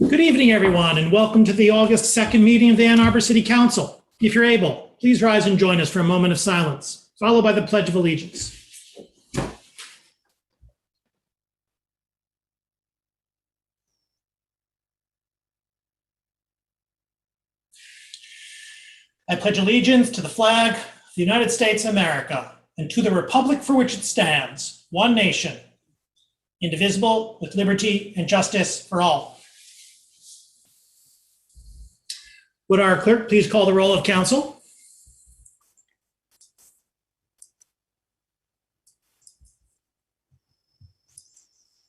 Good evening, everyone, and welcome to the August 2nd meeting of the Ann Arbor City Council. If you're able, please rise and join us for a moment of silence, followed by the Pledge of Allegiance. I pledge allegiance to the flag of the United States of America and to the republic for which it stands, one nation, indivisible, with liberty and justice for all. Would our clerk please call the roll of council?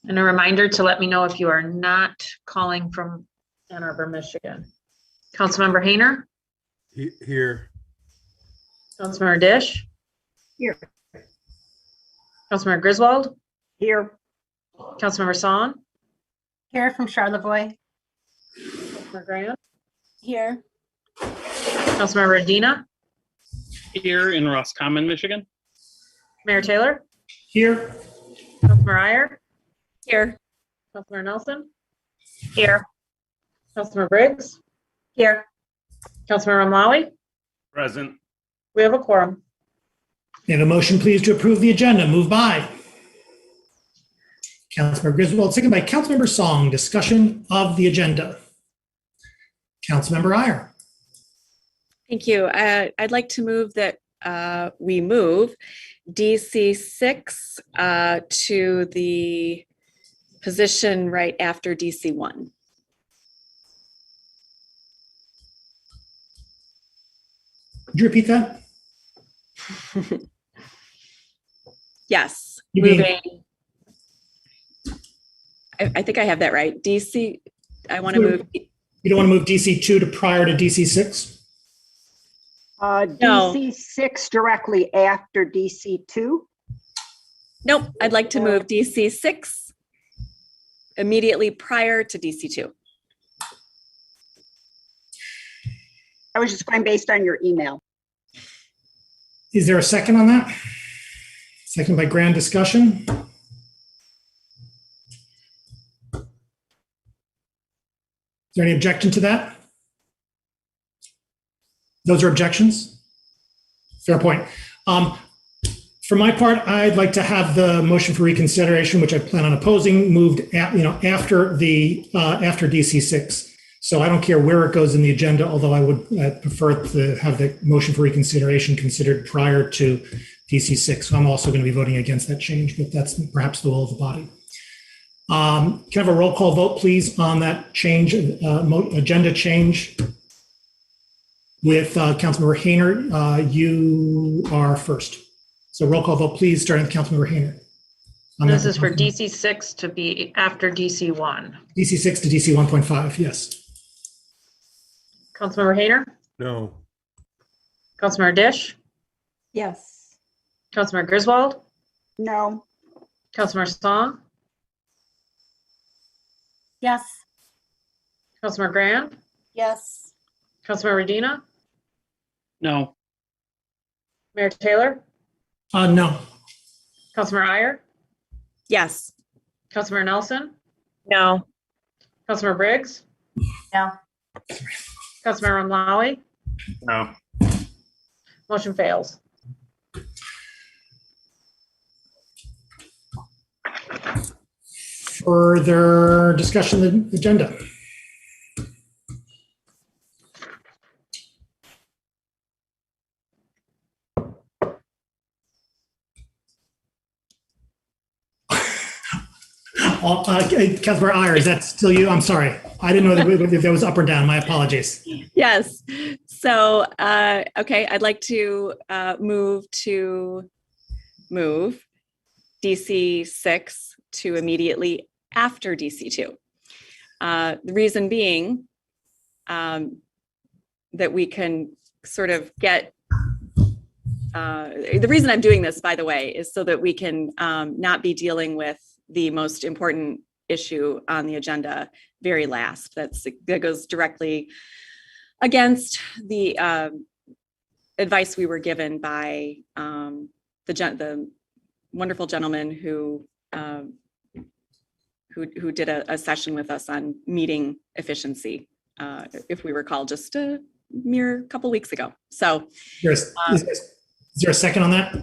And a reminder to let me know if you are not calling from Ann Arbor, Michigan. Councilmember Hayner? Here. Councilmember Dish? Here. Councilmember Griswold? Here. Councilmember Song? Here from Charlevoix. Councilmember Grant? Here. Councilmember Adina? Here in Roscommon, Michigan. Mayor Taylor? Here. Councilmember Iyer? Here. Councilmember Nelson? Here. Councilmember Briggs? Here. Councilmember Romlawi? Present. We have a quorum. May I have a motion, please, to approve the agenda? Moved by Councilmember Griswold, second by Councilmember Song. Discussion of the agenda. Councilmember Iyer. Thank you. I'd like to move that we move DC 6 to the position right after DC 1. Could you repeat that? Yes, You mean- moving. I think I have that right. DC, I want to move. You don't want to move DC 2 to prior to DC 6? No. DC 6 directly after DC 2? Nope, I'd like to move DC 6 immediately prior to DC 2. I was just going based on your email. Is there a second on that? Second by Grand. Discussion. Is there any objection to that? Those are objections? Fair point. For my part, I'd like to have the motion for reconsideration, which I plan on opposing, moved after DC 6. So I don't care where it goes in the agenda, although I would prefer to have the motion for reconsideration considered prior to DC 6. So I'm also going to be voting against that change, but that's perhaps the will of the body. Can I have a roll call vote, please, on that change, agenda change? With Councilmember Hayner, you are first. So roll call vote, please, starting with Councilmember Hayner. This is for DC 6 to be after DC 1. DC 6 to DC 1.5, yes. Councilmember Hayner? No. Councilmember Dish? Yes. Councilmember Griswold? No. Councilmember Song? Yes. Councilmember Grant? Yes. Councilmember Adina? No. Mayor Taylor? No. Councilmember Iyer? Yes. Councilmember Nelson? No. Councilmember Briggs? No. Councilmember Romlawi? No. Motion fails. Further discussion of the agenda. Councilmember Iyer, is that still you? I'm sorry. I didn't know if that was up or down. My apologies. Yes. So, okay, I'd like to move DC 6 to immediately after DC 2. The reason being that we can sort of get, the reason I'm doing this, by the way, is so that we can not be dealing with the most important issue on the agenda very last. That goes directly against the advice we were given by the wonderful gentleman who who did a session with us on meeting efficiency, if we recall, just a mere couple weeks ago. So Is there a second on that?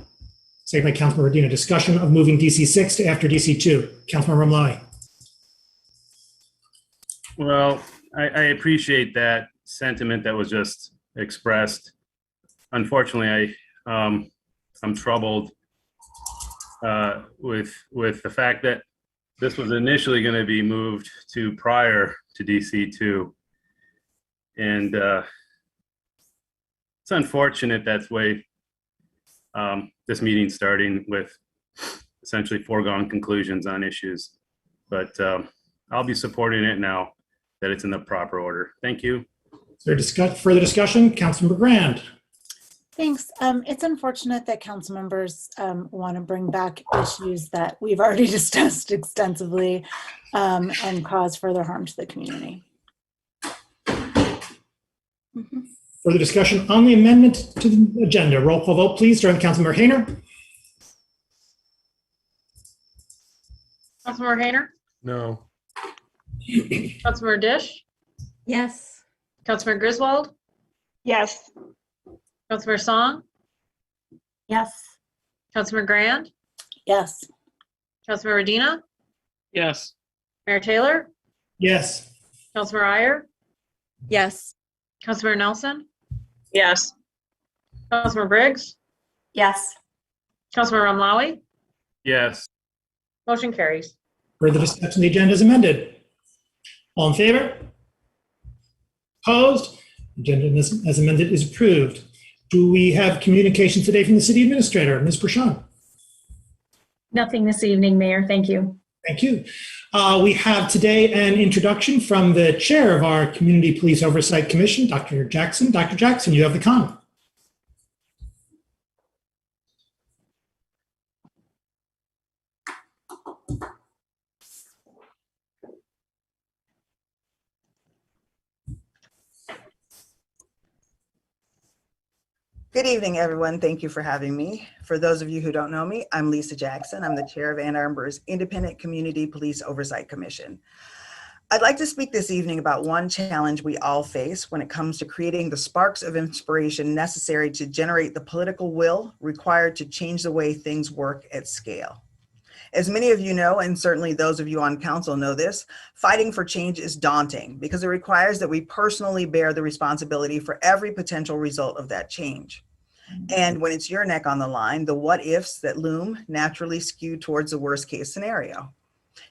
Second by Councilmember Dina. Discussion of moving DC 6 to after DC 2. Councilmember Mlawi. Well, I appreciate that sentiment that was just expressed. Unfortunately, I'm troubled with the fact that this was initially going to be moved to prior to DC 2. And it's unfortunate that's the way this meeting's starting, with essentially foregone conclusions on issues. But I'll be supporting it now that it's in the proper order. Thank you. Is there further discussion? Councilmember Grand. Thanks. It's unfortunate that council members want to bring back issues that we've already discussed extensively and cause further harm to the community. Further discussion on the amendment to the agenda. Roll call vote, please. Starting with Councilmember Hayner. Councilmember Hayner, No. Councilmember Dish, Yes. Councilmember Griswold, Yes. Councilmember Song, Yes. Councilmember Grand, Yes. Councilmember Dina, Yes. Mayor Taylor, Yes. Councilmember Iyer, yes. Councilmember Nelson, Yes. Councilmember Briggs, Yes. Councilmember Mlawi, Yes. motion carries. Further discussion on the agenda is amended. All in favor? Opposed? Agenda as amended is approved. Do we have communication today from the city administrator, Ms. Prashant? Nothing this evening, Mayor. Thank you. Thank you. We have today an introduction from the chair of our Community Police Oversight Commission, Dr. Jackson. Dr. Jackson, you have the comment. Good evening, everyone. Thank you for having me. For those of you who don't know me, I'm Lisa Jackson. I'm the chair of Ann Arbor's Independent Community Police Oversight Commission. I'd like to speak this evening about one challenge we all face when it comes to creating the sparks of inspiration necessary to generate the political will required to change the way things work at scale. As many of you know, and certainly those of you on council know this, fighting for change is daunting because it requires that we personally bear the responsibility for every potential result of that change. And when it's your neck on the line, the what ifs that loom naturally skew towards the worst case scenario.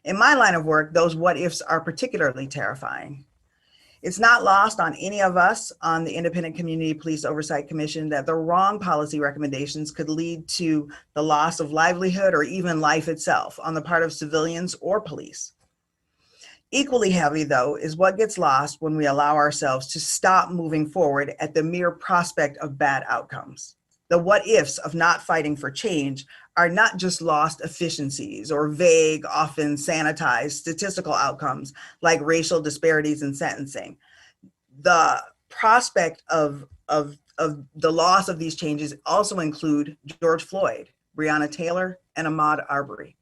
In my line of work, those what ifs are particularly terrifying. It's not lost on any of us on the Independent Community Police Oversight Commission that the wrong policy recommendations could lead to the loss of livelihood or even life itself on the part of civilians or police. Equally heavy, though, is what gets lost when we allow ourselves to stop moving forward at the mere prospect of bad outcomes. The what ifs of not fighting for change are not just lost efficiencies or vague, often sanitized statistical outcomes like racial disparities in sentencing. The prospect of the loss of these changes also include George Floyd, Breonna Taylor, and Ahmaud Arbery.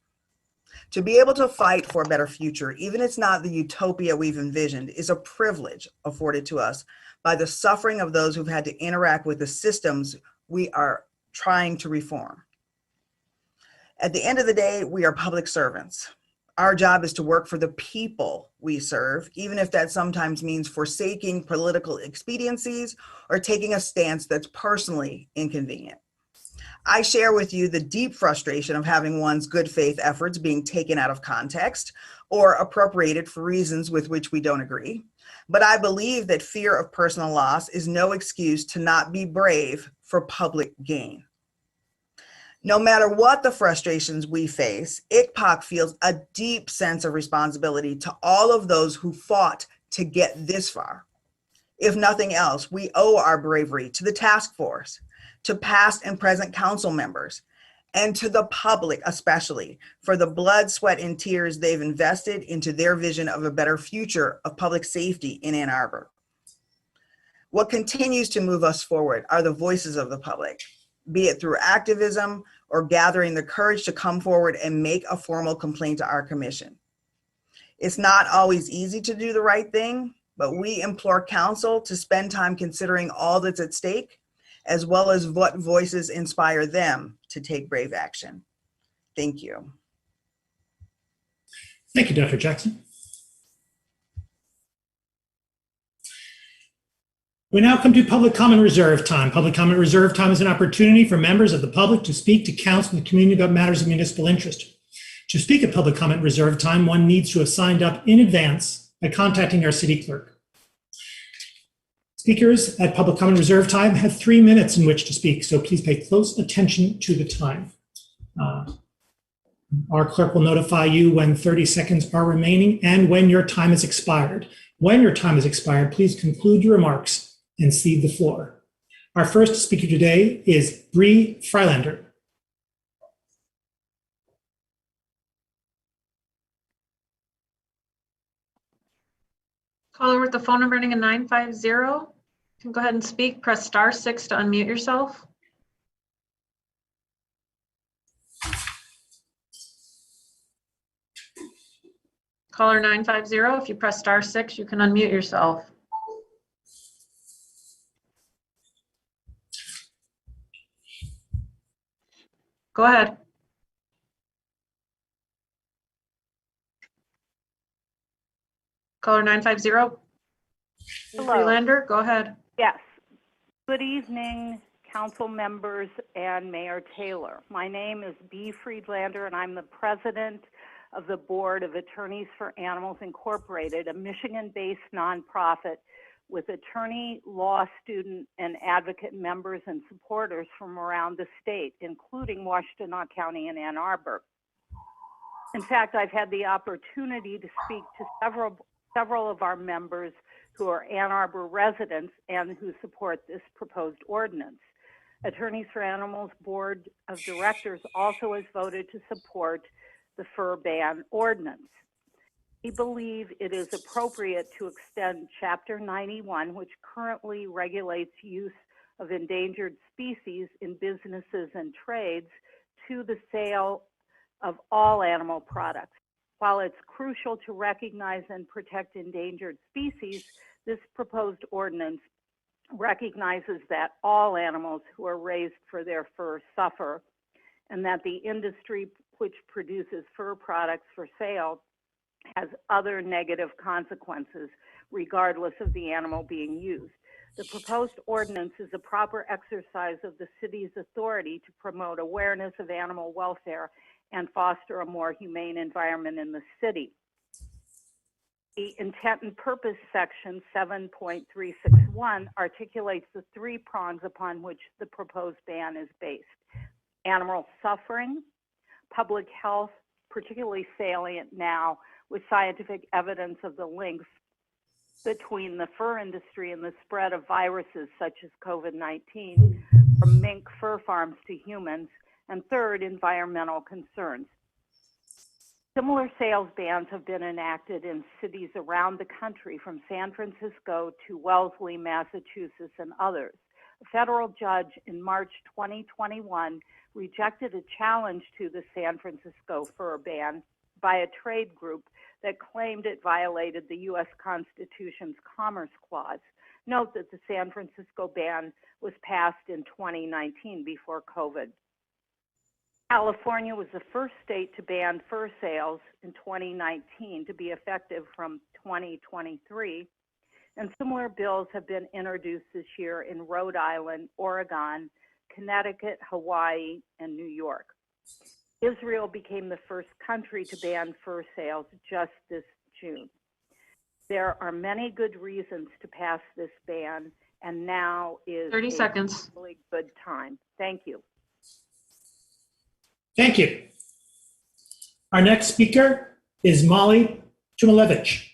To be able to fight for a better future, even if it's not the utopia we've envisioned, is a privilege afforded to us by the suffering of those who've had to interact with the systems we are trying to reform. At the end of the day, we are public servants. Our job is to work for the people we serve, even if that sometimes means forsaking political expediencies or taking a stance that's personally inconvenient. I share with you the deep frustration of having one's good faith efforts being taken out of context or appropriated for reasons with which we don't agree. But I believe that fear of personal loss is no excuse to not be brave for public gain. No matter what the frustrations we face, ICPOC feels a deep sense of responsibility to all of those who fought to get this far. If nothing else, we owe our bravery to the task force, to past and present council members, and to the public especially for the blood, sweat, and tears they've invested into their vision of a better future of public safety in Ann Arbor. What continues to move us forward are the voices of the public, be it through activism or gathering the courage to come forward and make a formal complaint to our commission. It's not always easy to do the right thing, but we implore council to spend time considering all that's at stake, as well as what voices inspire them to take brave action. Thank you. Thank you, Dr. Jackson. We now come to public comment reserve time. Public comment reserve time is an opportunity for members of the public to speak to council and the community about matters of municipal interest. To speak at public comment reserve time, one needs to have signed up in advance by contacting our city clerk. Speakers at public comment reserve time have 3 minutes in which to speak, so please pay close attention to the time. Our clerk will notify you when 30 seconds are remaining and when your time has expired. When your time has expired, please conclude your remarks and cede the floor. Our first speaker today is Bree Freilander. Caller with the phone number ending in 950. You can go ahead and speak. Press *6 to unmute yourself. Caller 950, if you press *6, you can unmute yourself. Go ahead. Caller 950. Hello. Freelander, go ahead. Yes. Good evening, council members and Mayor Taylor. My name is Bee Friedlander, and I'm the president of the Board of Attorneys for Animals Incorporated, a Michigan-based nonprofit with attorney, law student, and advocate members and supporters from around the state, including Washtenaw County and Ann Arbor. In fact, I've had the opportunity to speak to several of our members who are Ann Arbor residents and who support this proposed ordinance. Attorneys for Animals Board of Directors also has voted to support the fur ban ordinance. We believe it is appropriate to extend Chapter 91, which currently regulates use of endangered species in businesses and trades, to the sale of all animal products. While it's crucial to recognize and protect endangered species, this proposed ordinance recognizes that all animals who are raised for their fur suffer, and that the industry which produces fur products for sale has other negative consequences regardless of the animal being used. The proposed ordinance is a proper exercise of the city's authority to promote awareness of animal welfare and foster a more humane environment in the city. The intent and purpose section 7.361 articulates the 3 prongs upon which the proposed ban is based: animal suffering, public health, particularly salient now with scientific evidence of the links between the fur industry and the spread of viruses such as COVID-19 from mink fur farms to humans, and third, environmental concerns. Similar sales bans have been enacted in cities around the country, from San Francisco to Wellesley, Massachusetts, and others. A federal judge in March 2021 rejected a challenge to the San Francisco fur ban by a trade group that claimed it violated the U.S. Constitution's Commerce Clause. Note that the San Francisco ban was passed in 2019 before COVID. California was the first state to ban fur sales in 2019 to be effective from 2023. And similar bills have been introduced this year in Rhode Island, Oregon, Connecticut, Hawaii, and New York. Israel became the first country to ban fur sales just this June. There are many good reasons to pass this ban, and now is 30 seconds. A really good time. Thank you. Thank you. Our next speaker is Molly Chumilevich.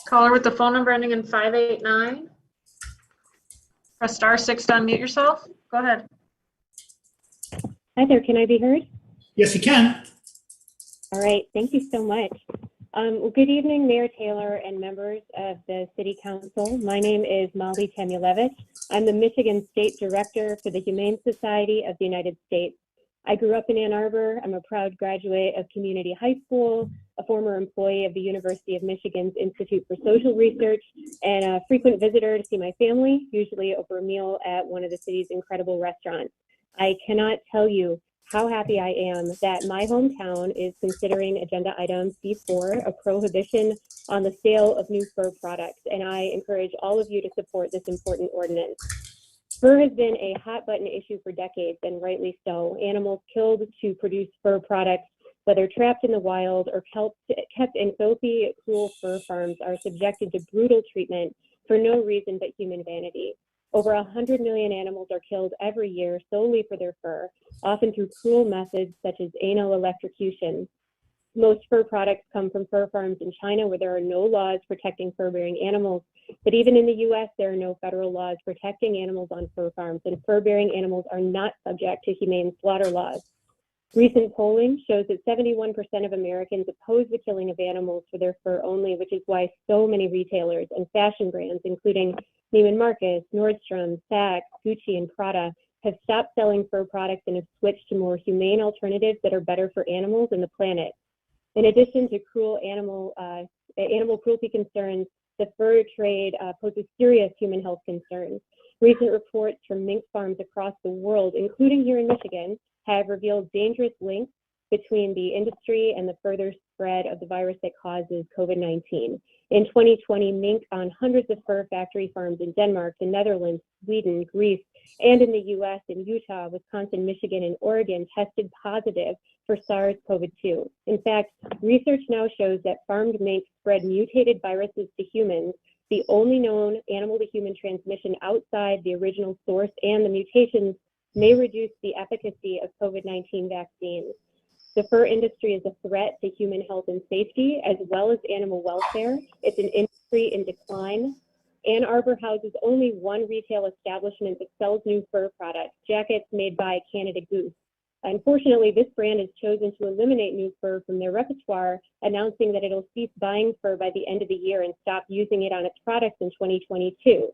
Caller with the phone number ending in 589. Press *6 to unmute yourself. Go ahead. Hi there, can I be heard? Yes, you can. All right, thank you so much. Well, good evening, Mayor Taylor and members of the City Council. My name is Molly Tamulevich. I'm the Michigan State Director for the Humane Society of the United States. I grew up in Ann Arbor. I'm a proud graduate of Community High School, a former employee of the University of Michigan's Institute for Social Research, and a frequent visitor to see my family, usually over a meal at one of the city's incredible restaurants. I cannot tell you how happy I am that my hometown is considering agenda item C4, a prohibition on the sale of new fur products, and I encourage all of you to support this important ordinance. Fur has been a hot button issue for decades, and rightly so. Animals killed to produce fur products, whether trapped in the wild or kept in filthy, cruel fur farms, are subjected to brutal treatment for no reason but human vanity. Over 100 million animals are killed every year solely for their fur, often through cruel methods such as anal electrocution. Most fur products come from fur farms in China, where there are no laws protecting fur-bearing animals. But even in the US, there are no federal laws protecting animals on fur farms, and fur-bearing animals are not subject to humane slaughter laws. Recent polling shows that 71% of Americans oppose the killing of animals for their fur only, which is why so many retailers and fashion brands, including Neiman Marcus, Nordstrom, Saks, Gucci, and Prada, have stopped selling fur products and have switched to more humane alternatives that are better for animals and the planet. In addition to cruel animal cruelty concerns, the fur trade poses serious human health concerns. Recent reports from mink farms across the world, including here in Michigan, have revealed dangerous links between the industry and the further spread of the virus that causes COVID-19. In 2020, mink on hundreds of fur factory farms in Denmark, the Netherlands, Sweden, Greece, and in the US, in Utah, Wisconsin, Michigan, and Oregon tested positive for SARS-CoV-2. In fact, research now shows that farmed mink spread mutated viruses to humans, the only known animal-to-human transmission outside the original source, and the mutations may reduce the efficacy of COVID-19 vaccines. The fur industry is a threat to human health and safety, as well as animal welfare. It's an industry in decline. Ann Arbor houses only one retail establishment that sells new fur products, jackets made by Canada Goose. Unfortunately, this brand has chosen to eliminate new fur from their repertoire, announcing that it'll cease buying fur by the end of the year and stop using it on its products in 2022.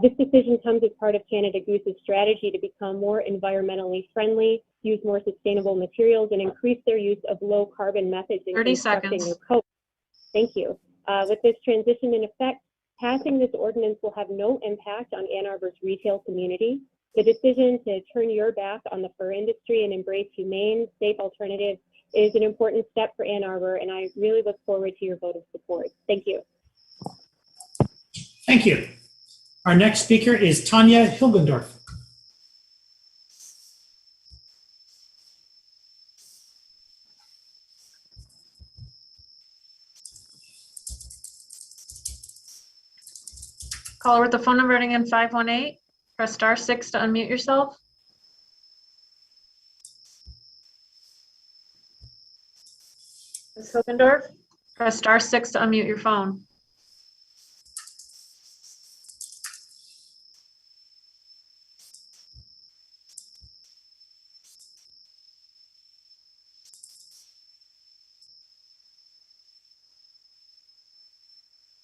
This decision comes as part of Canada Goose's strategy to become more environmentally friendly, use more sustainable materials, and increase their use of low carbon methods in 30 constructing their seconds. coats. Thank you. With this transition in effect, passing this ordinance will have no impact on Ann Arbor's retail community. The decision to turn your back on the fur industry and embrace humane, safe alternatives is an important step for Ann Arbor, and I really look forward to your vote of support. Thank you. Thank you. Our next speaker is Tanya Hilgendorf. Caller with the phone number ending in 518. Press *6 to unmute yourself. Ms. Hilgendorf, press *6 to unmute your phone.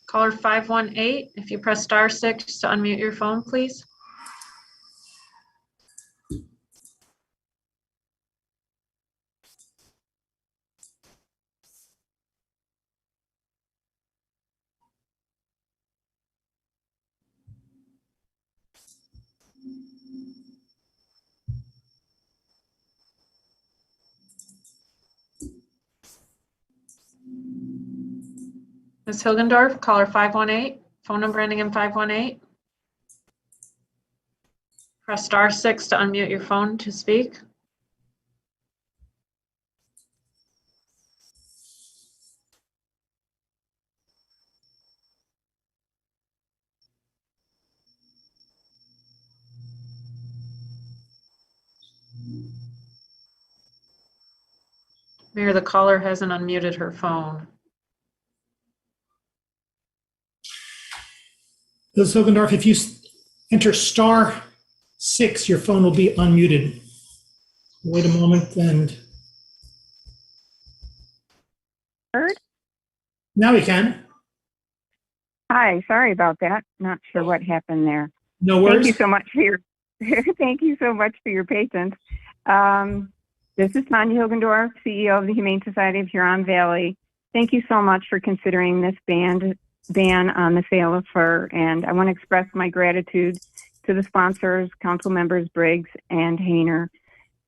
Caller 518, if you press *6 to unmute your phone, please. Ms. Hilgendorf, caller 518, phone number ending in 518. Press *6 to unmute your phone to speak. Mayor, the caller hasn't unmuted her phone. Ms. Hilgendorf, if you enter *6, your phone will be unmuted. Wait a moment and heard? Now we can. Hi, sorry about that. Not sure what happened there. No worries. Thank you so much for your thank you so much for your patience. This is Tanya Hilgendorf, CEO of the Humane Society of Huron Valley. Thank you so much for considering this ban on the sale of fur, and I want to express my gratitude to the sponsors, Council Members Briggs and Hayner.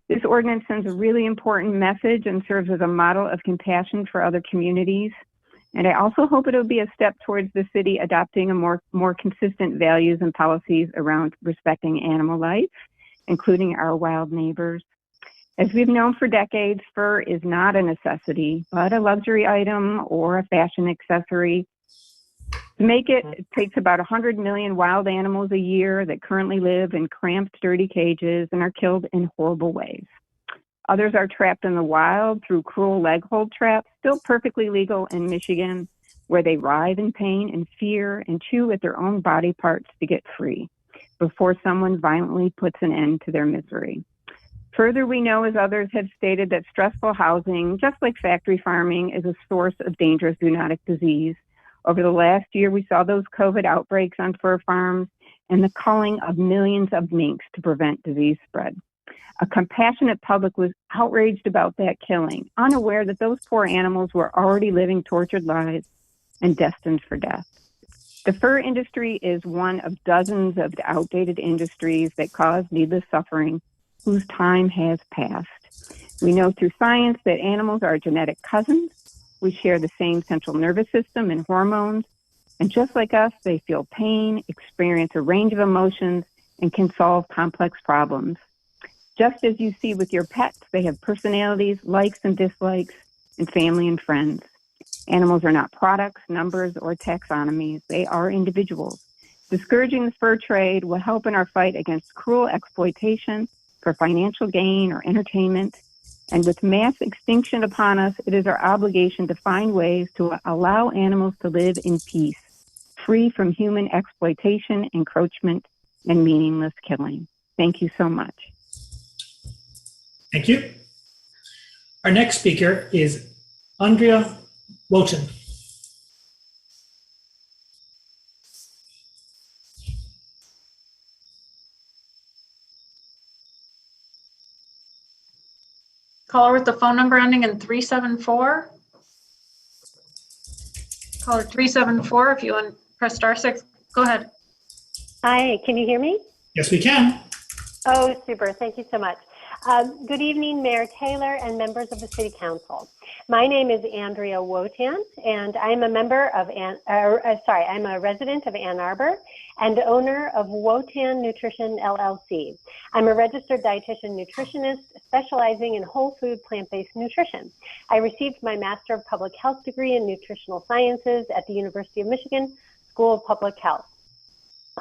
This ordinance sends a really important message and serves as a model of compassion for other communities. And I also hope it will be a step towards the city adopting a more consistent values and policies around respecting animal life, including our wild neighbors. As we've known for decades, fur is not a necessity, but a luxury item or a fashion accessory. To make it, it takes about 100 million wild animals a year that currently live in cramped, dirty cages and are killed in horrible ways. Others are trapped in the wild through cruel leg hold traps, still perfectly legal in Michigan, where they writhe in pain and fear and chew at their own body parts to get free before someone violently puts an end to their misery. Further, we know, as others have stated, that stressful housing, just like factory farming, is a source of dangerous zoonotic disease. Over the last year, we saw those COVID outbreaks on fur farms and the culling of millions of minks to prevent disease spread. A compassionate public was outraged about that killing, unaware that those poor animals were already living tortured lives and destined for death. The fur industry is one of dozens of outdated industries that cause needless suffering, whose time has passed. We know through science that animals are genetic cousins. We share the same central nervous system and hormones, and just like us, they feel pain, experience a range of emotions, and can solve complex problems. Just as you see with your pets, they have personalities, likes and dislikes, and family and friends. Animals are not products, numbers, or taxonomies. They are individuals. Discouraging the fur trade will help in our fight against cruel exploitation for financial gain or entertainment. And with mass extinction upon us, it is our obligation to find ways to allow animals to live in peace, free from human exploitation, encroachment, and meaningless killing. Thank you so much. Thank you. Our next speaker is Andrea Wotan. Caller with the phone number ending in 374. Caller 374, if you want to press *6, go ahead. Hi, can you hear me? Yes, we can. Oh, super. Thank you so much. Good evening, Mayor Taylor and members of the City Council. My name is Andrea Wotan, and I'm a member of I'm a resident of Ann Arbor and owner of Wotan Nutrition LLC. I'm a registered dietitian nutritionist specializing in whole food plant-based nutrition. I received my Master of Public Health degree in Nutritional Sciences at the University of Michigan School of Public Health.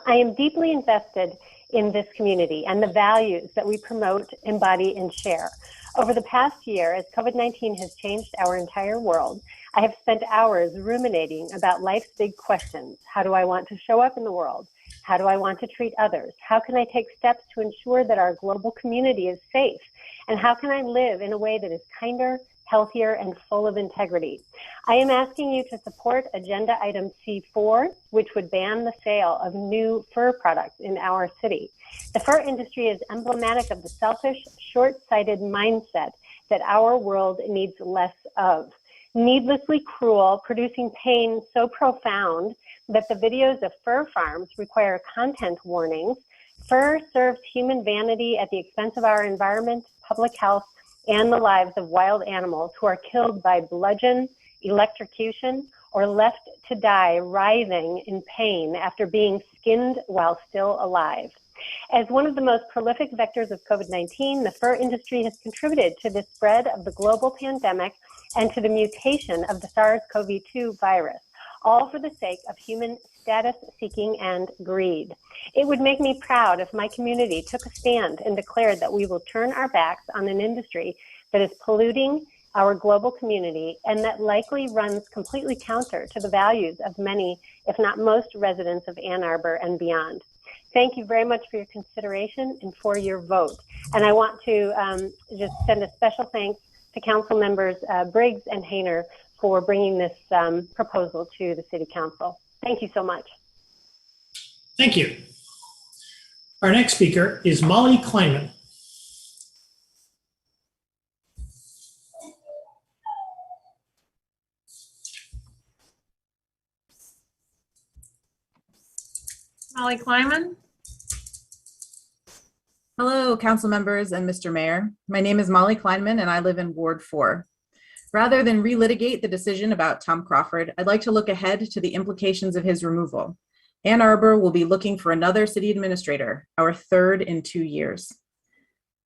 I am deeply invested in this community and the values that we promote, embody, and share. Over the past year, as COVID-19 has changed our entire world, I have spent hours ruminating about life's big questions. How do I want to show up in the world? How do I want to treat others? How can I take steps to ensure that our global community is safe? And how can I live in a way that is kinder, healthier, and full of integrity? I am asking you to support Agenda Item C4, which would ban the sale of new fur products in our city. The fur industry is emblematic of the selfish, short-sighted mindset that our world needs less of. Needlessly cruel, producing pain so profound that the videos of fur farms require content warnings. Fur serves human vanity at the expense of our environment, public health, and the lives of wild animals who are killed by bludgeon, electrocution, or left to die writhing in pain after being skinned while still alive. As one of the most prolific vectors of COVID-19, the fur industry has contributed to the spread of the global pandemic and to the mutation of the SARS-CoV-2 virus, all for the sake of human status seeking and greed. It would make me proud if my community took a stand and declared that we will turn our backs on an industry that is polluting our global community and that likely runs completely counter to the values of many, if not most, residents of Ann Arbor and beyond. Thank you very much for your consideration and for your vote. And I want to just send a special thanks to Council members Briggs and Hayner for bringing this proposal to the City Council. Thank you so much. Thank you. Our next speaker is Molly Kleinman. Molly Kleiman. Hello, council members and Mr. Mayor. My name is Molly Kleinman and I live in Ward 4. Rather than relitigate the decision about Tom Crawford, I'd like to look ahead to the implications of his removal. Ann Arbor will be looking for another city administrator, our third in 2 years.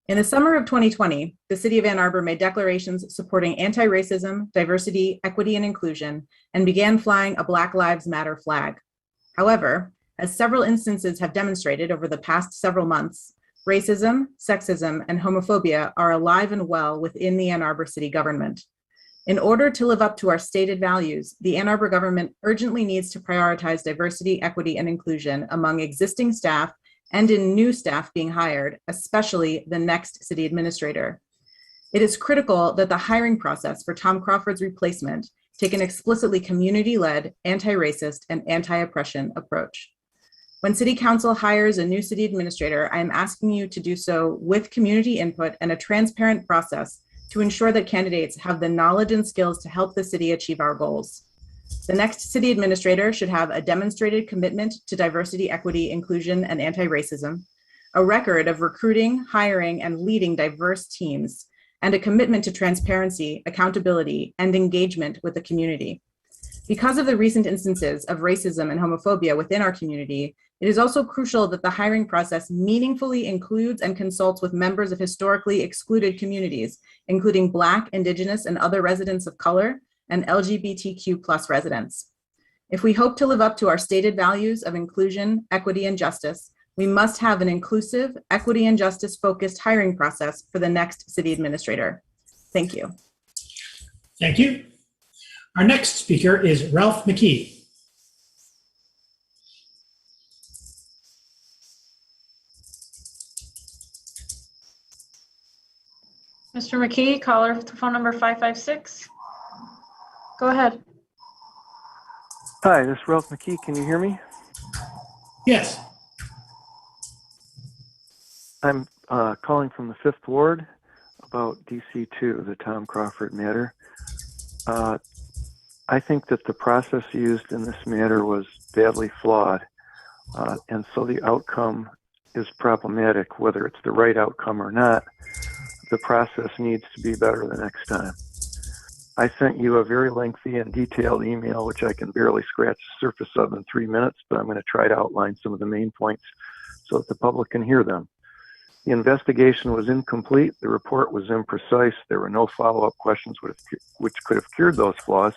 In the summer of 2020, the city of Ann Arbor made declarations supporting anti-racism, diversity, equity, and inclusion, and began flying a Black Lives Matter flag. However, as several instances have demonstrated over the past several months, racism, sexism, and homophobia are alive and well within the Ann Arbor city government. In order to live up to our stated values, the Ann Arbor government urgently needs to prioritize diversity, equity, and inclusion among existing staff and in new staff being hired, especially the next city administrator. It is critical that the hiring process for Tom Crawford's replacement take an explicitly community-led, anti-racist, and anti-oppression approach. When City Council hires a new city administrator, I am asking you to do so with community input and a transparent process to ensure that candidates have the knowledge and skills to help the city achieve our goals. The next city administrator should have a demonstrated commitment to diversity, equity, inclusion, and anti-racism, a record of recruiting, hiring, and leading diverse teams, and a commitment to transparency, accountability, and engagement with the community. Because of the recent instances of racism and homophobia within our community, it is also crucial that the hiring process meaningfully includes and consults with members of historically excluded communities, including Black, Indigenous, and other residents of color, and LGBTQ+ residents. If we hope to live up to our stated values of inclusion, equity, and justice, we must have an inclusive, equity, and justice-focused hiring process for the next city administrator. Thank you. Thank you. Our next speaker is Ralph McKee. Mr. McKee, caller to phone number 556. Go ahead. Hi, this is Ralph McKee. Can you hear me? Yes. I'm calling from the 5th Ward about DC2, the Tom Crawford matter. I think that the process used in this matter was badly flawed, and so the outcome is problematic. Whether it's the right outcome or not, the process needs to be better the next time. I sent you a very lengthy and detailed email, which I can barely scratch the surface of in 3 minutes, but I'm going to try to outline some of the main points so that the public can hear them. The investigation was incomplete. The report was imprecise. There were no follow-up questions which could have cured those flaws,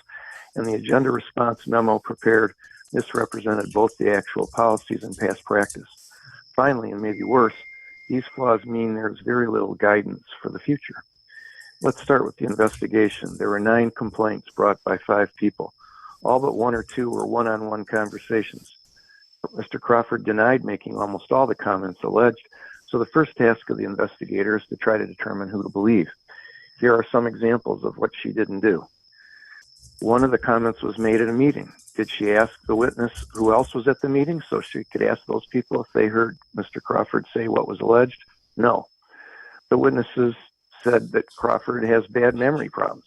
and the agenda response memo prepared misrepresented both the actual policies and past practice. Finally, and maybe worse, these flaws mean there's very little guidance for the future. Let's start with the investigation. There were 9 complaints brought by 5 people. All but 1 or 2 were one-on-one conversations. Mr. Crawford denied making almost all the comments alleged, so the first task of the investigator is to try to determine who to believe. Here are some examples of what she didn't do. One of the comments was made at a meeting. Did she ask the witness who else was at the meeting so she could ask those people if they heard Mr. Crawford say what was alleged? No. The witnesses said that Crawford has bad memory problems.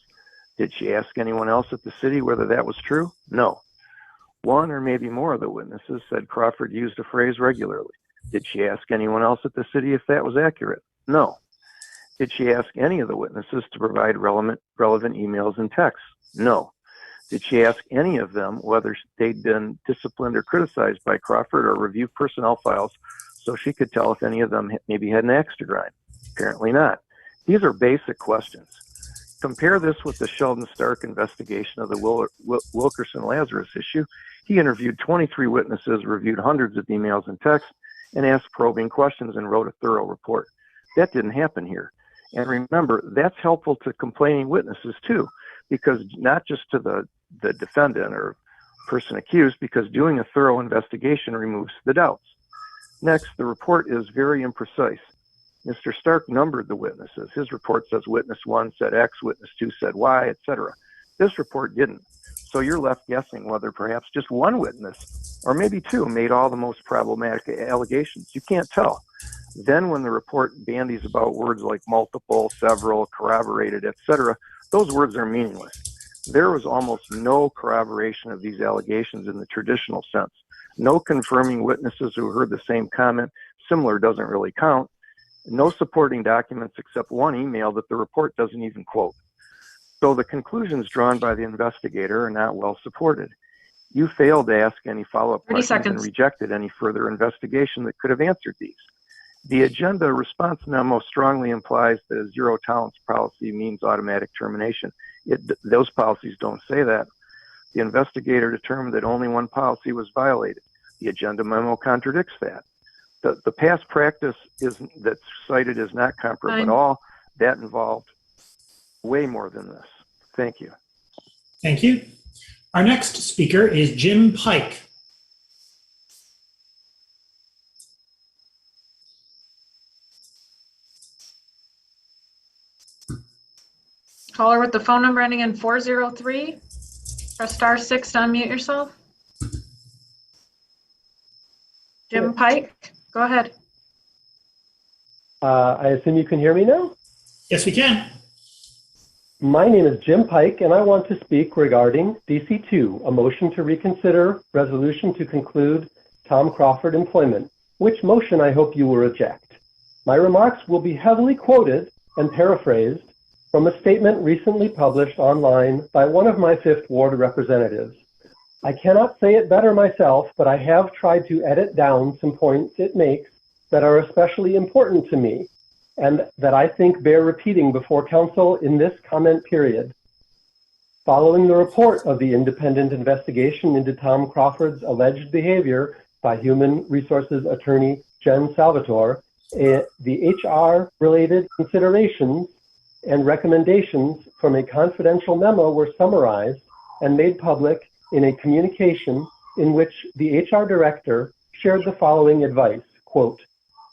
Did she ask anyone else at the city whether that was true? No. One or maybe more of the witnesses said Crawford used a phrase regularly. Did she ask anyone else at the city if that was accurate? No. Did she ask any of the witnesses to provide relevant emails and texts? No. Did she ask any of them whether they'd been disciplined or criticized by Crawford or review personnel files so she could tell if any of them maybe had an axe to grind? Apparently not. These are basic questions. Compare this with the Sheldon Stark investigation of the Wilkerson-Lazarus issue. He interviewed 23 witnesses, reviewed hundreds of emails and texts, and asked probing questions and wrote a thorough report. That didn't happen here. And remember, that's helpful to complaining witnesses too, because not just to the defendant or person accused, because doing a thorough investigation removes the doubts. Next, the report is very imprecise. Mr. Stark numbered the witnesses. His report says witness 1 said X, witness 2 said Y, etc. This report didn't. So you're left guessing whether perhaps just one witness, or maybe two, made all the most problematic allegations. You can't tell. Then when the report bandies about words like multiple, several, corroborated, etc., those words are meaningless. There was almost no corroboration of these allegations in the traditional sense. No confirming witnesses who heard the same comment. Similar doesn't really count. No supporting documents except one email that the report doesn't even quote. So the conclusions drawn by the investigator are not well supported. You failed to ask any follow-up 30 questions and seconds. rejected any further investigation that could have answered these. The agenda response memo strongly implies that a zero tolerance policy means automatic termination. Those policies don't say that. The investigator determined that only one policy was violated. The agenda memo contradicts that. The past practice that's cited is not comparable at all. That involved way more than this. Thank you. Thank you. Our next speaker is Jim Pike. Caller with the phone number ending in 403. Press star 6 to unmute yourself. Jim Pike, go ahead. I assume you can hear me now? Yes, we can. My name is Jim Pike, and I want to speak regarding DC2, a motion to reconsider resolution to conclude Tom Crawford employment, which motion I hope you will reject. My remarks will be heavily quoted and paraphrased from a statement recently published online by one of my 5th Ward representatives. I cannot say it better myself, but I have tried to edit down some points it makes that are especially important to me and that I think bear repeating before council in this comment period. Following the report of the independent investigation into Tom Crawford's alleged behavior by Human Resources Attorney Jen Salvatore, the HR-related considerations and recommendations from a confidential memo were summarized and made public in a communication in which the HR director shared the following advice, quote,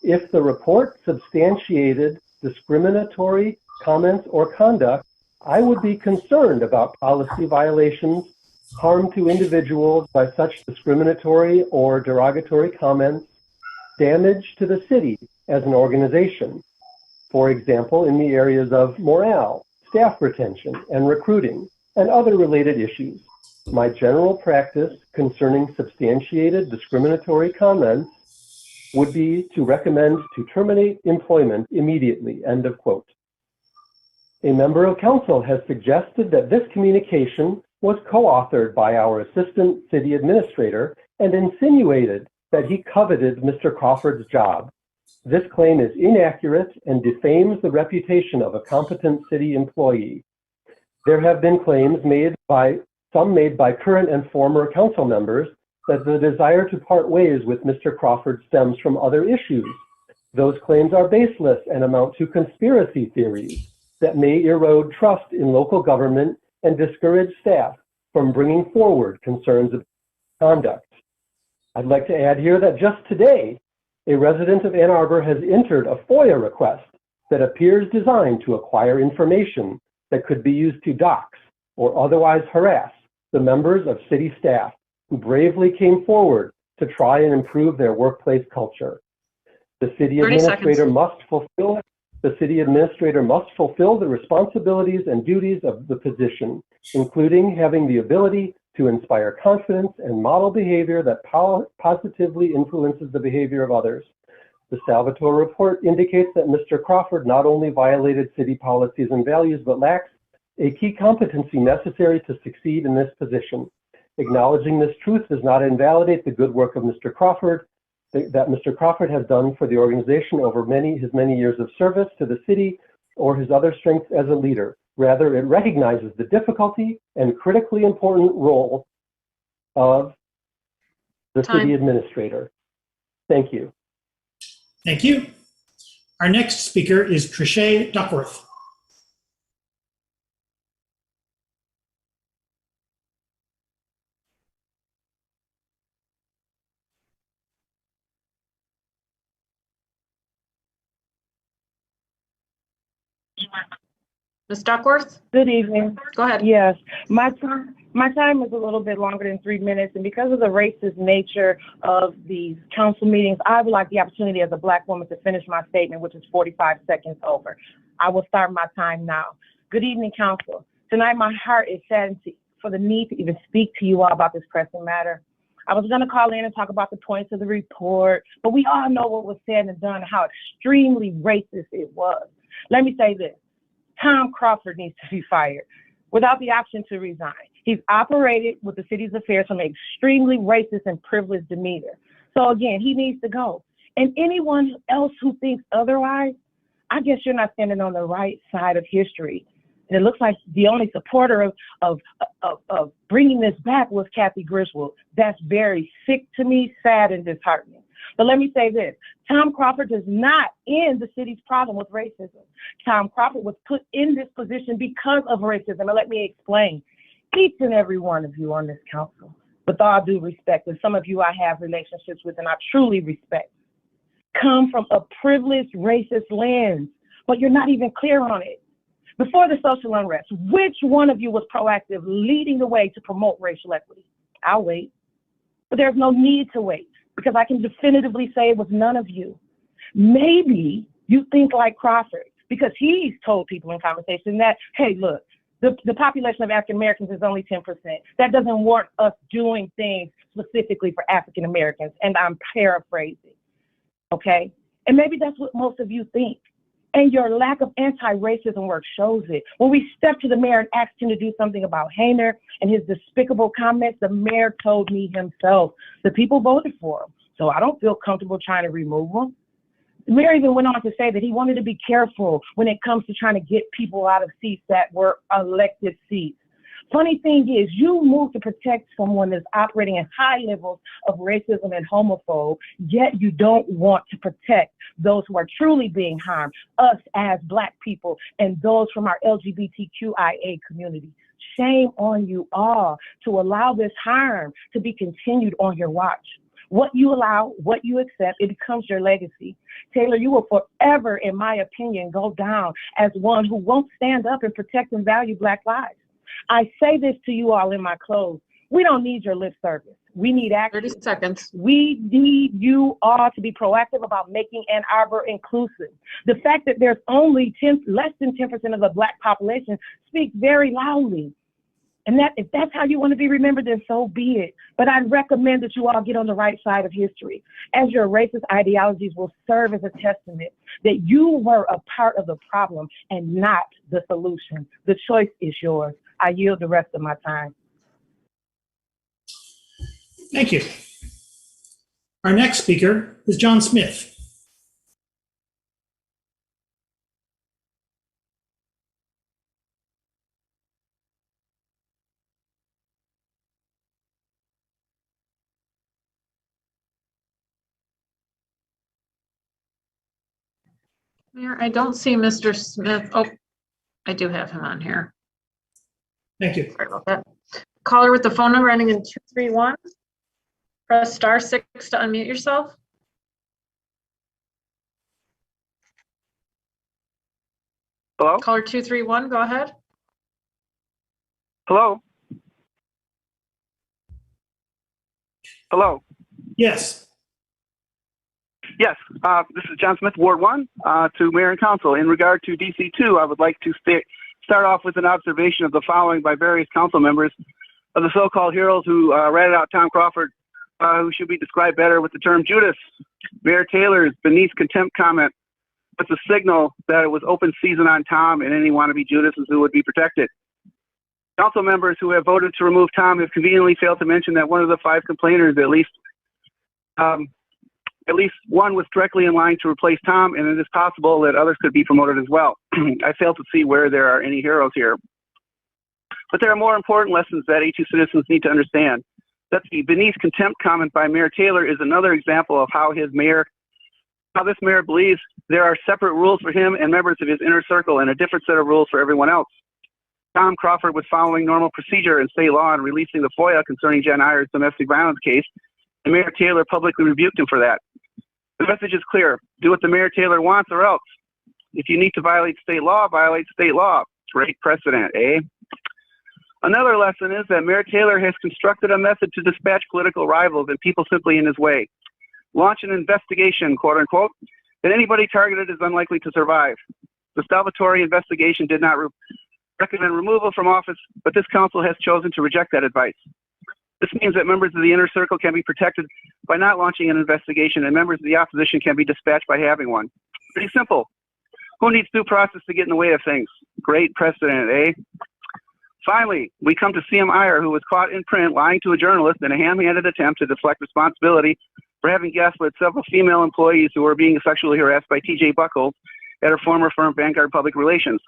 "If the report substantiated discriminatory comments or conduct, I would be concerned about policy violations, harm to individuals by such discriminatory or derogatory comments, damage to the city as an organization, for example, in the areas of morale, staff retention, and recruiting, and other related issues. My general practice concerning substantiated discriminatory comments would be to recommend to terminate employment immediately," end of quote. A member of council has suggested that this communication was co-authored by our assistant city administrator and insinuated that he coveted Mr. Crawford's job. This claim is inaccurate and defames the reputation of a competent city employee. There have been claims made by current and former council members that the desire to part ways with Mr. Crawford stems from other issues. Those claims are baseless and amount to conspiracy theories that may erode trust in local government and discourage staff from bringing forward concerns of conduct. I'd like to add here that just today, a resident of Ann Arbor has entered a FOIA request that appears designed to acquire information that could be used to dox or otherwise harass the members of city staff who bravely came forward to try and improve their workplace culture. The city administrator must fulfill the responsibilities and duties of the position, including having the ability to inspire confidence and model behavior that positively influences the behavior of others. The Salvatore report indicates that Mr. Crawford not only violated city policies and values, but lacks a key competency necessary to succeed in this position. Acknowledging this truth does not invalidate the good work of Mr. Crawford, that Mr. Crawford has done for the organization over his many years of service to the city or his other strengths as a leader. Rather, it recognizes the difficulty and critically important role of the city administrator. Thank you. Thank you. Our next speaker is Trisha Duckworth. Ms. Duckworth? Good evening. Go ahead. Yes, my time is a little bit longer than 3 minutes, and because of the racist nature of these council meetings, I would like the opportunity as a Black woman to finish my statement, which is 45 seconds over. I will start my time now. Good evening, council. Tonight, my heart is saddened for the need to even speak to you all about this pressing matter. I was going to call in and talk about the points of the report, but we all know what was said and done and how extremely racist it was. Let me say this. Tom Crawford needs to be fired without the option to resign. He's operated with the city's affairs from an extremely racist and privileged demeanor. So again, he needs to go. And anyone else who thinks otherwise, I guess you're not standing on the right side of history. And it looks like the only supporter of bringing this back was Kathy Griswold. That's very sick to me, sad, and disheartening. But let me say this. Tom Crawford does not end the city's problem with racism. Tom Crawford was put in this position because of racism. And let me explain. Each and every one of you on this council, with all due respect, and some of you I have relationships with and I truly respect, come from a privileged racist lens, but you're not even clear on it. Before the social unrest, which one of you was proactive, leading the way to promote racial equity? I'll wait. But there's no need to wait, because I can definitively say it was none of you. Maybe you think like Crawford, because he's told people in conversation that, hey, look, the population of African Americans is only 10%. That doesn't warrant us doing things specifically for African Americans. And I'm paraphrasing, okay? And maybe that's what most of you think. And your lack of anti-racism work shows it. When we stepped to the mayor and asked him to do something about Hayner and his despicable comments, the mayor told me himself, the people voted for him. So I don't feel comfortable trying to remove him. The mayor even went on to say that he wanted to be careful when it comes to trying to get people out of seats that were elected seats. Funny thing is, you move to protect someone that's operating at high levels of racism and homophobe, yet you don't want to protect those who are truly being harmed, us as Black people and those from our LGBTQIA community. Shame on you all to allow this harm to be continued on your watch. What you allow, what you accept, it becomes your legacy. Taylor, you will forever, in my opinion, go down as one who won't stand up and protect and value Black lives. I say this to you all in my close. We don't need your lip service. We need action. 30 seconds. We need you all to be proactive about making Ann Arbor inclusive. The fact that there's only less than 10% of the Black population speaks very loudly. And that if that's how you want to be remembered, then so be it. But I'd recommend that you all get on the right side of history, as your racist ideologies will serve as a testament that you were a part of the problem and not the solution. The choice is yours. I yield the rest of my time. Thank you. Our next speaker is John Smith. Mayor, I don't see Mr. Smith. Oh, I do have him on here. Thank you. Sorry about that. Caller with the phone number ending in 231. Press *6 to unmute yourself. Hello? Caller 231, go ahead. Hello? Hello? Yes. Yes, this is John Smith, Ward 1, to Mayor and Council. In regard to DC2, I would like to start off with an observation of the following by various council members of the so-called heroes who ratted out Tom Crawford, who should be described better with the term Judas. Mayor Taylor's beneath contempt comment was a signal that it was open season on Tom and any wannabe Judases who would be protected. Council members who have voted to remove Tom have conveniently failed to mention that one of the 5 complainers, at least one was directly in line to replace Tom, and it is possible that others could be promoted as well. I fail to see where there are any heroes here. But there are more important lessons that A2 citizens need to understand. That the beneath contempt comment by Mayor Taylor is another example of how this mayor believes there are separate rules for him and members of his inner circle and a different set of rules for everyone else. Tom Crawford was following normal procedure and state law and releasing the FOIA concerning Jen Eyer's domestic violence case, and Mayor Taylor publicly rebuked him for that. The message is clear. Do what the Mayor Taylor wants or else. If you need to violate state law, violate state law. Great precedent, eh? Another lesson is that Mayor Taylor has constructed a method to dispatch political rivals and people simply in his way. Launch an investigation, quote unquote, that anybody targeted is unlikely to survive. The Salvatore investigation did not recommend removal from office, but this council has chosen to reject that advice. This means that members of the inner circle can be protected by not launching an investigation, and members of the opposition can be dispatched by having one. Pretty simple. Who needs due process to get in the way of things? Great precedent, eh? Finally, we come to CM Iyer, who was caught in print lying to a journalist in a ham-handed attempt to deflect responsibility for having gaslit several female employees who were being sexually harassed by TJ Buckles at her former firm, Vanguard Public Relations.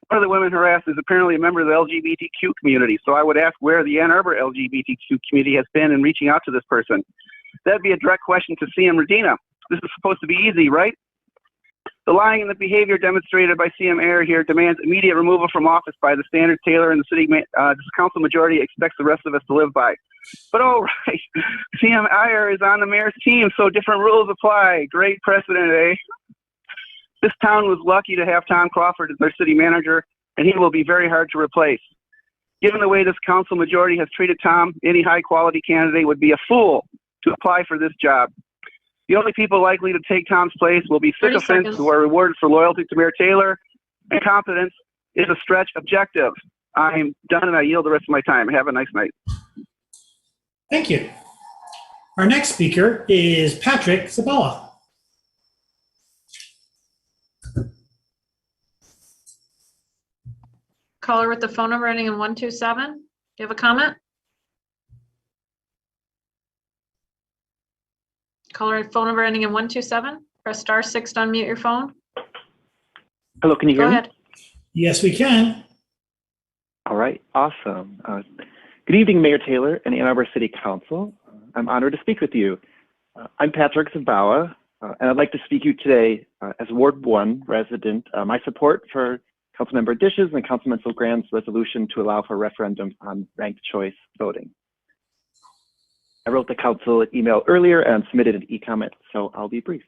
One of the women harassed is apparently a member of the LGBTQ community, so I would ask where the Ann Arbor LGBTQ community has been in reaching out to this person. That'd be a direct question to CM Redina. This is supposed to be easy, right? The lying and the behavior demonstrated by CM Ayer here demands immediate removal from office by the standards Taylor and the city council majority expects the rest of us to live by. But all right, CM Ayer is on the mayor's team, so different rules apply. Great precedent, eh? This town was lucky to have Tom Crawford as their city manager, and he will be very hard to replace. Given the way this council majority has treated Tom, any high-quality candidate would be a fool to apply for this job. The only people likely to take Tom's place will be sycophants who are rewarded for loyalty to Mayor Taylor, and competence is a stretch objective. I'm done and I yield the rest of my time. Have a nice night. Thank you. Our next speaker is Patrick Zabala. Caller with the phone number ending in 127. Do you have a comment? Caller with phone number ending in 127. Press *6 to unmute your phone. Hello, can you hear Go me? ahead. Yes, we can. All right, awesome. Good evening, Mayor Taylor and Ann Arbor City Council. I'm honored to speak with you. I'm Patrick Zabala, and I'd like to speak to you today as Ward 1 resident. My support for Councilmember Dishes and Councilmember Grant's resolution to allow for a referendum on ranked choice voting. I wrote the council an email earlier and submitted an e-comment, so I'll be brief.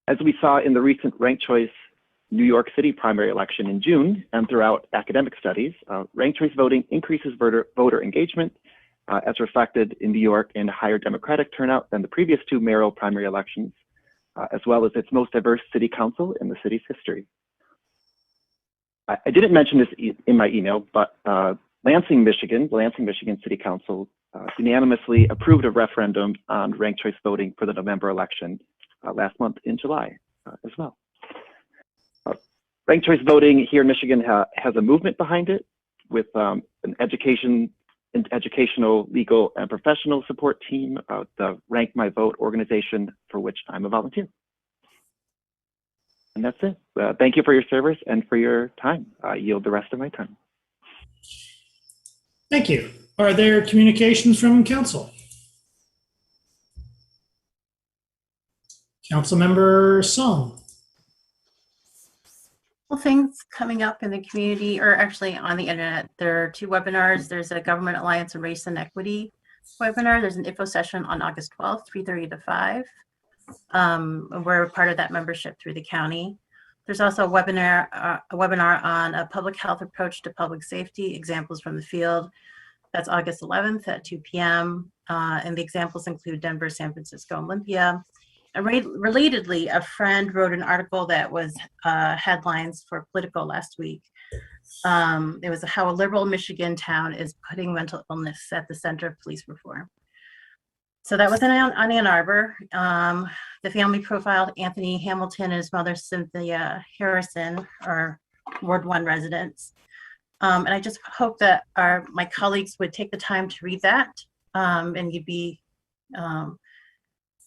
As we saw in the recent ranked choice New York City primary election in June and throughout academic studies, ranked choice voting increases voter engagement as reflected in New York in a higher Democratic turnout than the previous two mayoral primary elections, as well as its most diverse city council in the city's history. I didn't mention this in my email, but Lansing, Michigan City Council unanimously approved a referendum on ranked choice voting for the November election last month in July as well. Ranked choice voting here in Michigan has a movement behind it with an educational, legal, and professional support team, the Rank My Vote organization, for which I'm a volunteer. And that's it. Thank you for your service and for your time. I yield the rest of my time. Thank you. Are there communications from council? Councilmember Song. Well, things coming up in the community, or actually on the internet. There are two webinars. There's a Government Alliance and Race and Equity webinar. There's an info session on August 12th, 3:30 to 5. We're part of that membership through the county. There's also a webinar on a public health approach to public safety, examples from the field. That's August 11th at 2 p.m. And the examples include Denver, San Francisco, and Olympia. And relatedly, a friend wrote an article that was headlines for Politico last week. It was how a liberal Michigan town is putting mental illness at the center of police reform. So that was on Ann Arbor. The family profiled Anthony Hamilton and his mother, Cynthia Harrison, are Ward 1 residents. And I just hope that my colleagues would take the time to read that. And you'd be,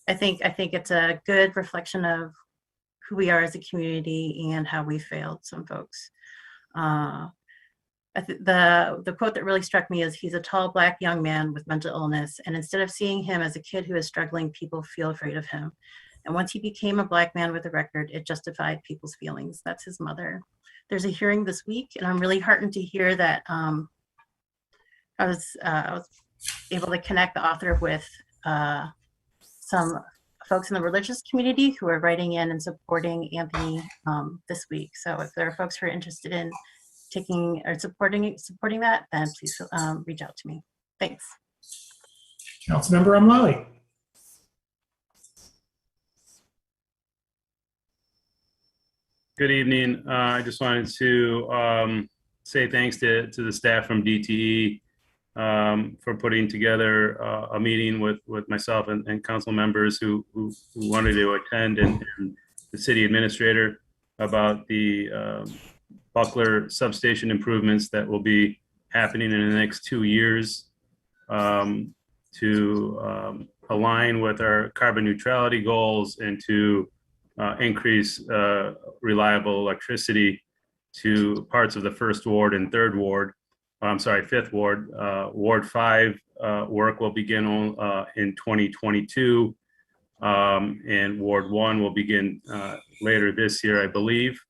I think it's a good reflection of who we are as a community and how we failed some folks. The quote that really struck me is, he's a tall black young man with mental illness, and instead of seeing him as a kid who is struggling, people feel afraid of him. And once he became a black man with a record, it justified people's feelings. That's his mother. There's a hearing this week, and I'm really heartened to hear that I was able to connect the author with some folks in the religious community who are writing in and supporting Anthony this week. So if there are folks who are interested in taking or supporting that, then please reach out to me. Thanks. Councilmember O'Malley. Good evening. I just wanted to say thanks to the staff from DTE for putting together a meeting with myself and council members who wanted to attend, and the city administrator about the Buckler substation improvements that will be happening in the next 2 years to align with our carbon neutrality goals and to increase reliable electricity to parts of the First Ward and Third Ward. I'm sorry, Fifth Ward. Ward 5 work will begin in 2022, and Ward 1 will begin later this year, I believe,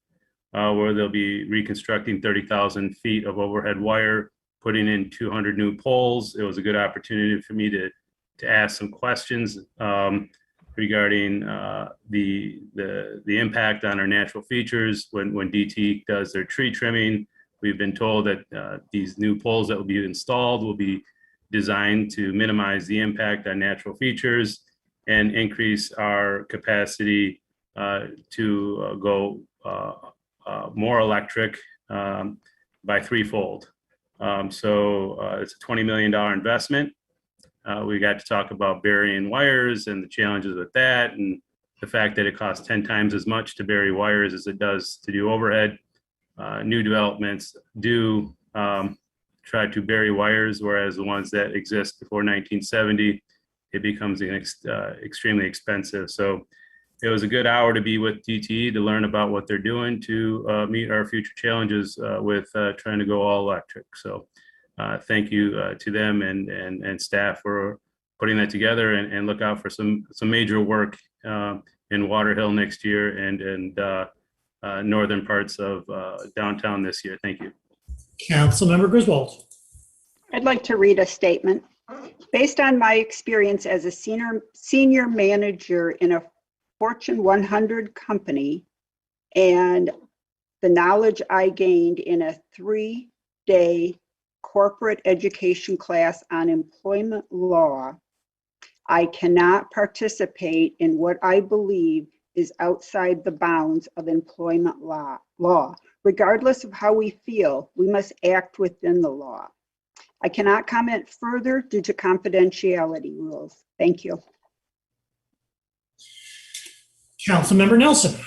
where they'll be reconstructing 30,000 feet of overhead wire, putting in 200 new poles. It was a good opportunity for me to ask some questions regarding the impact on our natural features when DT does their tree trimming. We've been told that these new poles that will be installed will be designed to minimize the impact on natural features and increase our capacity to go more electric by threefold. So it's a $20 million investment. We got to talk about burying wires and the challenges with that, and the fact that it costs 10 times as much to bury wires as it does to do overhead. New developments do try to bury wires, whereas the ones that exist before 1970, it becomes extremely expensive. So it was a good hour to be with DTE to learn about what they're doing to meet our future challenges with trying to go all electric. So thank you to them and staff for putting that together, and look out for some major work in Water Hill next year and northern parts of downtown this year. Thank you. Councilmember Griswold. I'd like to read a statement. Based on my experience as a senior manager in a Fortune 100 company and the knowledge I gained in a 3-day corporate education class on employment law, I cannot participate in what I believe is outside the bounds of employment law. Regardless of how we feel, we must act within the law. I cannot comment further due to confidentiality rules. Thank you. Councilmember Nelson.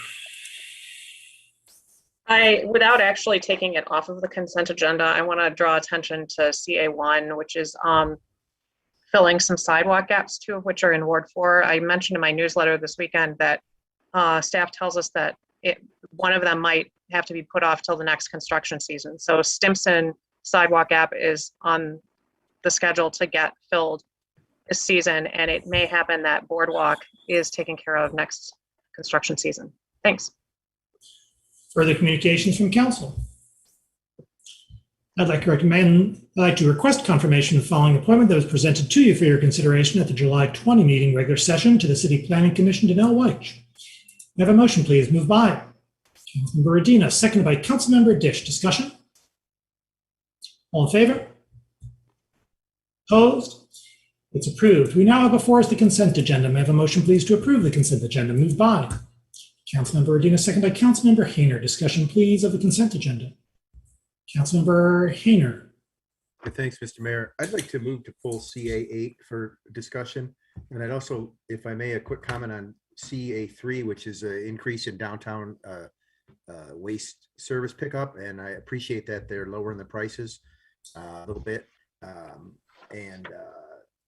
Without actually taking it off of the consent agenda, I want to draw attention to CA1, which is filling some sidewalk gaps, two of which are in Ward 4. I mentioned in my newsletter this weekend that staff tells us that one of them might have to be put off till the next construction season. So Stimson sidewalk gap is on the schedule to get filled this season, and it may happen that Boardwalk is taken care of next construction season. Thanks. Further communications from council. I'd like to request confirmation of the following appointment that was presented to you for your consideration at the July 20 meeting regular session to the City Planning Commission. Danelle Weich. May I have a motion, please? Moved by Councilmember Radina, seconded by Councilmember Dish. Discussion? All in favor? Opposed? It's approved. We now have before us the consent agenda. May I have a motion, please, to approve the consent agenda? Moved by Councilmember Radina, seconded by Councilmember Hayner. Discussion, please, of the consent agenda. Councilmember Hayner. Thanks, Mr. Mayor. I'd like to move to pull CA8 for discussion. And I'd also, if I may, a quick comment on CA3, which is an increase in downtown waste service pickup. And I appreciate that they're lowering the prices a little bit.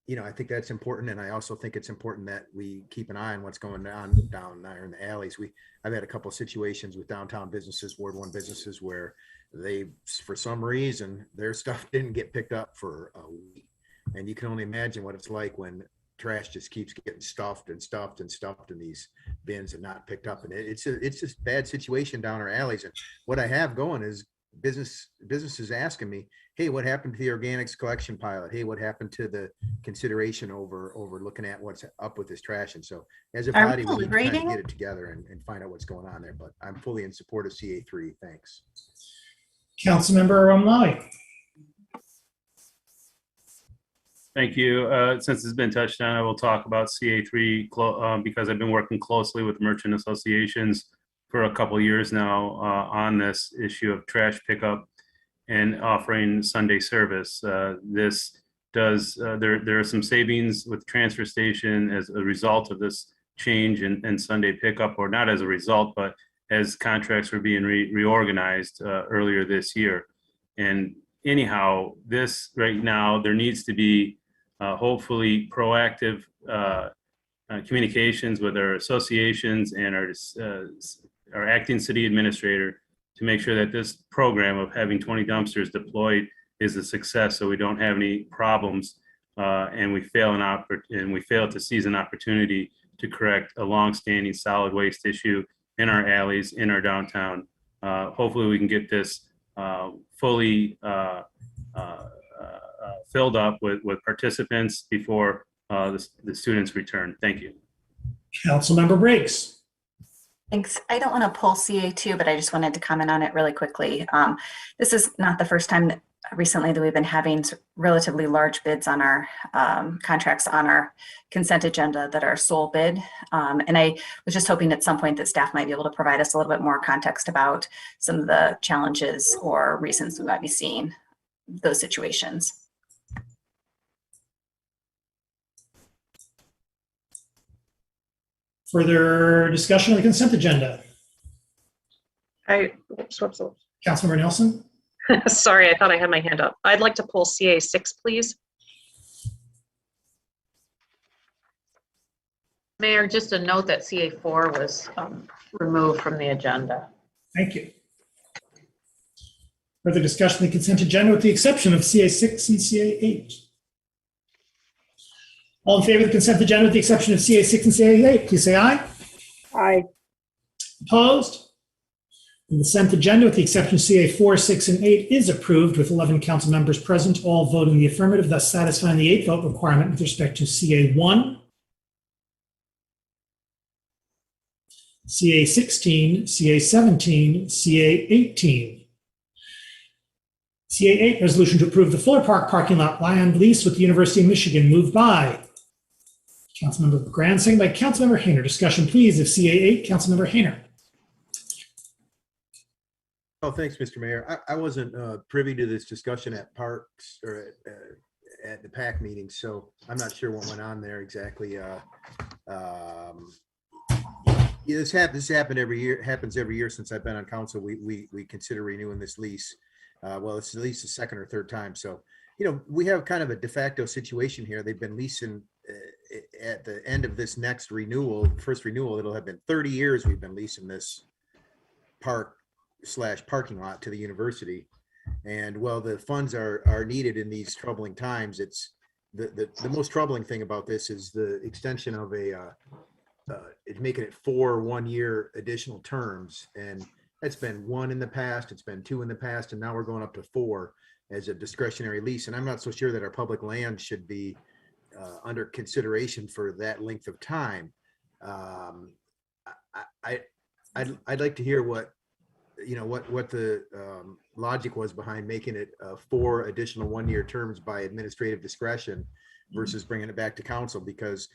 You know, I think that's important. And I also think it's important that we keep an eye on what's going on down there in the alleys. I've had a couple of situations with downtown businesses, Ward 1 businesses, where they, for some reason, their stuff didn't get picked up for a week. And you can only imagine what it's like when trash just keeps getting stuffed and stuffed and stuffed in these bins and not picked up. And it's a bad situation down our alleys. And what I have going is businesses asking me, hey, what happened to the organics collection pilot? Hey, what happened to the consideration over looking at what's up with this trash? And so as a Are body, we we need to kind of deliberating? get it together and find out what's going on there. But I'm fully in support of CA3. Thanks. Councilmember O'Malley. Thank you. Since it's been touched on, I will talk about CA3 because I've been working closely with merchant associations for a couple years now on this issue of trash pickup and offering Sunday service. This does, there are some savings with transfer station as a result of this change in Sunday pickup, or not as a result, but as contracts were being reorganized earlier this year. And anyhow, this right now, there needs to be hopefully proactive communications with our associations and our acting city administrator to make sure that this program of having 20 dumpsters deployed is a success, so we don't have any problems and we fail to seize an opportunity to correct a long-standing solid waste issue in our alleys, in our downtown. Hopefully we can get this fully filled up with participants before the students return. Thank you. Councilmember Briggs. Thanks. I don't want to pull CA2, but I just wanted to comment on it really quickly. This is not the first time recently that we've been having relatively large bids on our contracts on our consent agenda that are sole bid. And I was just hoping at some point that staff might be able to provide us a little bit more context about some of the challenges or reasons we might be seeing those situations. Further discussion on the consent agenda? Whoops. Councilmember Nelson? Sorry, I thought I had my hand up. I'd like to pull CA6, please. Mayor, just a note that CA4 was removed from the agenda. Thank you. Further discussion on the consent agenda with the exception of CA6 and CA8? All in favor of the consent agenda with the exception of CA6 and CA8, please say aye. Aye. Opposed? The consent agenda with the exception of CA4, 6, and 8 is approved with 11 council members present, all voting in the affirmative, thus satisfying the 8 vote requirement with respect to CA1, CA16, CA17, CA18. CA8, resolution to approve the Fuller Park parking lot land lease with the University of Michigan, moved by Councilmember Grand, second by Councilmember Hayner. Discussion, please, of CA8. Councilmember Hayner. Oh, thanks, Mr. Mayor. I wasn't privy to this discussion at Parks or at the PAC meeting, so I'm not sure what went on there exactly. This happened every year. Happens every year since I've been on council. We consider renewing this lease. Well, it's at least the second or third time. So, you know, we have kind of a de facto situation here. They've been leasing at the end of this next renewal, first renewal. It'll have been 30 years we've been leasing this parking lot to the university. And while the funds are needed in these troubling times, it's the most troubling thing about this is the extension of it's making it 4 one-year additional terms. And it's been 1 in the past, it's been 2 in the past, and now we're going up to 4 as a discretionary lease. And I'm not so sure that our public land should be under consideration for that length of time. I'd like to hear what the logic was behind making it 4 additional one-year terms by administrative discretion versus bringing it back to council, because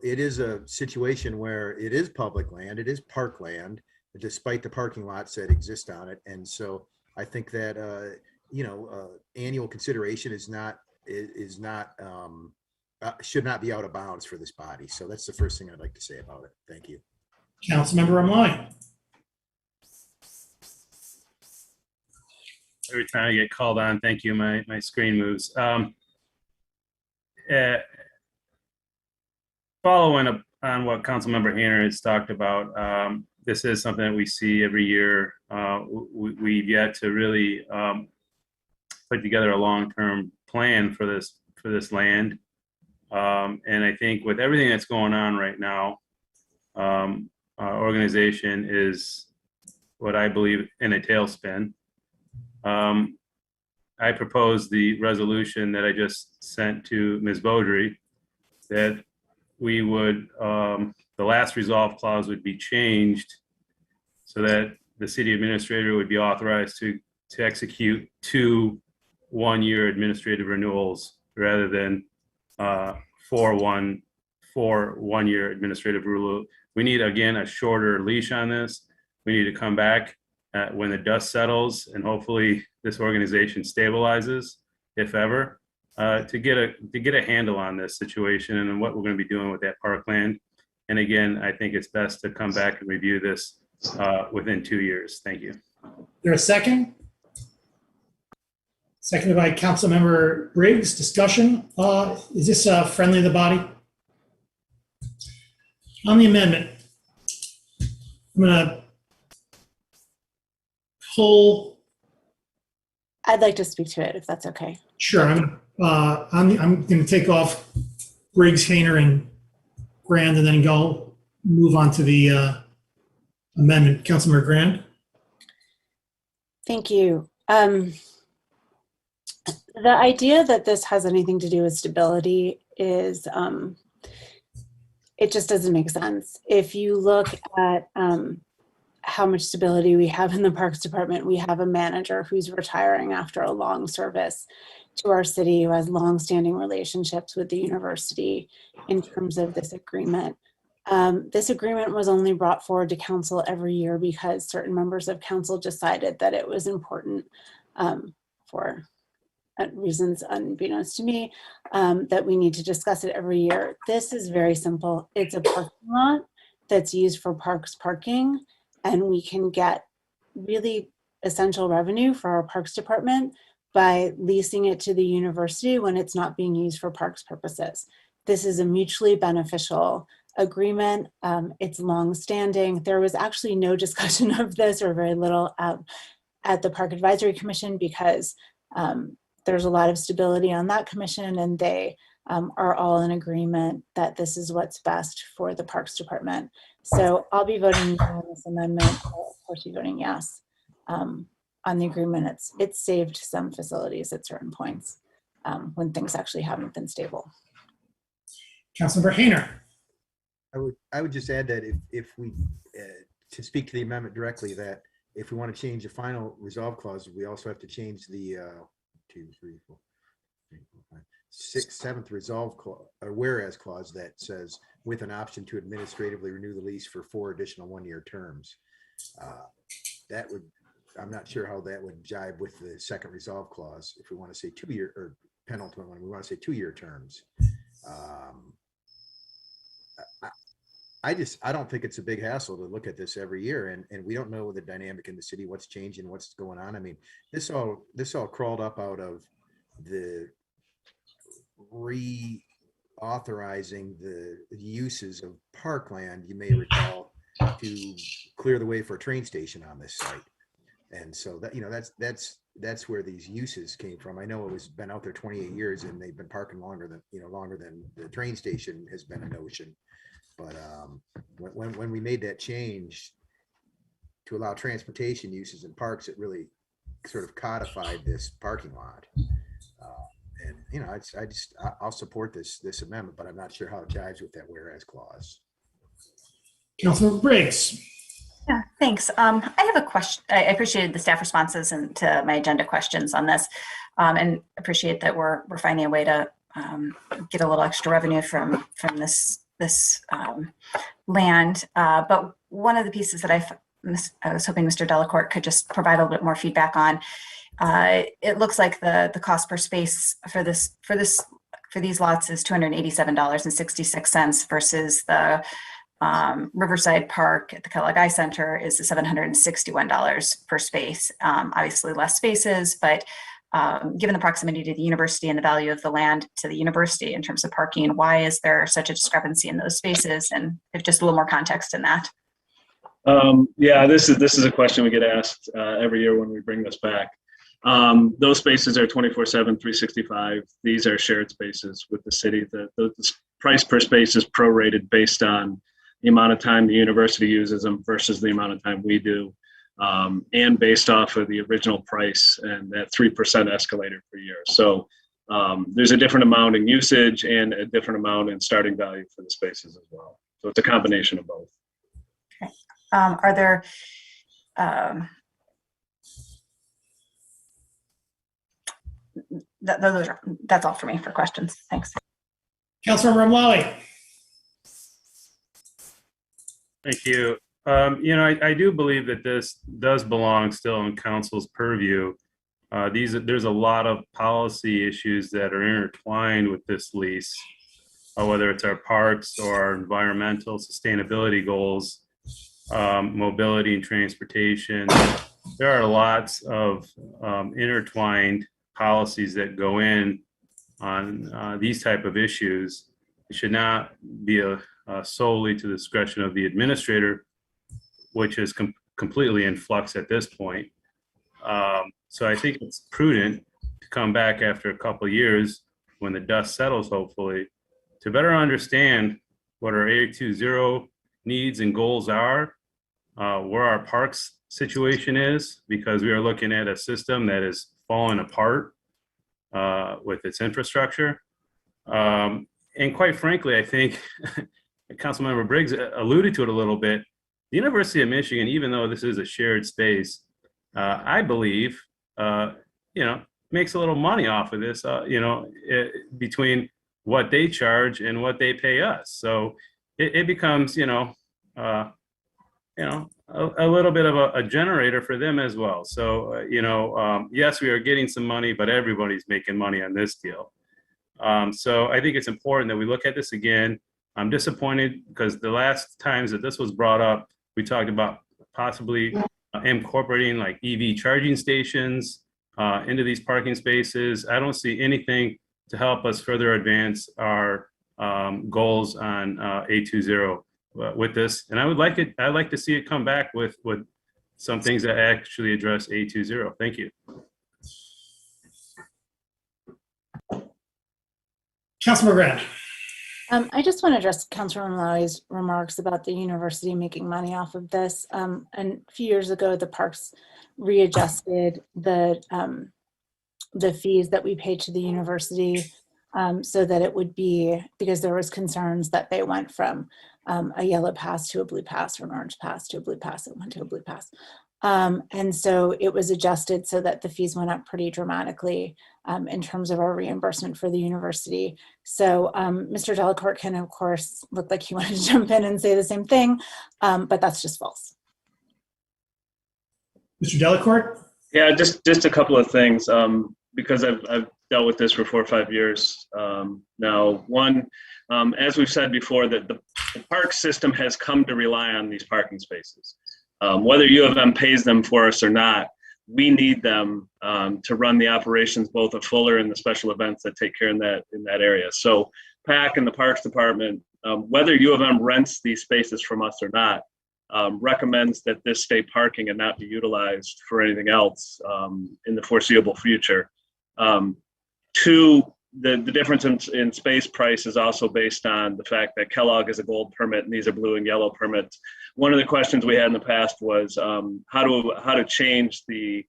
it is a situation where it is public land, it is park land, despite the parking lots that exist on it. And so I think that annual consideration should not be out of bounds for this body. So that's the first thing I'd like to say about it. Thank you. Councilmember O'Malley. Every time I get called on, thank you, my screen moves. Following up on what Councilmember Hayner has talked about, this is something that we see every year. We've yet to really put together a long-term plan for this land. And I think with everything that's going on right now, our organization is what I believe in a tailspin. I propose the resolution that I just sent to Ms. Beaudry, that we would, the last resolve clause would be changed so that the city administrator would be authorized to execute 2 one-year administrative renewals rather than 4 one-year administrative rule. We need, again, a shorter leash on this. We need to come back when the dust settles and hopefully this organization stabilizes, if ever, to get a handle on this situation and what we're going to be doing with that parkland. And again, I think it's best to come back and review this within 2 years. Thank you. There a second? Seconded by Councilmember Briggs. Discussion. Is this friendly to the body? On the amendment, I'm going to pull. I'd like to speak to it if that's okay. Sure. I'm going to take off Briggs, Hayner, and Grand, and then go move on to the amendment. Councilmember Grand. Thank you. The idea that this has anything to do with stability is, it just doesn't make sense. If you look at how much stability we have in the Parks Department, we have a manager who's retiring after a long service to our city, who has long-standing relationships with the university in terms of this agreement. This agreement was only brought forward to council every year because certain members of council decided that it was important for reasons unbeknownst to me, that we need to discuss it every year. This is very simple. It's a parking lot that's used for parks parking, and we can get really essential revenue for our Parks Department by leasing it to the university when it's not being used for parks purposes. This is a mutually beneficial agreement. It's long-standing. There was actually no discussion of this, or very little, at the Park Advisory Commission because there's a lot of stability on that commission, and they are all in agreement that this is what's best for the Parks Department. So I'll be voting no on this amendment. I'll, of course, be voting yes on the agreement. It's saved some facilities at certain points when things actually haven't been stable. Councilmember Hayner. I would just add that if we, to speak to the amendment directly, that if we want to change the final resolve clause, we also have to change the 7th resolve clause, or whereas clause, that says with an option to administratively renew the lease for 4 additional one-year terms. That would, I'm not sure how that would jibe with the 2nd resolve clause if we want to say 2-year, or penultimate one, we want to say 2-year terms. I don't think it's a big hassle to look at this every year, and we don't know the dynamic in the city, what's changing, what's going on. I mean, this all crawled up out of the reauthorizing the uses of parkland, you may recall, to clear the way for a train station on this site. And so that, that's where these uses came from. I know it was been out there 28 years and they've been parking longer than the train station has been a notion. But when we made that change to allow transportation uses in parks, it really sort of codified this parking lot. And I'll support this amendment, but I'm not sure how it jives with that whereas clause. Councilmember Briggs. Yeah, thanks. I have a question. I appreciated the staff responses and to my agenda questions on this, and appreciate that we're finding a way to get a little extra revenue from this land. But one of the pieces that I was hoping Mr. Delacourt could just provide a little bit more feedback on. It looks like the cost per space for these lots is $287.66 versus the Riverside Park at the Kellogg Eye Center is $761 per space. Obviously less spaces, but given the proximity to the university and the value of the land to the university in terms of parking, why is there such a discrepancy in those spaces? And if just a little more context in that. Yeah, this is a question we get asked every year when we bring this back. Those spaces are 24/7, 365. These are shared spaces with the city. The price per space is prorated based on the amount of time the university uses them versus the amount of time we do. and based off of the original price and that 3% escalator per year. So there's a different amount in usage and a different amount in starting value for the spaces as well. So it's a combination of both. Okay. Are there that's all for me for questions. Thanks. Councilmember Ramlali. Thank you. I do believe that this does belong still in council's purview. There's a lot of policy issues that are intertwined with this lease, whether it's our parks or our environmental sustainability goals, mobility and transportation. There are lots of intertwined policies that go in on these type of issues. It should not be solely to the discretion of the administrator, which is completely in flux at this point. So I think it's prudent to come back after a couple of years when the dust settles, hopefully, to better understand what our A20 needs and goals are, where our parks situation is, because we are looking at a system that is falling apart with its infrastructure. And quite frankly, I think Councilmember Briggs alluded to it a little bit. The University of Michigan, even though this is a shared space, I believe, makes a little money off of this, between what they charge and what they pay us. So it becomes, a little bit of a generator for them as well. So, yes, we are getting some money, but everybody's making money on this deal. So I think it's important that we look at this again. I'm disappointed because the last times that this was brought up, we talked about possibly incorporating like EV charging stations into these parking spaces. I don't see anything to help us further advance our goals on A20 with this. And I'd like to see it come back with some things that actually address A20. Thank you. Councilmember Grant. I just want to address Councilor Malloy's remarks about the university making money off of this. And a few years ago, the parks readjusted the fees that we paid to the university so that it would be, because there was concerns that they went from a yellow pass to a blue pass, or an orange pass to a blue pass, it went to a blue pass. And so it was adjusted so that the fees went up pretty dramatically in terms of our reimbursement for the university. So Mr. Delacourt can, of course, look like he wanted to jump in and say the same thing, but that's just false. Mr. Delacourt? Yeah, just a couple of things, because I've dealt with this for 4 or 5 years now. One, as we've said before, that the park system has come to rely on these parking spaces. Whether U of M pays them for us or not, we need them to run the operations, both of Fuller and the special events that take care in that area. So PAC and the Parks Department, whether U of M rents these spaces from us or not, recommends that this stay parking and not be utilized for anything else in the foreseeable future. Two, the difference in space price is also based on the fact that Kellogg is a gold permit and these are blue and yellow permits. One of the questions we had in the past was how to change the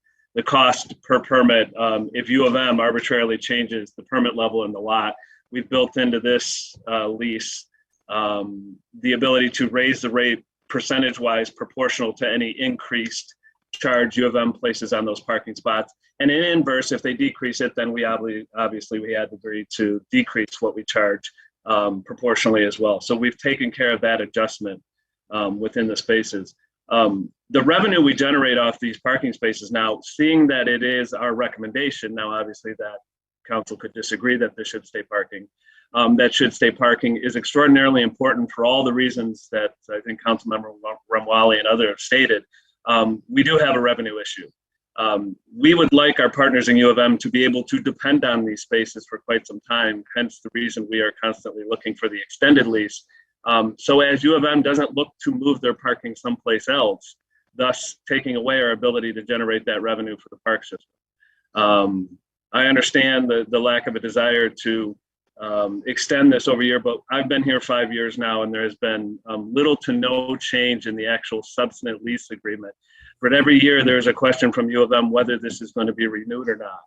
cost per permit if U of M arbitrarily changes the permit level in the lot. We've built into this lease the ability to raise the rate percentage-wise proportional to any increased charge U of M places on those parking spots. And in inverse, if they decrease it, then we obviously we had to agree to decrease what we charge proportionally as well. So we've taken care of that adjustment within the spaces. The revenue we generate off these parking spaces now, seeing that it is our recommendation, now obviously that council could disagree that this should stay parking, that should stay parking is extraordinarily important for all the reasons that I think Councilmember Ramwali and others have stated. We do have a revenue issue. We would like our partners in U of M to be able to depend on these spaces for quite some time, hence the reason we are constantly looking for the extended lease. So as U of M doesn't look to move their parking someplace else, thus taking away our ability to generate that revenue for the park system. I understand the lack of a desire to extend this over a year, but I've been here 5 years now, and there has been little to no change in the actual substantive lease agreement. But every year there's a question from U of M whether this is going to be renewed or not.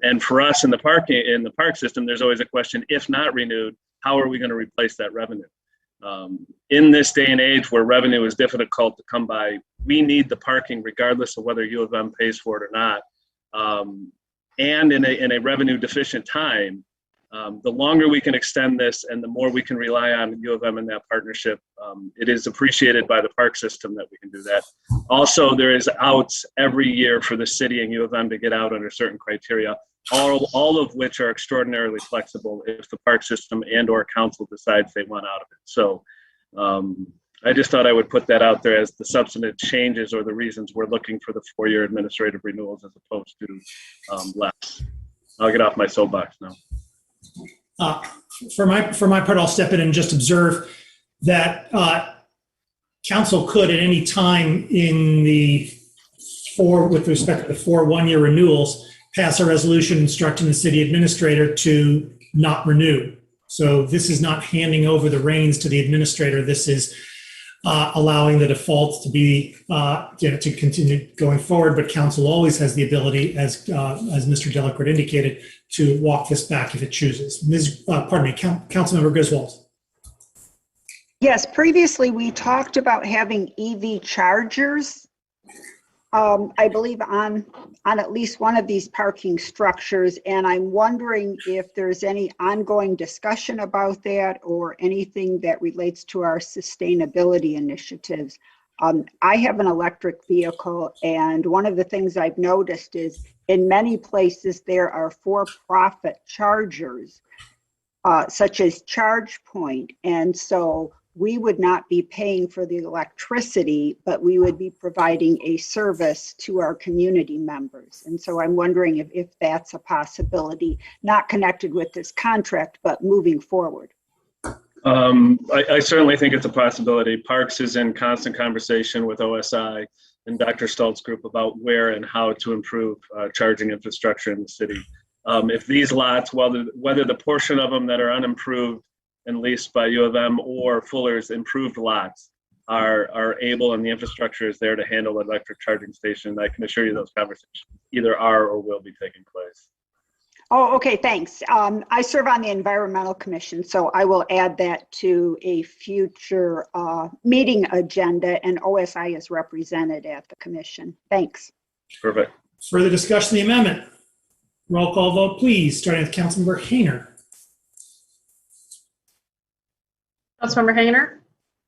And for us in the park system, there's always a question: if not renewed, how are we going to replace that revenue? In this day and age where revenue is difficult to come by, we need the parking regardless of whether U of M pays for it or not. And in a revenue deficient time, the longer we can extend this and the more we can rely on U of M in that partnership, it is appreciated by the park system that we can do that. Also, there is outs every year for the city and U of M to get out under certain criteria, all of which are extraordinarily flexible if the park system and or council decides they want out of it. So I just thought I would put that out there as the substantive changes or the reasons we're looking for the 4-year administrative renewals as opposed to less. I'll get off my soapbox now. For my part, I'll step in and just observe that council could at any time with respect to the 4 1-year renewals, pass a resolution instructing the city administrator to not renew. So this is not handing over the reins to the administrator. This is allowing the default to be to continue going forward. But council always has the ability, as Mr. Delacourt indicated, to walk this back if it chooses. Councilmember Griswold. Yes, previously we talked about having EV chargers, I believe on at least one of these parking structures, and I'm wondering if there's any ongoing discussion about that or anything that relates to our sustainability initiatives. I have an electric vehicle, and one of the things I've noticed is in many places there are for-profit chargers, such as ChargePoint, and so we would not be paying for the electricity, but we would be providing a service to our community members. And so I'm wondering if that's a possibility, not connected with this contract, but moving forward. I certainly think it's a possibility. Parks is in constant conversation with OSI and Dr. Stoltz's group about where and how to improve charging infrastructure in the city. If these lots, whether the portion of them that are unimproved and leased by U of M or Fuller's improved lots are able and the infrastructure is there to handle electric charging station, I can assure you those conversations either are or will be taking place. Oh, okay, thanks. I serve on the Environmental Commission, so I will add that to a future meeting agenda, and OSI is represented at the commission. Thanks. Perfect. Further discussion of the amendment? Roll call vote, please, starting with Councilmember Hayner. Councilmember Hayner?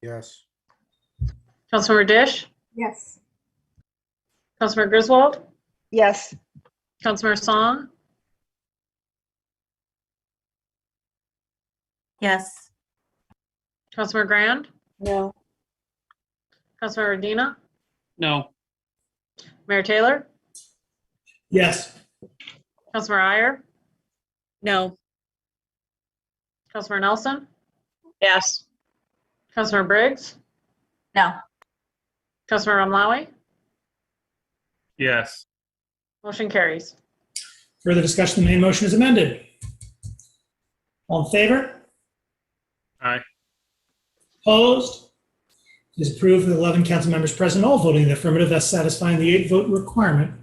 Yes. Councilmember Dish? Yes. Councilmember Griswold? Yes. Councilmember Song? Yes. Councilmember Grand? No. Councilmember Medina? No. Mayor Taylor? Yes. Councilmember Iyer? No. Councilmember Nelson? Yes. Councilmember Briggs? No. Councilmember Ramlawi? Yes. Motion carries. Further discussion of the main motion is amended. All in favor? Aye. Opposed? It is approved with 11 council members present, all voting in the affirmative, thus satisfying the 8-vote requirement.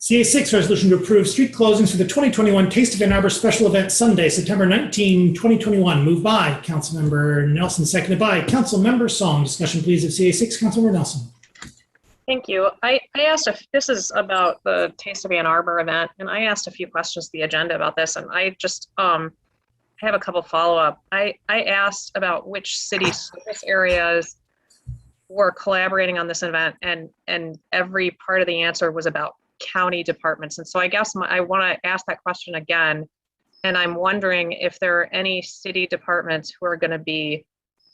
CA6, resolution to approve street closings for the 2021 Taste of Ann Arbor special event Sunday, September 19, 2021. Moved by Councilmember Nelson, seconded by Councilmember Song. Discussion, please, of CA6. Councilmember Nelson. Thank you. I asked if this is about the Taste of Ann Arbor event, and I asked a few questions to the agenda about this, and I just have a couple follow-up. I asked about which city service areas were collaborating on this event, and every part of the answer was about county departments. And so I guess I want to ask that question again, and I'm wondering if there are any city departments who are going to be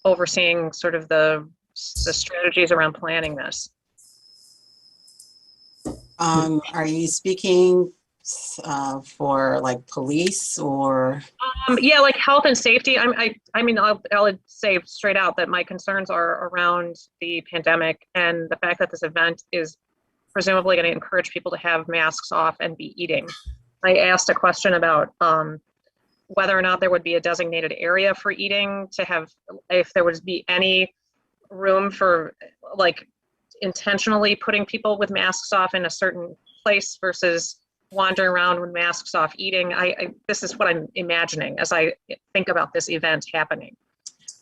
overseeing sort of the strategies around planning this. Are you speaking for like police or? Yeah, like health and safety. I mean, I'll say straight out that my concerns are around the pandemic and the fact that this event is presumably going to encourage people to have masks off and be eating. I asked a question about whether or not there would be a designated area for eating, to have, if there would be any room for like intentionally putting people with masks off in a certain place versus wandering around with masks off eating. This is what I'm imagining as I think about this event happening.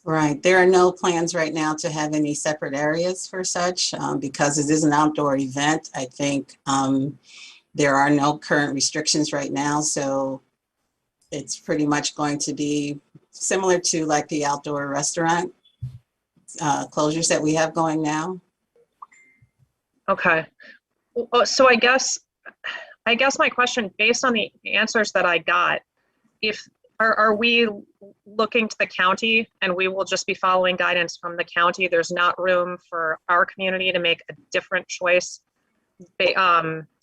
Right. There are no plans right now to have any separate areas for such because it is an outdoor event. I think there are no current restrictions right now. So it's pretty much going to be similar to like the outdoor restaurant closures that we have going now. Okay. So I guess my question, based on the answers that I got, if are we looking to the county and we will just be following guidance from the county? There's not room for our community to make a different choice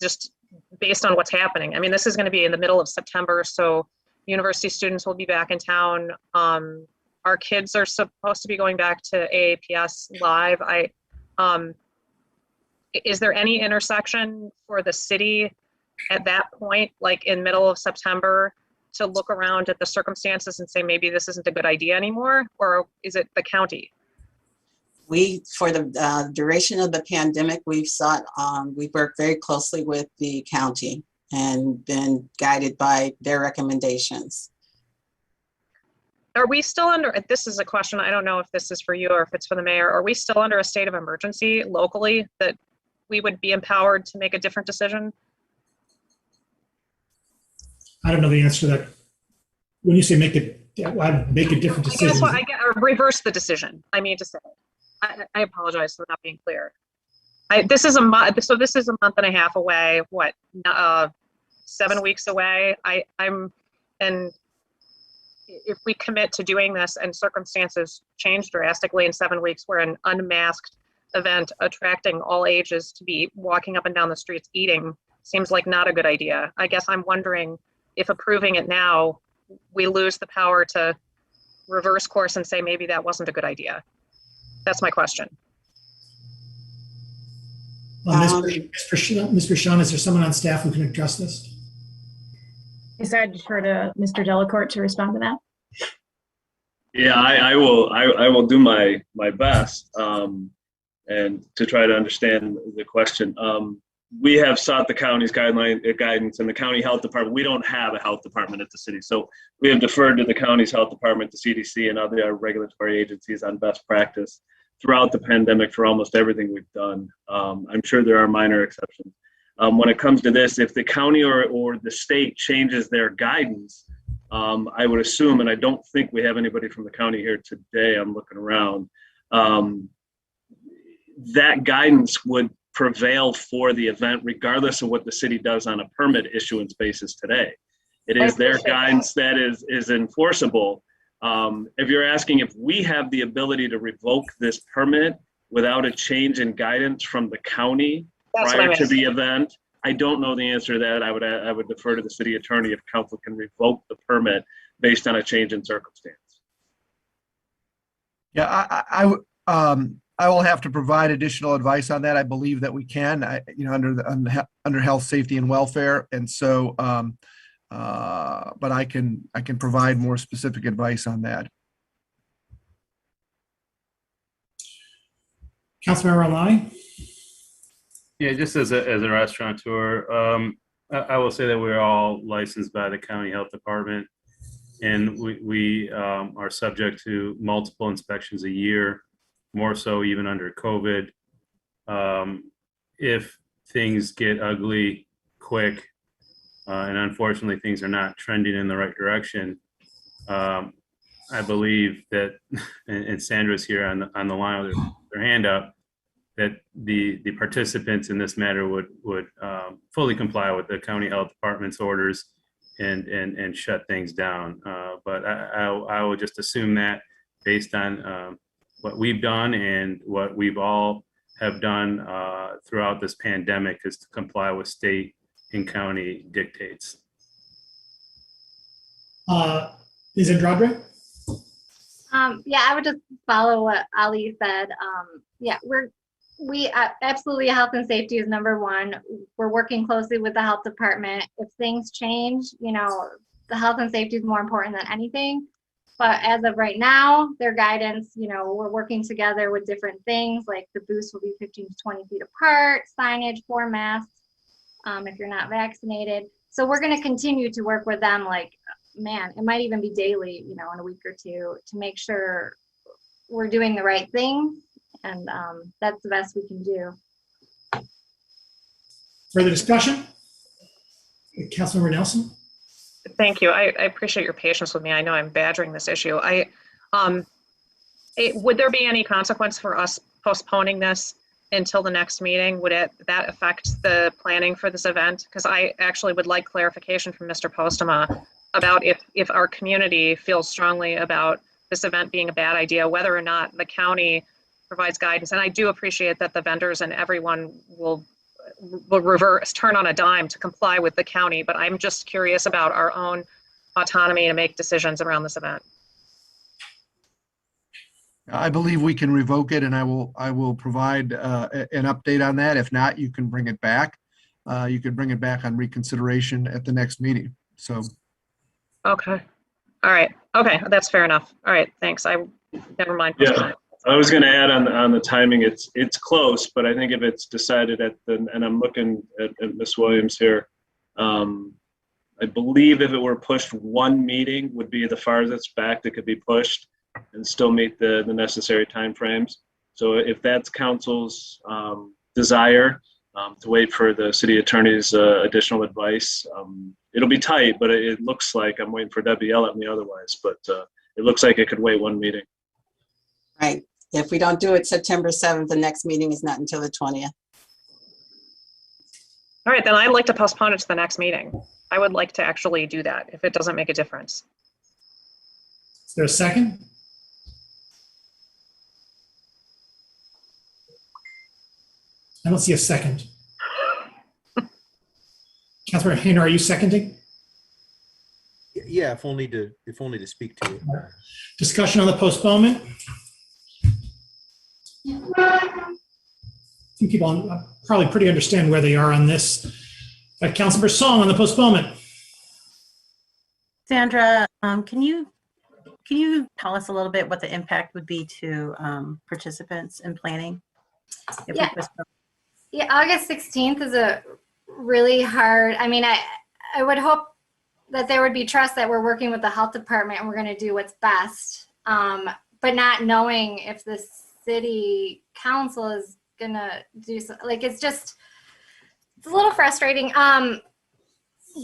just based on what's happening. I mean, this is going to be in the middle of September, so university students will be back in town. Our kids are supposed to be going back to AAPS live. Is there any intersection for the city at that point, like in middle of September, to look around at the circumstances and say, maybe this isn't a good idea anymore? Or is it the county? For the duration of the pandemic, we've worked very closely with the county and been guided by their recommendations. Are we still under, this is a question, I don't know if this is for you or if it's for the mayor, are we still under a state of emergency locally that we would be empowered to make a different decision? I don't know the answer to that. When you say make a different decision. Or reverse the decision, I mean to say. I apologize for not being clear. This is a month and a half away, 7 weeks away. And if we commit to doing this and circumstances change drastically in 7 weeks, where an unmasked event attracting all ages to be walking up and down the streets eating seems like not a good idea. I guess I'm wondering if approving it now, we lose the power to reverse course and say maybe that wasn't a good idea. That's my question. Mr. Sean, is there someone on staff who can address this? Yes, I'd defer to Mr. Delacorte to respond to that. Yeah, I will do my best and to try to understand the question. We have sought the county's guidance and the county health department. We don't have a health department at the city. So we have deferred to the county's health department, the CDC, and other regulatory agencies on best practice throughout the pandemic for almost everything we've done. I'm sure there are minor exceptions. When it comes to this, if the county or the state changes their guidance, I would assume, and I don't think we have anybody from the county here today, I'm looking around, that guidance would prevail for the event regardless of what the city does on a permit issuance basis today. It is their guidance that is enforceable. If you're asking if we have the ability to revoke this permit without a change in guidance from the county prior to the event, I don't know the answer to that. I would defer to the city attorney if council can revoke the permit based on a change in circumstance. Yeah, I will have to provide additional advice on that. I believe that we can, under health, safety, and welfare, and so, but I can provide more specific advice on that. Councilmember Lai? Yeah, just as a restaurateur, I will say that we're all licensed by the county health department, and we are subject to multiple inspections a year, more so even under COVID. If things get ugly quick, and unfortunately things are not trending in the right direction, I believe that, and Sandra's here on the line with her hand up, that the participants in this matter would fully comply with the county health department's orders and shut things down. But I will just assume that based on what we've done and what we've all have done throughout this pandemic is to comply with state and county dictates. Is it Andrade? Yeah, I would just follow what Ali said. Yeah, we absolutely, health and safety is number one. We're working closely with the health department. If things change, the health and safety is more important than anything. But as of right now, their guidance, we're working together with different things, like the booths will be 15 to 20 feet apart, signage, 4 masks, if you're not vaccinated. So we're going to continue to work with them, it might even be daily, in a week or two, to make sure we're doing the right thing. And that's the best we can do. Further discussion? Councilmember Nelson? Thank you. I appreciate your patience with me. I know I'm badgering this issue. Would there be any consequence for us postponing this until the next meeting? Would that affect the planning for this event? Because I actually would like clarification from Mr. Postema about if our community feels strongly about this event being a bad idea, whether or not the county provides guidance. And I do appreciate that the vendors and everyone will turn on a dime to comply with the county, but I'm just curious about our own autonomy to make decisions around this event. I believe we can revoke it, and I will provide an update on that. If not, you can bring it back. You could bring it back on reconsideration at the next meeting. So. Okay. All right. Okay. That's fair enough. All right. Thanks. Never mind. Yeah. I was going to add on the timing. It's close, but I think if it's decided and I'm looking at Ms. Williams here, I believe if it were pushed, one meeting would be the farthest back that could be pushed and still meet the necessary timeframes. So if that's council's desire to wait for the city attorney's additional advice, it'll be tight, but it looks like I'm waiting for Debbie to yell at me otherwise, but it looks like it could wait one meeting. Right. If we don't do it September 7th, the next meeting is not until the 20th. All right, then I'd like to postpone it to the next meeting. I would like to actually do that if it doesn't make a difference. Is there a second? I don't see a second. Councilor Hayner, are you seconding? Yeah, if only to speak to it. Discussion on the postponement. I think people probably pretty understand where they are on this. Councilmember Song on the postponement. Sandra, can you tell us a little bit what the impact would be to participants in planning? If we postpone? Yeah, August 16th is a really hard, I would hope that there would be trust that we're working with the health department and we're going to do what's best. But not knowing if the city council is going to do something, it's a little frustrating.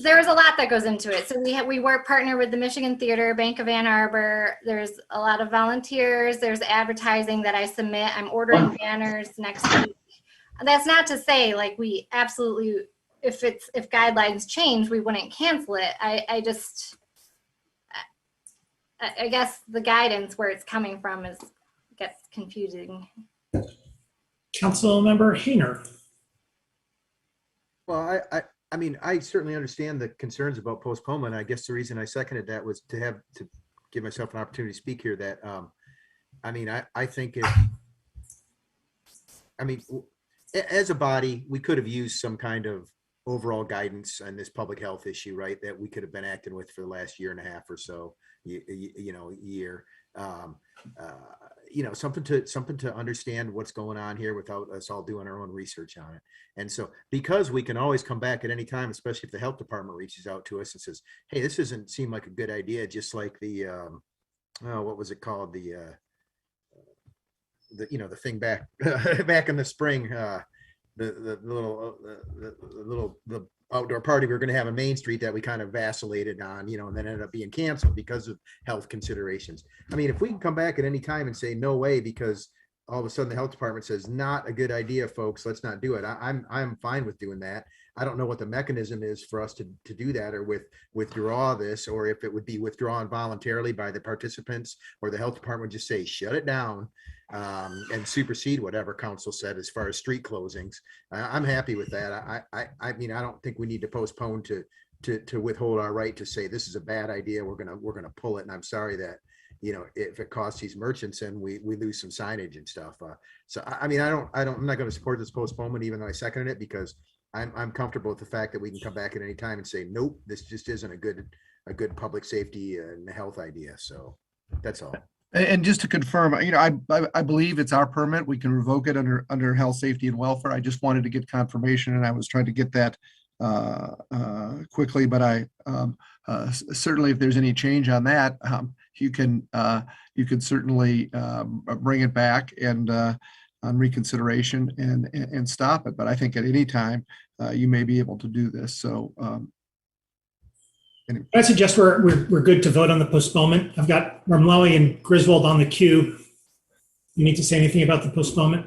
There's a lot that goes into it. So we work partner with the Michigan Theater, Bank of Ann Arbor. There's a lot of volunteers. There's advertising that I submit. I'm ordering banners next week. That's not to say we absolutely, if guidelines change, we wouldn't cancel it. I guess the guidance where it's coming from gets confusing. Councilmember Hayner. Well, I certainly understand the concerns about postponement. I guess the reason I seconded that was to give myself an opportunity to speak here. That I think as a body, we could have used some kind of overall guidance on this public health issue, right? That we could have been acting with for the last year and a half or so, year. Something to understand what's going on here without us all doing our own research on it. And so, because we can always come back at any time, especially if the health department reaches out to us and says, "Hey, this doesn't seem like a good idea," just like the what was it called, the thing back back in the spring, the outdoor party we were going to have on Main Street that we kind of vacillated on, and then ended up being canceled because of health considerations. If we can come back at any time and say no way because all of a sudden the health department says not a good idea, folks, let's not do it. I'm fine with doing that. I don't know what the mechanism is for us to do that, or withdraw this, or if it would be withdrawn voluntarily by the participants, or the health department would just say shut it down and supersede whatever council said as far as street closings. I'm happy with that. I don't think we need to postpone to withhold our right to say this is a bad idea. We're gonna pull it. And I'm sorry that if it costs these merchants and we lose some signage and stuff. So I mean, I'm not going to support this postponement, even though I seconded it, because I'm comfortable with the fact that we can come back at any time and say, nope, this just isn't a good public safety and health idea. So that's all. And just to confirm, I believe it's our permit. We can revoke it under health, safety, and welfare. I just wanted to get confirmation, and I was trying to get that quickly. But I certainly, if there's any change on that, you can certainly bring it back and on reconsideration and stop it. But I think at any time you may be able to do this. So. Anyway. I suggest we're good to vote on the postponement. I've got Ramlawi and Griswold on the queue. You need to say anything about the postponement?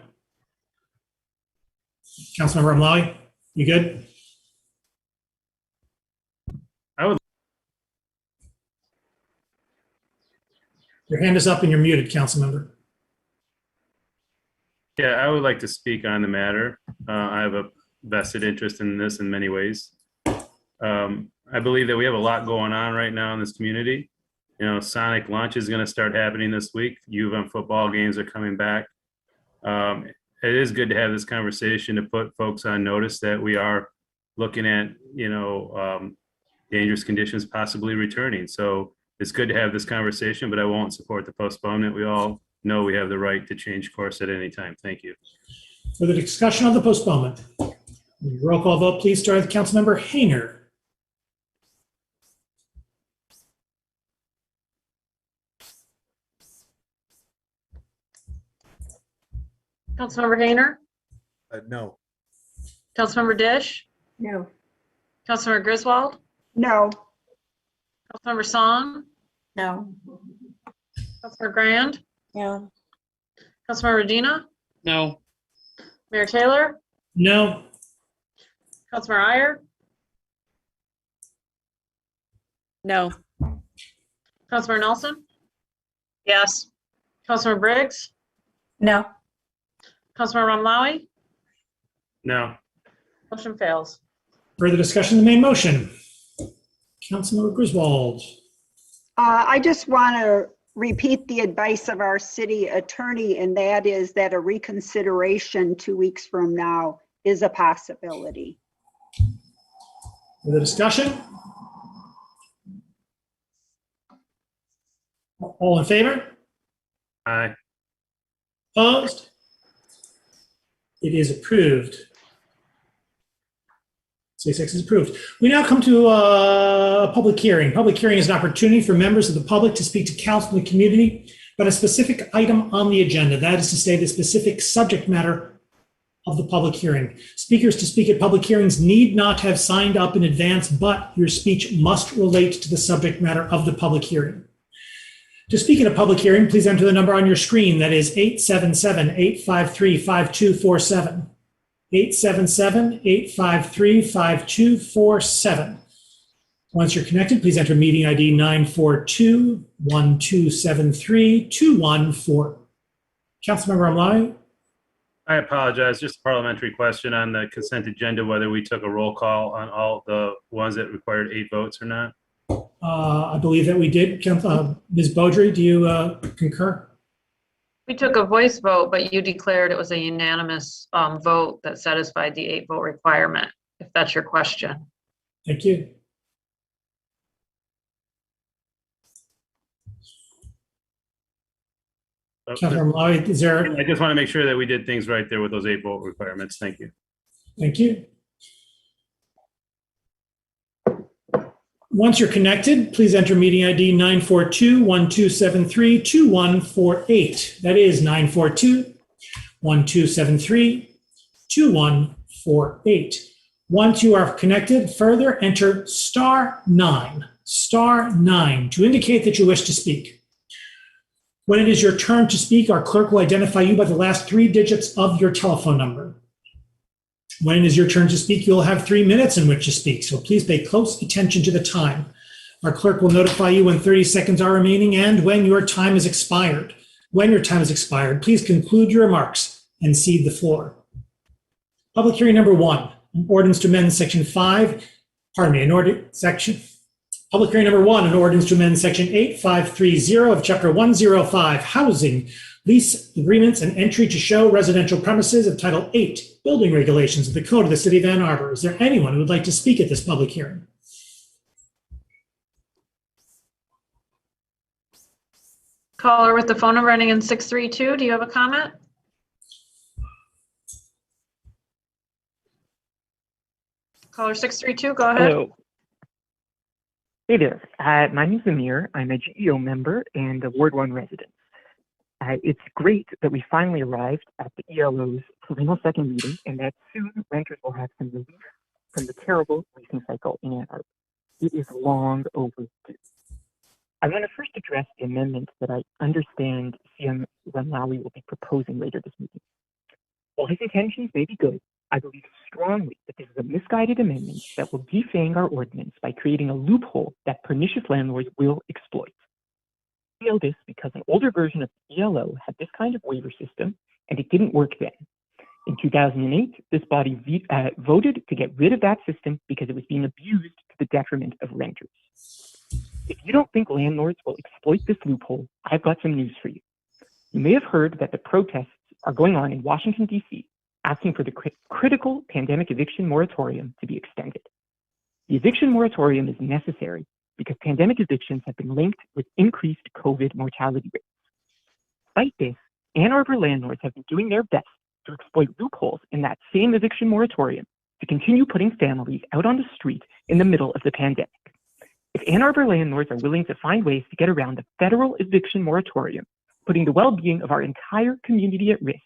Councilmember Ramlawi, you good? Your hand is up and you're muted, Councilmember. Yeah, I would like to speak on the matter. I have a vested interest in this in many ways. I believe that we have a lot going on right now in this community. Sonic Lunch is going to start happening this week. U of M football games are coming back. It is good to have this conversation to put folks on notice that we are looking at, dangerous conditions possibly returning. So it's good to have this conversation, but I won't support the postponement. We all know we have the right to change course at any time. Thank you. For the discussion of the postponement, roll call vote, please start with Councilmember Hayner. Councilmember Hayner? No. Councilmember Dish? No. Councilmember Griswold? No. Councilmember Song? No. Councilmember Grand? No. Councilmember Medina? No. Mayor Taylor? No. Councilmember Iyer? No. Councilmember Nelson? Yes. Councilmember Briggs? No. Councilmember Ramlawi? No. Motion fails. Further discussion of the main motion. Councilmember Griswold. I just want to repeat the advice of our city attorney, and that is that a reconsideration 2 weeks from now is a possibility. Further discussion? All in favor? Aye. Opposed? It is approved. C6 is approved. We now come to a public hearing. Public hearing is an opportunity for members of the public to speak to council and the community about a specific item on the agenda. That is to say, the specific subject matter of the public hearing. Speakers to speak at public hearings need not have signed up in advance, but your speech must relate to the subject matter of the public hearing. To speak in a public hearing, please enter the number on your screen. That is 877-853-5247. 877-853-5247. Once you're connected, please enter meeting ID 942-1273-214. Councilmember Ramlawi? I apologize. Just a parliamentary question on the consent agenda, whether we took a roll call on all the ones that required 8 votes or not. I believe that we did. Ms. Beaudry, do you concur? We took a voice vote, but you declared it was a unanimous vote that satisfied the 8 vote requirement, if that's your question. Thank you. Councilor Malloy, is there? I just want to make sure that we did things right there with those 8 vote requirements. Thank you. Thank you. Once you're connected, please enter meeting ID 942-1273-2148. That is 942-1273-2148. Once you are connected, further enter *9 to indicate that you wish to speak. When it is your turn to speak, our clerk will identify you by the last 3 digits of your telephone number. When it is your turn to speak, you'll have 3 minutes in which to speak, so please pay close attention to the time. Our clerk will notify you when 30 seconds are remaining and when your time is expired. When your time is expired, please conclude your remarks and cede the floor. Public hearing number 1, an ordinance to amend section 5, Public hearing number 1, an ordinance to amend section 8530 of chapter 105, housing, lease agreements and entry to show residential premises of Title 8, building regulations of the Code of the City of Ann Arbor. Is there anyone who would like to speak at this public hearing? Caller with the phone number ending in 632, do you have a comment? Caller 632, go ahead. Hello. Hey there. My name is Amir. I'm a GEO member and a Ward 1 resident. It's great that we finally arrived at the ELO's final second meeting and that soon renters will have some relief from the terrible leasing cycle in Ann Arbor. It is long overdue. I want to first address the amendment that I understand CM Remlawi will be proposing later this meeting. While his intentions may be good, I believe strongly that this is a misguided amendment that will defang our ordinance by creating a loophole that pernicious landlords will exploit. I know this because an older version of the ELO had this kind of waiver system, and it didn't work then. In 2008, this body voted to get rid of that system because it was being abused to the detriment of renters. If you don't think landlords will exploit this loophole, I've got some news for you. You may have heard that the protests are going on in Washington, D.C., asking for the critical pandemic eviction moratorium to be extended. The eviction moratorium is necessary because pandemic evictions have been linked with increased COVID mortality rates. Despite this, Ann Arbor landlords have been doing their best to exploit loopholes in that same eviction moratorium to continue putting families out on the street in the middle of the pandemic. If Ann Arbor landlords are willing to find ways to get around the federal eviction moratorium, putting the well-being of our entire community at risk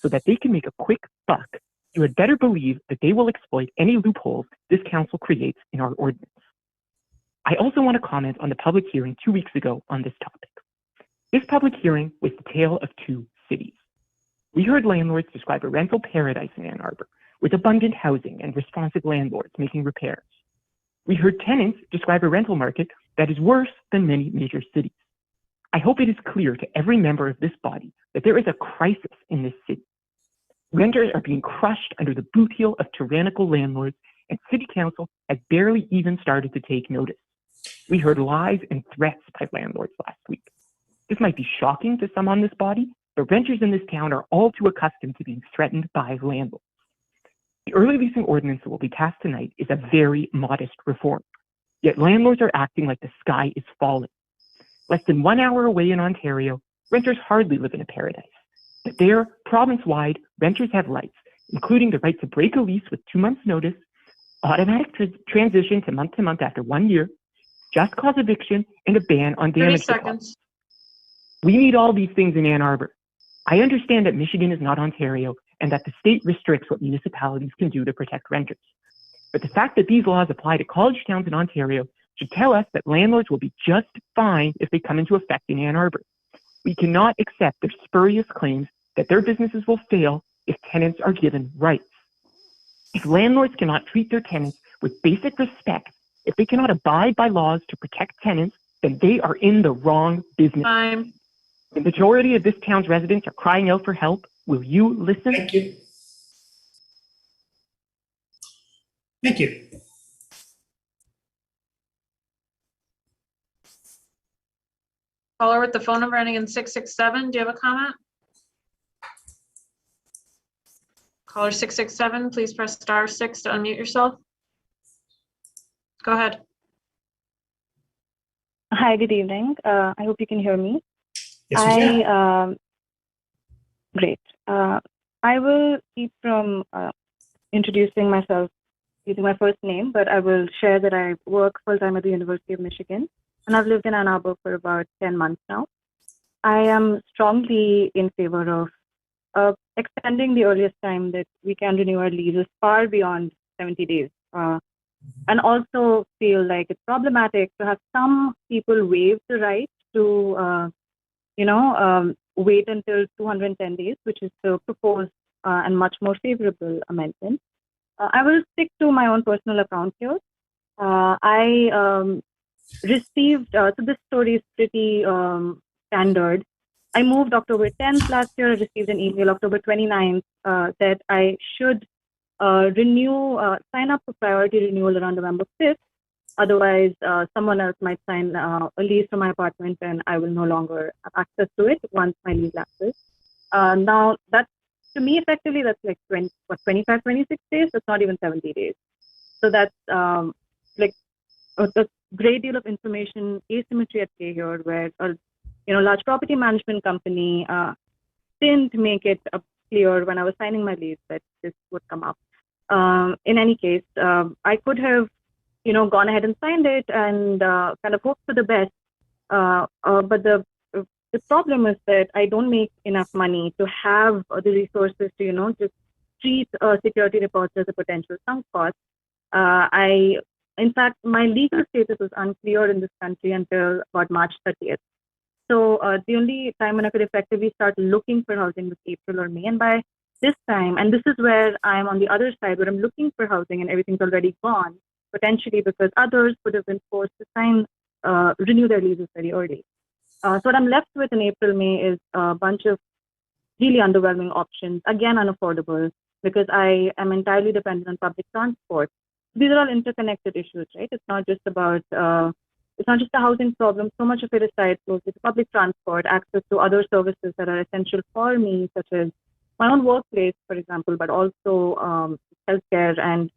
so that they can make a quick buck, you had better believe that they will exploit any loopholes this council creates in our ordinance. I also want to comment on the public hearing 2 weeks ago on this topic. This public hearing was the tale of two cities. We heard landlords describe a rental paradise in Ann Arbor with abundant housing and responsive landlords making repairs. We heard tenants describe a rental market that is worse than many major cities. I hope it is clear to every member of this body that there is a crisis in this city. Renters are being crushed under the boot heel of tyrannical landlords, and City Council has barely even started to take notice. We heard lies and threats by landlords last week. This might be shocking to some on this body, but renters in this town are all too accustomed to being threatened by landlords. The early leasing ordinance that will be passed tonight is a very modest reform, yet landlords are acting like the sky is falling. Less than 1 hour away in Ontario, renters hardly live in a paradise. But there, province-wide, renters have rights, including the right to break a lease with 2 months' notice, automatic transition to month after 1 year, just cause eviction, and a ban on 30 damage seconds. deposits. We need all these things in Ann Arbor. I understand that Michigan is not Ontario and that the state restricts what municipalities can do to protect renters. But the fact that these laws apply to college towns in Ontario should tell us that landlords will be just fine if they come into effect in Ann Arbor. We cannot accept their spurious claims that their businesses will fail if tenants are given rights. If landlords cannot treat their tenants with basic respect, if they cannot abide by laws to protect tenants, then they are in the wrong business. Time. The majority of this town's residents are crying out for help. Will you listen? Thank you. Thank you. Caller with the phone number ending in 667, do you have a comment? Caller 667, please press *6 to unmute yourself. Go ahead. Hi, good evening. I hope you can hear me. Yes, we can. Great. I will keep from introducing myself using my first name, but I will share that I work full-time at the University of Michigan, and I've lived in Ann Arbor for about 10 months now. I am strongly in favor of extending the earliest time that we can renew our leases far beyond 70 days. And also feel like it's problematic to have some people waive the right to, wait until 210 days, which is the proposed and much more favorable amendment. I will stick to my own personal account here. I received, so this story is pretty standard. I moved October 10th last year. I received an email October 29th that I should sign up for priority renewal around November 5th. Otherwise, someone else might sign a lease for my apartment and I will no longer have access to it once my lease lapses. Now, that's, to me, effectively, that's like 25, 26 days. That's not even 70 days. So that's like a great deal of information asymmetry at play here, where a large property management company didn't make it clear when I was signing my lease that this would come up. In any case, I could have gone ahead and signed it and kind of hoped for the best. But the problem is that I don't make enough money to have the resources to, just treat security reports as a potential sunk cost. In fact, my legal status was unclear in this country until about March 30th. So the only time when I could effectively start looking for housing was April or May. And by this time, and this is where I'm on the other side, where I'm looking for housing and everything's already gone, potentially because others would have been forced to renew their leases very early. So what I'm left with in April, May is a bunch of really underwhelming options, again, unaffordable, because I am entirely dependent on public transport. These are all interconnected issues, right? It's not just about, it's not just a housing problem. So much of it is tied closely to public transport, access to other services that are essential for me, such as my own workplace, for example, but also healthcare and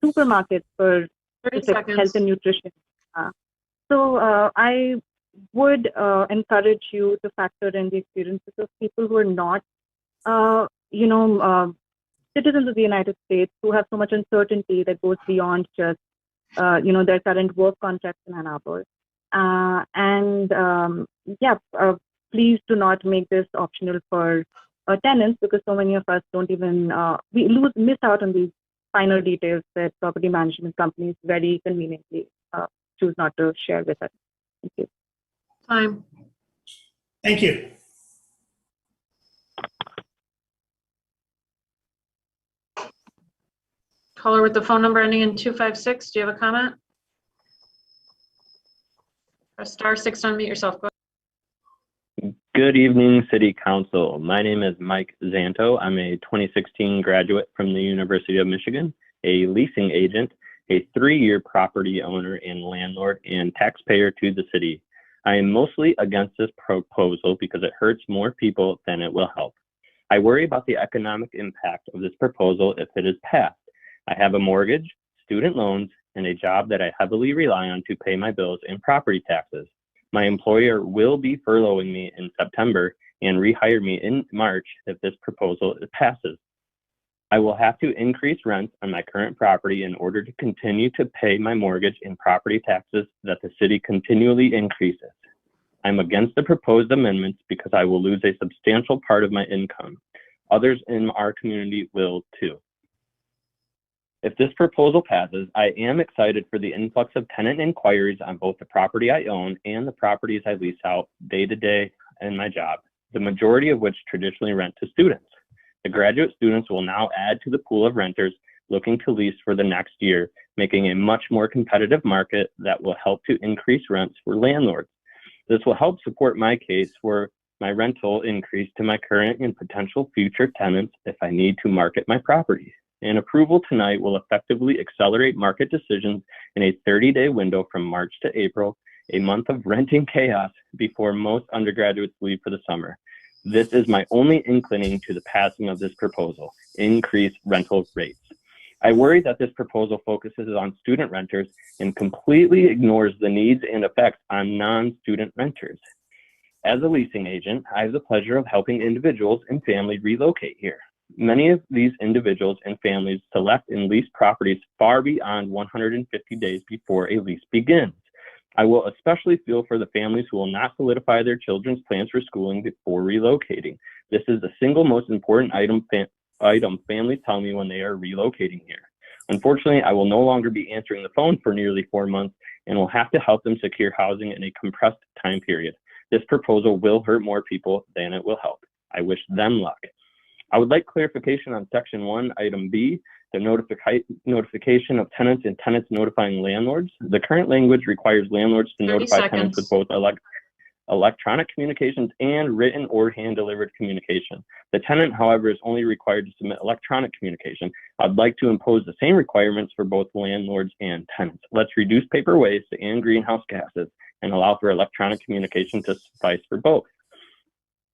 supermarkets for just like health and nutrition. So I would encourage you to factor in the experiences of people who are not, citizens of the United States, who have so much uncertainty that goes beyond just, their current work contracts in Ann Arbor. Please do not make this optional for tenants, because so many of us don't even, miss out on these finer details that property management companies very conveniently choose not to share with us. Thank you. Time. Thank you. Caller with the phone number ending in 256, do you have a comment? Press *6 to unmute yourself. Go ahead. Good evening, City Council. My name is Mike Zanto. I'm a 2016 graduate from the University of Michigan, a leasing agent, a 3-year property owner and landlord, and taxpayer to the city. I am mostly against this proposal because it hurts more people than it will help. I worry about the economic impact of this proposal if it is passed. I have a mortgage, student loans, and a job that I heavily rely on to pay my bills and property taxes. My employer will be furloughing me in September and rehire me in March if this proposal passes. I will have to increase rents on my current property in order to continue to pay my mortgage and property taxes that the city continually increases. I'm against the proposed amendments because I will lose a substantial part of my income. Others in our community will too. If this proposal passes, I am excited for the influx of tenant inquiries on both the property I own and the properties I lease out day to day in my job, the majority of which traditionally rent to students. The graduate students will now add to the pool of renters looking to lease for the next year, making a much more competitive market that will help to increase rents for landlords. This will help support my case for my rental increase to my current and potential future tenants if I need to market my property. And approval tonight will effectively accelerate market decisions in a 30-day window from March to April, a month of renting chaos before most undergraduates leave for the summer. This is my only inclining to the passing of this proposal, increase rental rates. I worry that this proposal focuses on student renters and completely ignores the needs and effects on non-student renters. As a leasing agent, I have the pleasure of helping individuals and families relocate here. Many of these individuals and families select and lease properties far beyond 150 days before a lease begins. I will especially feel for the families who will not solidify their children's plans for schooling before relocating. This is the single most important item families tell me when they are relocating here. Unfortunately, I will no longer be answering the phone for nearly 4 months and will have to help them secure housing in a compressed time period. This proposal will hurt more people than it will help. I wish them luck. I would like clarification on Section 1, Item B, the notification of tenants and tenants notifying landlords. The current language requires landlords to notify tenants with both electronic communications, and written or hand-delivered communication. The tenant, however, is only required to submit electronic communication. I'd like to impose the same requirements for both landlords and tenants. Let's reduce paper waste and greenhouse gases and allow for electronic communication to suffice for both.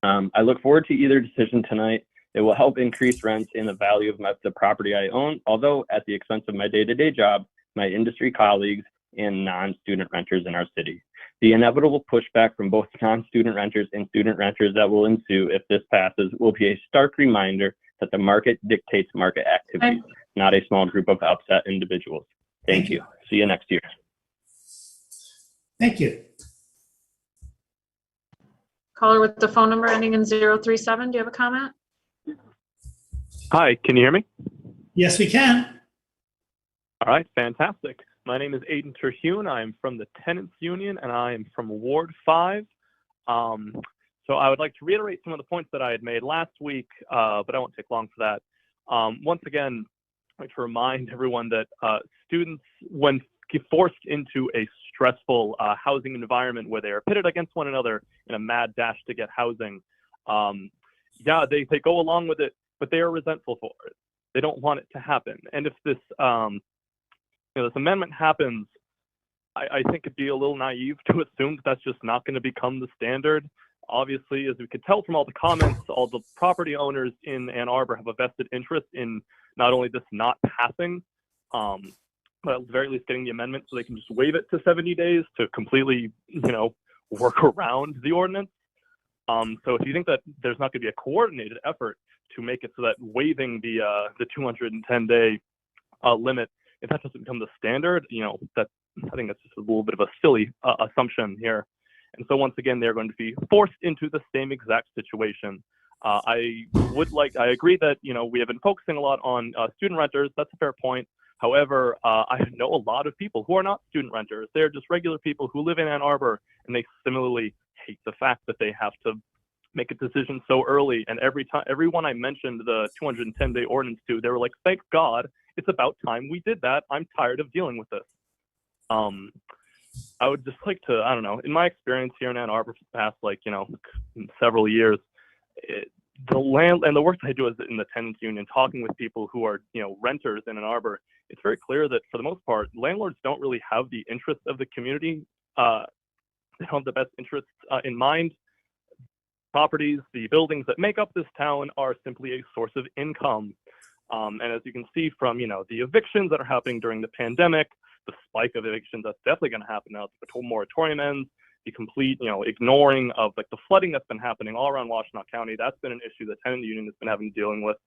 I look forward to either decision tonight. It will help increase rents and the value of the property I own, although at the expense of my day-to-day job, my industry colleagues, and non-student renters in our city. The inevitable pushback from both non-student renters and student renters that will ensue if this passes will be a stark reminder that the market dictates market activities, not a small group of upset individuals. Thank you. See you next year. Thank you. Caller with the phone number ending in 037, do you have a comment? Hi, can you hear me? Yes, we can. All right, fantastic. My name is Aiden Terhune. I'm from the Tenants Union, and I am from Ward 5. So I would like to reiterate some of the points that I had made last week, but I won't take long for that. Once again, I'd like to remind everyone that students, when forced into a stressful housing environment where they are pitted against one another in a mad dash to get housing, yeah, they go along with it, but they are resentful for it. They don't want it to happen. And if this this amendment happens, I think it'd be a little naive to assume that that's just not going to become the standard. Obviously, as we could tell from all the comments, all the property owners in Ann Arbor have a vested interest in not only this not passing, but at the very least getting the amendment so they can just waive it to 70 days to completely, work around the ordinance. So if you think that there's not going to be a coordinated effort to make it so that waiving the 210-day limit, if that doesn't become the standard, that I think that's just a little bit of a silly assumption here. And so once again, they're going to be forced into the same exact situation. I agree that, we have been focusing a lot on student renters. That's a fair point. However, I know a lot of people who are not student renters. They're just regular people who live in Ann Arbor, and they similarly hate the fact that they have to make a decision so early. And everyone I mentioned the 210-day ordinance to, they were like, thank God, it's about time we did that. I'm tired of dealing with this. I would just like to, I don't know, in my experience here in Ann Arbor for the past, several years, the work that I do is in the tenants union, talking with people who are, renters in Ann Arbor, it's very clear that for the most part, landlords don't really have the interests of the community. They don't have the best interests in mind. Properties, the buildings that make up this town are simply a source of income. And as you can see from, the evictions that are happening during the pandemic, the spike of evictions that's definitely going to happen now that the moratorium ends, the complete, ignoring of the flooding that's been happening all around Washtenaw County. That's been an issue the tenant union has been dealing with.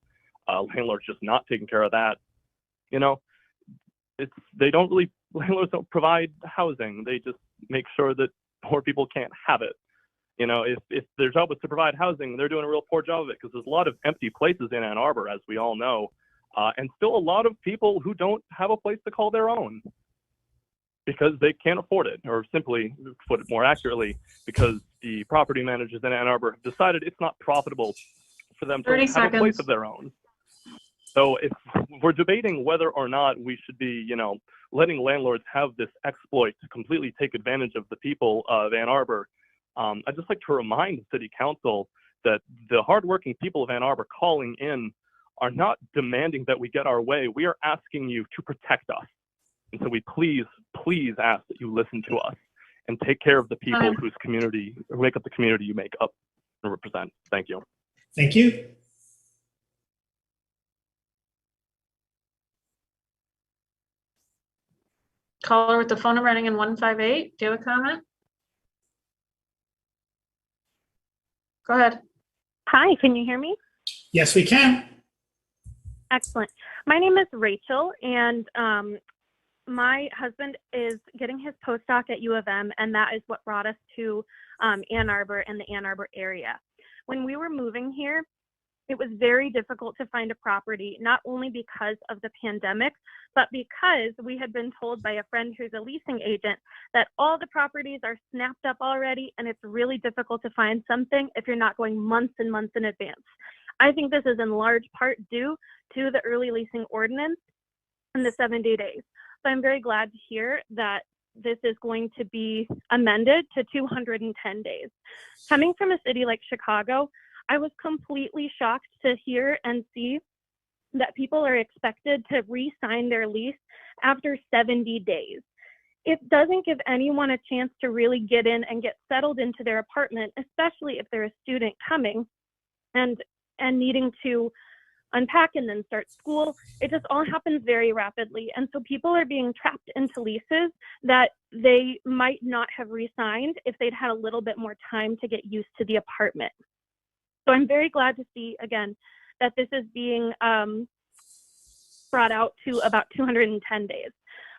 Landlords just not taking care of that. Landlords don't provide housing. They just make sure that poor people can't have it. If their job was to provide housing, they're doing a real poor job of it because there's a lot of empty places in Ann Arbor, as we all know, and still a lot of people who don't have a place to call their own because they can't afford it, or simply, to put it more accurately, because the property managers in Ann Arbor have decided it's not profitable for them to have a place of their own. So if we're debating whether or not we should be, letting landlords have this exploit to completely take advantage of the people of Ann Arbor, I'd just like to remind the city council that the hardworking people of Ann Arbor calling in are not demanding that we get our way. We are asking you to protect us. And so we please ask that you listen to us and take care of the people who make up the community you make up and represent. Thank you. Thank you. Caller with the phone number ending in 158, do you have a comment? Go ahead. Hi, can you hear me? Yes, we can. Excellent. My name is Rachel, and my husband is getting his postdoc at U of M, and that is what brought us to Ann Arbor and the Ann Arbor area. When we were moving here, it was very difficult to find a property, not only because of the pandemic, but because we had been told by a friend who's a leasing agent that all the properties are snapped up already, and it's really difficult to find something if you're not going months and months in advance. I think this is in large part due to the early leasing ordinance and the 70 days. So I'm very glad to hear that this is going to be amended to 210 days. Coming from a city like Chicago, I was completely shocked to hear and see that people are expected to re-sign their lease after 70 days. It doesn't give anyone a chance to really get in and get settled into their apartment, especially if they're a student coming and needing to unpack and then start school. It just all happens very rapidly. And so people are being trapped into leases that they might not have re-signed if they'd had a little bit more time to get used to the apartment. So I'm very glad to see, again, that this is being brought out to about 210 days.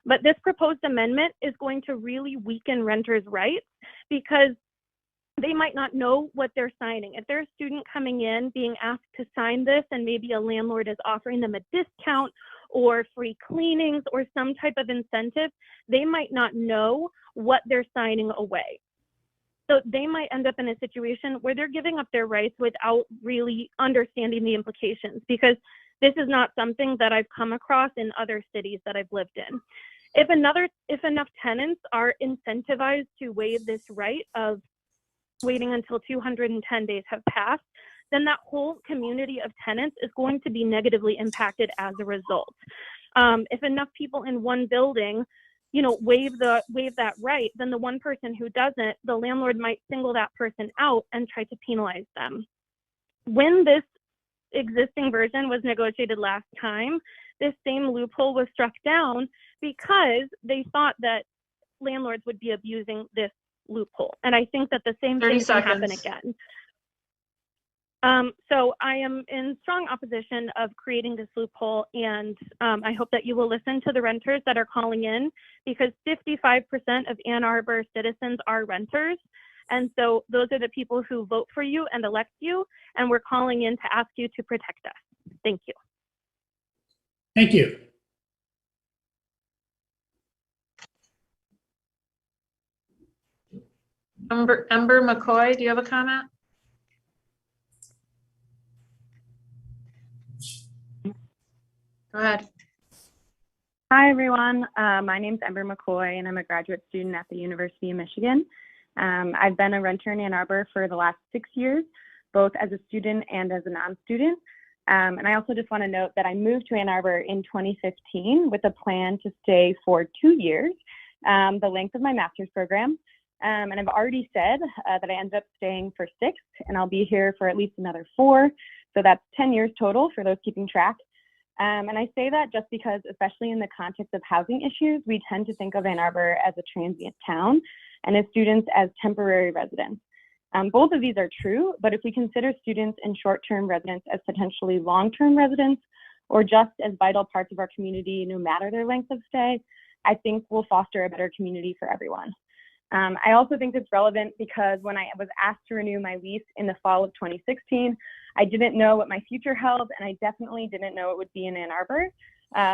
But this proposed amendment is going to really weaken renters' rights because they might not know what they're signing. If they're a student coming in being asked to sign this and maybe a landlord is offering them a discount or free cleanings or some type of incentive, they might not know what they're signing away. So they might end up in a situation where they're giving up their rights without really understanding the implications, because this is not something that I've come across in other cities that I've lived in. If enough tenants are incentivized to waive this right of waiting until 210 days have passed, then that whole community of tenants is going to be negatively impacted as a result. If enough people in one building, waive that right, then the one person who doesn't, the landlord might single that person out and try to penalize them. When this existing version was negotiated last time, this same loophole was struck down because they thought that landlords would be abusing this loophole. And I think that the same thing can happen again. So I am in strong opposition of creating this loophole, and I hope that you will listen to the renters that are calling in, because 55% of Ann Arbor citizens are renters. And so those are the people who vote for you and elect you, and we're calling in to ask you to protect us. Thank you. Thank you. Ember McCoy, do you have a comment? Go ahead. Hi, everyone. My name's Ember McCoy, and I'm a graduate student at the University of Michigan. I've been a renter in Ann Arbor for the last 6 years, both as a student and as a non-student. And I also just want to note that I moved to Ann Arbor in 2015 with a plan to stay for 2 years, the length of my master's program. And I've already said that I ended up staying for 6, and I'll be here for at least another 4. So that's 10 years total for those keeping track. And I say that just because, especially in the context of housing issues, we tend to think of Ann Arbor as a transient town and as students as temporary residents. Both of these are true, but if we consider students and short-term residents as potentially long-term residents or just as vital parts of our community, no matter their length of stay, I think we'll foster a better community for everyone. I also think it's relevant because when I was asked to renew my lease in the fall of 2016, I didn't know what my future held, and I definitely didn't know it would be in Ann Arbor.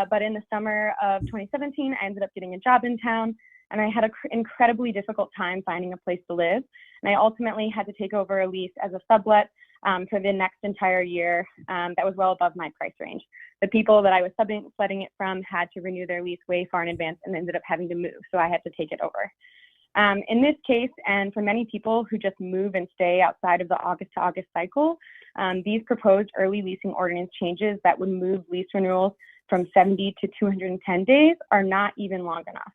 But in the summer of 2017, I ended up getting a job in town, and I had an incredibly difficult time finding a place to live. And I ultimately had to take over a lease as a sublet for the next entire year that was well above my price range. The people that I was subletting it from had to renew their lease way far in advance and ended up having to move, so I had to take it over. In this case, and for many people who just move and stay outside of the August to August cycle, these proposed early leasing ordinance changes that would move lease renewals from 70 to 210 days are not even long enough.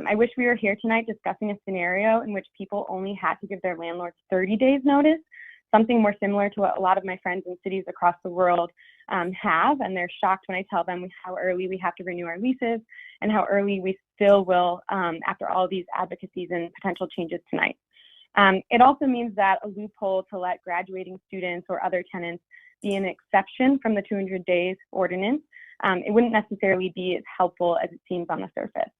I wish we were here tonight discussing a scenario in which people only had to give their landlords 30 days notice, something more similar to what a lot of my friends in cities across the world have, and they're shocked when I tell them how early we have to renew our leases and how early we still will after all these advocacies and potential changes tonight. It also means that a loophole to let graduating students or other tenants be an exception from the 200 days ordinance, it wouldn't necessarily be as helpful as it seems on the surface.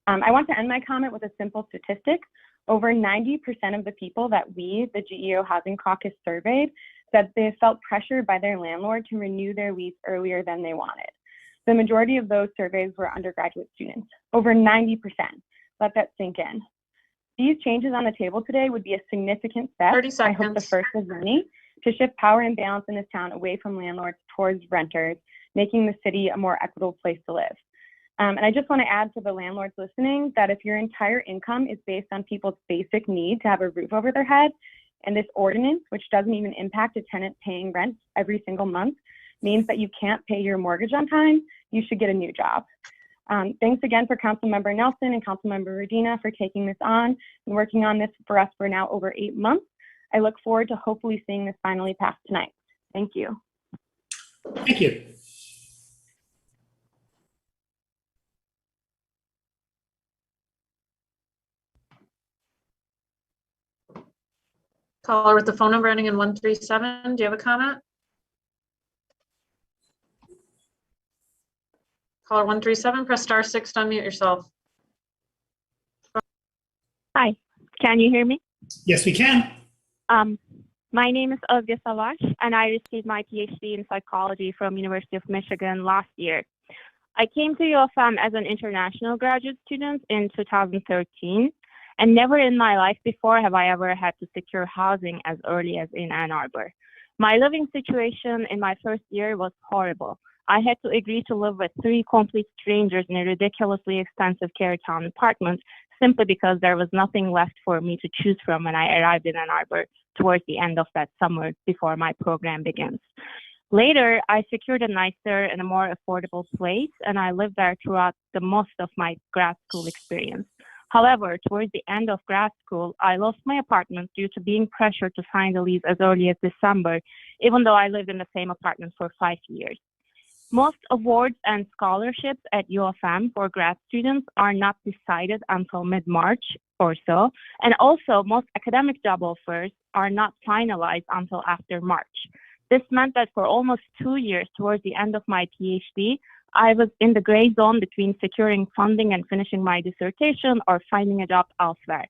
I want to end my comment with a simple statistic. Over 90% of the people that we, the GEO Housing Caucus, surveyed said they felt pressured by their landlord to renew their lease earlier than they wanted. The majority of those surveys were undergraduate students, over 90%. Let that sink in. These changes on the table today would be a significant step. 30 seconds. I hope the first of many to shift power and balance in this town away from landlords towards renters, making the city a more equitable place to live. And I just want to add to the landlords listening that if your entire income is based on people's basic need to have a roof over their head, and this ordinance, which doesn't even impact a tenant paying rent every single month, means that you can't pay your mortgage on time, you should get a new job. Thanks again for Councilmember Nelson and Councilmember Redina for taking this on and working on this for us for now over 8 months. I look forward to hopefully seeing this finally passed tonight. Thank you. Thank you. Caller with the phone number ending in 137, do you have a comment? Caller 137, press *6 to unmute yourself. Hi, can you hear me? Yes, we can. My name is Olga Savash, and I received my PhD in psychology from University of Michigan last year. I came to U of M as an international graduate student in 2013, and never in my life before have I ever had to secure housing as early as in Ann Arbor. My living situation in my first year was horrible. I had to agree to live with 3 complete strangers in a ridiculously expensive Carytown apartment simply because there was nothing left for me to choose from when I arrived in Ann Arbor towards the end of that summer before my program begins. Later, I secured a nicer and a more affordable place, and I lived there throughout the most of my grad school experience. However, towards the end of grad school, I lost my apartment due to being pressured to sign the lease as early as December, even though I lived in the same apartment for 5 years. Most awards and scholarships at U of M for grad students are not decided until mid-March or so, and also most academic job offers are not finalized until after March. This meant that for almost 2 years towards the end of my PhD, I was in the gray zone between securing funding and finishing my dissertation or finding a job elsewhere.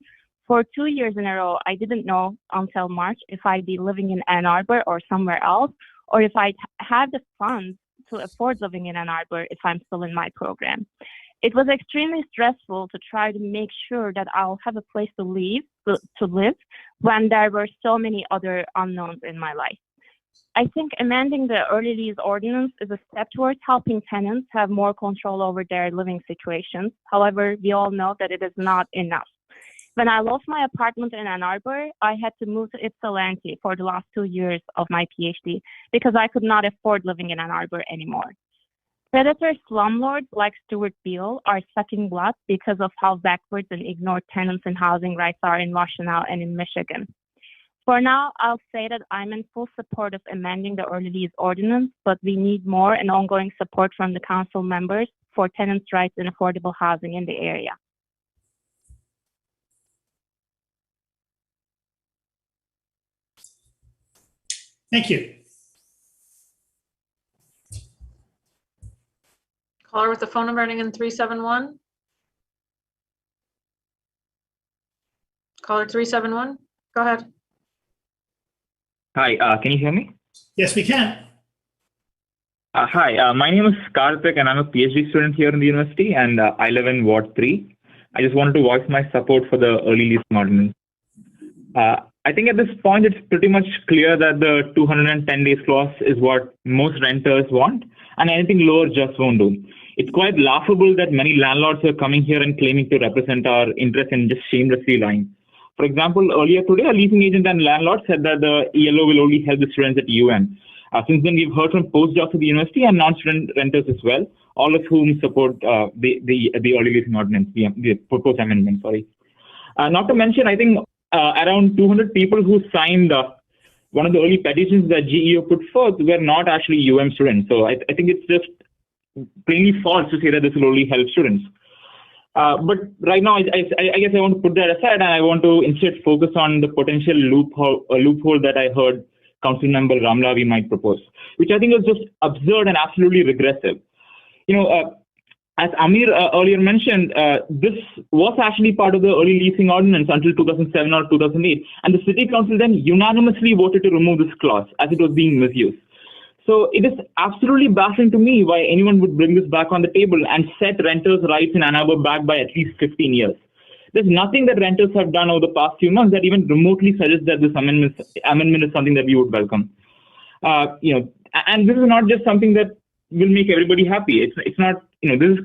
For 2 years in a row, I didn't know until March if I'd be living in Ann Arbor or somewhere else, or if I'd have the funds to afford living in Ann Arbor if I'm still in my program. It was extremely stressful to try to make sure that I'll have a place to live when there were so many other unknowns in my life. I think amending the early lease ordinance is a step towards helping tenants have more control over their living situations. However, we all know that it is not enough. When I lost my apartment in Ann Arbor, I had to move to Ypsilanti for the last 2 years of my PhD because I could not afford living in Ann Arbor anymore. Predator slumlords like Stuart Beale are sucking blood because of how backwards and ignored tenants and housing rights are in Washtenaw and in Michigan. For now, I'll say that I'm in full support of amending the early lease ordinance, but we need more and ongoing support from the council members for tenants' rights and affordable housing in the area. Thank you. Caller with the phone number ending in 371. Caller 371, go ahead. Hi, can you hear me? Yes, we can. Hi, my name is Karthik and I'm a PhD student here in the university and I live in Ward 3. I just wanted to voice my support for the early lease ordinance. I think at this point it's pretty much clear that the 210 days clause is what most renters want and anything lower just won't do. It's quite laughable that many landlords are coming here and claiming to represent our interests and just shamelessly lying. For example, earlier today, a leasing agent and landlord said that the ELO will only help the students at UM. Since then, we've heard from postdocs at the university and non-student renters as well, all of whom support the early leasing ordinance, the proposed amendment, sorry. Not to mention, I think around 200 people who signed one of the early petitions that GEO put forth were not actually UM students. So I think it's just plainly false to say that this will only help students. But right now, I guess I want to put that aside and I want to instead focus on the potential loophole that I heard Councilmember Ramlavi might propose, which I think is just absurd and absolutely regressive. You know, as Amir earlier mentioned, this was actually part of the early leasing ordinance until 2007 or 2008, and the city council then unanimously voted to remove this clause as it was being misused. So it is absolutely baffling to me why anyone would bring this back on the table and set renters' rights in Ann Arbor back by at least 15 years. There's nothing that renters have done over the past few months that even remotely suggests that this amendment is something that we would welcome. You know, and this is not just something that will make everybody happy. It's not, this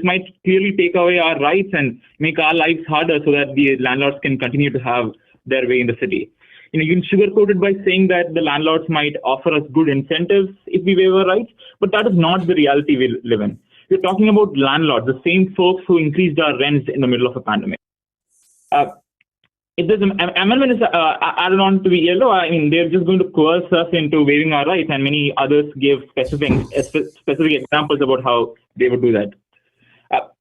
might clearly take away our rights and make our lives harder so that the landlords can continue to have their way in the city. You can sugarcoat it by saying that the landlords might offer us good incentives if we waive our rights, but that is not the reality we live in. We're talking about landlords, the same folks who increased our rents in the middle of a pandemic. If this amendment is added on to the ELO, they're just going to coerce us into waiving our rights, and many others give specific examples about how they would do that.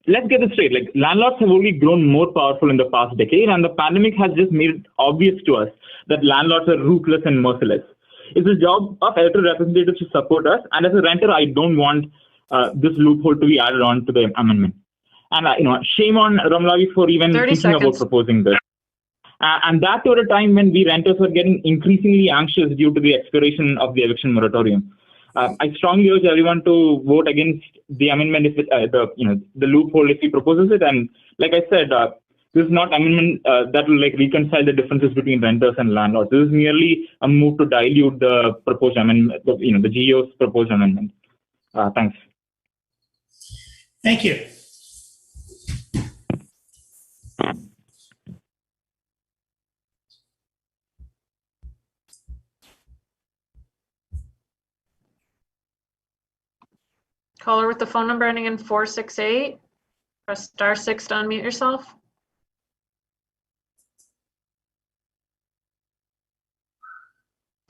Let's get this straight. Landlords have only grown more powerful in the past decade, and the pandemic has just made it obvious to us that landlords are ruthless and merciless. It's the job of elected representatives to support us, and as a renter, I don't want this loophole to be added on to the amendment. And shame on Ramlavi for even thinking about proposing this. And that at a time when we renters were getting increasingly anxious due to the expiration of the eviction moratorium. I strongly urge everyone to vote against the amendment if the loophole if he proposes it. And like I said, this is not amendment that will reconcile the differences between renters and landlords. This is merely a move to dilute the proposed amendment, the GEO's proposed amendment. Thanks. Thank you. Caller with the phone number ending in 468, press *6 to unmute yourself.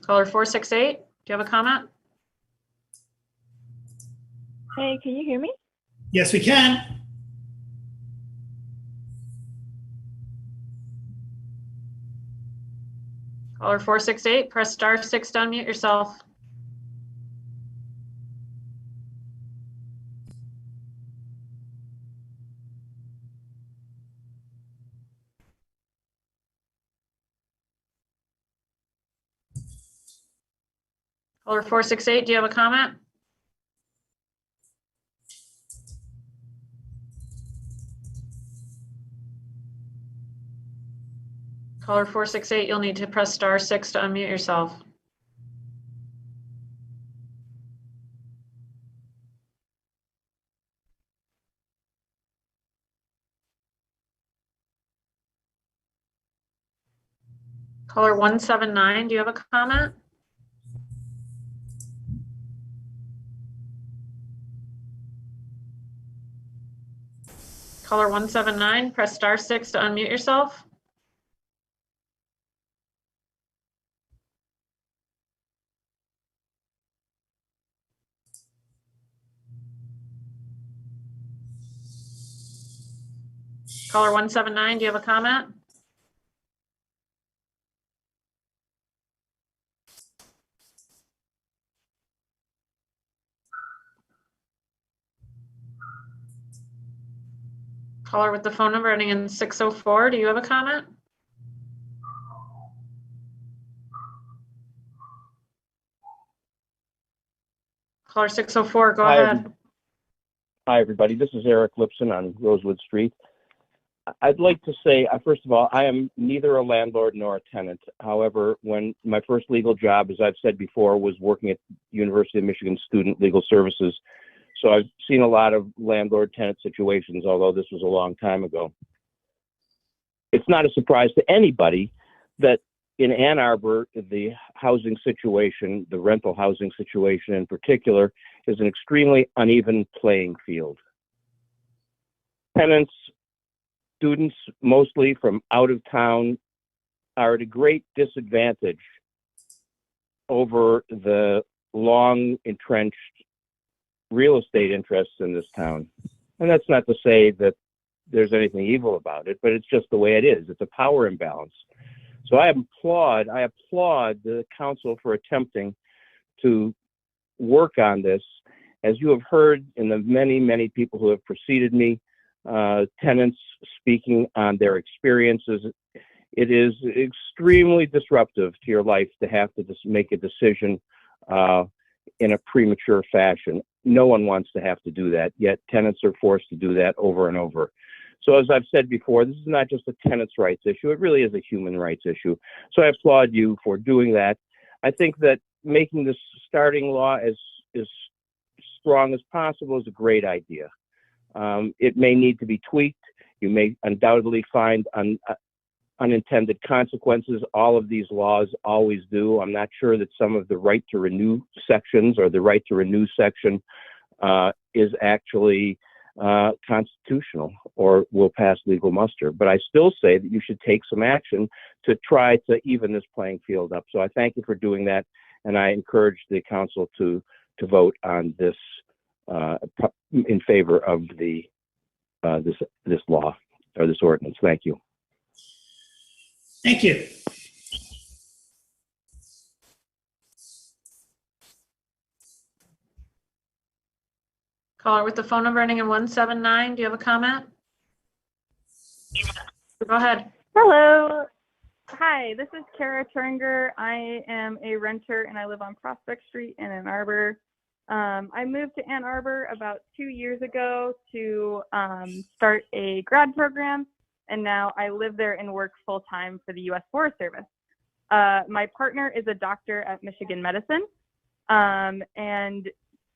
Caller 468, do you have a comment? Hey, can you hear me? Yes, we can. Caller 468, press *6 to unmute yourself. Caller 468, do you have a comment? Caller 468, you'll need to press *6 to unmute yourself. Caller 179, do you have a comment? Caller 179, press *6 to unmute yourself. Caller 179, do you have a comment? Caller with the phone number ending in 604, do you have a comment? Caller 604, go ahead. Hi, everybody. This is Eric Lipson on Rosewood Street. I'd like to say, first of all, I am neither a landlord nor a tenant. However, when my first legal job, as I've said before, was working at University of Michigan Student Legal Services. So I've seen a lot of landlord-tenant situations, although this was a long time ago. It's not a surprise to anybody that in Ann Arbor, the housing situation, the rental housing situation in particular, is an extremely uneven playing field. Tenants, students, mostly from out of town, are at a great disadvantage over the long entrenched real estate interests in this town. And that's not to say that there's anything evil about it, but it's just the way it is. It's a power imbalance. So I applaud the council for attempting to work on this. As you have heard in the many, many people who have preceded me, tenants speaking on their experiences, it is extremely disruptive to your life to have to just make a decision in a premature fashion. No one wants to have to do that, yet tenants are forced to do that over and over. So as I've said before, this is not just a tenants' rights issue, it really is a human rights issue. So I applaud you for doing that. I think that making this starting law as strong as possible is a great idea. It may need to be tweaked. You may undoubtedly find unintended consequences. All of these laws always do. I'm not sure that some of the right to renew sections or the right to renew section is actually constitutional or will pass legal muster. But I still say that you should take some action to try to even this playing field up. So I thank you for doing that, and I encourage the council to vote on this in favor of the this law or this ordinance. Thank you. Thank you. Caller with the phone number ending in 179, do you have a comment? Go ahead. Hello. Hi, this is Kara Turnger. I am a renter and I live on Prospect Street in Ann Arbor. I moved to Ann Arbor about 2 years ago to start a grad program, and now I live there and work full-time for the U.S. Forest Service. My partner is a doctor at Michigan Medicine, and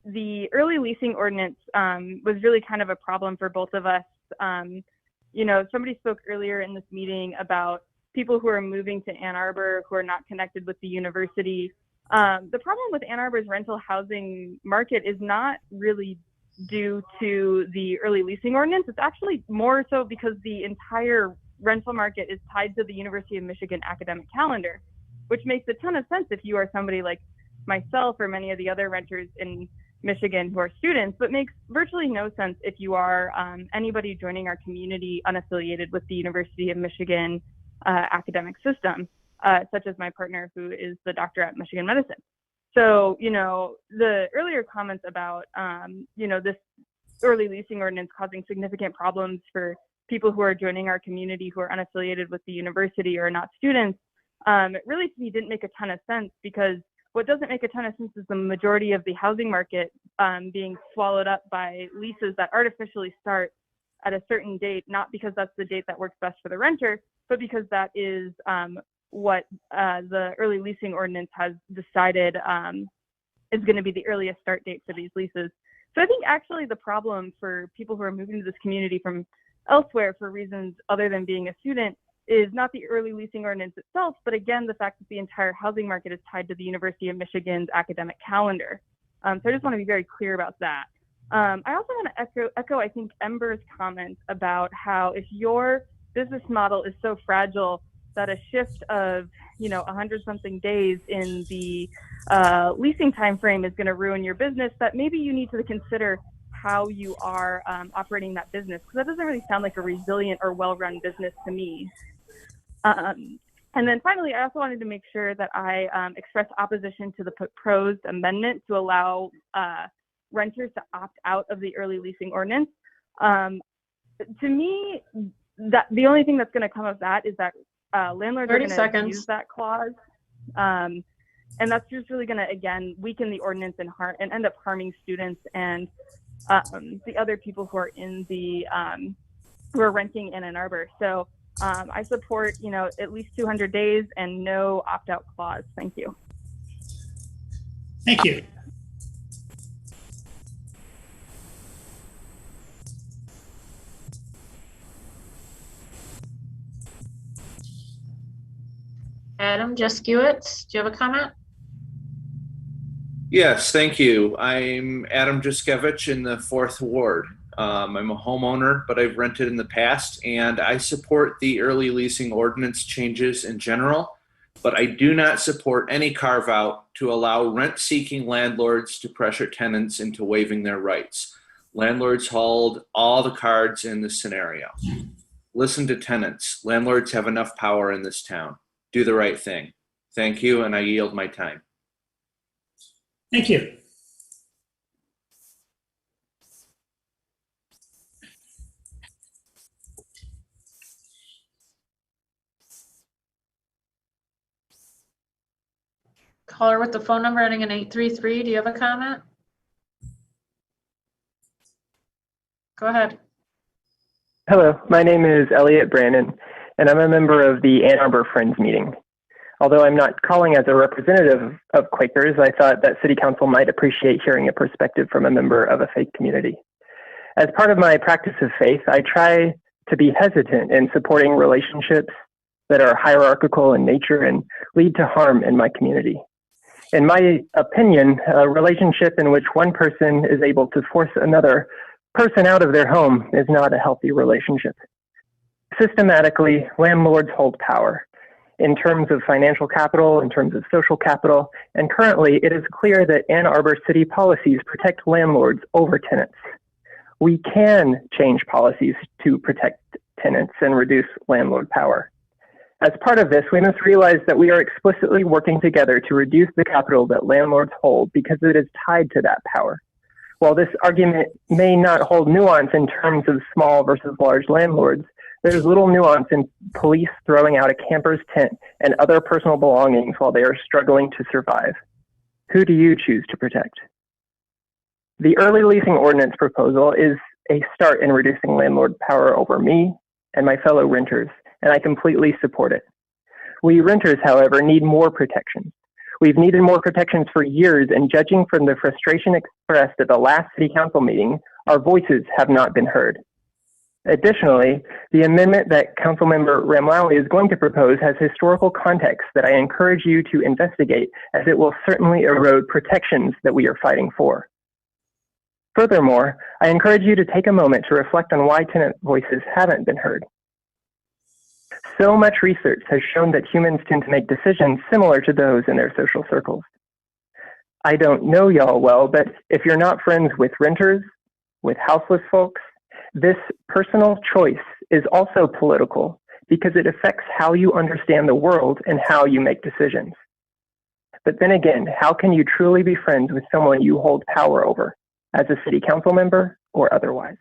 the early leasing ordinance was really kind of a problem for both of us. Somebody spoke earlier in this meeting about people who are moving to Ann Arbor who are not connected with the university. The problem with Ann Arbor's rental housing market is not really due to the early leasing ordinance. It's actually more so because the entire rental market is tied to the University of Michigan academic calendar, which makes a ton of sense if you are somebody like myself or many of the other renters in Michigan who are students, but makes virtually no sense if you are anybody joining our community unaffiliated with the University of Michigan academic system, such as my partner who is the doctor at Michigan Medicine. So, the earlier comments about, this early leasing ordinance causing significant problems for people who are joining our community who are unaffiliated with the university or not students, really to me didn't make a ton of sense, because what doesn't make a ton of sense is the majority of the housing market being swallowed up by leases that artificially start at a certain date, not because that's the date that works best for the renter, but because that is what the early leasing ordinance has decided is going to be the earliest start date for these leases. So I think actually the problem for people who are moving to this community from elsewhere for reasons other than being a student is not the early leasing ordinance itself, but again, the fact that the entire housing market is tied to the University of Michigan's academic calendar. So I just want to be very clear about that. I also want to echo, I think, Ember's comment about how if your business model is so fragile that a shift of 100-something days in the leasing time frame is going to ruin your business, that maybe you need to consider how you are operating that business, because that doesn't really sound like a resilient or well-run business to me. And then finally, I also wanted to make sure that I express opposition to the proposed amendment to allow renters to opt out of the early leasing ordinance. To me, that the only thing that's going to come of that is that landlords are going to use that clause. And that's just really going to, again, weaken the ordinance and end up harming students and the other people who are in the who are renting in Ann Arbor. So I support, at least 200 days and no opt-out clause. Thank you. Thank you. Adam Juskiewicz, do you have a comment? Yes, thank you. I'm Adam Juskiewicz in the 4th Ward. I'm a homeowner, but I've rented in the past, and I support the early leasing ordinance changes in general, but I do not support any carve-out to allow rent-seeking landlords to pressure tenants into waiving their rights. Landlords hold all the cards in this scenario. Listen to tenants. Landlords have enough power in this town. Do the right thing. Thank you, and I yield my time. Thank you. Caller with the phone number ending in 833, do you have a comment? Go ahead. Hello, my name is Elliot Brannon, and I'm a member of the Ann Arbor Friends meeting. Although I'm not calling as a representative of Quakers, I thought that City Council might appreciate hearing a perspective from a member of a faith community. As part of my practice of faith, I try to be hesitant in supporting relationships that are hierarchical in nature and lead to harm in my community. In my opinion, a relationship in which one person is able to force another person out of their home is not a healthy relationship. Systematically, landlords hold power in terms of financial capital, in terms of social capital, and currently it is clear that Ann Arbor city policies protect landlords over tenants. We can change policies to protect tenants and reduce landlord power. As part of this, we must realize that we are explicitly working together to reduce the capital that landlords hold because it is tied to that power. While this argument may not hold nuance in terms of small versus large landlords, there's little nuance in police throwing out a camper's tent and other personal belongings while they are struggling to survive. Who do you choose to protect? The early leasing ordinance proposal is a start in reducing landlord power over me and my fellow renters, and I completely support it. We renters, however, need more protections. We've needed more protections for years, and judging from the frustration expressed at the last City Council meeting, our voices have not been heard. Additionally, the amendment that Councilmember Ramlawi is going to propose has historical context that I encourage you to investigate, as it will certainly erode protections that we are fighting for. Furthermore, I encourage you to take a moment to reflect on why tenant voices haven't been heard. So much research has shown that humans tend to make decisions similar to those in their social circles. I don't know y'all well, but if you're not friends with renters, with houseless folks, this personal choice is also political because it affects how you understand the world and how you make decisions. But then again, how can you truly be friends with someone you hold power over, as a city council member or otherwise?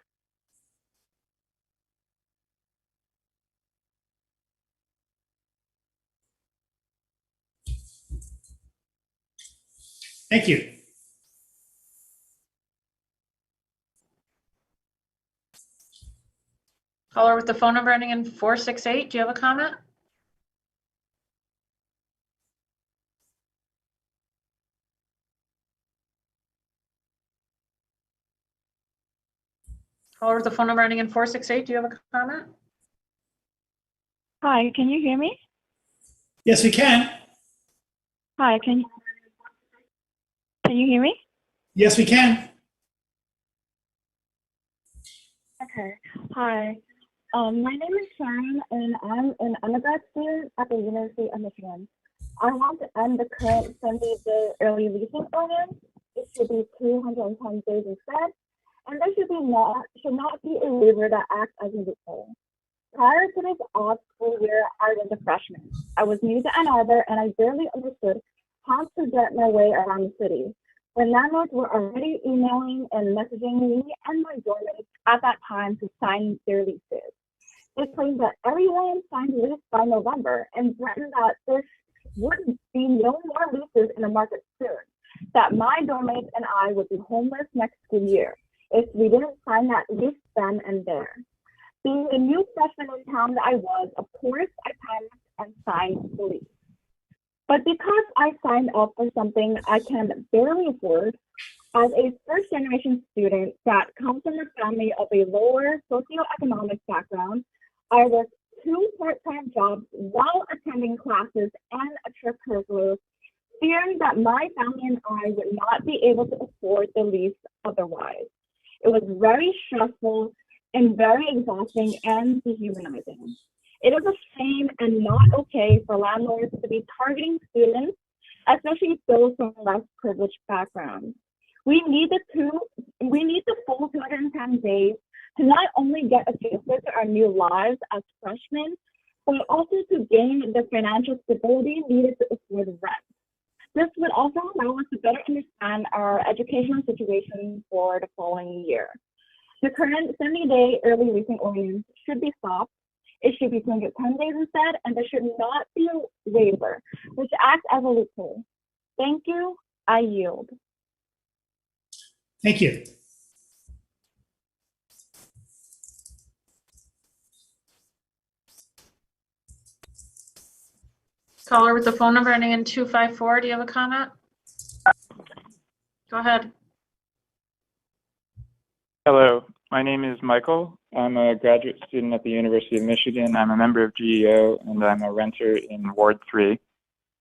Thank you. Caller with the phone number ending in 468, do you have a comment? Caller with the phone number ending in 468, do you have a comment? Hi, can you hear me? Yes, we can. Hi, can you hear me? Yes, we can. Okay. Hi. My name is Sharon, and I'm an undergrad student at the University of Michigan. I want to end the current 70-day early leasing ordinance. It should be 210 days instead, and there should not be a waiver that acts as a loophole. Prior to this off school year, I was a freshman. I was new to Ann Arbor, and I barely understood how to get my way around the city. When landlords were already emailing and messaging me and my doormates at that time to sign their leases. They claimed that everyone signed a lease by November and threatened that there would be no more leases in the market soon, that my doormates and I would be homeless next school year if we didn't sign that lease then and there. Being the new freshman in town that I was, of course, I panicked and signed the lease. But because I signed up for something I can barely afford, as a first-generation student that comes from a family of a lower socioeconomic background, I worked 2 part-time jobs while attending classes and extracurriculars, fearing that my family and I would not be able to afford the lease otherwise. It was very stressful and very exhausting and dehumanizing. It is a shame and not okay for landlords to be targeting students, especially those from less privileged backgrounds. We need the full 210 days to not only get adjusted to our new lives as freshmen, but also to gain the financial stability needed to afford rent. This would also allow us to better understand our educational situation for the following year. The current 70-day early leasing ordinance should be stopped. It should be 210 days instead, and there should not be a waiver, which acts as a loophole. Thank you. I yield. Thank you. Caller with the phone number ending in 254, do you have a comment? Go ahead. Hello, my name is Michael. I'm a graduate student at the University of Michigan. I'm a member of GEO and I'm a renter in Ward 3.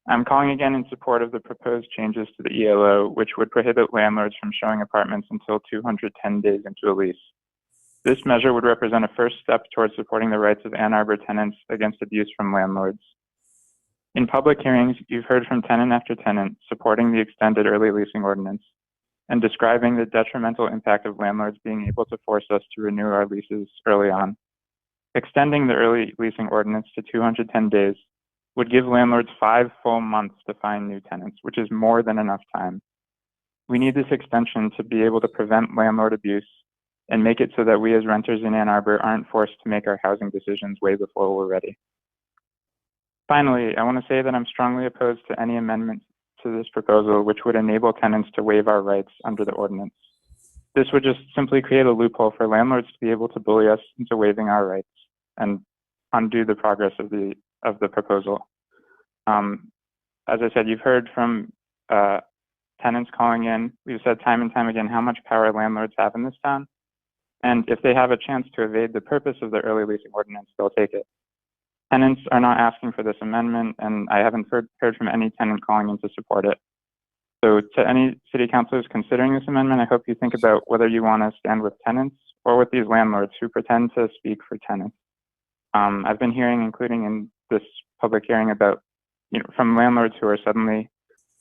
I'm calling again in support of the proposed changes to the ELO, which would prohibit landlords from showing apartments until 210 days into a lease. This measure would represent a first step towards supporting the rights of Ann Arbor tenants against abuse from landlords. In public hearings, you've heard from tenant after tenant supporting the extended early leasing ordinance and describing the detrimental impact of landlords being able to force us to renew our leases early on. Extending the early leasing ordinance to 210 days would give landlords 5 full months to find new tenants, which is more than enough time. We need this extension to be able to prevent landlord abuse and make it so that we as renters in Ann Arbor aren't forced to make our housing decisions way before we're ready. Finally, I want to say that I'm strongly opposed to any amendment to this proposal which would enable tenants to waive our rights under the ordinance. This would just simply create a loophole for landlords to be able to bully us into waiving our rights and undo the progress of the proposal. As I said, you've heard from tenants calling in. We've said time and time again how much power landlords have in this town. And if they have a chance to evade the purpose of the early leasing ordinance, they'll take it. Tenants are not asking for this amendment, and I haven't heard from any tenant calling in to support it. So to any city councilors considering this amendment, I hope you think about whether you want to stand with tenants or with these landlords who pretend to speak for tenants. I've been hearing, including in this public hearing, about from landlords who are suddenly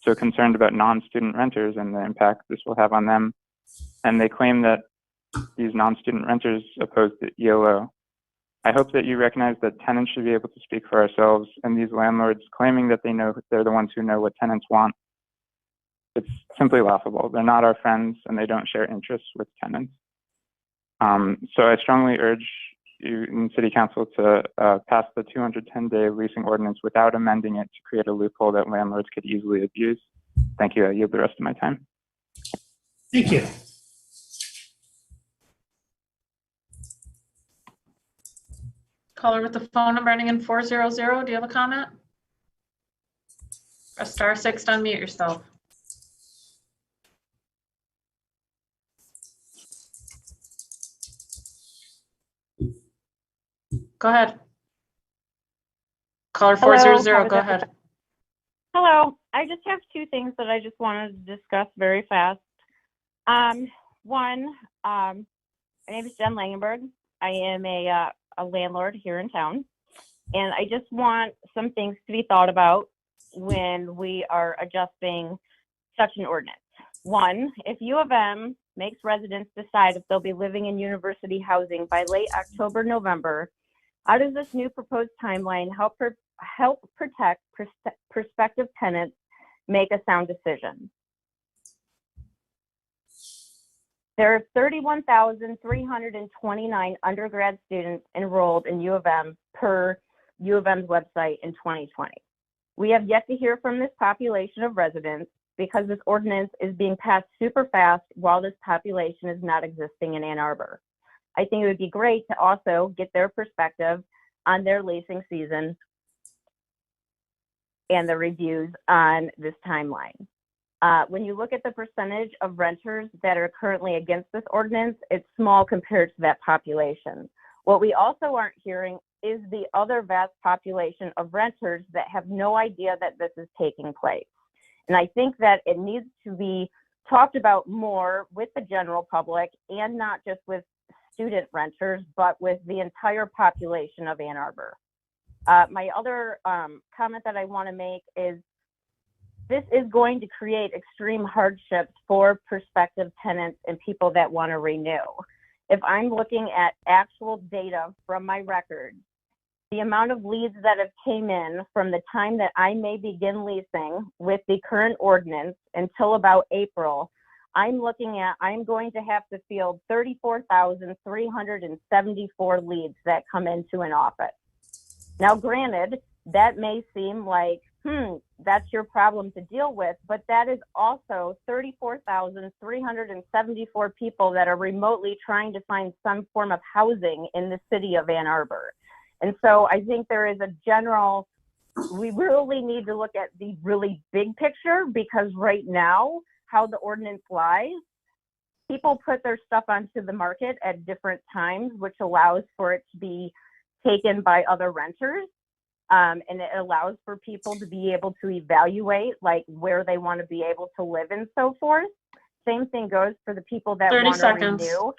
so concerned about non-student renters and the impact this will have on them, and they claim that these non-student renters oppose the ELO. I hope that you recognize that tenants should be able to speak for ourselves, and these landlords claiming that they're the ones who know what tenants want. It's simply laughable. They're not our friends, and they don't share interests with tenants. So I strongly urge you in City Council to pass the 210-day leasing ordinance without amending it to create a loophole that landlords could easily abuse. Thank you. I yield the rest of my time. Thank you. Caller with the phone number ending in 400, do you have a comment? Press *6 to unmute yourself. Go ahead. Caller 400, go ahead. Hello. I just have 2 things that I just wanted to discuss very fast. One, my name is Jen Langenberg. I am a landlord here in town, and I just want some things to be thought about when we are adjusting such an ordinance. One, if U of M makes residents decide if they'll be living in university housing by late October, November, how does this new proposed timeline help protect prospective tenants make a sound decision? There are 31,329 undergrad students enrolled in U of M per U of M's website in 2020. We have yet to hear from this population of residents because this ordinance is being passed super fast while this population is not existing in Ann Arbor. I think it would be great to also get their perspective on their leasing season and the reviews on this timeline. When you look at the percentage of renters that are currently against this ordinance, it's small compared to that population. What we also aren't hearing is the other vast population of renters that have no idea that this is taking place. And I think that it needs to be talked about more with the general public and not just with student renters, but with the entire population of Ann Arbor. My other comment that I want to make is this is going to create extreme hardships for prospective tenants and people that want to renew. If I'm looking at actual data from my records, the amount of leads that have came in from the time that I may begin leasing with the current ordinance until about April, I'm going to have to field 34,374 leads that come into an office. Now, granted, that may seem like, that's your problem to deal with, but that is also 34,374 people that are remotely trying to find some form of housing in the city of Ann Arbor. And so I think there is a general we really need to look at the really big picture, because right now, how the ordinance lies, people put their stuff onto the market at different times, which allows for it to be taken by other renters. And it allows for people to be able to evaluate like where they want to be able to live and so forth. Same thing goes for the people that 30 want to seconds. renew.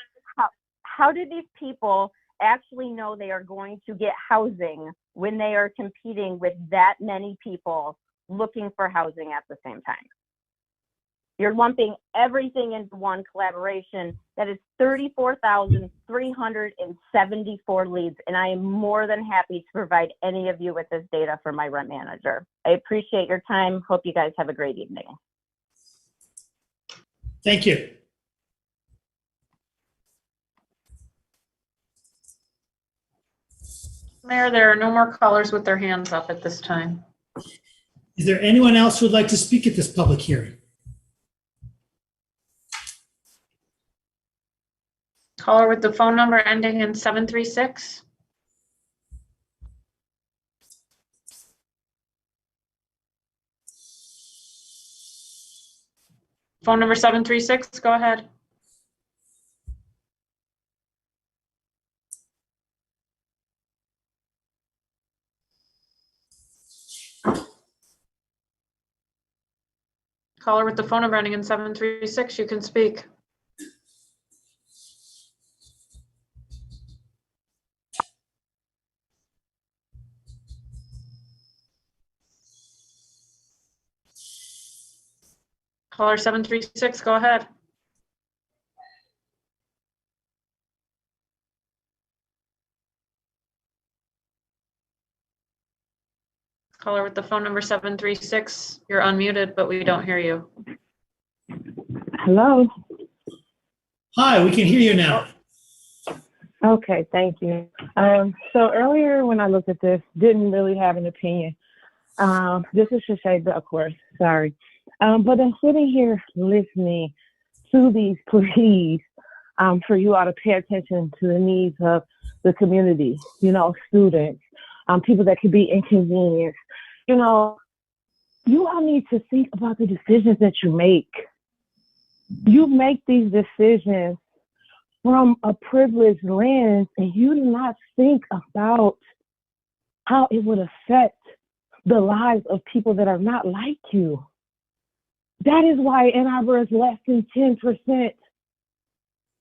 How do these people actually know they are going to get housing when they are competing with that many people looking for housing at the same time? You're lumping everything into one collaboration. That is 34,374 leads, and I am more than happy to provide any of you with this data for my rent manager. I appreciate your time. Hope you guys have a great evening. Thank you. Mayor, there are no more callers with their hands up at this time. Is there anyone else who would like to speak at this public hearing? Caller with the phone number ending in 736. Phone number 736, go ahead. Caller with the phone number ending in 736, you can speak. Caller 736, go ahead. Caller with the phone number 736, you're unmuted, but we don't hear you. Hello. Hi, we can hear you now. Okay, thank you. So earlier when I looked at this, didn't really have an opinion. This is Shay, of course, sorry. But I'm sitting here listening to these pleas for you all to pay attention to the needs of the community, you know, students, people that could be inconvenienced. You know, you all need to think about the decisions that you make. You make these decisions from a privileged lens, and you do not think about how it would affect the lives of people that are not like you. That is why Ann Arbor is less than 10%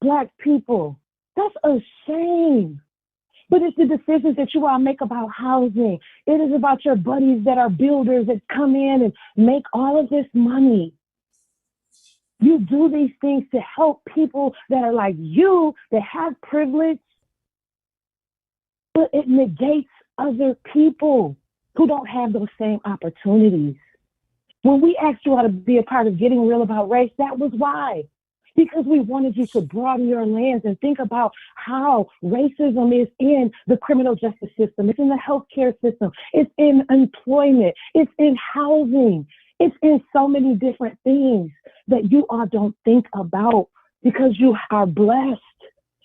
Black people. That's a shame. But it's the decisions that you all make about housing. It is about your buddies that are builders that come in and make all of this money. You do these things to help people that are like you, that have privilege, but it negates other people who don't have those same opportunities. When we asked you all to be a part of Getting Real About Race, that was why. Because we wanted you to broaden your lens and think about how racism is in the criminal justice system, it's in the healthcare system, it's in employment, it's in housing, it's in so many different things that you all don't think about because you are blessed.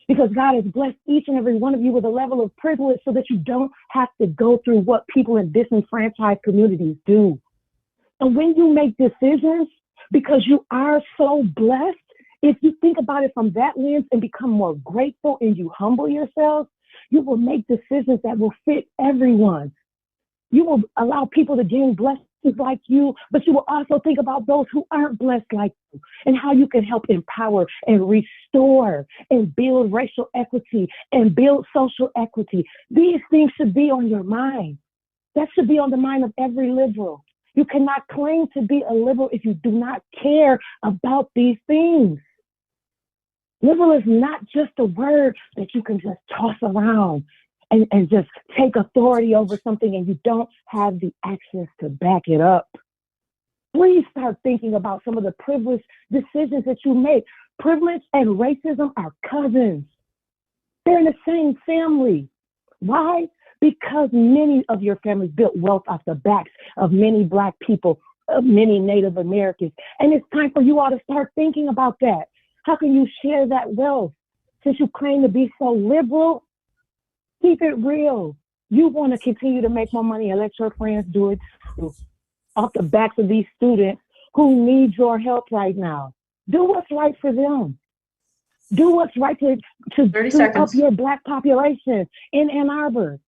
Because God has blessed each and every one of you with a level of privilege so that you don't have to go through what people in disenfranchised communities do. And when you make decisions, because you are so blessed, if you think about it from that lens and become more grateful and you humble yourself, you will make decisions that will fit everyone. You will allow people to gain blessings like you, but you will also think about those who aren't blessed like you and how you can help empower and restore and build racial equity and build social equity. These things should be on your mind. That should be on the mind of every liberal. You cannot claim to be a liberal if you do not care about these things. Liberal is not just a word that you can just toss around and just take authority over something and you don't have the access to back it up. Please start thinking about some of the privileged decisions that you make. Privilege and racism are cousins. They're in the same family. Why? Because many of your families built wealth off the backs of many Black people, of many Native Americans. And it's time for you all to start thinking about that. How can you share that wealth? Since you claim to be so liberal, keep it real. You want to continue to make more money and let your friends do it too, off the backs of these students who need your help right now. Do what's right for them. Do what's right to 30 to up seconds. your Black population in Ann Arbor.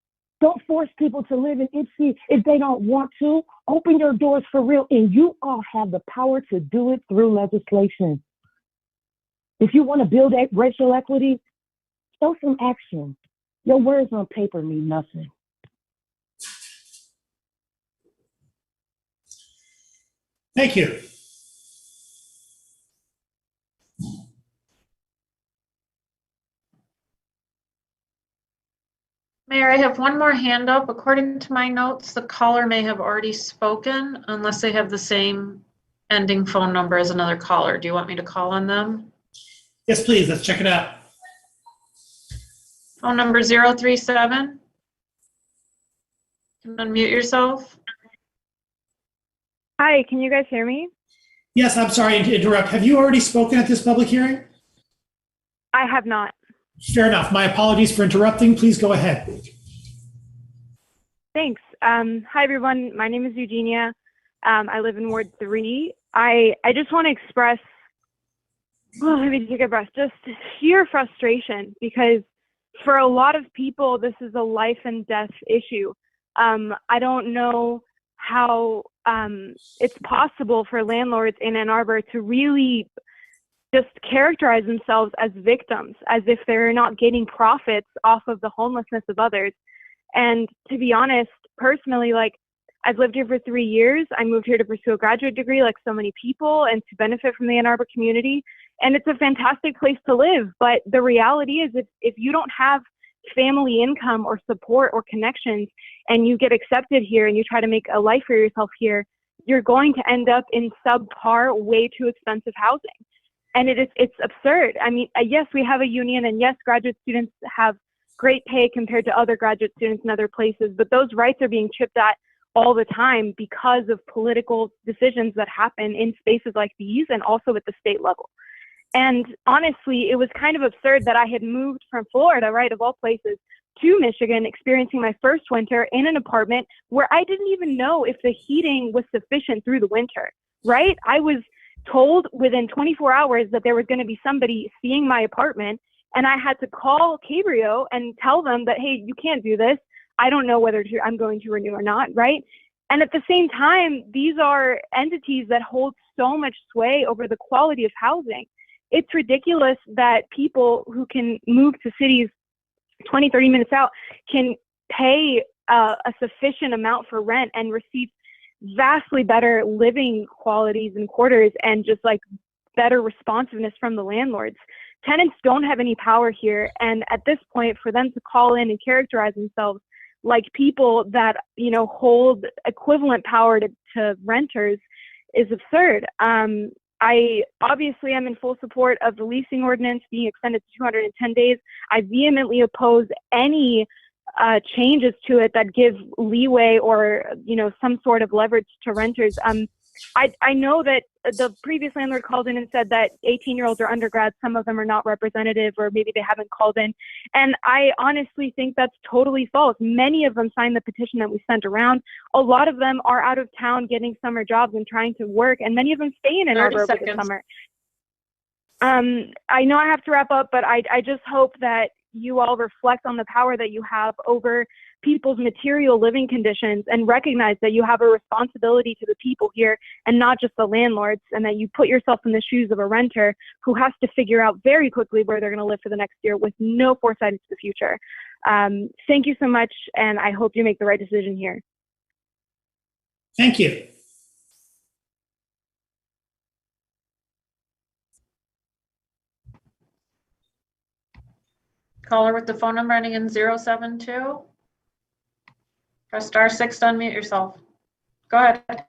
Don't force people to live in Ipsy if they don't want to. Open your doors for real, and you all have the power to do it through legislation. If you want to build racial equity, show some action. Your words on paper mean nothing. Thank you. Mayor, I have one more hand up. According to my notes, the caller may have already spoken unless they have the same ending phone number as another caller. Do you want me to call on them? Yes, please. Let's check it out. Phone number 037. Can you unmute yourself? Hi, can you guys hear me? Yes, I'm sorry to interrupt. Have you already spoken at this public hearing? I have not. Fair enough. My apologies for interrupting. Please go ahead. Thanks. Hi, everyone. My name is Eugenia. I live in Ward 3. I just want to express, let me take a breath, just sheer frustration, because for a lot of people, this is a life and death issue. I don't know how it's possible for landlords in Ann Arbor to really just characterize themselves as victims, as if they're not getting profits off of the homelessness of others. And to be honest, personally, like, I've lived here for 3 years. I moved here to pursue a graduate degree like so many people and to benefit from the Ann Arbor community. And it's a fantastic place to live. But the reality is, if you don't have family income or support or connections and you get accepted here and you try to make a life for yourself here, you're going to end up in subpar, way too expensive housing. And it's absurd. I mean, yes, we have a union, and yes, graduate students have great pay compared to other graduate students in other places, but those rights are being chipped at all the time because of political decisions that happen in spaces like these and also at the state level. And honestly, it was kind of absurd that I had moved from Florida, right, of all places, to Michigan, experiencing my first winter in an apartment where I didn't even know if the heating was sufficient through the winter, right? I was told within 24 hours that there was going to be somebody seeing my apartment, and I had to call Cabrio and tell them that, hey, you can't do this. I don't know whether I'm going to renew or not, right? And at the same time, these are entities that hold so much sway over the quality of housing. It's ridiculous that people who can move to cities 20, 30 minutes out can pay a sufficient amount for rent and receive vastly better living qualities and quarters and just like better responsiveness from the landlords. Tenants don't have any power here. And at this point, for them to call in and characterize themselves like people that, you know, hold equivalent power to renters is absurd. I obviously am in full support of the leasing ordinance being extended to 210 days. I vehemently oppose any changes to it that give leeway or, you know, some sort of leverage to renters. I know that the previous landlord called in and said that 18-year-olds are undergrads. Some of them are not representative, or maybe they haven't called in. And I honestly think that's totally false. Many of them signed the petition that we sent around. A lot of them are out of town getting summer jobs and trying to work, and many of them stay in Ann Arbor over the summer. I know I have to wrap up, but I just hope that you all reflect on the power that you have over people's material living conditions and recognize that you have a responsibility to the people here and not just the landlords, and that you put yourself in the shoes of a renter who has to figure out very quickly where they're going to live for the next year with no foresight into the future. Thank you so much, and I hope you make the right decision here. Thank you. Caller with the phone number ending in 072. Press *6 to unmute yourself. Go ahead.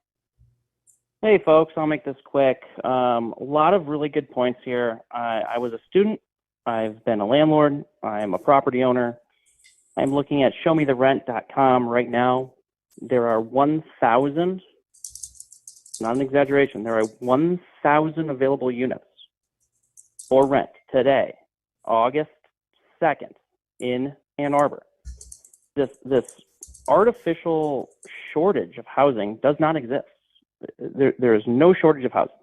Hey folks, I'll make this quick. A lot of really good points here. I was a student. I've been a landlord. I'm a property owner. I'm looking at showmetherent.com right now. There are 1,000, not an exaggeration, there are 1,000 available units for rent today, August 2nd, in Ann Arbor. this artificial shortage of housing does not exist. There is no shortage of housing.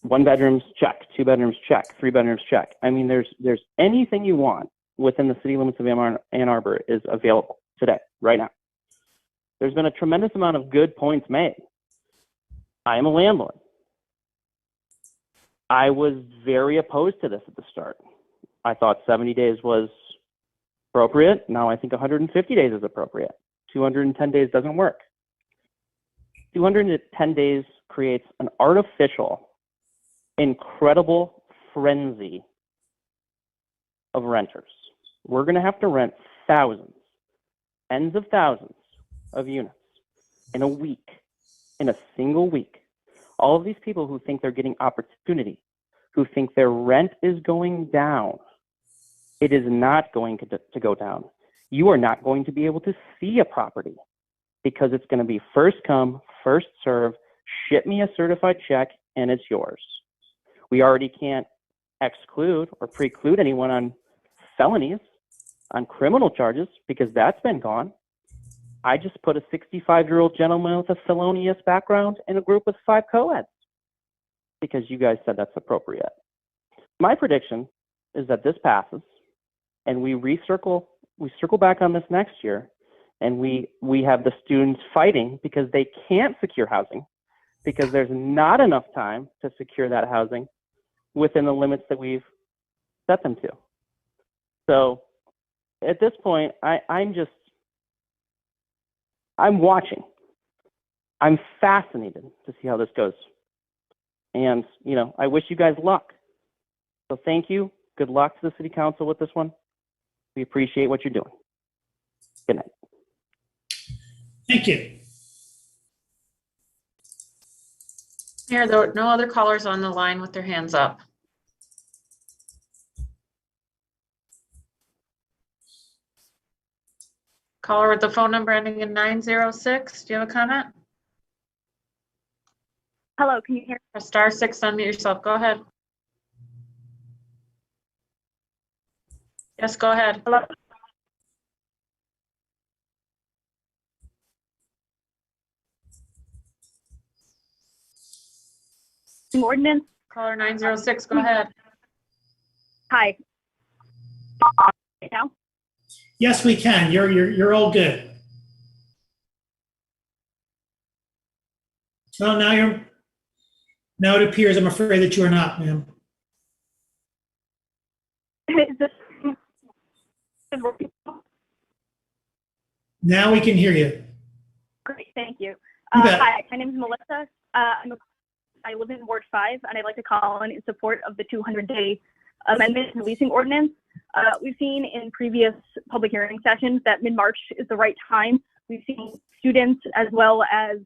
1 bedrooms, check. 2 bedrooms, check. 3 bedrooms, check. I mean, there's anything you want within the city limits of Ann Arbor is available today, right now. There's been a tremendous amount of good points made. I am a landlord. I was very opposed to this at the start. I thought 70 days was appropriate. Now I think 150 days is appropriate. 210 days doesn't work. 210 days creates an artificial, incredible frenzy of renters. We're going to have to rent thousands, tens of thousands of units in a week, in a single week. All of these people who think they're getting opportunity, who think their rent is going down, it is not going to go down. You are not going to be able to see a property because it's going to be first come, first serve, ship me a certified check, and it's yours. We already can't exclude or preclude anyone on felonies, on criminal charges, because that's been gone. I just put a 65-year-old gentleman with a felonious background in a group with 5 co-eds because you guys said that's appropriate. My prediction is that this passes and we circle back on this next year, and we have the students fighting because they can't secure housing because there's not enough time to secure that housing within the limits that we've set them to. So at this point, I'm watching. I'm fascinated to see how this goes. And, you know, I wish you guys luck. So thank you. Good luck to the city council with this one. We appreciate what you're doing. Good night. Thank you. Mayor, there are no other callers on the line with their hands up. Caller with the phone number ending in 906. Do you have a comment? Hello, can you hear me? Press star 6, unmute yourself. Go ahead. Yes, go ahead. Hello. Ordinance. Caller 906, go ahead. Hi. Now? Yes, we can. You're all good. Well, now it appears, I'm afraid, that you are not, ma'am. Is this Now we can hear you. great? Thank you. You bet. Hi, my name is Melissa. I live in Ward 5, and I'd like to call in support of the 200-day amendment to the leasing ordinance. We've seen in previous public hearing sessions that mid-March is the right time. We've seen students as well as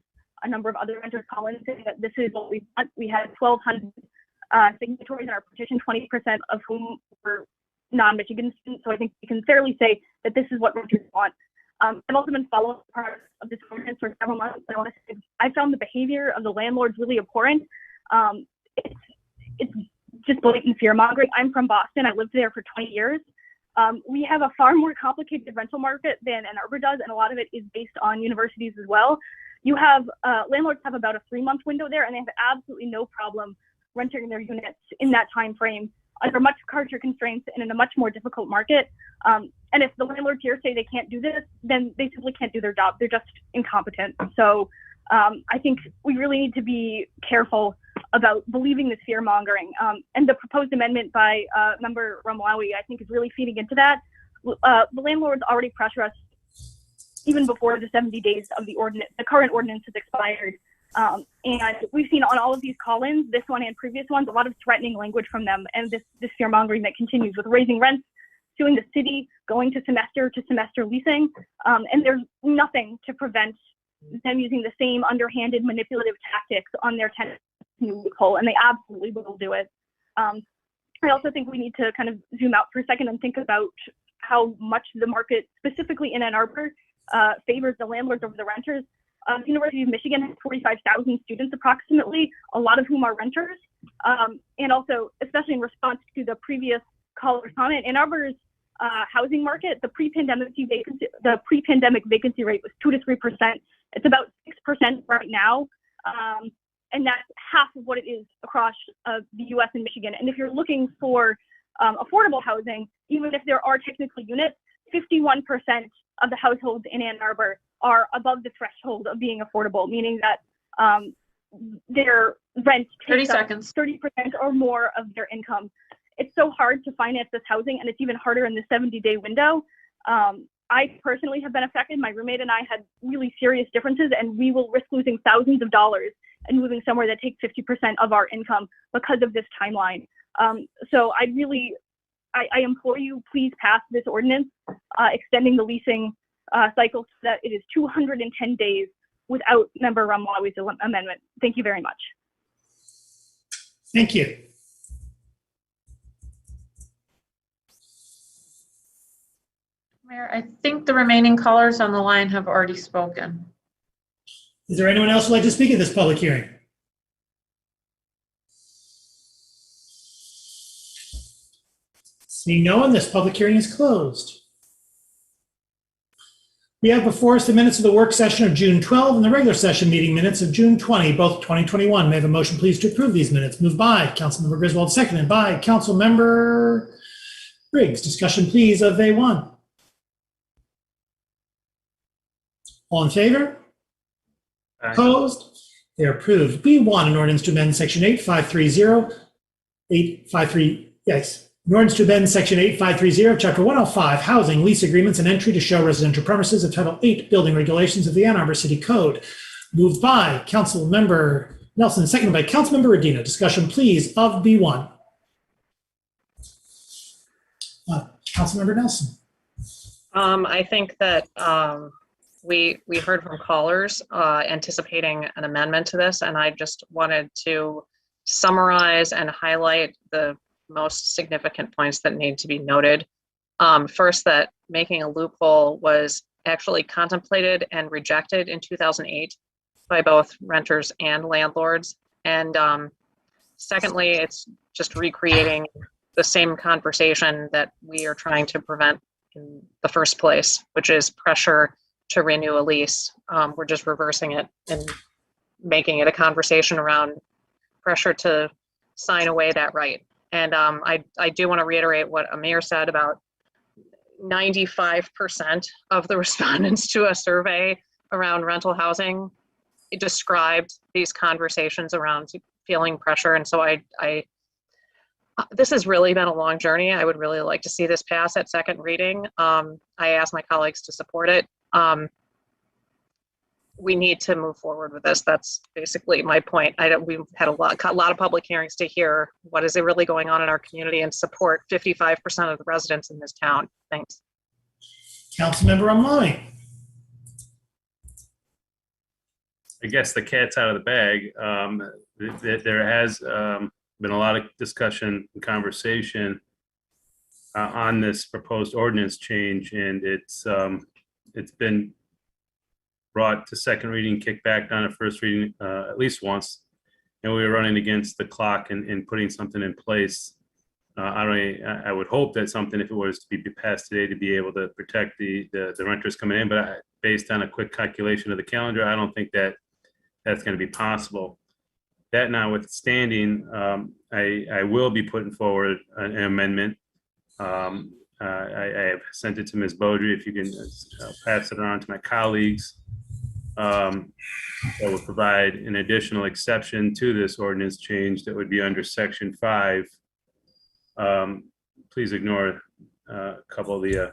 a number of other renters call in saying that this is what we want. We had 1,200 signatories in our petition, 20% of whom were non-Michigan students. So I think we can fairly say that this is what renters want. I've also been following part of this ordinance for several months. I want to say I found the behavior of the landlords really abhorrent. It's just blatant fear mongering. I'm from Boston. I lived there for 20 years. We have a far more complicated rental market than Ann Arbor does, and a lot of it is based on universities as well. You have landlords have about a 3-month window there, and they have absolutely no problem renting their units in that time frame under much harsher constraints and in a much more difficult market. And if the landlords here say they can't do this, then they simply can't do their job. They're just incompetent. So I think we really need to be careful about believing this fear mongering. And the proposed amendment by Member Romlawi, I think, is really feeding into that. The landlords already pressure us even before the 70 days of the ordinance, the current ordinance has expired. And we've seen on all of these call-ins, this one and previous ones, a lot of threatening language from them, and this fear mongering that continues with raising rents, suing the city, going to semester leasing, and there's nothing to prevent them using the same underhanded manipulative tactics on their tenants new loophole, and they absolutely will do it. I also think we need to kind of zoom out for a second and think about how much the market, specifically in Ann Arbor, favors the landlords over the renters. The University of Michigan has 45,000 students approximately, a lot of whom are renters. And also, especially in response to the previous caller's comment, Ann Arbor's housing market, the pre-pandemic vacancy rate was 2 to 3%. It's about 6% right now, and that's half of what it is across the U.S. and Michigan. And if you're looking for affordable housing, even if there are technically units, 51% of the households in Ann Arbor are above the threshold of being affordable, meaning that their rent takes up 30% or more of their income. It's so hard to finance this housing, and it's even harder in the 70-day window. I personally have been affected. My roommate and I had really serious differences, and we will risk losing thousands of dollars and moving somewhere that takes 50% of our income because of this timeline. So I implore you, please pass this ordinance extending the leasing cycle so that it is 210 days without Member Ramlawi's amendment. Thank you very much. Thank you. Mayor, I think the remaining callers on the line have already spoken. Is there anyone else who'd like to speak at this public hearing? Seeing no one, this public hearing is closed. We have before us the minutes of the work session of June 12 and the regular session meeting minutes of June 20, both 2021. May I have a motion, please, to approve these minutes? Moved by Councilmember Griswold, seconded by Councilmember Briggs. Discussion, please, of A1. All in favor? Aye. Opposed? They are approved. B1, an ordinance to amend section 8530, yes. An ordinance to amend section 8530, chapter 105, housing, lease agreements, and entry to show residential premises of Title 8 building regulations of the Ann Arbor City Code. Moved by Councilmember Nelson, seconded by Councilmember Radina. Discussion, please, of B1. Councilmember Nelson. I think that we heard from callers anticipating an amendment to this, and I just wanted to summarize and highlight the most significant points that need to be noted. First, that making a loophole was actually contemplated and rejected in 2008 by both renters and landlords. And secondly, it's just recreating the same conversation that we are trying to prevent in the first place, which is pressure to renew a lease. We're just reversing it and making it a conversation around pressure to sign away that right. And I do want to reiterate what Amir said about 95% of the respondents to a survey around rental housing described these conversations around feeling pressure. And so this has really been a long journey. I would really like to see this pass at second reading. I asked my colleagues to support it. We need to move forward with this. That's basically my point. We've had a lot of public hearings to hear what is really going on in our community and support 55% of the residents in this town. Thanks. Councilmember Amlani. I guess the cat's out of the bag. There has been a lot of discussion and conversation on this proposed ordinance change, and it's been brought to second reading, kicked back down to first reading at least once, and we were running against the clock and putting something in place. I would hope that something, if it was to be passed today, to be able to protect the renters coming in, but based on a quick calculation of the calendar, I don't think that that's going to be possible. That notwithstanding, I will be putting forward an amendment. I have sent it to Ms. Beaudry. If you can pass it on to my colleagues, that would provide an additional exception to this ordinance change that would be under section 5. Please ignore a couple of the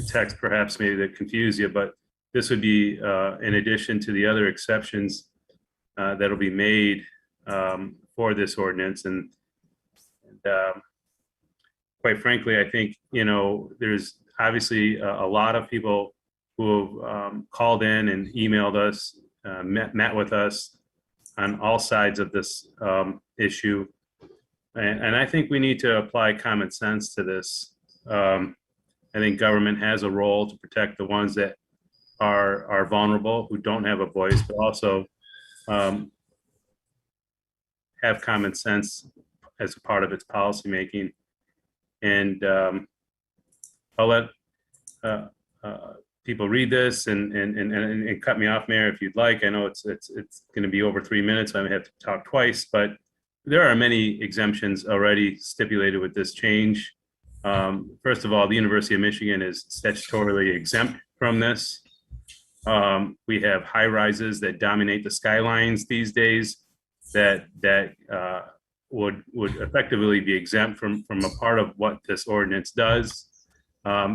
text, perhaps maybe that confuse you, but this would be in addition to the other exceptions that'll be made for this ordinance. And quite frankly, I think, there's obviously a lot of people who have called in and emailed us, met with us on all sides of this issue. And I think we need to apply common sense to this. I think government has a role to protect the ones that are vulnerable, who don't have a voice, but also have common sense as a part of its policymaking. And I'll let people read this and cut me off, Mayor, if you'd like. I know it's going to be over 3 minutes. So I may have to talk twice, but there are many exemptions already stipulated with this change. First of all, the University of Michigan is statutorily exempt from this. We have high rises that dominate the skylines these days that would effectively be exempt from a part of what this ordinance does. I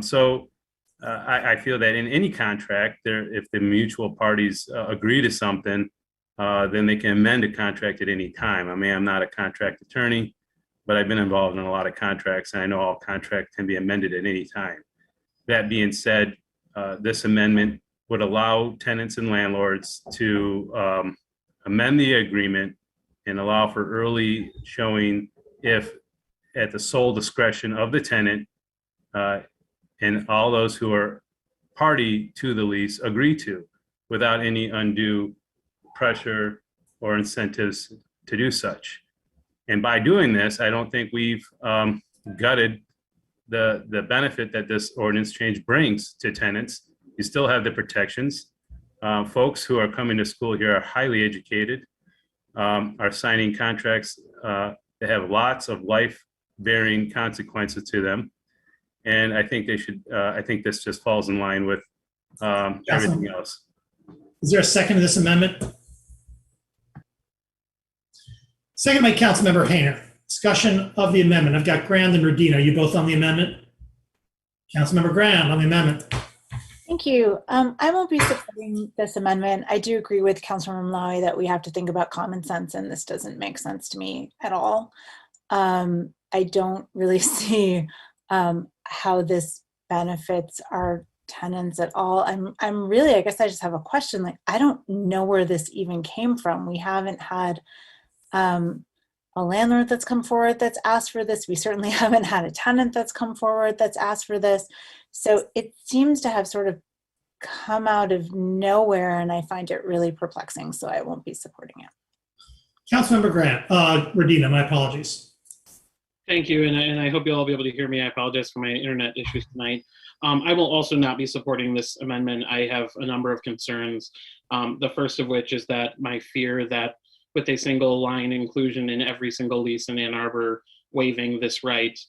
feel that in any contract, if the mutual parties agree to something, then they can amend a contract at any time. I mean, I'm not a contract attorney, but I've been involved in a lot of contracts, and I know all contracts can be amended at any time. That being said, this amendment would allow tenants and landlords to amend the agreement and allow for early showing if at the sole discretion of the tenant and all those who are party to the lease agree to, without any undue pressure or incentives to do such. And by doing this, I don't think we've gutted the benefit that this ordinance change brings to tenants. You still have the protections. Folks who are coming to school here are highly educated, are signing contracts that have lots of life-bearing consequences to them. And I think they should. I think this just falls in line with everything else. Is there a second to this amendment? Second by Councilmember Hayner. Discussion of the amendment. I've got Grand and Radina. Are you both on the amendment? Councilmember Grand on the amendment. Thank you. I won't be supporting this amendment. I do agree with Councilmember Malawi that we have to think about common sense, and this doesn't make sense to me at all. I don't really see how this benefits our tenants at all. I'm really, I guess I just have a question. Like, I don't know where this even came from. We haven't had a landlord that's come forward that's asked for this. We certainly haven't had a tenant that's come forward that's asked for this. So it seems to have sort of come out of nowhere, and I find it really perplexing, so I won't be supporting it. Councilmember Grant, Radina, my apologies. Thank you, and I hope you'll all be able to hear me. I apologize for my internet issues tonight. I will also not be supporting this amendment. I have a number of concerns. The first of which is that my fear that with a single line inclusion in every single lease in Ann Arbor waiving this right,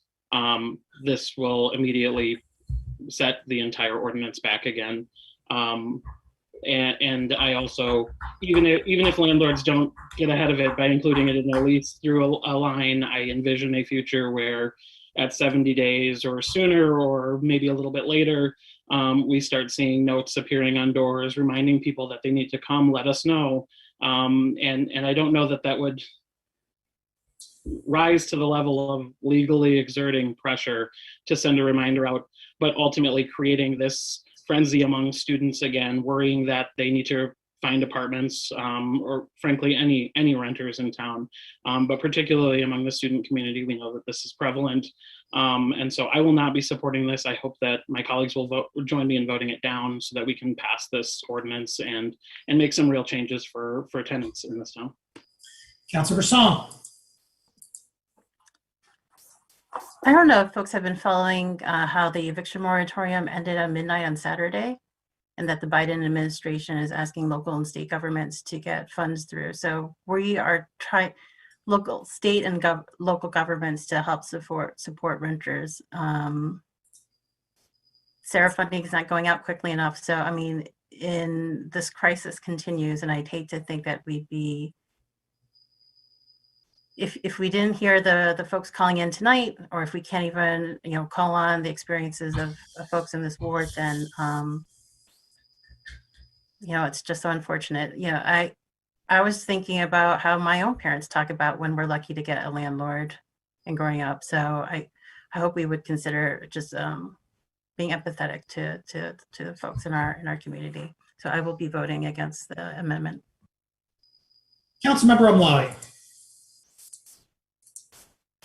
this will immediately set the entire ordinance back again. And I also, even if landlords don't get ahead of it by including it in their lease through a line, I envision a future where at 70 days or sooner, or maybe a little bit later, we start seeing notes appearing on doors reminding people that they need to come let us know. And I don't know that that would rise to the level of legally exerting pressure to send a reminder out, but ultimately creating this frenzy among students again, worrying that they need to find apartments or frankly any renters in town, but particularly among the student community, we know that this is prevalent. And so I will not be supporting this. I hope that my colleagues will join me in voting it down so that we can pass this ordinance and make some real changes for tenants in this town. Councilor Song. I don't know if folks have been following how the eviction moratorium ended at midnight on Saturday, and that the Biden administration is asking local and state governments to get funds through. So we are trying, local, state and local governments to help support renters. SARA funding is not going out quickly enough. So, I mean, in this crisis continues, and I'd hate to think that we'd be, if we didn't hear the folks calling in tonight, or if we can't even, call on the experiences of folks in this ward, then, it's just so unfortunate. I was thinking about how my own parents talk about when we're lucky to get a landlord and growing up. So I hope we would consider just being empathetic to the folks in our community. So I will be voting against the amendment. Councilmember Omlawi.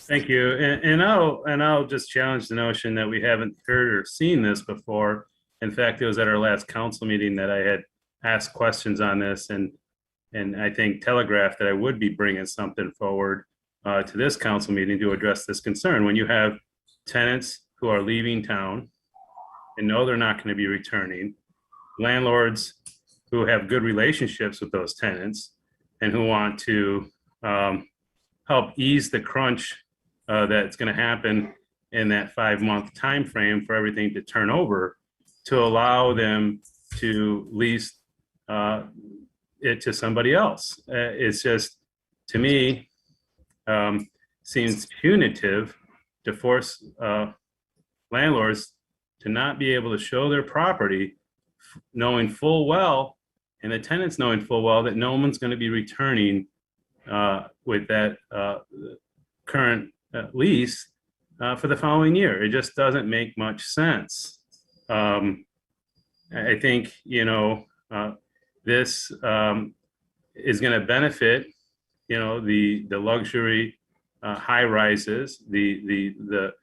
Thank you, and I'll just challenge the notion that we haven't heard or seen this before. In fact, it was at our last council meeting that I had asked questions on this, and I think telegraphed that I would be bringing something forward to this council meeting to address this concern. When you have tenants who are leaving town and know they're not going to be returning, landlords who have good relationships with those tenants and who want to help ease the crunch that's going to happen in that 5-month time frame for everything to turn over, to allow them to lease it to somebody else. It's just, to me, seems punitive to force landlords to not be able to show their property, knowing full well, and the tenants knowing full well, that no one's going to be returning with that current lease for the following year. It just doesn't make much sense. I think, this is going to benefit, the luxury high rises, the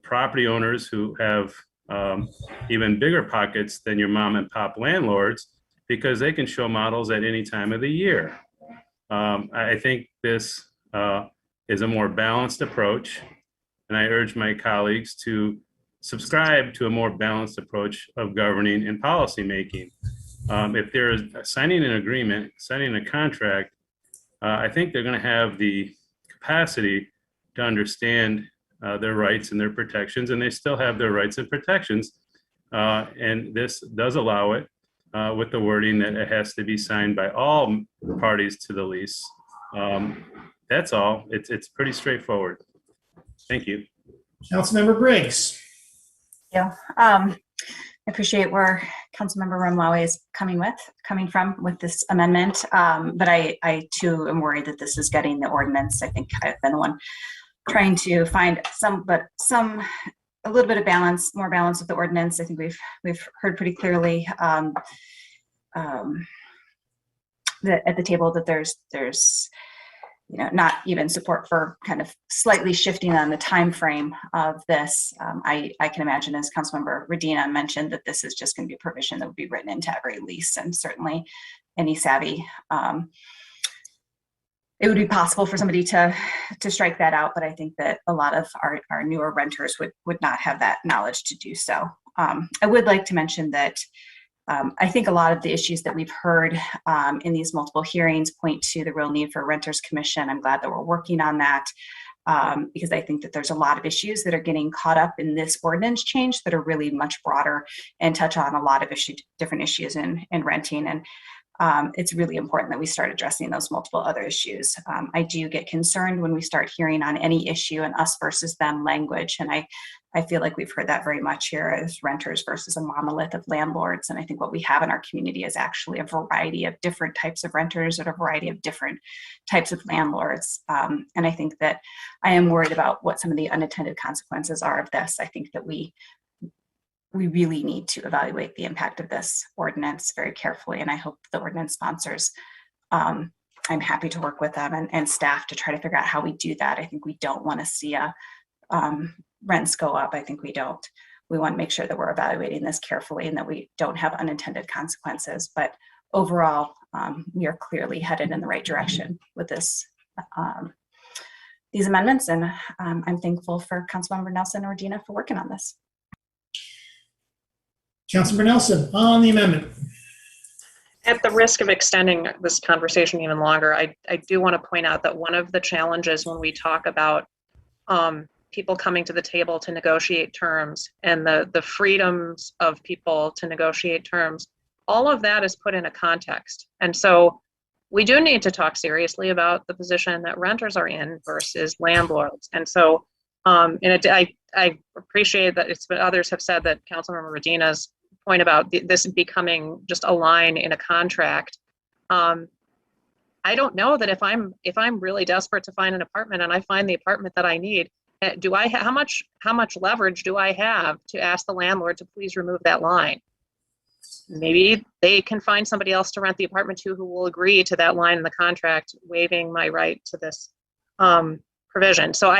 property owners who have even bigger pockets than your mom and pop landlords, because they can show models at any time of the year. I think this is a more balanced approach, and I urge my colleagues to subscribe to a more balanced approach of governing and policymaking. If there is signing an agreement, signing a contract, I think they're going to have the capacity to understand their rights and their protections, and they still have their rights and protections. And this does allow it with the wording that it has to be signed by all parties to the lease. That's all. It's pretty straightforward. Thank you. Councilmember Briggs. Yeah. I appreciate where Councilmember Rumlawe is coming from with this amendment. But I too am worried that this is getting the ordinance. I think I've been the one trying to find a little bit of balance, more balance with the ordinance. I think we've heard pretty clearly that at the table that there's not even support for kind of slightly shifting on the time frame of this. I can imagine, as Councilmember Radina mentioned, that this is just going to be a provision that would be written into every lease, and certainly any savvy. It would be possible for somebody to strike that out, but I think that a lot of our newer renters would not have that knowledge to do so. I would like to mention that I think a lot of the issues that we've heard in these multiple hearings point to the real need for a renters commission. I'm glad that we're working on that because I think that there's a lot of issues that are getting caught up in this ordinance change that are really much broader and touch on a lot of different issues in renting. And it's really important that we start addressing those multiple other issues. I do get concerned when we start hearing on any issue and us versus them language. And I feel like we've heard that very much here as renters versus a monolith of landlords. And I think what we have in our community is actually a variety of different types of renters and a variety of different types of landlords. And I think that I am worried about what some of the unintended consequences are of this. I think that we really need to evaluate the impact of this ordinance very carefully. And I hope the ordinance sponsors, I'm happy to work with them and staff to try to figure out how we do that. I think we don't want to see rents go up. I think we don't. We want to make sure that we're evaluating this carefully and that we don't have unintended consequences. But overall, we are clearly headed in the right direction with this, these amendments. And I'm thankful for Councilmember Nelson and Regina for working on this. Councilmember Nelson, on the amendment. At the risk of extending this conversation even longer, I do want to point out that one of the challenges when we talk about people coming to the table to negotiate terms and the freedoms of people to negotiate terms, all of that is put in a context. And so we do need to talk seriously about the position that renters are in versus landlords. And so I appreciate that others have said that Councilmember Radina's point about this becoming just a line in a contract. I don't know that if I'm really desperate to find an apartment and I find the apartment that I need, how much leverage do I have to ask the landlord to please remove that line? Maybe they can find somebody else to rent the apartment to who will agree to that line in the contract, waiving my right to this provision. So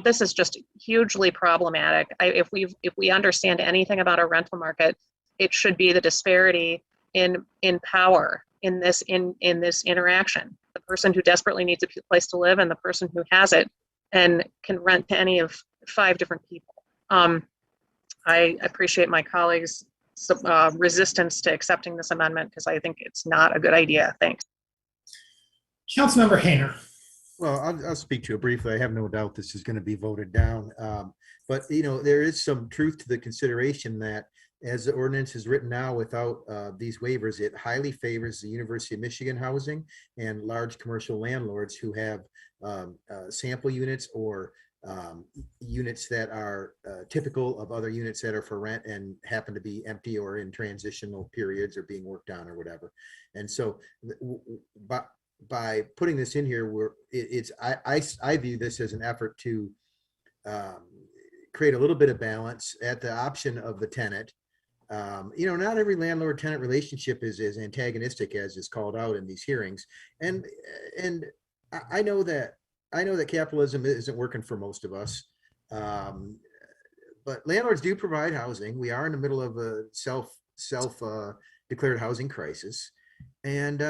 this is just hugely problematic. If we understand anything about our rental market, it should be the disparity in power in this interaction. The person who desperately needs a place to live and the person who has it and can rent to any of 5 different people. I appreciate my colleagues' resistance to accepting this amendment because I think it's not a good idea. Thanks. Councilmember Hayner. Well, I'll speak to it briefly. I have no doubt this is going to be voted down. But, there is some truth to the consideration that as the ordinance is written now without these waivers, it highly favors the University of Michigan housing and large commercial landlords who have sample units or units that are typical of other units that are for rent and happen to be empty or in transitional periods or being worked on or whatever. And so by putting this in here, I view this as an effort to create a little bit of balance at the option of the tenant. Not every landlord-tenant relationship is as antagonistic as is called out in these hearings, and I know that capitalism isn't working for most of us, but landlords do provide housing. We are in the middle of a self declared housing crisis, and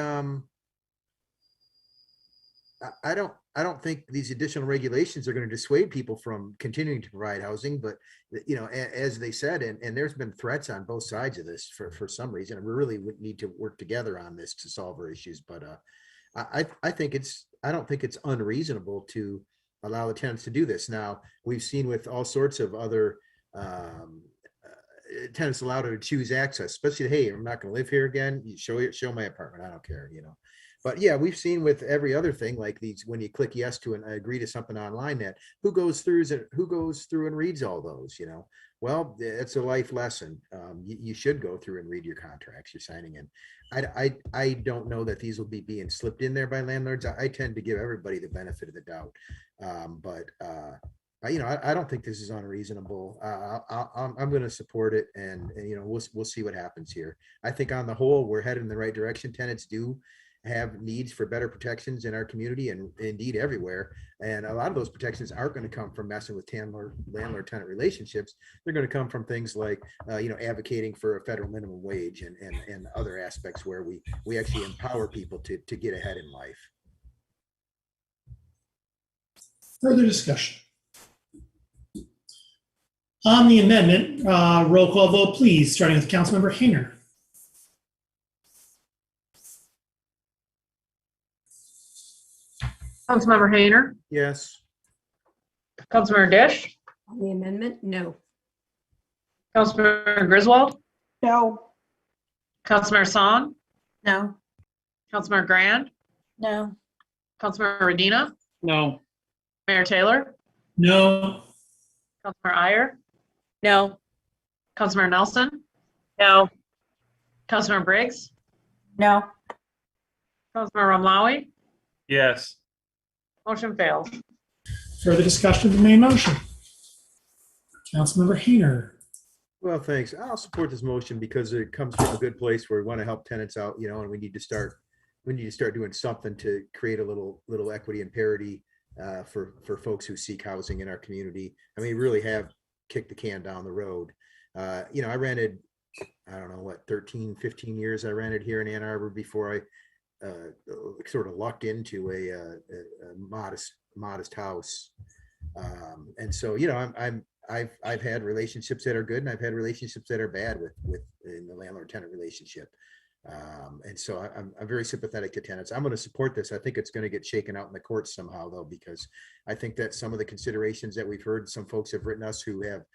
I don't think these additional regulations are going to dissuade people from continuing to provide housing, but as they said, and there's been threats on both sides of this for some reason, and we really would need to work together on this to solve our issues. But I don't think it's unreasonable to allow the tenants to do this. Now, we've seen with all sorts of other tenants allowed to choose access, especially, hey, I'm not going to live here again. You show my apartment. I don't care, But yeah, we've seen with every other thing like these, when you click yes to and agree to something online, that who goes through and reads all those, Well, it's a life lesson. You should go through and read your contracts you're signing in. I don't know that these will be being slipped in there by landlords. I tend to give everybody the benefit of the doubt. But I don't think this is unreasonable. I'm going to support it, and we'll see what happens here. I think on the whole, we're headed in the right direction. Tenants do have needs for better protections in our community and indeed everywhere. And a lot of those protections aren't going to come from messing with landlord-tenant relationships. They're going to come from things like, advocating for a federal minimum wage and other aspects where we actually empower people to get ahead in life. Further discussion. On the amendment, roll call vote, please, starting with Councilmember Hayner. Councilmember Hayner. Yes. Councilmember Dish. On the amendment, no. Councilmember Griswold. No. Councilmember Song. No. Councilmember Grand. No. Councilmember Radina. No. Mayor Taylor. No. Councilmember Iyer. No. Councilmember Nelson. No. Councilmember Briggs. No. Councilmember Romlawi. Yes. Motion fails. Further discussion of the main motion. Councilmember Hayner. Well, thanks. I'll support this motion because it comes from a good place where we want to help tenants out, and we need to start doing something to create a little equity and parity for folks who seek housing in our community. I mean, we really have kicked the can down the road. I rented, 13, 15 years I rented here in Ann Arbor before I sort of lucked into a modest house. And so, I've had relationships that are good and I've had relationships that are bad with in the landlord-tenant relationship. And so I'm very sympathetic to tenants. I'm going to support this. I think it's going to get shaken out in the courts somehow, though, because I think that some of the considerations that we've heard, some folks have written us who have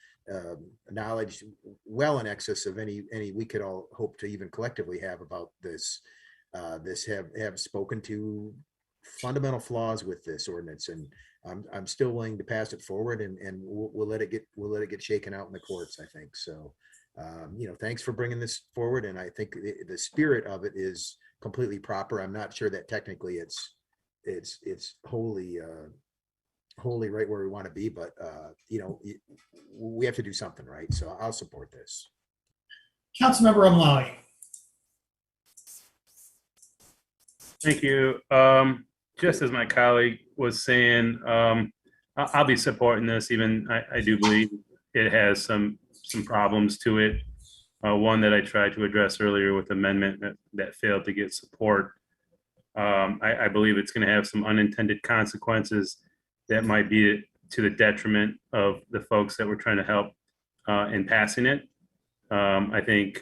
knowledge well in excess of any we could all hope to even collectively have about this. Have spoken to fundamental flaws with this ordinance, and I'm still willing to pass it forward, and we'll let it get shaken out in the courts, I think. So, thanks for bringing this forward, and I think the spirit of it is completely proper. I'm not sure that technically it's wholly right where we want to be, but we have to do something right. So I'll support this. Councilmember Romlawi. Thank you. Just as my colleague was saying, I'll be supporting this. Even I do believe it has some problems to it. One that I tried to address earlier with amendment that failed to get support. I believe it's going to have some unintended consequences that might be to the detriment of the folks that we're trying to help in passing it. I think,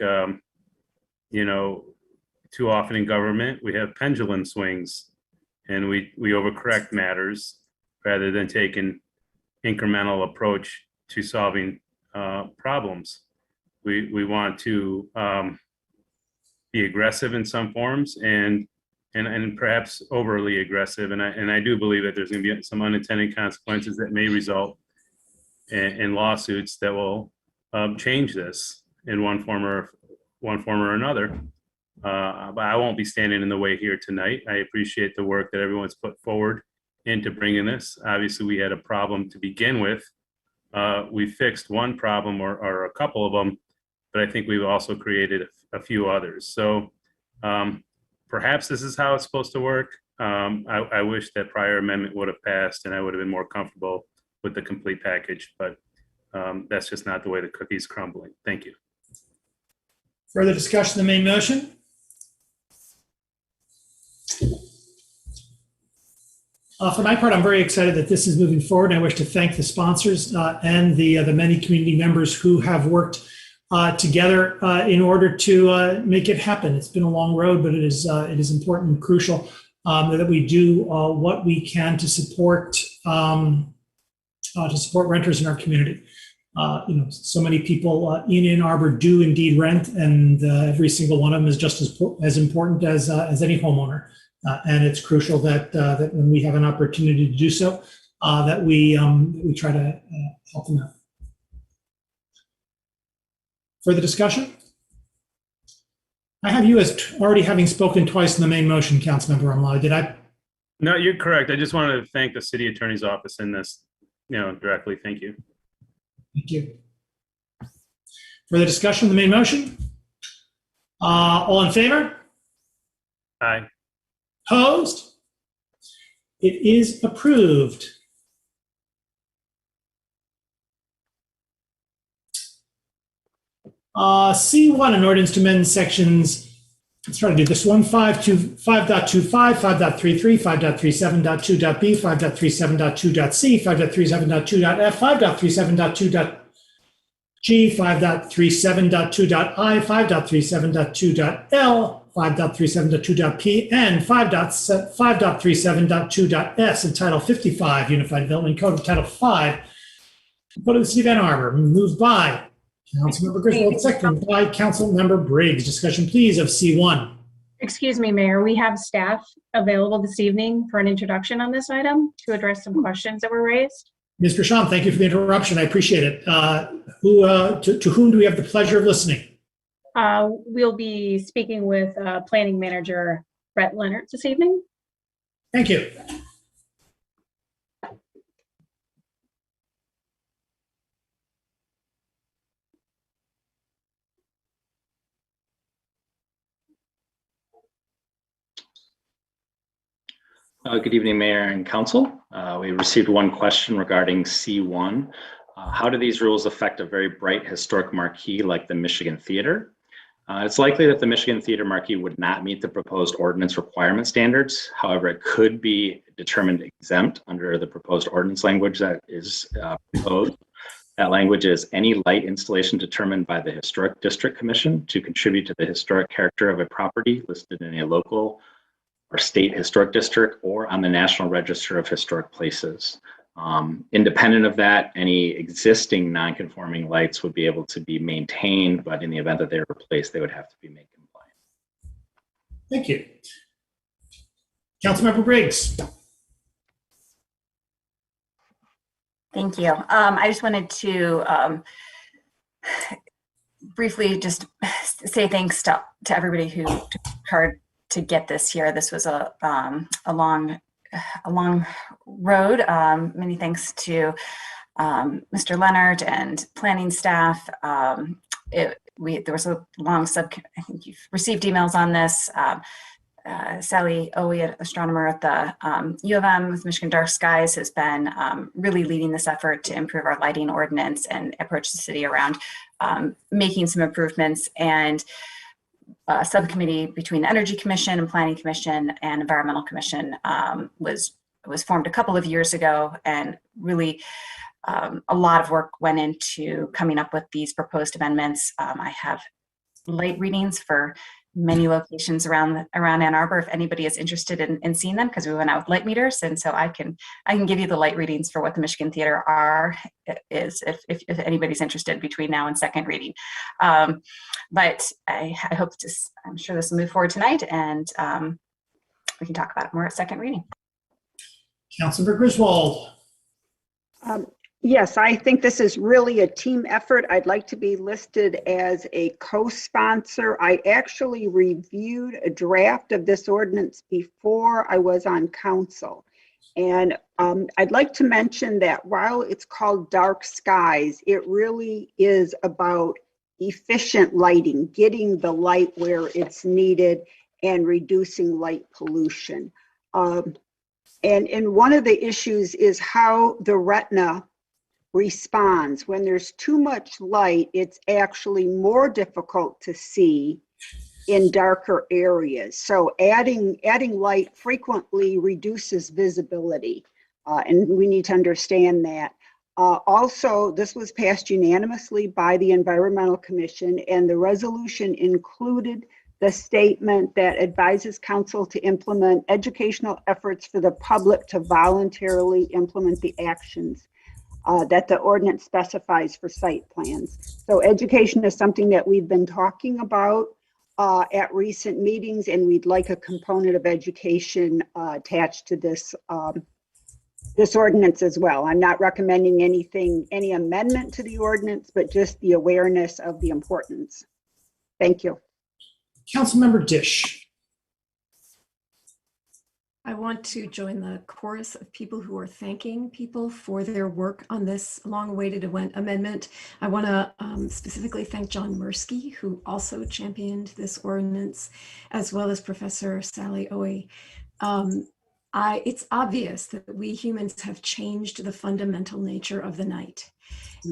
too often in government, we have pendulum swings and we overcorrect matters rather than take an incremental approach to solving problems. We want to be aggressive in some forms and perhaps overly aggressive. And I do believe that there's going to be some unintended consequences that may result in lawsuits that will change this in one form or another. But I won't be standing in the way here tonight. I appreciate the work that everyone's put forward into bringing this. Obviously, we had a problem to begin with. We fixed one problem or a couple of them, but I think we've also created a few others. So perhaps this is how it's supposed to work. I wish that prior amendment would have passed and I would have been more comfortable with the complete package, but that's just not the way the cookie's crumbling. Thank you. Further discussion of the main motion? For my part, I'm very excited that this is moving forward. I wish to thank the sponsors and the many community members who have worked together in order to make it happen. It's been a long road, but it is important and crucial that we do what we can to support renters in our community. So many people in Ann Arbor do indeed rent, and every single one of them is just as important as any homeowner. And it's crucial that when we have an opportunity to do so, that we try to help them out. Further discussion? I have you as already having spoken twice in the main motion, Councilmember Umlau. Did I? No, you're correct. I just wanted to thank the city attorney's office in this, directly. Thank you. Thank you. Further discussion on the main motion? All in favor? Aye. Opposed? It is approved. C1, an ordinance to amend sections, let's try to do this one, 5.25, 5.33, 5.37.2.b, 5.37.2.c, 5.37.2.f, 5.37.2.g, 5.37.2.i, 5.37.2.l, 5.37.2.p, and 5.37.2.s in Title 55, Unified Development Code of Title 5, Code of the City of Ann Arbor. Moved by Councilmember Griswold, second by Councilmember Briggs. Discussion, please, of C1. Excuse me, Mayor. We have staff available this evening for an introduction on this item to address some questions that were raised. Ms. Grisham, thank you for the interruption. I appreciate it. To whom do we have the pleasure of listening? We'll be speaking with Planning Manager Brett Leonard this evening. Thank you. Good evening, Mayor and Council. We received one question regarding C1. How do these rules affect a very bright historic marquee like the Michigan Theater? It's likely that the Michigan Theater marquee would not meet the proposed ordinance requirement standards. However, it could be determined exempt under the proposed ordinance language that is proposed. That language is any light installation determined by the Historic District Commission to contribute to the historic character of a property listed in a local or state historic district or on the National Register of Historic Places. Independent of that, any existing non-conforming lights would be able to be maintained, but in the event that they're replaced, they would have to be made compliant. Thank you. Councilmember Briggs. Thank you. I just wanted to briefly just say thanks to everybody who took part to get this here. This was a long road. Many thanks to Mr. Leonard and planning staff. There was a long I think you've received emails on this. Sally Owie, an astronomer at the U of M with Michigan Dark Skies, has been really leading this effort to improve our lighting ordinance and approach the city around making some improvements. And subcommittee between the Energy Commission and Planning Commission and Environmental Commission was formed a couple of years ago, and really a lot of work went into coming up with these proposed amendments. I have light readings for many locations around Ann Arbor if anybody is interested in seeing them, because we went out with light meters, and so I can give you the light readings for what the Michigan Theater is if anybody's interested between now and second reading. But I hope I'm sure this will move forward tonight, and we can talk about it more at second reading. Councilmember Griswold. Yes, I think this is really a team effort. I'd like to be listed as a co-sponsor. I actually reviewed a draft of this ordinance before I was on council. And I'd like to mention that while it's called dark skies, it really is about efficient lighting, getting the light where it's needed and reducing light pollution. And one of the issues is how the retina responds. When there's too much light, it's actually more difficult to see in darker areas. So adding light frequently reduces visibility, and we need to understand that. Also, this was passed unanimously by the Environmental Commission, and the resolution included the statement that advises council to implement educational efforts for the public to voluntarily implement the actions that the ordinance specifies for site plans. So education is something that we've been talking about at recent meetings, and we'd like a component of education attached to this this ordinance as well. I'm not recommending any amendment to the ordinance, but just the awareness of the importance. Thank you. Councilmember Dish. I want to join the chorus of people who are thanking people for their work on this long-awaited amendment. I want to specifically thank John Mursky, who also championed this ordinance, as well as Professor Sally Oey. It's obvious that we humans have changed the fundamental nature of the night.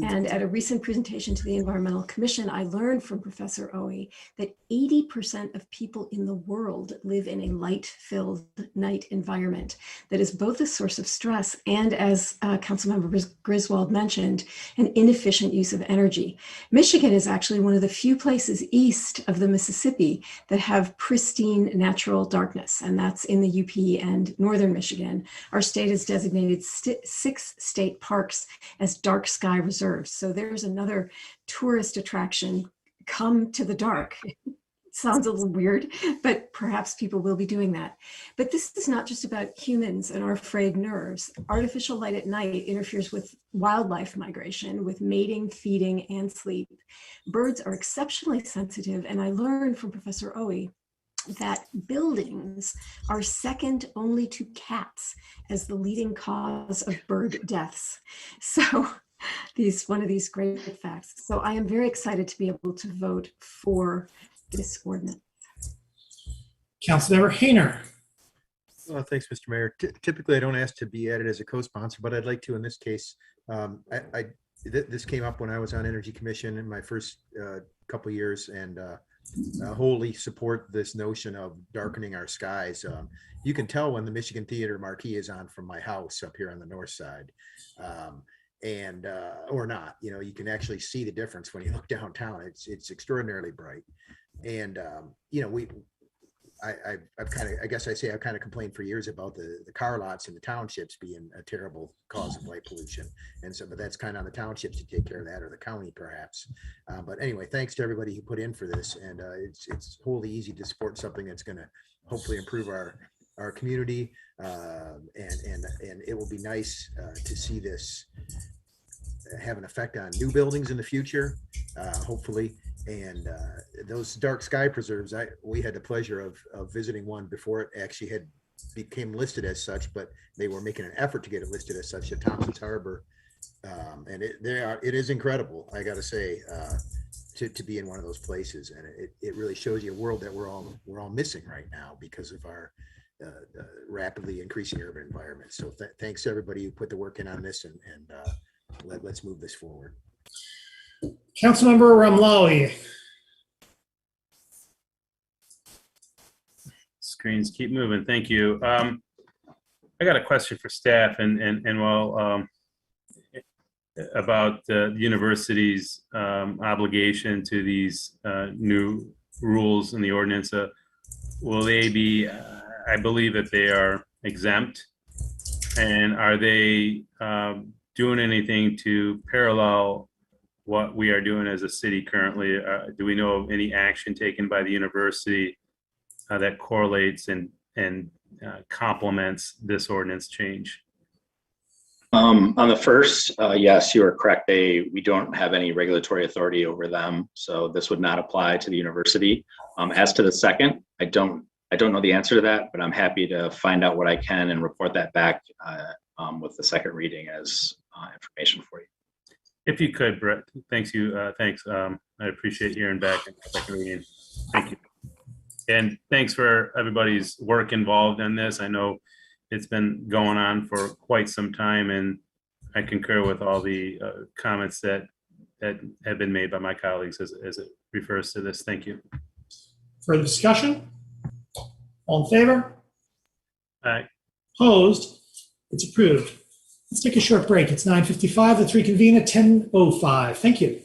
And at a recent presentation to the Environmental Commission, I learned from Professor Oey that 80% of people in the world live in a light-filled night environment that is both a source of stress and, as Councilmember Griswold mentioned, an inefficient use of energy. Michigan is actually one of the few places east of the Mississippi that have pristine natural darkness, and that's in the UP and northern Michigan. Our state has designated 6 state parks as dark sky reserves. So there's another tourist attraction. Come to the dark. Sounds a little weird, but perhaps people will be doing that. But this is not just about humans and our frayed nerves. Artificial light at night interferes with wildlife migration, with mating, feeding, and sleep. Birds are exceptionally sensitive, and I learned from Professor Oey that buildings are second only to cats as the leading cause of bird deaths. So one of these great facts. So I am very excited to be able to vote for this ordinance. Councilmember Hayner. Well, thanks, Mr. Mayor. Typically, I don't ask to be added as a co-sponsor, but I'd like to in this case. This came up when I was on Energy Commission in my first couple years, and wholly support this notion of darkening our skies. You can tell when the Michigan Theater marquee is on from my house up here on the north side. Or not, you can actually see the difference when you look downtown. It's extraordinarily bright. And I've kind of complained for years about the car lots in the townships being a terrible cause of light pollution. And so, but that's kind of on the townships to take care of that, or the county perhaps. But anyway, thanks to everybody who put in for this. And it's wholly easy to support something that's going to hopefully improve our community. And it will be nice to see this have an effect on new buildings in the future, hopefully. And those dark sky preserves, we had the pleasure of visiting one before it actually became listed as such, but they were making an effort to get it listed as such at Thompson's Harbor. And it is incredible, I got to say, to be in one of those places. And it really shows you a world that we're all missing right now because of our rapidly increasing urban environment. So thanks to everybody who put the work in on this, and let's move this forward. Councilmember Ramlawi. Screens keep moving. Thank you. I got a question for staff, and while about the university's obligation to these new rules in the ordinance. Will they be, I believe that they are exempt. And are they doing anything to parallel what we are doing as a city currently? Do we know of any action taken by the university that correlates and complements this ordinance change? On the first, yes, you are correct. We don't have any regulatory authority over them, so this would not apply to the university. As to the second, I don't know the answer to that, but I'm happy to find out what I can and report that back with the second reading as information for you. If you could, Brett, thanks. I appreciate hearing back in the second reading. Thank you. And thanks for everybody's work involved in this. I know it's been going on for quite some time, and I concur with all the comments that have been made by my colleagues as it refers to this. Thank you. Further discussion? All in favor? Aye. Opposed? It's approved. Let's take a short break. It's 9:55. Let's reconvene at 10:05. Thank you.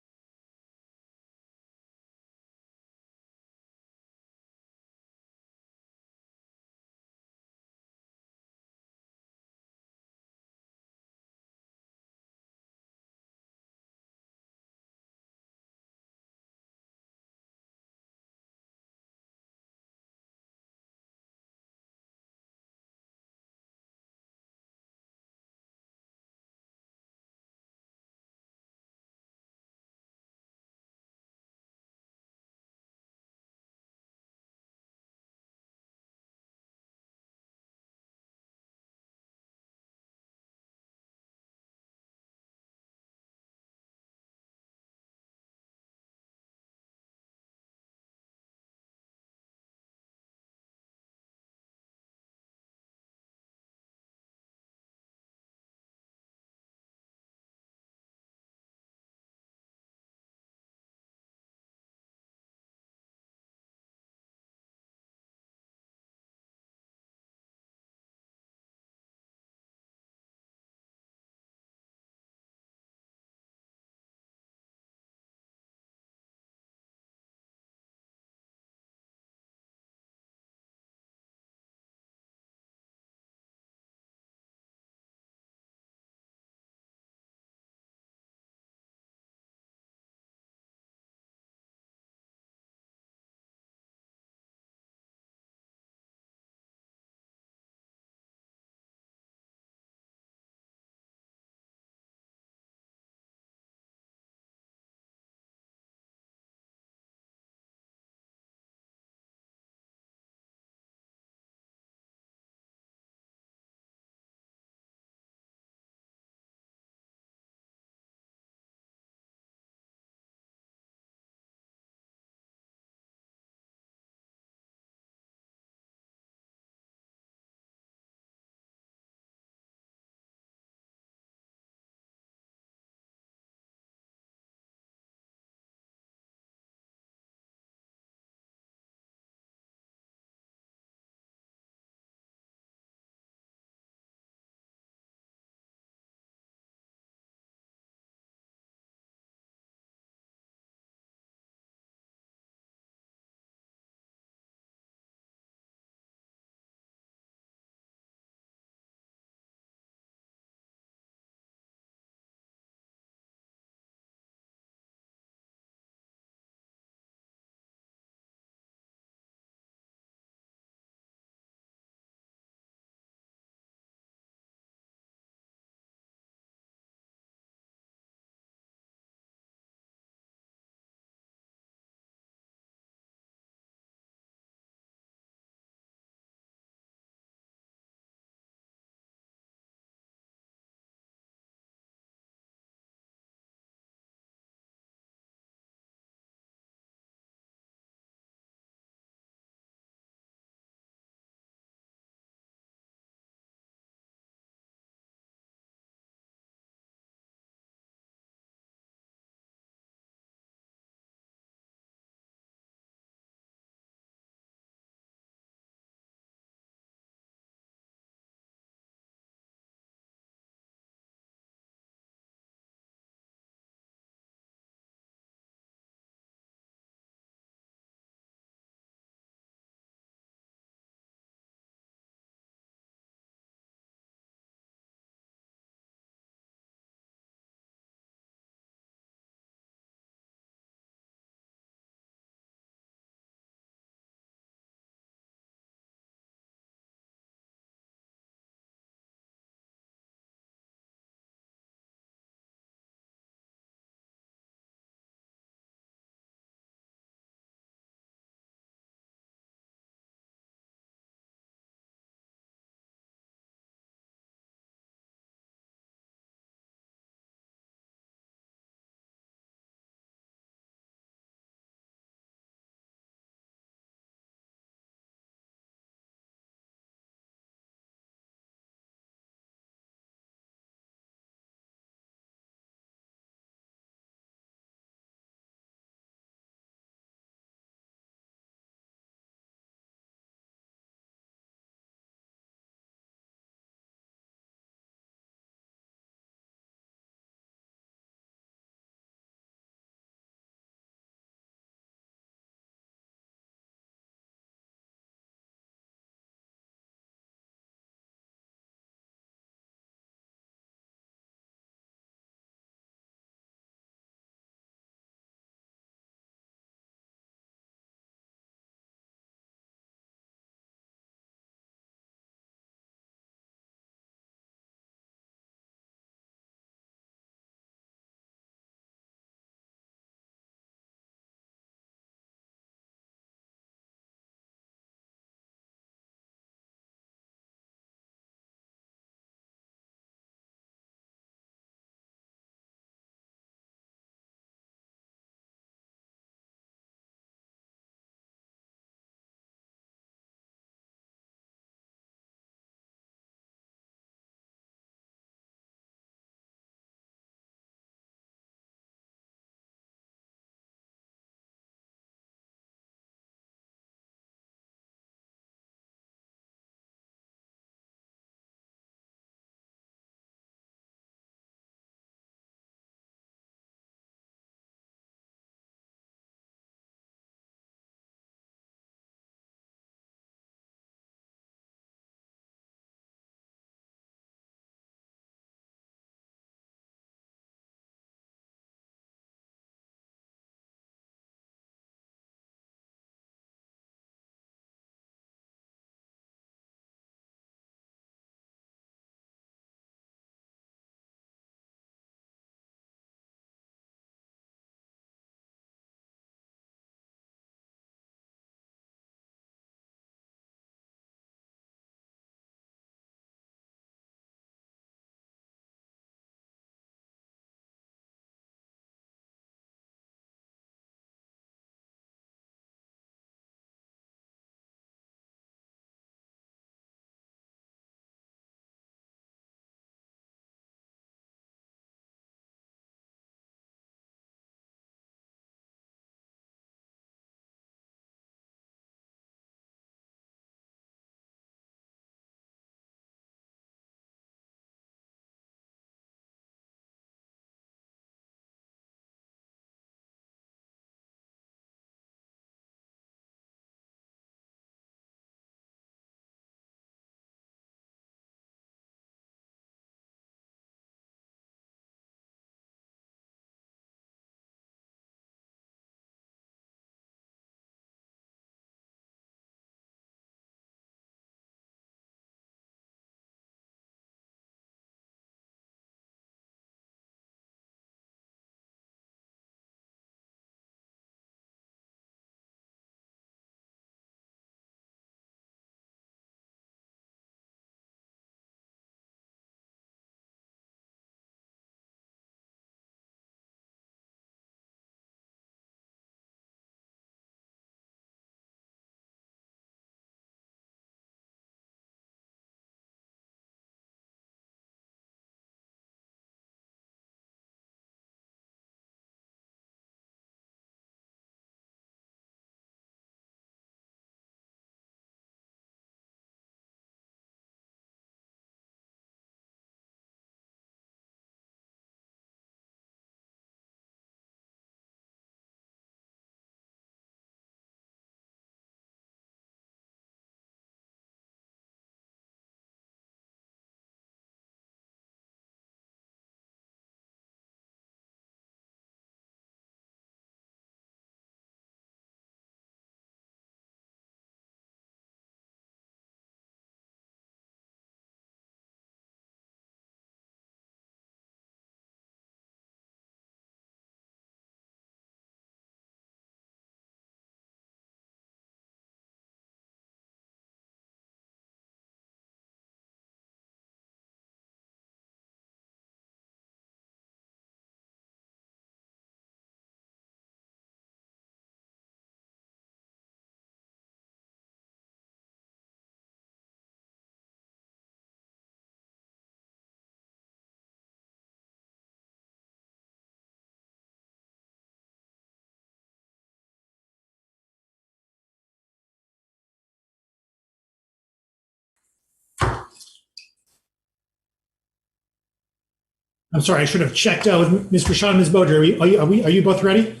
I'm sorry, I should have checked with Mr. Shaw and Ms. Bodger. Are you both ready?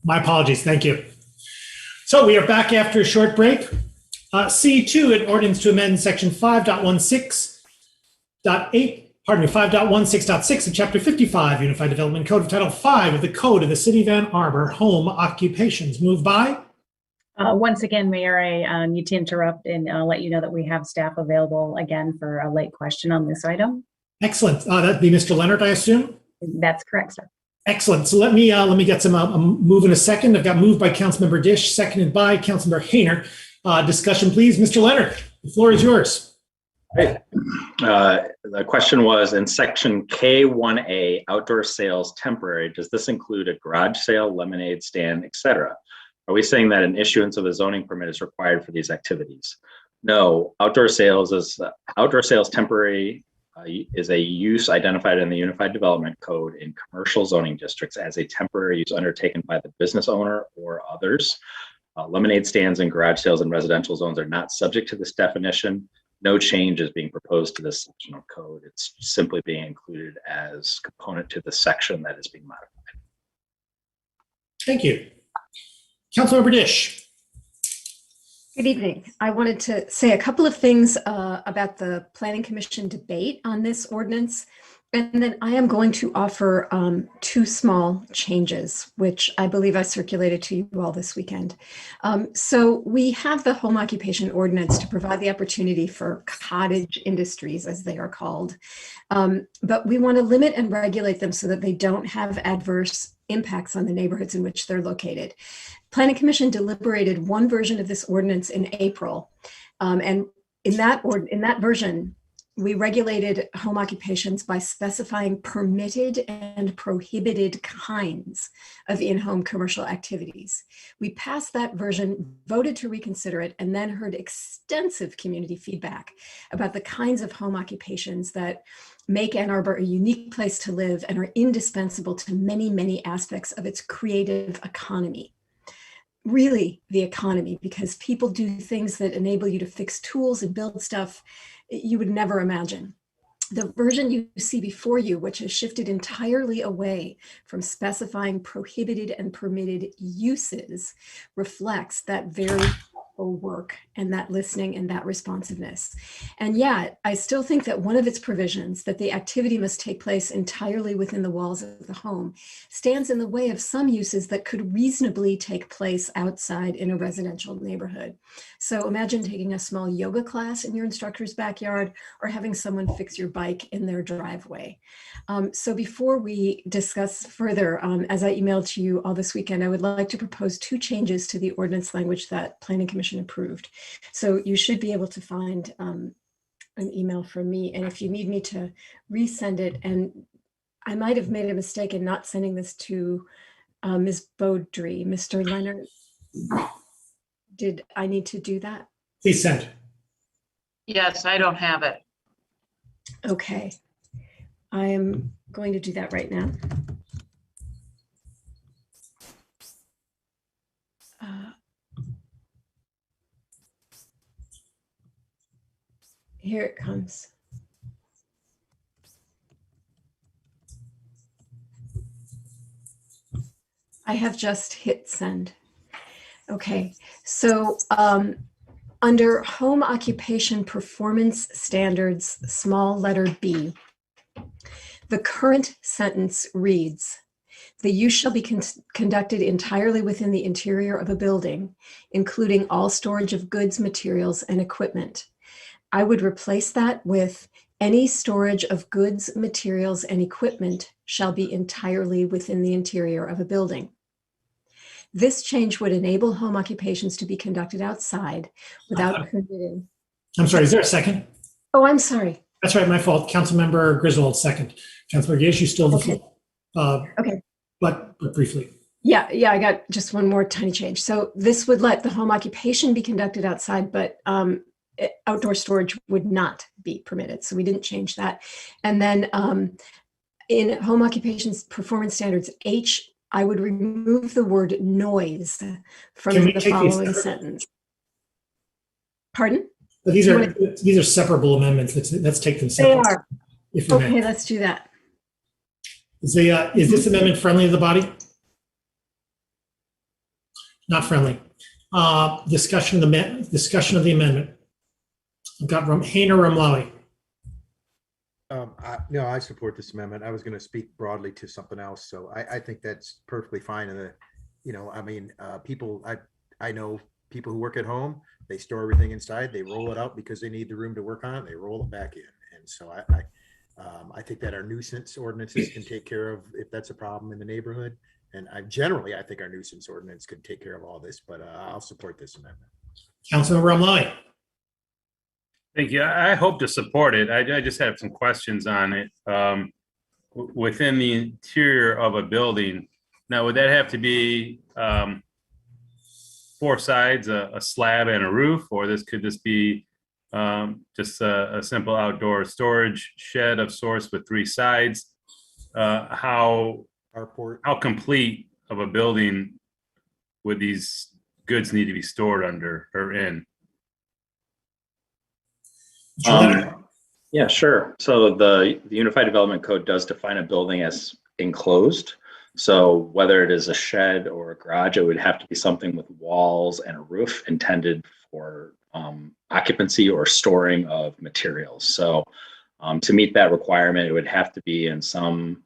My apologies. Thank you. So we are back after a short break. C2, an ordinance to amend section 5.16.6 of chapter 55, Unified Development Code of Title 5 of the Code of the City of Ann Arbor, home occupations. Moved by? Once again, Mayor, I need to interrupt and let you know that we have staff available again for a late question on this item. Excellent. That'd be Mr. Leonard, I assume? That's correct, sir. Excellent. So let me get some move in a second. I've got moved by Councilmember Dish, seconded by Councilmember Hayner. Discussion, please. Mr. Leonard, the floor is yours. Great. The question was, in section K1A, outdoor sales temporary, does this include a garage sale, lemonade stand, etc.? Are we saying that an issuance of a zoning permit is required for these activities? No, outdoor sales temporary is a use identified in the Unified Development Code in commercial zoning districts as a temporary use undertaken by the business owner or others. Lemonade stands and garage sales in residential zones are not subject to this definition. No change is being proposed to this section of code. It's simply being included as component to the section that is being modified. Thank you. Councilmember Dish. Good evening. I wanted to say a couple of things about the Planning Commission debate on this ordinance. And then I am going to offer two small changes, which I believe I circulated to you all this weekend. So we have the home occupation ordinance to provide the opportunity for cottage industries, as they are called. But we want to limit and regulate them so that they don't have adverse impacts on the neighborhoods in which they're located. Planning Commission deliberated one version of this ordinance in April. And in that version, we regulated home occupations by specifying permitted and prohibited kinds of in-home commercial activities. We passed that version, voted to reconsider it, and then heard extensive community feedback about the kinds of home occupations that make Ann Arbor a unique place to live and are indispensable to many, many aspects of its creative economy. Really the economy, because people do things that enable you to fix tools and build stuff you would never imagine. The version you see before you, which has shifted entirely away from specifying prohibited and permitted uses, reflects that very thoughtful work and that listening and that responsiveness. And yet, I still think that one of its provisions, that the activity must take place entirely within the walls of the home, stands in the way of some uses that could reasonably take place outside in a residential neighborhood. So imagine taking a small yoga class in your instructor's backyard or having someone fix your bike in their driveway. So before we discuss further, as I emailed to you all this weekend, I would like to propose two changes to the ordinance language that Planning Commission approved. So you should be able to find an email from me. And if you need me to resend it, and I might have made a mistake in not sending this to Ms. Beaudry. Mr. Leonard, did I need to do that? Please send. Yes, I don't have it. Okay. I am going to do that right now. Here it comes. I have just hit send. Okay, so under home occupation performance standards, small letter B, the current sentence reads, the use shall be conducted entirely within the interior of a building, including all storage of goods, materials, and equipment. I would replace that with any storage of goods, materials, and equipment shall be entirely within the interior of a building. This change would enable home occupations to be conducted outside without permitting. I'm sorry, is there a second? Oh, I'm sorry. That's right, my fault. Councilmember Griswold, second. Councilmember Gish, you still the floor. Okay. But briefly. Yeah, I got just one more tiny change. So this would let the home occupation be conducted outside, but outdoor storage would not be permitted. So we didn't change that. And then in home occupations performance standards H, I would remove the word noise from the following sentence. Pardon? These are separable amendments. Let's take them separately. if we may. Okay, let's do that. Is this amendment friendly to the body? Not friendly. Discussion of the amendment. I've got Hayner, Ramlawi. No, I support this amendment. I was going to speak broadly to something else. So I think that's perfectly fine. And, people, I know people who work at home, they store everything inside, they roll it out because they need the room to work on it, they roll it back in. And so I think that our nuisance ordinances can take care of if that's a problem in the neighborhood. And I think our nuisance ordinance could take care of all this, but I'll support this amendment. Councilman Ramlawi. Thank you. I hope to support it. I just have some questions on it. Within the interior of a building, now would that have to be four sides, a slab and a roof, or could this be just a simple outdoor storage shed of sorts with three sides? How complete of a building would these goods need to be stored under or in? Yeah, sure. So the Unified Development Code does define a building as enclosed. So whether it is a shed or a garage, it would have to be something with walls and a roof intended for occupancy or storing of materials. So to meet that requirement, it would have to be in some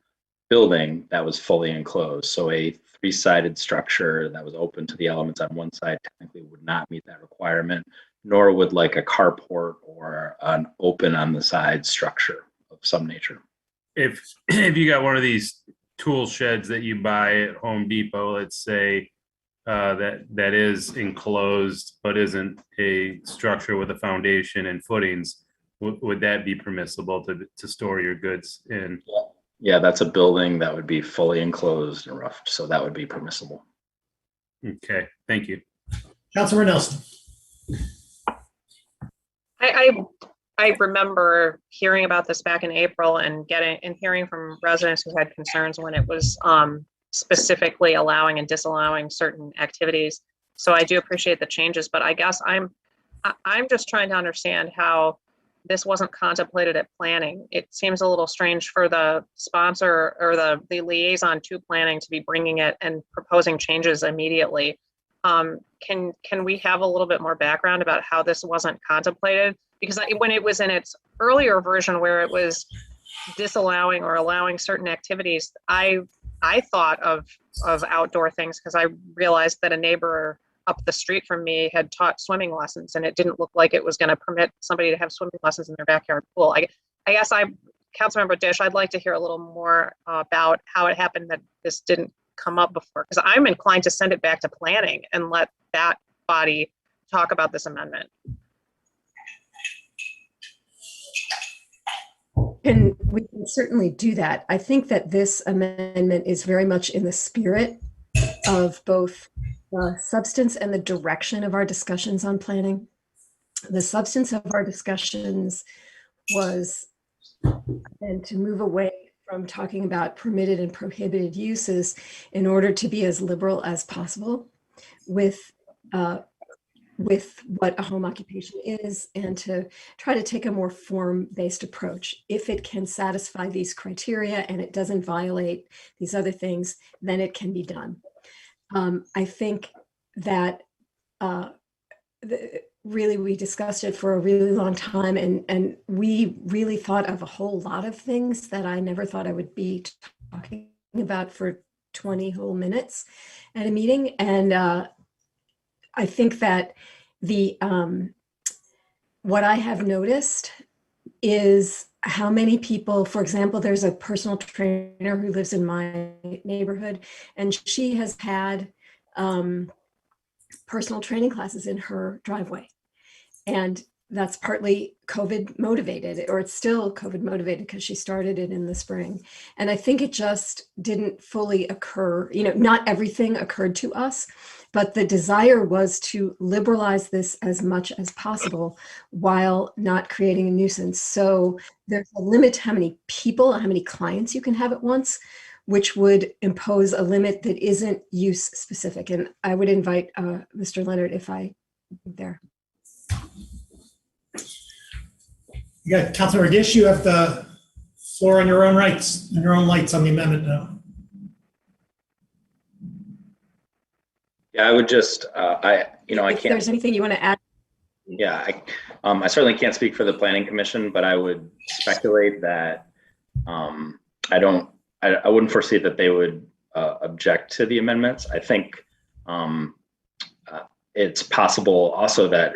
building that was fully enclosed. So a three-sided structure that was open to the elements on one side technically would not meet that requirement, nor would like a carport or an open on the side structure of some nature. If you got one of these tool sheds that you buy at Home Depot, let's say that is enclosed but isn't a structure with a foundation and footings, would that be permissible to store your goods in? Yeah, that's a building that would be fully enclosed and roughed, so that would be permissible. Okay, thank you. Councilor Nelson. I remember hearing about this back in April and hearing from residents who had concerns when it was specifically allowing and disallowing certain activities. So I do appreciate the changes, but I guess I'm just trying to understand how this wasn't contemplated at planning. It seems a little strange for the sponsor or the liaison to planning to be bringing it and proposing changes immediately. Can we have a little bit more background about how this wasn't contemplated? Because when it was in its earlier version where it was disallowing or allowing certain activities, I thought of outdoor things because I realized that a neighbor up the street from me had taught swimming lessons, and it didn't look like it was going to permit somebody to have swimming lessons in their backyard pool. I guess Councilmember Dish, I'd like to hear a little more about how it happened that this didn't come up before, because I'm inclined to send it back to planning and let that body talk about this amendment. We can certainly do that. I think that this amendment is very much in the spirit of both the substance and the direction of our discussions on planning. The substance of our discussions was and to move away from talking about permitted and prohibited uses in order to be as liberal as possible with what a home occupation is, and to try to take a more form-based approach. If it can satisfy these criteria and it doesn't violate these other things, then it can be done. I think that really we discussed it for a really long time, and we really thought of a whole lot of things that I never thought I would be talking about for 20 whole minutes at a meeting. And I think that what I have noticed is how many people, for example, there's a personal trainer who lives in my neighborhood, and she has had personal training classes in her driveway. And that's partly COVID motivated, or it's still COVID motivated because she started it in the spring. And I think it just didn't fully occur. Not everything occurred to us, but the desire was to liberalize this as much as possible while not creating a nuisance. So there's a limit to how many people, how many clients you can have at once, which would impose a limit that isn't use specific. And I would invite Mr. Leonard if I there. You got Councilor Dish, you have the Floor on your own rights, on your own lights on the amendment now. Yeah, I would just, I If can't. there's anything you want to add. Yeah, I certainly can't speak for the planning commission, but I would speculate that I wouldn't foresee that they would object to the amendments. I think it's possible also that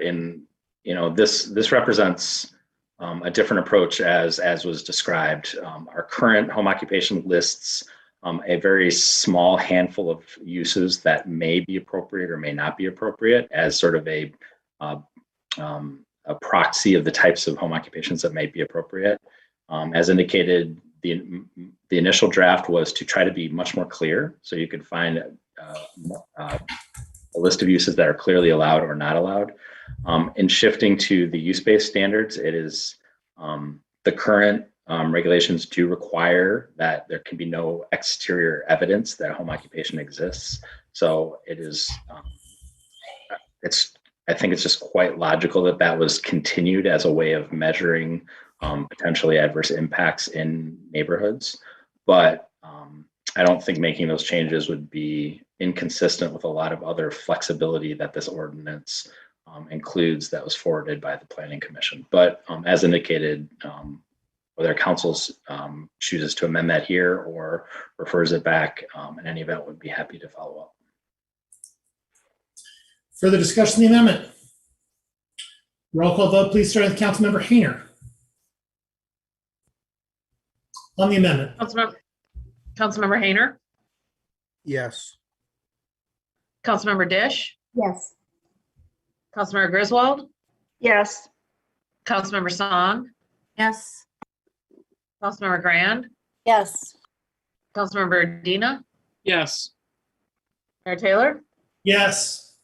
this represents a different approach as was described. Our current home occupation lists a very small handful of uses that may be appropriate or may not be appropriate as sort of a proxy of the types of home occupations that may be appropriate. As indicated, the initial draft was to try to be much more clear, so you could find a list of uses that are clearly allowed or not allowed. In shifting to the use-based standards, it is the current regulations do require that there can be no exterior evidence that a home occupation exists. So it is, I think it's just quite logical that that was continued as a way of measuring potentially adverse impacts in neighborhoods. But I don't think making those changes would be inconsistent with a lot of other flexibility that this ordinance includes that was forwarded by the Planning Commission. But as indicated, whether council chooses to amend that here or refers it back, in any event, would be happy to follow up. Further discussion of the amendment? Roll call vote, please, starting with Councilmember Hayner. On the amendment. Councilmember Hayner, Yes. Councilmember Dish, Yes. Councilmember Griswold, Yes. Councilmember Song, Yes. Councilmember Grand, Yes. Councilmember Dina, Yes. Mayor Taylor, Yes.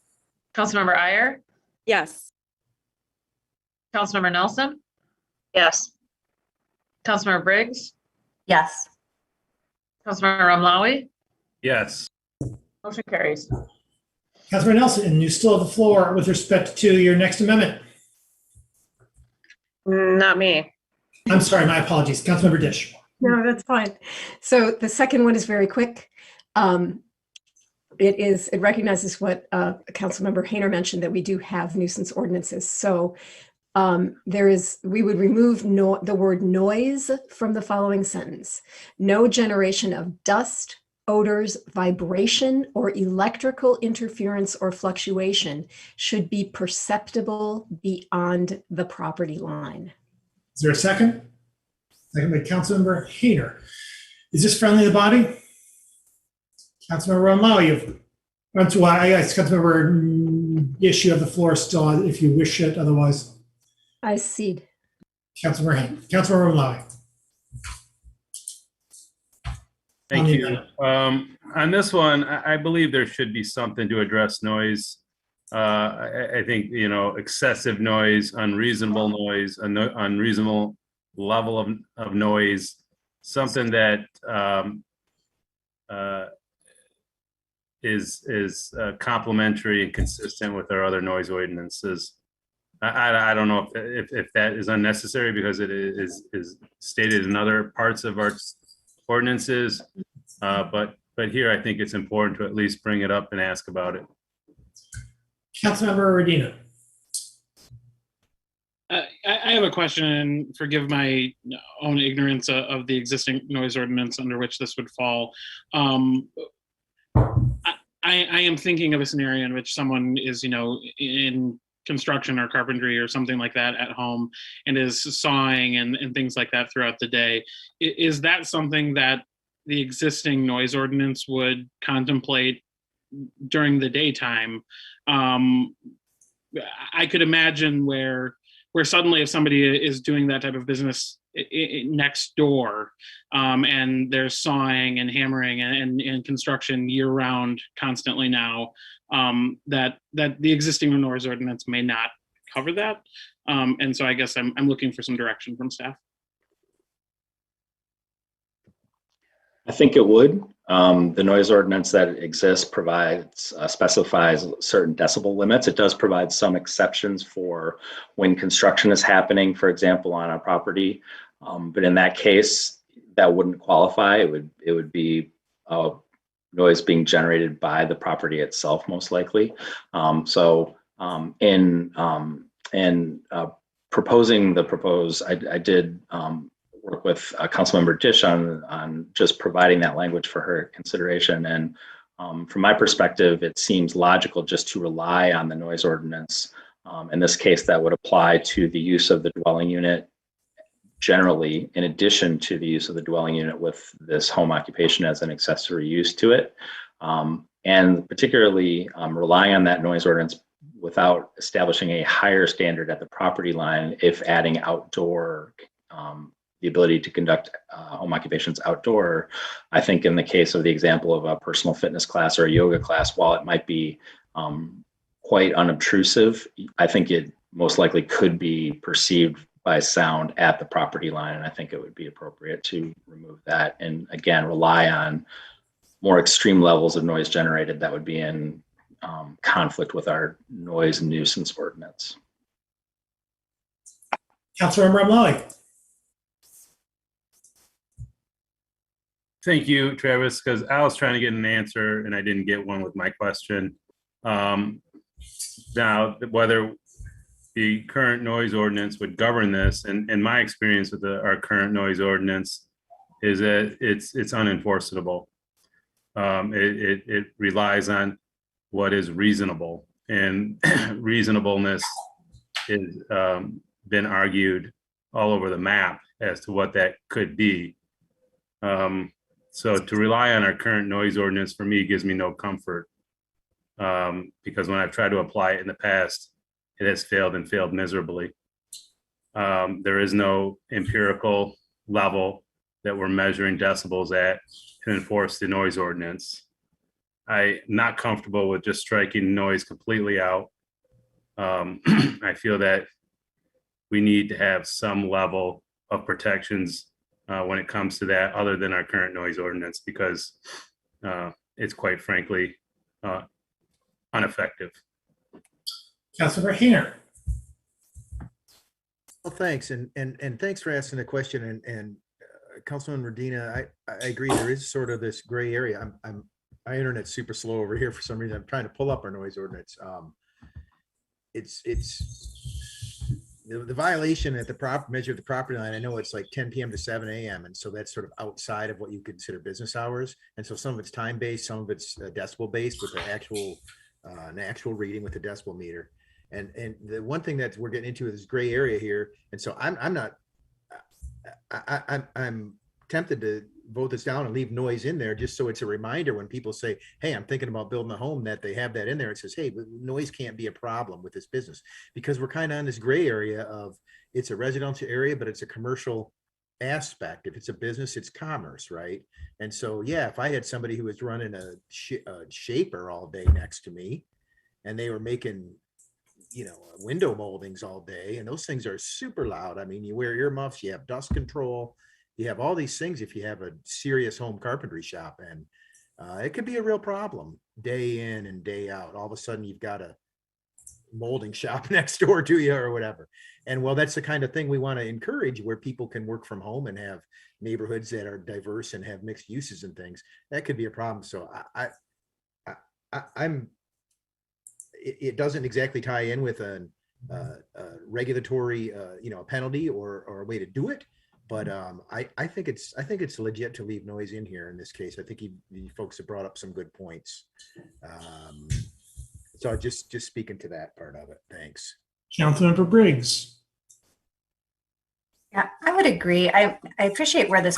Councilmember Iyer, Yes. Councilmember Nelson, Yes. Councilmember Briggs, Yes. Councilmember Ramlawi, Yes. motion carries. Councilmember Nelson, you still have the floor with respect to your next amendment. Not me. I'm sorry, my apologies. Councilmember Dish. No, that's fine. So the second one is very quick. It recognizes what Councilmember Hayner mentioned, that we do have nuisance ordinances. So we would remove the word noise from the following sentence. No generation of dust, odors, vibration, or electrical interference or fluctuation should be perceptible beyond the property line. Is there a second? Second by Councilmember Hayner. Is this friendly to the body? Councilmember Ramlawi, Councilmember Dish, you have the floor still if you wish it, otherwise. I cede. Councilmember Ramlawi. Thank you. On this one, I believe there should be something to address noise. I think, excessive noise, unreasonable noise, unreasonable level of noise, something that is complementary and consistent with our other noise ordinances. I don't know if that is unnecessary because it is stated in other parts of our ordinances, but here I think it's important to at least bring it up and ask about it. Councilmember Redina. I have a question, and forgive my own ignorance of the existing noise ordinance under which this would fall. I am thinking of a scenario in which someone is, in construction or carpentry or something like that at home and is sawing and things like that throughout the day. Is that something that the existing noise ordinance would contemplate during the daytime? I could imagine where suddenly if somebody is doing that type of business next door and there's sawing and hammering and construction year round constantly now, that the existing noise ordinance may not cover that. And so I guess I'm looking for some direction from staff. I think it would. The noise ordinance that exists specifies certain decibel limits. It does provide some exceptions for when construction is happening, for example, on a property. But in that case, that wouldn't qualify. It would be noise being generated by the property itself, most likely. In proposing the proposed, I did work with Councilmember Dish on just providing that language for her consideration. And from my perspective, it seems logical just to rely on the noise ordinance. In this case, that would apply to the use of the dwelling unit generally, in addition to the use of the dwelling unit with this home occupation as an accessory use to it. And particularly relying on that noise ordinance without establishing a higher standard at the property line, if adding outdoor, the ability to conduct home occupations outdoor. I think in the case of the example of a personal fitness class or a yoga class, while it might be quite unobtrusive, I think it most likely could be perceived by sound at the property line. And I think it would be appropriate to remove that and again, rely on more extreme levels of noise generated that would be in conflict with our noise nuisance ordinance. Councilmember Amlali. Thank you, Travis, because I was trying to get an answer and I didn't get one with my question. Now, whether the current noise ordinance would govern this, and my experience with our current noise ordinance is that it's unenforceable. It relies on what is reasonable, and reasonableness is been argued all over the map as to what that could be. So to rely on our current noise ordinance for me gives me no comfort, because when I've tried to apply it in the past, it has failed and failed miserably. There is no empirical level that we're measuring decibels at to enforce the noise ordinance. I'm not comfortable with just striking noise completely out. I feel that we need to have some level of protections when it comes to that, other than our current noise ordinance, because it's quite frankly ineffective. Councilmember Hayner. Well, thanks, and thanks for asking the question. And Councilman Medina, I agree. There is sort of this gray area. My internet's super slow over here for some reason. I'm trying to pull up our noise ordinance. It's the violation at the measure of the property line. I know it's like 10 p.m. to 7 a.m. And so that's sort of outside of what you consider business hours. And so some of it's time based, some of it's decibel based with an actual reading with the decibel meter. And the one thing that we're getting into is this gray area here. And so I'm tempted to vote this down and leave noise in there, just so it's a reminder when people say, hey, I'm thinking about building a home, that they have that in there. It says, hey, noise can't be a problem with this business, because we're kind of on this gray area of, it's a residential area, but it's a commercial aspect. If it's a business, it's commerce, right? And so, yeah, if I had somebody who was running a shaper all day next to me, and they were making, window moldings all day, and those things are super loud. I mean, you wear earmuffs, you have dust control, you have all these things if you have a serious home carpentry shop, and it could be a real problem day in and day out. All of a sudden you've got a molding shop next door to you or whatever. And well, that's the kind of thing we want to encourage, where people can work from home and have neighborhoods that are diverse and have mixed uses and things. That could be a problem. So it doesn't exactly tie in with a regulatory, a penalty or a way to do it. But I think it's legit to leave noise in here in this case. I think you folks have brought up some good points. So just speaking to that part of it. Thanks. Councilmember Briggs. Yeah, I would agree. I appreciate where this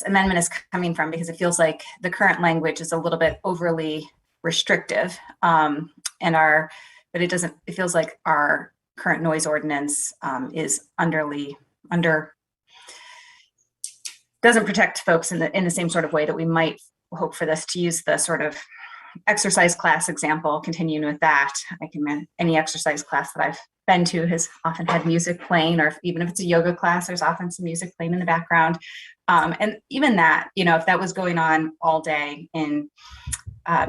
amendment is coming from, because it feels like the current language is a little bit overly restrictive, but it feels like our current noise ordinance is doesn't protect folks in the same sort of way that we might hope for this. To use the sort of exercise class example, continuing with that, any exercise class that I've been to has often had music playing, or even if it's a yoga class, there's often some music playing in the background. And even that, if that was going on all day in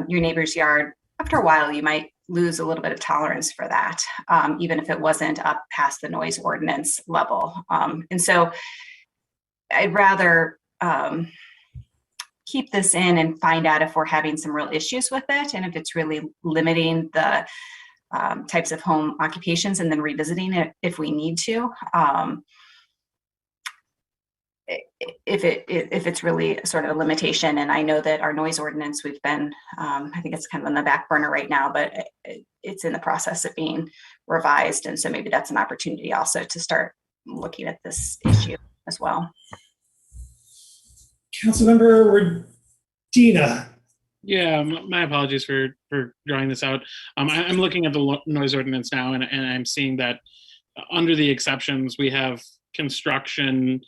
your neighbor's yard, after a while, you might lose a little bit of tolerance for that, even if it wasn't up past the noise ordinance level. And so I'd rather keep this in and find out if we're having some real issues with it and if it's really limiting the types of home occupations, and then revisiting it if we need to. If it's really sort of a limitation. And I know that our noise ordinance, we've been, I think it's kind of on the back burner right now, but it's in the process of being revised. And so maybe that's an opportunity also to start looking at this issue as well. Councilmember Redina. Yeah, my apologies for drawing this out. I'm looking at the noise ordinance now, and I'm seeing that under the exceptions, we have construction,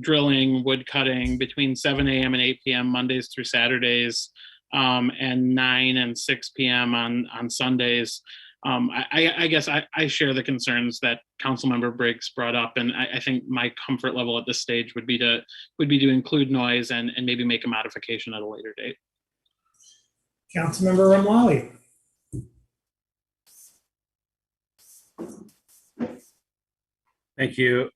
drilling, wood cutting between 7 a.m. and 8 p.m. Mondays through Saturdays, and 9 and 6 p.m. on Sundays. I guess I share the concerns that Councilmember Briggs brought up, and I think my comfort level at this stage would be to include noise and maybe make a modification at a later date. Councilmember Ramlawi. Thank you.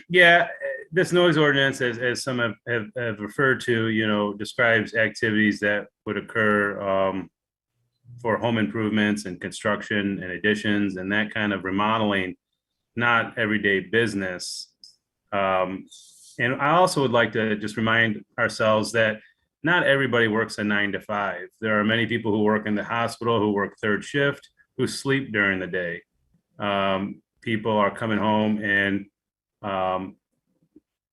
Yeah, this noise ordinance, as some have referred to, describes activities that would occur for home improvements and construction and additions and that kind of remodeling, not everyday business. And I also would like to just remind ourselves that not everybody works a 9 to 5. There are many people who work in the hospital, who work third shift, who sleep during the day. People are coming home and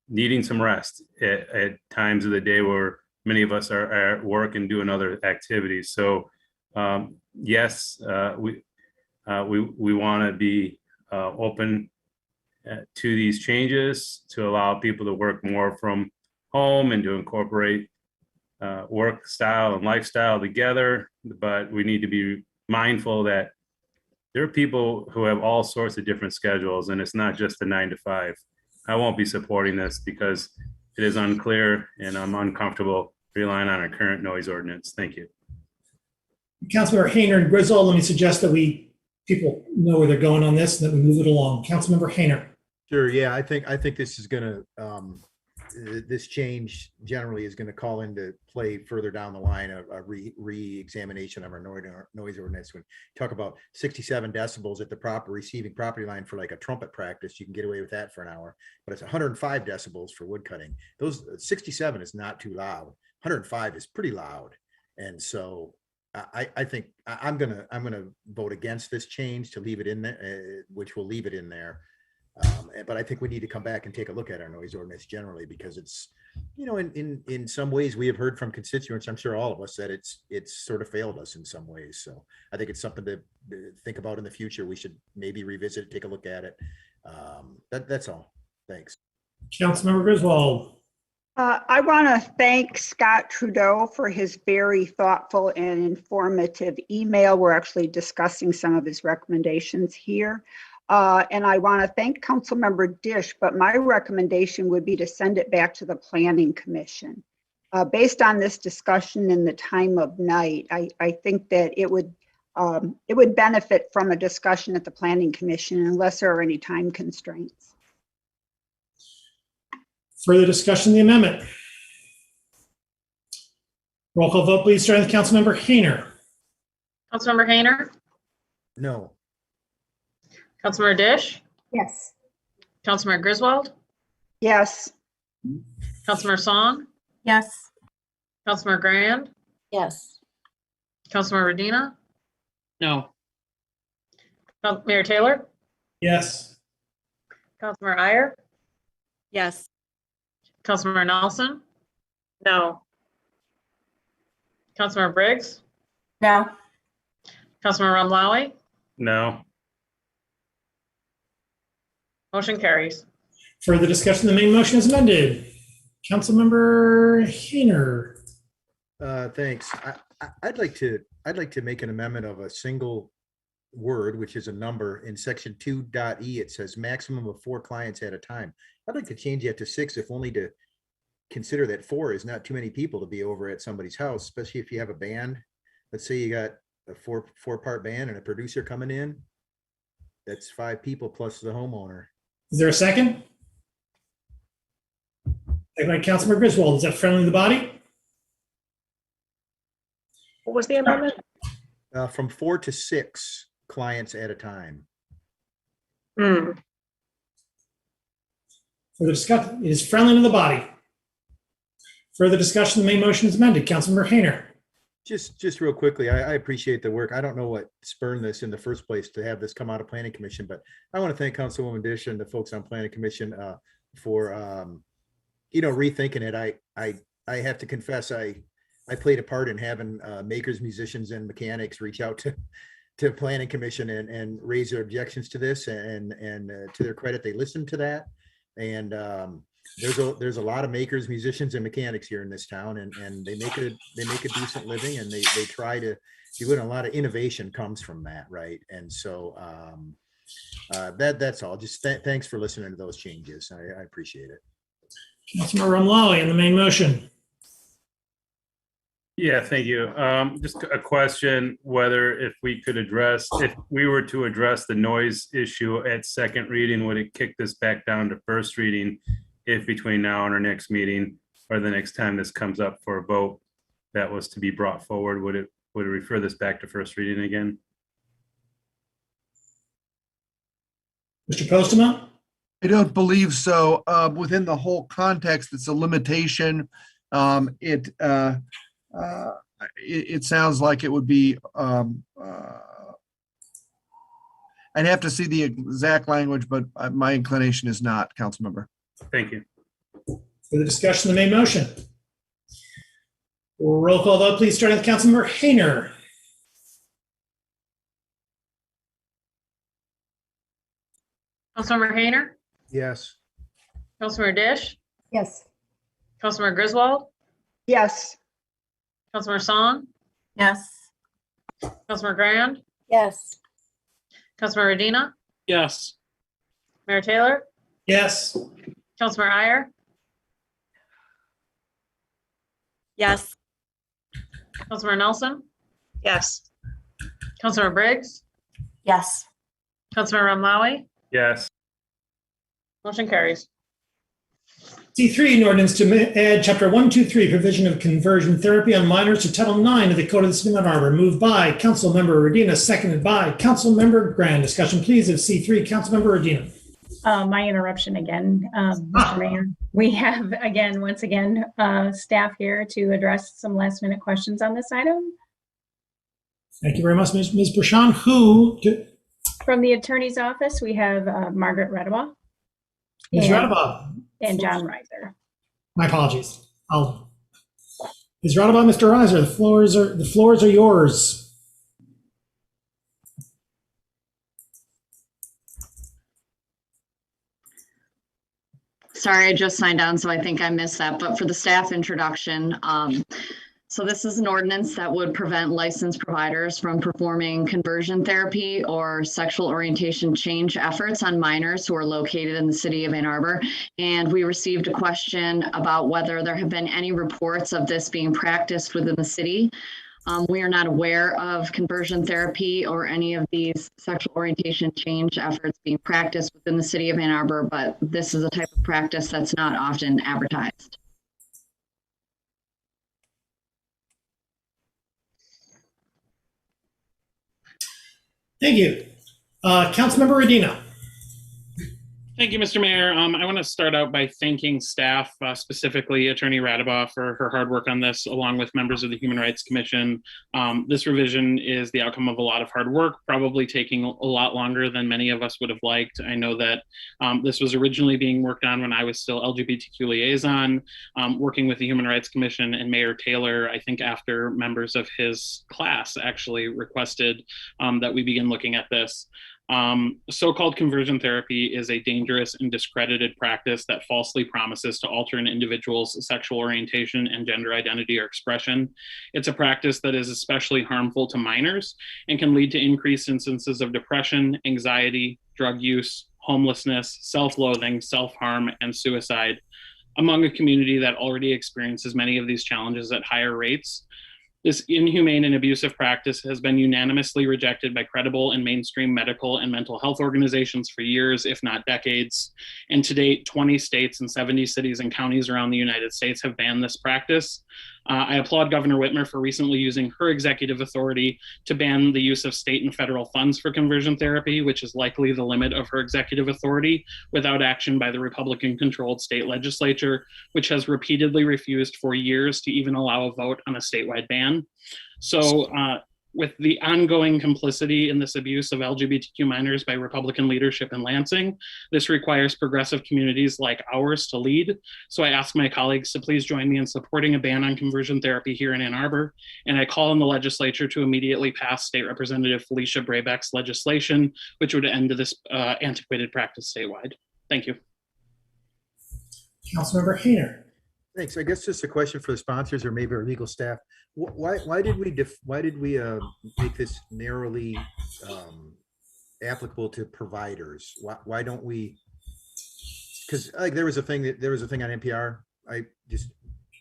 needing some rest at times of the day where many of us are at work and doing other activities. So yes, we want to be open to these changes to allow people to work more from home and to incorporate work style and lifestyle together. But we need to be mindful that there are people who have all sorts of different schedules, and it's not just the 9 to 5. I won't be supporting this because it is unclear and I'm uncomfortable relying on our current noise ordinance. Thank you. Councilmember Hayner and Griswold, let me suggest that people know where they're going on this and that we move it along. Councilmember Hayner. Sure. Yeah, I think this is going to this change generally is going to call into play further down the line of a re-examination of our noise ordinance. When you talk about 67 decibels at the proper receiving property line for like a trumpet practice, you can get away with that for an hour, but it's 105 decibels for wood cutting. Those 67 is not too loud. 105 is pretty loud. And so I think I'm gonna vote against this change to leave it in there, which will leave it in there. But I think we need to come back and take a look at our noise ordinance generally, because it's, in some ways we have heard from constituents, I'm sure all of us, that it's sort of failed us in some ways. So I think it's something to think about in the future. We should maybe revisit it, take a look at it. That's all. Thanks. Councilmember Griswold. I want to thank Scott Trudeau for his very thoughtful and informative email. We're actually discussing some of his recommendations here. And I want to thank Councilmember Dish, but my recommendation would be to send it back to the Planning Commission. Based on this discussion in the time of night, I think that it would benefit from a discussion at the Planning Commission unless there are any time constraints. Further discussion of the amendment? Roll call vote, please, starting with Councilmember Hayner. Councilmember Hayner? No. Councilmember Dish? Yes. Councilmember Griswold? Yes. Councilmember Song? Yes. Councilmember Grand? Yes. Councilmember Redina? No. Mayor Taylor? Yes. Councilmember Iyer? Yes. Councilmember Nelson? No. Councilmember Briggs? No. Councilmember Ramlawi? No. Motion carries. Further discussion, the main motion is amended. Councilmember Hayner. Thanks. I'd like to make an amendment of a single word, which is a number. In section 2.e, it says maximum of 4 clients at a time. I'd like to change that to 6, if only to consider that 4 is not too many people to be over at somebody's house, especially if you have a band. Let's say you got a four-part band and a producer coming in. That's 5 people plus the homeowner. Is there a second? Second by Councilmember Griswold. Is that friendly to the body? What was the amendment? From 4 to 6 clients at a time. Hmm. Further discussion, it is friendly to the body. Further discussion, the main motion is amended. Councilmember Hayner. Just real quickly, I appreciate the work. I don't know what spurned this in the first place to have this come out of Planning Commission, but I want to thank Councilwoman Dish and the folks on Planning Commission for rethinking it. I have to confess, I played a part in having makers, musicians, and mechanics reach out to Planning Commission and raise their objections to this, and to their credit, they listened to that. And there's a lot of makers, musicians, and mechanics here in this town, and they make a decent living, and they try to do it. A lot of innovation comes from that, right? And so that's all. Just thanks for listening to those changes. I appreciate it. Councilmember Rumlawi on the main motion. Yeah, thank you. Just a question, whether if we were to address the noise issue at second reading, would it kick this back down to first reading if between now and our next meeting or the next time this comes up for a vote that was to be brought forward, would it refer this back to first reading again? Mr. Postma? I don't believe so. Within the whole context, it's a limitation. It sounds like it would be, I'd have to see the exact language, but my inclination is not, council member. Thank you. For the discussion of the main motion. Roll call vote, please, starting with Councilmember Hayner. Councilmember Hayner? Yes. Councilmember Dish? Yes. Councilmember Griswold? Yes. Councilmember Song? Yes. Councilmember Grand? Yes. Councilmember Redina? Yes. Mayor Taylor? Yes. Councilmember Iyer? Yes. Councilmember Nelson? Yes. Councilmember Briggs? Yes. Councilmember Rumlawi? Yes. Motion carries. C3, an ordinance to add Chapter 123, provision of conversion therapy on minors to Title 9 of the Code of the City of Ann Arbor. Moved by Councilmember Redina, seconded by Councilmember Grand. Discussion, please, of C3. Councilmember Redina. My interruption again, Mr. Mayor. We have, once again, staff here to address some last minute questions on this item. Thank you very much, Ms. Bershon. From the attorney's office, we have Margaret Redabaugh. Ms. Redabaugh. And John Reiser. My apologies. Ms. Redabaugh, Mr. Reiser, the floors are yours. Sorry, I just signed on, so I think I missed that. But for the staff introduction, so this is an ordinance that would prevent licensed providers from performing conversion therapy or sexual orientation change efforts on minors who are located in the city of Ann Arbor. And we received a question about whether there have been any reports of this being practiced within the city. We are not aware of conversion therapy or any of these sexual orientation change efforts being practiced within the city of Ann Arbor, but this is a type of practice that's not often advertised. Thank you. Councilmember Redina. Thank you, Mr. Mayor. I want to start out by thanking staff, specifically Attorney Redabaugh, for her hard work on this, along with members of the Human Rights Commission. This revision is the outcome of a lot of hard work, probably taking a lot longer than many of us would have liked. I know that this was originally being worked on when I was still LGBTQ liaison, working with the Human Rights Commission and Mayor Taylor, I think after members of his class actually requested that we begin looking at this. So-called conversion therapy is a dangerous and discredited practice that falsely promises to alter an individual's sexual orientation and gender identity or expression. It's a practice that is especially harmful to minors and can lead to increased instances of depression, anxiety, drug use, homelessness, self-loathing, self-harm, and suicide among a community that already experiences many of these challenges at higher rates. This inhumane and abusive practice has been unanimously rejected by credible and mainstream medical and mental health organizations for years, if not decades. And to date, 20 states and 70 cities and counties around the United States have banned this practice. I applaud Governor Whitmer for recently using her executive authority to ban the use of state and federal funds for conversion therapy, which is likely the limit of her executive authority, without action by the Republican-controlled state legislature, which has repeatedly refused for years to even allow a vote on a statewide ban. So with the ongoing complicity in this abuse of LGBTQ minors by Republican leadership in Lansing, this requires progressive communities like ours to lead. So I ask my colleagues to please join me in supporting a ban on conversion therapy here in Ann Arbor. And I call on the legislature to immediately pass State Representative Felicia Brabeck's legislation, which would end this antiquated practice statewide. Thank you. Councilmember Hayner. Thanks. I guess just a question for the sponsors or maybe our legal staff. Why did we make this narrowly applicable to providers? Why don't we? Because like there was a thing on NPR. I just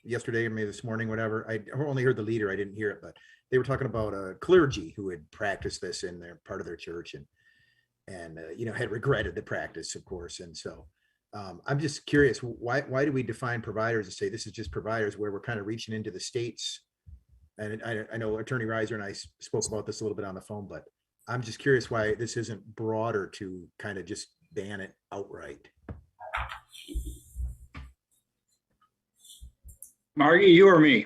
yesterday or maybe this morning, whatever. I only heard the leader. I didn't hear it, but they were talking about a clergy who had practiced this in their part of their church and had regretted the practice, of course, and so. I'm just curious, why do we define providers to say this is just providers where we're kind of reaching into the states? And I know Attorney Reiser and I spoke about this a little bit on the phone, but I'm just curious why this isn't broader to kind of just ban it outright. Margie, you or me?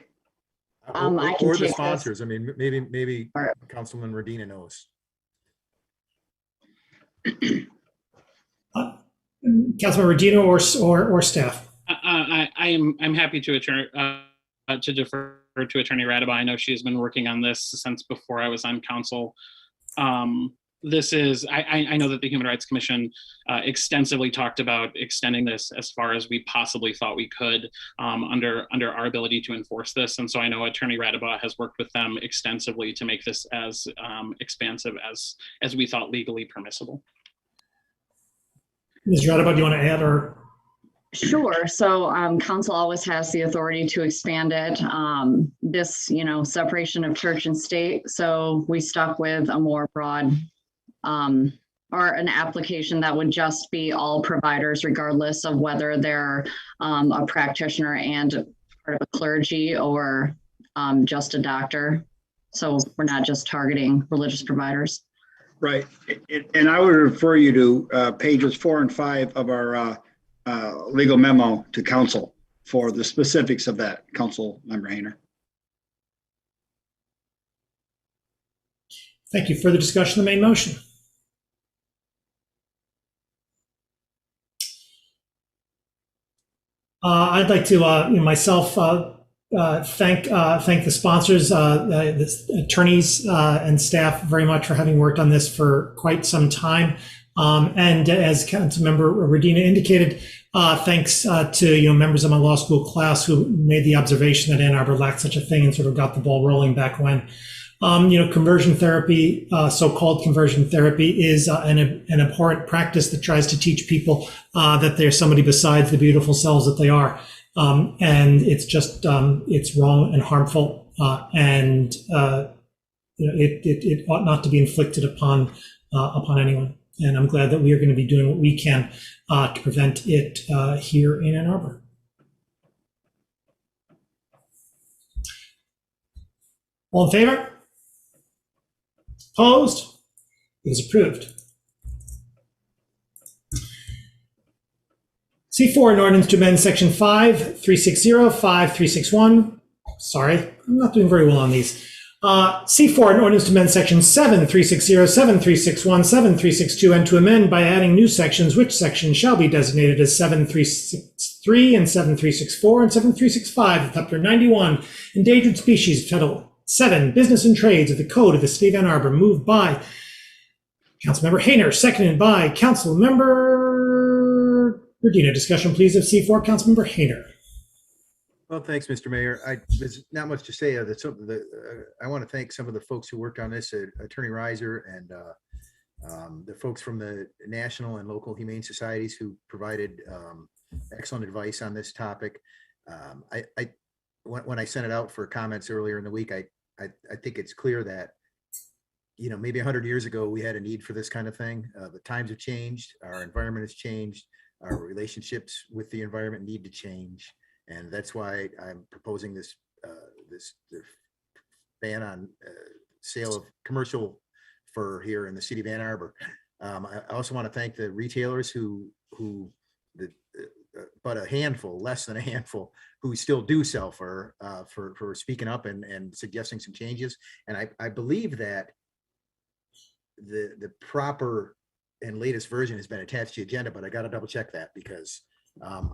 Or the sponsors. I mean, maybe Councilman Rodina knows. Councilmember Dino or staff. I'm happy to defer to Attorney Radaba. I know she's been working on this since before I was on council. This is I know that the Human Rights Commission extensively talked about extending this as far as we possibly thought we could under our ability to enforce this, and so I know Attorney Radaba has worked with them extensively to make this as expansive as we thought legally permissible. Ms. Radaba, do you want to add or? Sure. So council always has the authority to expand it. This, separation of church and state. So we stuck with a more broad or an application that would just be all providers, regardless of whether they're a practitioner and part of a clergy or just a doctor. So we're not just targeting religious providers. Right. And I would refer you to pages 4 and 5 of our legal memo to council for the specifics of that, Council Member Hayner. Thank you. Further discussion of the main motion? I'd like to myself thank the sponsors, the attorneys and staff very much for having worked on this for quite some time. And as Councilmember Rodina indicated, thanks to members of my law school class who made the observation that Ann Arbor lacked such a thing and sort of got the ball rolling back when. Conversion therapy, so-called conversion therapy, is an abhorrent practice that tries to teach people that they're somebody besides the beautiful selves that they are. And it's just, it's wrong and harmful, and it ought not to be inflicted upon anyone. And I'm glad that we are going to be doing what we can to prevent it here in Ann Arbor. All in favor? Opposed? It is approved. C4, an ordinance to amend section 5360, 5361. Sorry, I'm not doing very well on these. C4, an ordinance to amend section 7360, 7361, 7362, and to amend by adding new sections, which sections shall be designated as 7363 and 7364 and 7365 of Chapter 91, Endangered Species, Title 7, Business and Trades of the Code of the City of Ann Arbor, moved by Councilmember Hayner, seconded by Councilmember Rodina. Discussion, please, of C4. Councilmember Hayner. Well, thanks, Mr. Mayor. There's not much to say. I want to thank some of the folks who worked on this, Attorney Reiser and the folks from the national and local humane societies who provided excellent advice on this topic. When I sent it out for comments earlier in the week, I I think it's clear that, maybe 100 years ago, we had a need for this kind of thing. The times have changed. Our environment has changed. Our relationships with the environment need to change. And that's why I'm proposing this ban on sale of commercial fur here in the city of Ann Arbor. I also want to thank the retailers but a handful, less than a handful, who still do sell fur, for speaking up and suggesting some changes. And I believe that the proper and latest version has been attached to the agenda, but I got to double check that because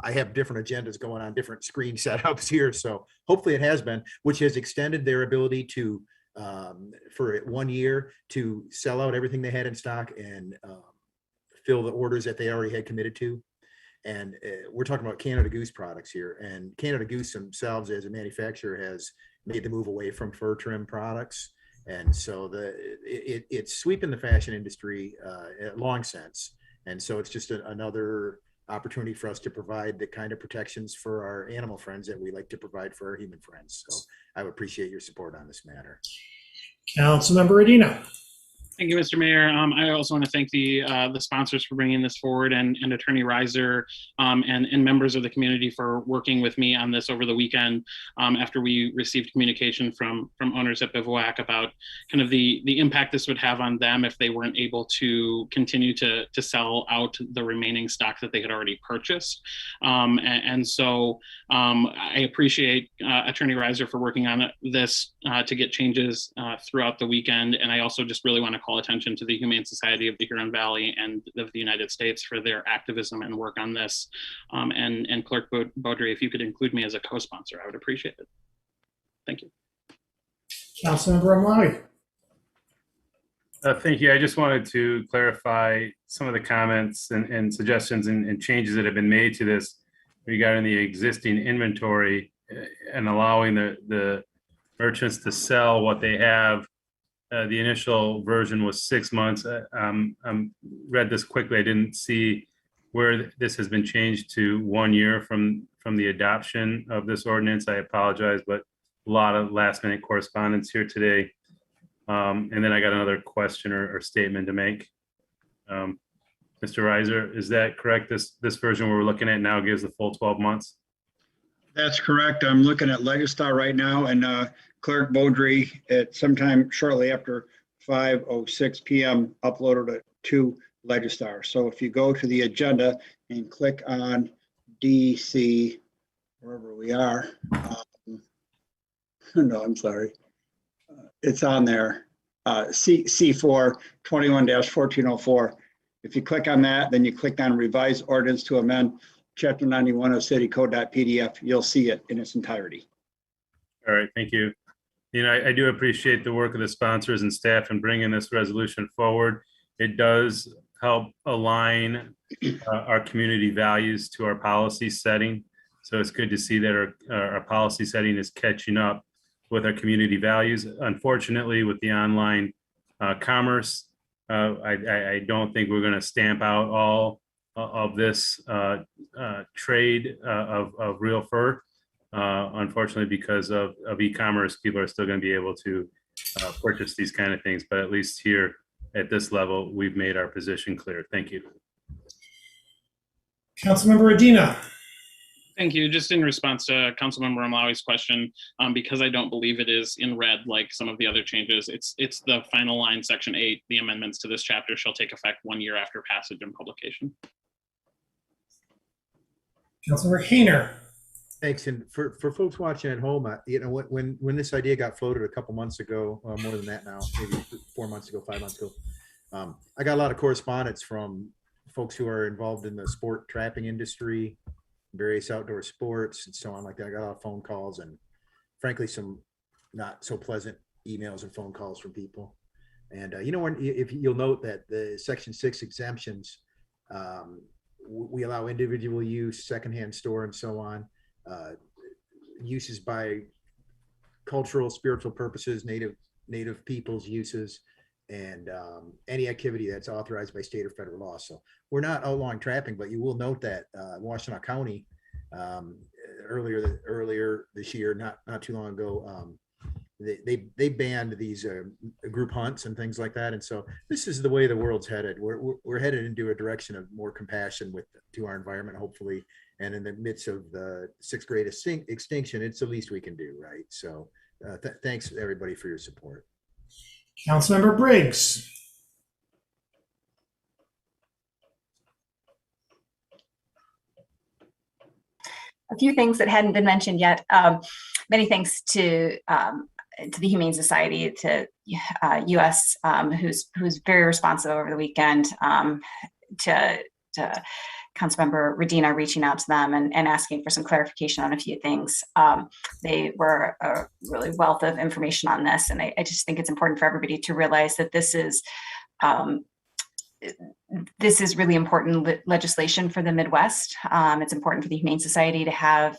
I have different agendas going on, different screen setups here. So hopefully it has been, which has extended their ability to, for 1 year, to sell out everything they had in stock and fill the orders that they already had committed to. And we're talking about Canada Goose products here, and Canada Goose themselves as a manufacturer has made the move away from fur trim products. And so it's sweeping the fashion industry long since. And so it's just another opportunity for us to provide the kind of protections for our animal friends that we like to provide for our human friends. So I would appreciate your support on this matter. Councilmember Adina. Thank you, Mr. Mayor. I also want to thank the sponsors for bringing this forward, and Attorney Reiser and members of the community for working with me on this over the weekend after we received communication from owners at Bivouac about kind of the impact this would have on them if they weren't able to continue to sell out the remaining stock that they had already purchased. And so I appreciate Attorney Reiser for working on this to get changes throughout the weekend. And I also just really want to call attention to the Humane Society of the Huron Valley and of the United States for their activism and work on this. And Clerk Beaudry, if you could include me as a co-sponsor, I would appreciate it. Thank you. Councilmember Amlawi. Thank you. I just wanted to clarify some of the comments and suggestions and changes that have been made to this regarding the existing inventory and allowing the merchants to sell what they have. The initial version was 6 months. Read this quickly. I didn't see where this has been changed to 1 year from the adoption of this ordinance. I apologize, but a lot of last minute correspondence here today. And then I got another question or statement to make. Mr. Reiser, is that correct? This version we're looking at now gives the full 12 months? That's correct. I'm looking at Legistar right now, and Clerk Beaudry at sometime shortly after 5:06 p.m. uploaded it to Legistar. So if you go to the agenda and click on DC, wherever we are, no, I'm sorry. It's on there, C4 21-1404. If you click on that, then you click on revised ordinance to amend Chapter 91 of citycode.pdf, you'll see it in its entirety. All right, thank you. I do appreciate the work of the sponsors and staff in bringing this resolution forward. It does help align our community values to our policy setting. So it's good to see that our policy setting is catching up with our community values. Unfortunately, with the online commerce, I don't think we're going to stamp out all of this trade of real fur. Unfortunately, because of e-commerce, people are still going to be able to purchase these kind of things. But at least here at this level, we've made our position clear. Thank you. Councilmember Adina. Thank you. Just in response to Councilmember Amlawi's question, because I don't believe it is in red like some of the other changes, it's the final line, Section 8. The amendments to this chapter shall take effect 1 year after passage and publication. Councilmember Hayner. Thanks. And for folks watching at home, when this idea got floated a couple months ago, more than that now, maybe 4 months ago, 5 months ago, I got a lot of correspondence from folks who are involved in the sport trapping industry, various outdoor sports and so on like that. I got a lot of phone calls and frankly, some not so pleasant emails and phone calls from people. And if you'll note that the Section 6 exemptions, we allow individual use, secondhand store, and so on. Uses by cultural, spiritual purposes, native peoples uses, and any activity that's authorized by state or federal law. So we're not outlawing trapping, but you will note that Washtenaw County earlier this year, not too long ago, they banned these group hunts and things like that. And so this is the way the world's headed. We're headed into a direction of more compassion to our environment, hopefully. And in the midst of the sixth grade extinction, it's the least we can do, right? So thanks everybody for your support. Councilmember Briggs. A few things that hadn't been mentioned yet. Many thanks to the Humane Society, to US, who's very responsive over the weekend, to Councilmember Radina reaching out to them and asking for some clarification on a few things. They were a really wealth of information on this, and I just think it's important for everybody to realize that this is really important legislation for the Midwest. It's important for the Humane Society to have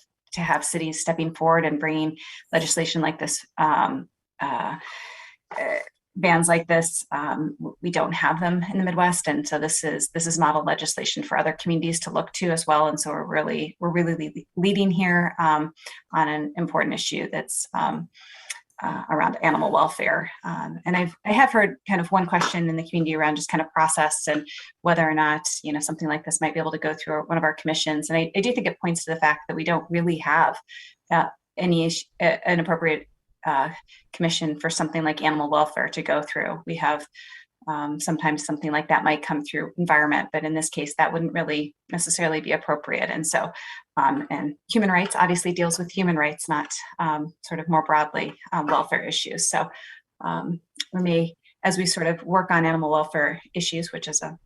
cities stepping forward and bringing legislation like this, bans like this. We don't have them in the Midwest, and so this is model legislation for other communities to look to as well. And so we're really leading here on an important issue that's around animal welfare. And I have heard kind of one question in the community around just kind of process and whether or not, something like this might be able to go through one of our commissions. And I do think it points to the fact that we don't really have an appropriate commission for something like animal welfare to go through. We have sometimes something like that might come through environment, but in this case, that wouldn't really necessarily be appropriate. And so, and human rights obviously deals with human rights, not sort of more broadly welfare issues. So we may, as we sort of work on animal welfare issues, which is a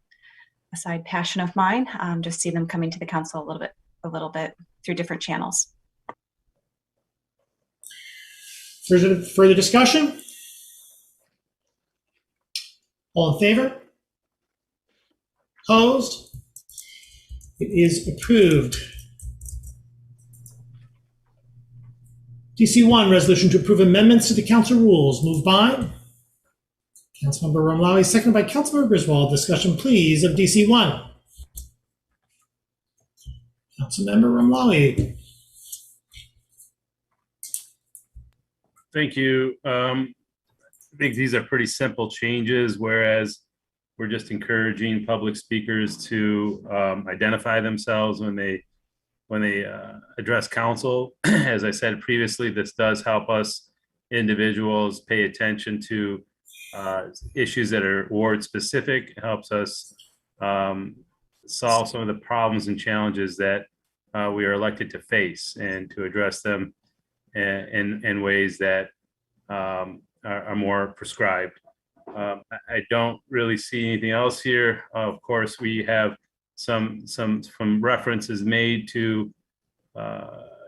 side passion of mine, just see them coming to the council a little bit through different channels. Further discussion? All in favor? Opposed? It is approved. DC1, resolution to approve amendments to the council rules, moved by Councilmember Romlawi, seconded by Councilmember Griswold. Discussion, please, of DC1. Councilmember Romlawi. Thank you. I think these are pretty simple changes, whereas we're just encouraging public speakers to identify themselves when they address council. As I said previously, this does help us individuals pay attention to issues that are ward specific. It helps us solve some of the problems and challenges that we are elected to face and to address them in ways that are more prescribed. I don't really see anything else here. Of course, we have some references made to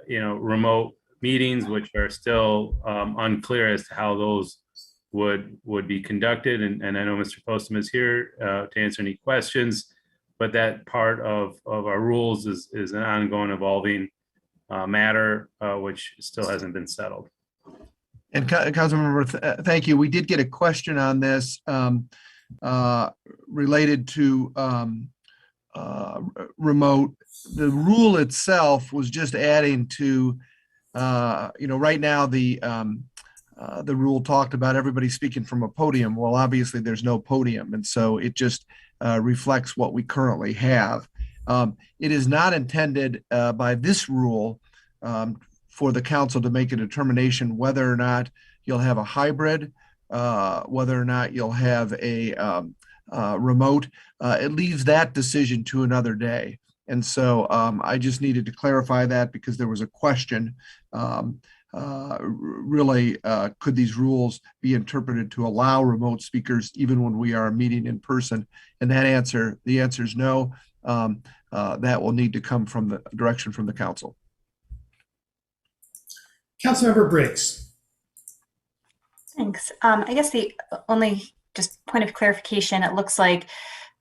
remote meetings, which are still unclear as to how those would be conducted. And I know Mr. Postum is here to answer any questions, but that part of our rules is an ongoing, evolving matter, which still hasn't been settled. And Councilmember, thank you. We did get a question on this related to remote. The rule itself was just adding to, right now the rule talked about everybody speaking from a podium. Well, obviously there's no podium, and so it just reflects what we currently have. It is not intended by this rule for the council to make a determination whether or not you'll have a hybrid, whether or not you'll have a remote. It leaves that decision to another day. And so I just needed to clarify that because there was a question, really, could these rules be interpreted to allow remote speakers even when we are meeting in person? And the answer is no. That will need to come from the direction from the council. Councilmember Briggs. Thanks. I guess the only just point of clarification, it looks like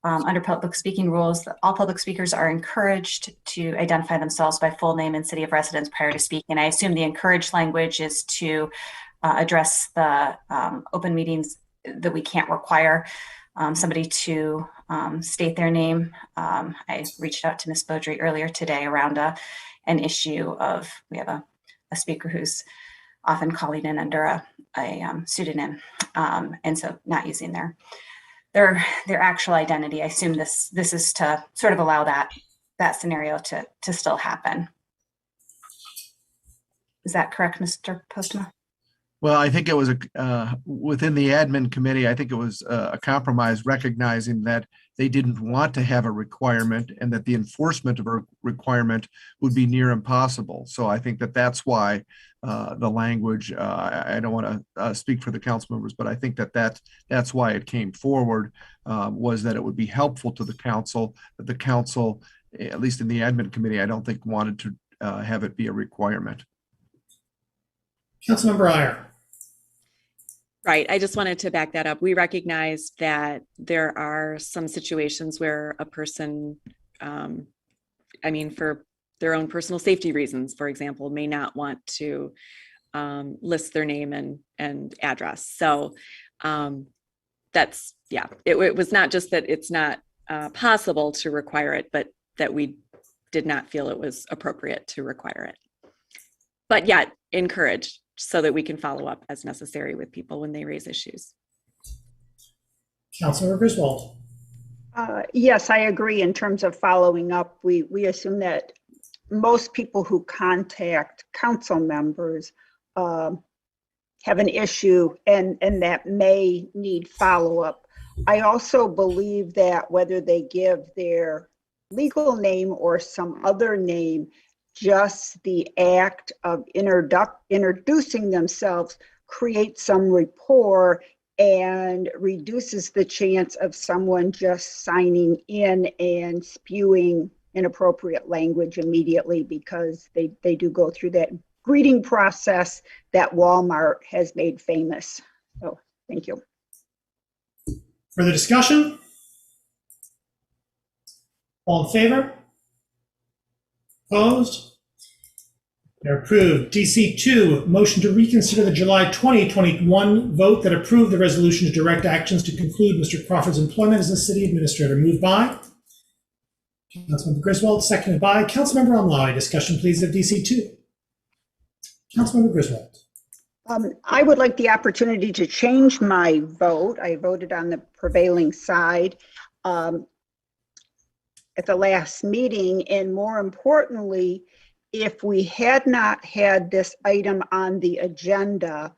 under public speaking rules, all public speakers are encouraged to identify themselves by full name and city of residence prior to speaking. I assume the encouraged language is to address the open meetings that we can't require somebody to state their name. I reached out to Ms. Beaudry earlier today around an issue of, we have a speaker who's often calling in under a pseudonym, and so not using their actual identity. I assume this is to sort of allow that scenario to still happen. Is that correct, Mr. Postma? Well, I think it was within the admin committee, I think it was a compromise recognizing that they didn't want to have a requirement and that the enforcement of a requirement would be near impossible. So I think that that's why the language, I don't want to speak for the council members, but I think that's why it came forward, was that it would be helpful to the council, that the council, at least in the admin committee, I don't think wanted to have it be a requirement. Councilmember Iyer. Right. I just wanted to back that up. We recognize that there are some situations where a person, for their own personal safety reasons, for example, may not want to list their name and address. So that's, yeah, it was not just that it's not possible to require it, but that we did not feel it was appropriate to require it. But yet encourage, so that we can follow up as necessary with people when they raise issues. Councilmember Griswold. Yes, I agree in terms of following up. We assume that most people who contact council members have an issue and that may need follow-up. I also believe that whether they give their legal name or some other name, just the act of introducing themselves creates some rapport and reduces the chance of someone just signing in and spewing inappropriate language immediately, because they do go through that greeting process that Walmart has made famous. So thank you. Further discussion? All in favor? Opposed? They're approved. DC2, motion to reconsider the July 2021 vote that approved the resolution to direct actions to conclude Mr. Crawford's employment as the city administrator. Moved by Councilmember Griswold, seconded by Councilmember Omlai. Discussion, please, of DC2. Councilmember Griswold. I would like the opportunity to change my vote. I voted on the prevailing side at the last meeting, and more importantly, if we had not had this item on the agenda,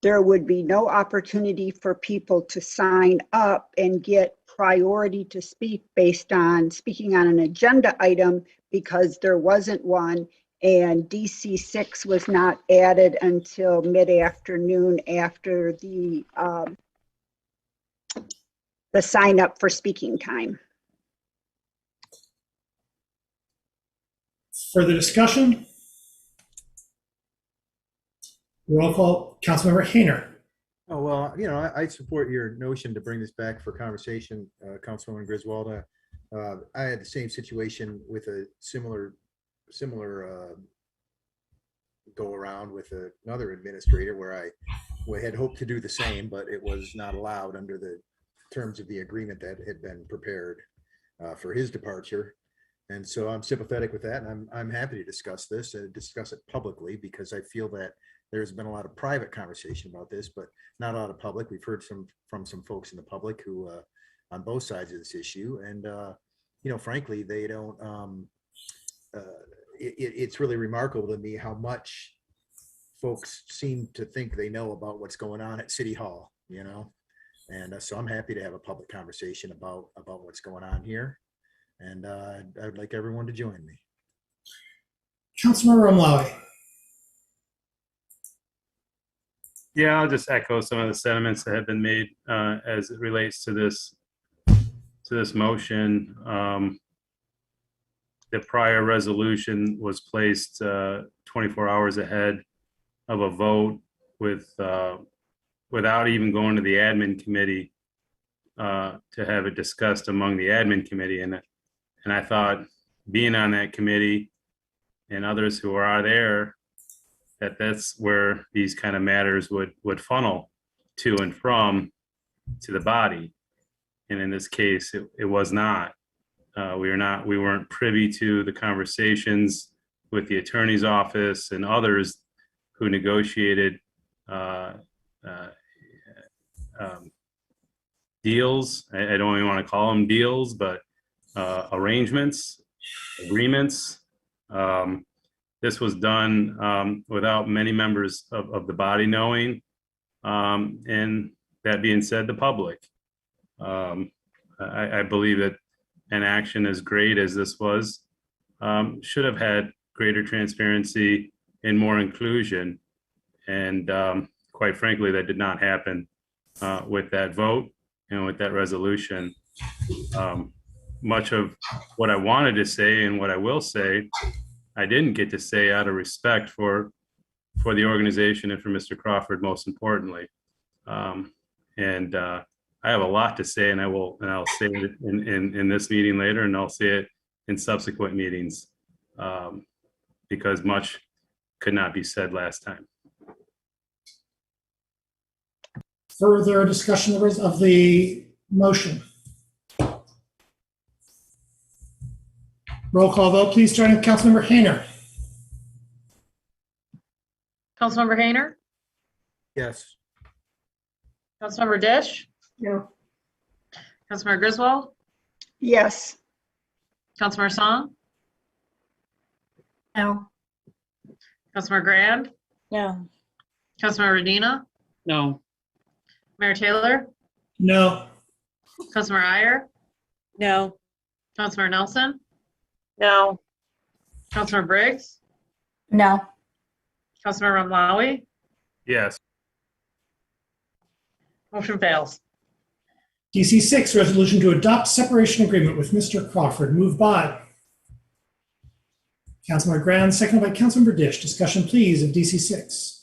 there would be no opportunity for people to sign up and get priority to speak based on speaking on an agenda item, because there wasn't one, and DC 6 was not added until mid-afternoon after the sign up for speaking time. Further discussion? Roll call. Councilmember Hayner. Oh, well, I support your notion to bring this back for conversation, Councilwoman Griswold. I had the same situation with a similar go around with another administrator where I had hoped to do the same, but it was not allowed under the terms of the agreement that had been prepared for his departure. And so I'm sympathetic with that, and I'm happy to discuss this and discuss it publicly, because I feel that there's been a lot of private conversation about this, but not a lot of public. We've heard from some folks in the public who on both sides of this issue, and frankly, they don't. It's really remarkable to me how much folks seem to think they know about what's going on at City Hall, and so I'm happy to have a public conversation about what's going on here. And I'd like everyone to join me. Councilmember Omlai. Yeah, I'll just echo some of the sentiments that have been made as it relates to this motion. The prior resolution was placed 24 hours ahead of a vote without even going to the admin committee to have it discussed among the admin committee. And I thought, being on that committee and others who are there, that's where these kind of matters would funnel to and from to the body. And in this case, it was not. We weren't privy to the conversations with the attorney's office and others who negotiated deals. I don't even want to call them deals, but arrangements, agreements. This was done without many members of the body knowing, and that being said, the public. I believe that an action as great as this was should have had greater transparency and more inclusion. And quite frankly, that did not happen with that vote and with that resolution. Much of what I wanted to say and what I will say, I didn't get to say out of respect for the organization and for Mr. Crawford, most importantly. I have a lot to say, and I'll say it in this meeting later, and I'll say it in subsequent meetings, because much could not be said last time. Further discussion of the motion. Roll call vote, please, starting with Councilmember Hayner. Councilmember Hayner, Yes. Councilmember Dish, No. Councilmember Griswold, Yes. Councilmember Song, No. Councilmember Grand, No. Councilmember Medina, No. Mayor Taylor, No. Councilmember Iyer, No. Councilmember Nelson, no, Councilmember Briggs, No. Councilmember Ramlawi, Yes. motion fails. DC 6, resolution to adopt separation agreement with Mr. Crawford, moved by Councilmember Grand, seconded by Councilmember Dish. Discussion, please, of DC 6.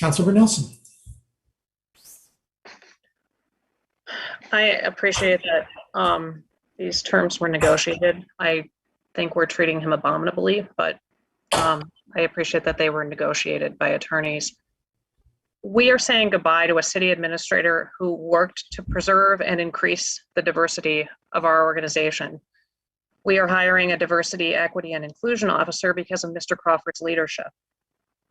Councilmember Nelson. I appreciate that these terms were negotiated. I think we're treating him abominably, but I appreciate that they were negotiated by attorneys. We are saying goodbye to a city administrator who worked to preserve and increase the diversity of our organization. We are hiring a diversity, equity, and inclusion officer because of Mr. Crawford's leadership.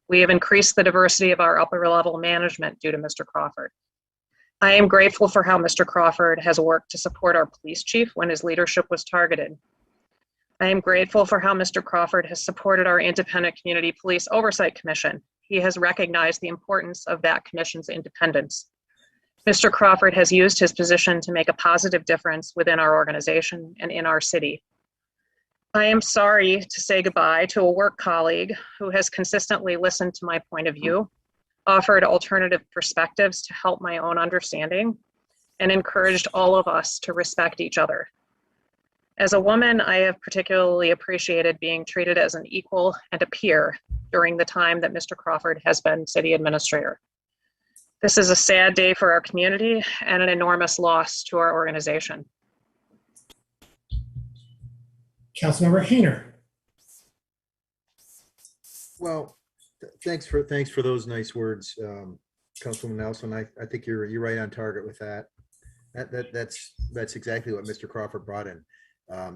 We have increased the diversity of our upper level management due to Mr. Crawford. I am grateful for how Mr. Crawford has worked to support our police chief when his leadership was targeted. I am grateful for how Mr. Crawford has supported our Independent Community Police Oversight Commission. He has recognized the importance of that commission's independence. Mr. Crawford has used his position to make a positive difference within our organization and in our city. I am sorry to say goodbye to a work colleague who has consistently listened to my point of view, offered alternative perspectives to help my own understanding, and encouraged all of us to respect each other. As a woman, I have particularly appreciated being treated as an equal and a peer during the time that Mr. Crawford has been city administrator. This is a sad day for our community and an enormous loss to our organization. Councilmember Hayner. Well, thanks for those nice words, Councilwoman Nelson. I think you're right on target with that. That's exactly what Mr. Crawford brought in.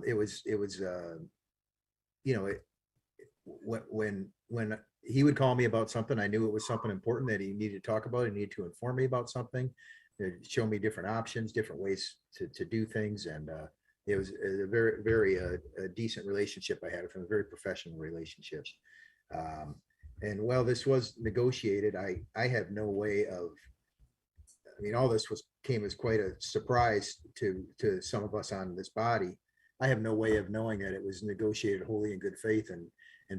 It was when he would call me about something, I knew it was something important that he needed to talk about. He needed to inform me about something, show me different options, different ways to do things, and it was a very decent relationship I had with him, a very professional relationship. And while this was negotiated, I have no way of, I mean, all this came as quite a surprise to some of us on this body. I have no way of knowing that it was negotiated wholly in good faith. And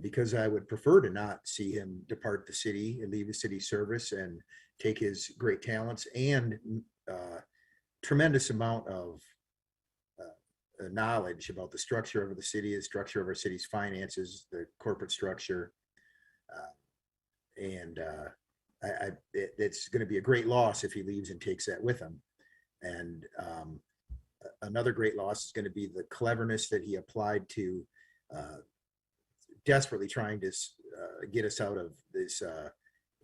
because I would prefer to not see him depart the city and leave the city service and take his great talents and tremendous amount of knowledge about the structure of the city, the structure of our city's finances, the corporate structure. It's going to be a great loss if he leaves and takes that with him. And another great loss is going to be the cleverness that he applied to desperately trying to get us out of this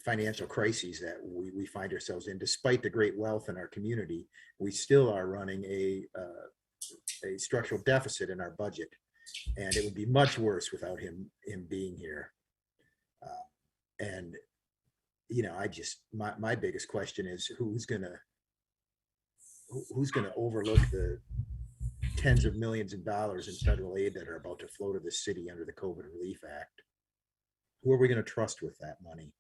financial crises that we find ourselves in. Despite the great wealth in our community, we still are running a structural deficit in our budget, and it would be much worse without him being here. And my biggest question is who's gonna overlook the tens of millions of dollars in federal aid that are about to flow to the city under the COVID Relief Act? Who are we going to trust with that money?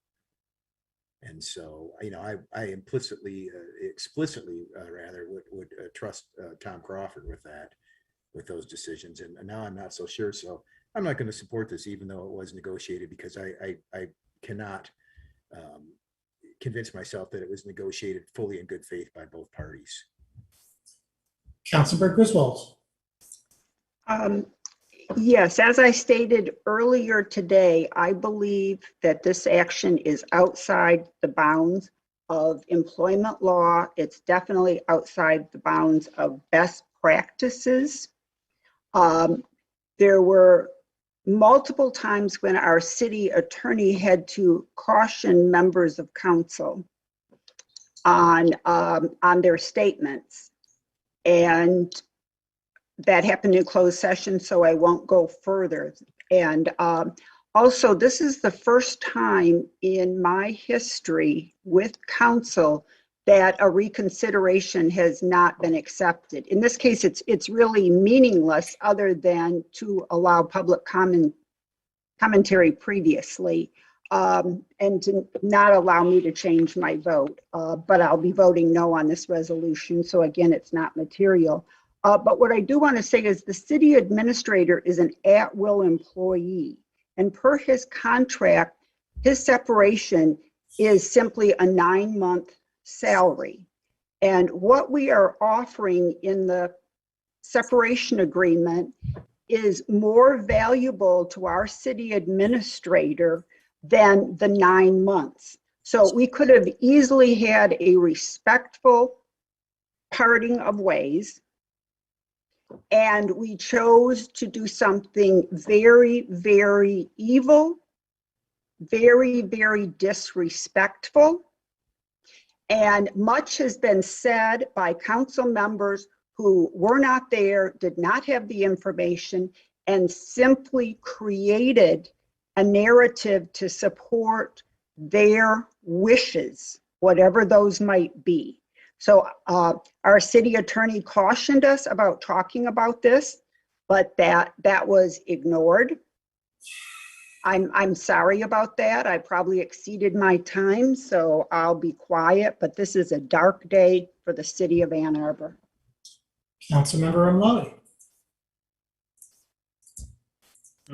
And so, I explicitly would trust Tom Crawford with those decisions. And now I'm not so sure. So I'm not going to support this, even though it was negotiated, because I cannot convince myself that it was negotiated fully in good faith by both parties. Councilmember Griswold. Yes, as I stated earlier today, I believe that this action is outside the bounds of employment law. It's definitely outside the bounds of best practices. There were multiple times when our city attorney had to caution members of council on their statements. And that happened in closed session, so I won't go further. And also, this is the first time in my history with council that a reconsideration has not been accepted. In this case, it's really meaningless other than to allow public commentary previously, and to not allow me to change my vote. But I'll be voting no on this resolution, so again, it's not material. But what I do want to say is the city administrator is an at-will employee, and per his contract, his separation is simply a 9-month salary. And what we are offering in the separation agreement is more valuable to our city administrator than the 9 months. So we could have easily had a respectful parting of ways, and we chose to do something very, very evil, very, very disrespectful. And much has been said by council members who were not there, did not have the information, and simply created a narrative to support their wishes, whatever those might be. So our city attorney cautioned us about talking about this, but that was ignored. I'm sorry about that. I probably exceeded my time, so I'll be quiet, but this is a dark day for the city of Ann Arbor. Councilmember Umlali.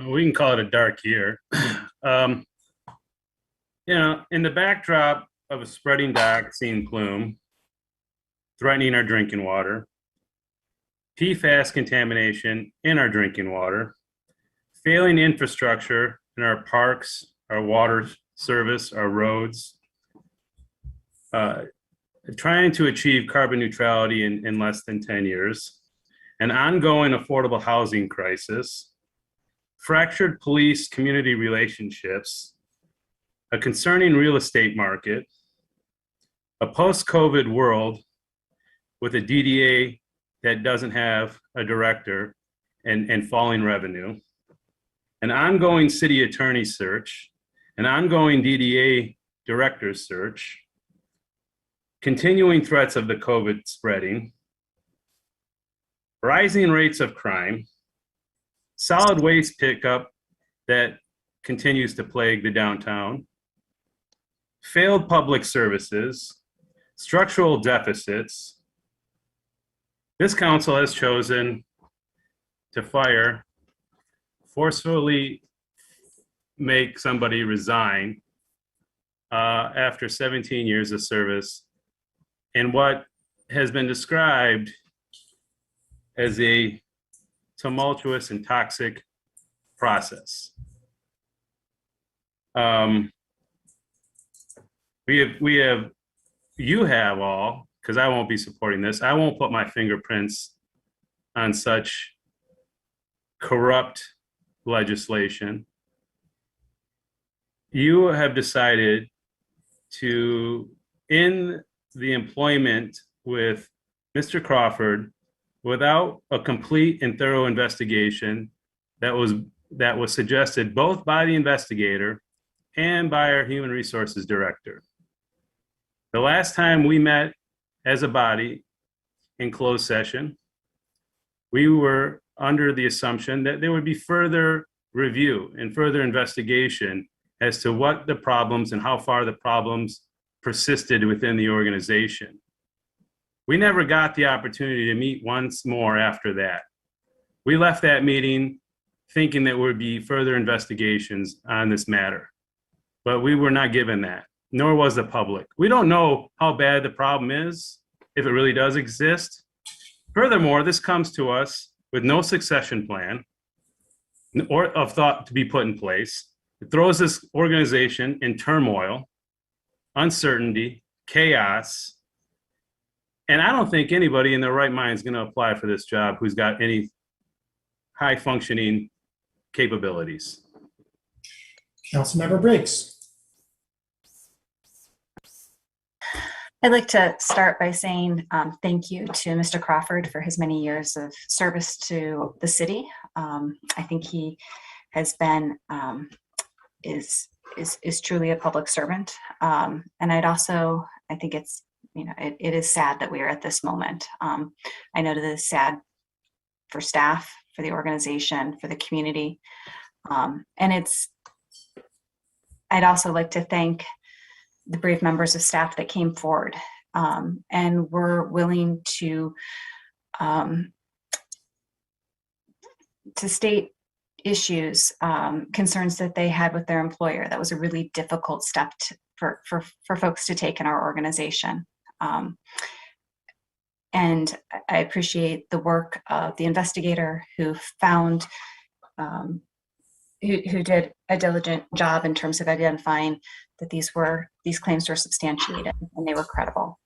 We can call it a dark year. In the backdrop of a spreading dioxin plume, threatening our drinking water, PFAS contamination in our drinking water, failing infrastructure in our parks, our water service, our roads, trying to achieve carbon neutrality in less than 10 years, an ongoing affordable housing crisis, fractured police community relationships, a concerning real estate market, a post-COVID world with a DDA that doesn't have a director and falling revenue, an ongoing city attorney search, an ongoing DDA director search, continuing threats of the COVID spreading, rising rates of crime, solid waste pickup that continues to plague the downtown, failed public services, structural deficits. This council has chosen to forcefully make somebody resign after 17 years of service in what has been described as a tumultuous and toxic process. You have all, because I won't be supporting this, I won't put my fingerprints on such corrupt legislation. You have decided to end the employment with Mr. Crawford without a complete and thorough investigation that was suggested both by the investigator and by our human resources director. The last time we met as a body in closed session, we were under the assumption that there would be further review and further investigation as to what the problems and how far the problems persisted within the organization. We never got the opportunity to meet once more after that. We left that meeting thinking that there would be further investigations on this matter, but we were not given that, nor was the public. We don't know how bad the problem is, if it really does exist. Furthermore, this comes to us with no succession plan or of thought to be put in place. It throws this organization in turmoil, uncertainty, chaos. And I don't think anybody in their right mind is going to apply for this job who's got any high functioning capabilities. Councilmember Briggs. I'd like to start by saying thank you to Mr. Crawford for his many years of service to the city. I think he has been, is truly a public servant. And I think it's, it is sad that we are at this moment. I know that it is sad for staff, for the organization, for the community. And I'd also like to thank the brave members of staff that came forward and were willing to state issues, concerns that they had with their employer. That was a really difficult step for folks to take in our organization. And I appreciate the work of the investigator who found, who did a diligent job in terms of identifying that these claims were substantiated and they were credible.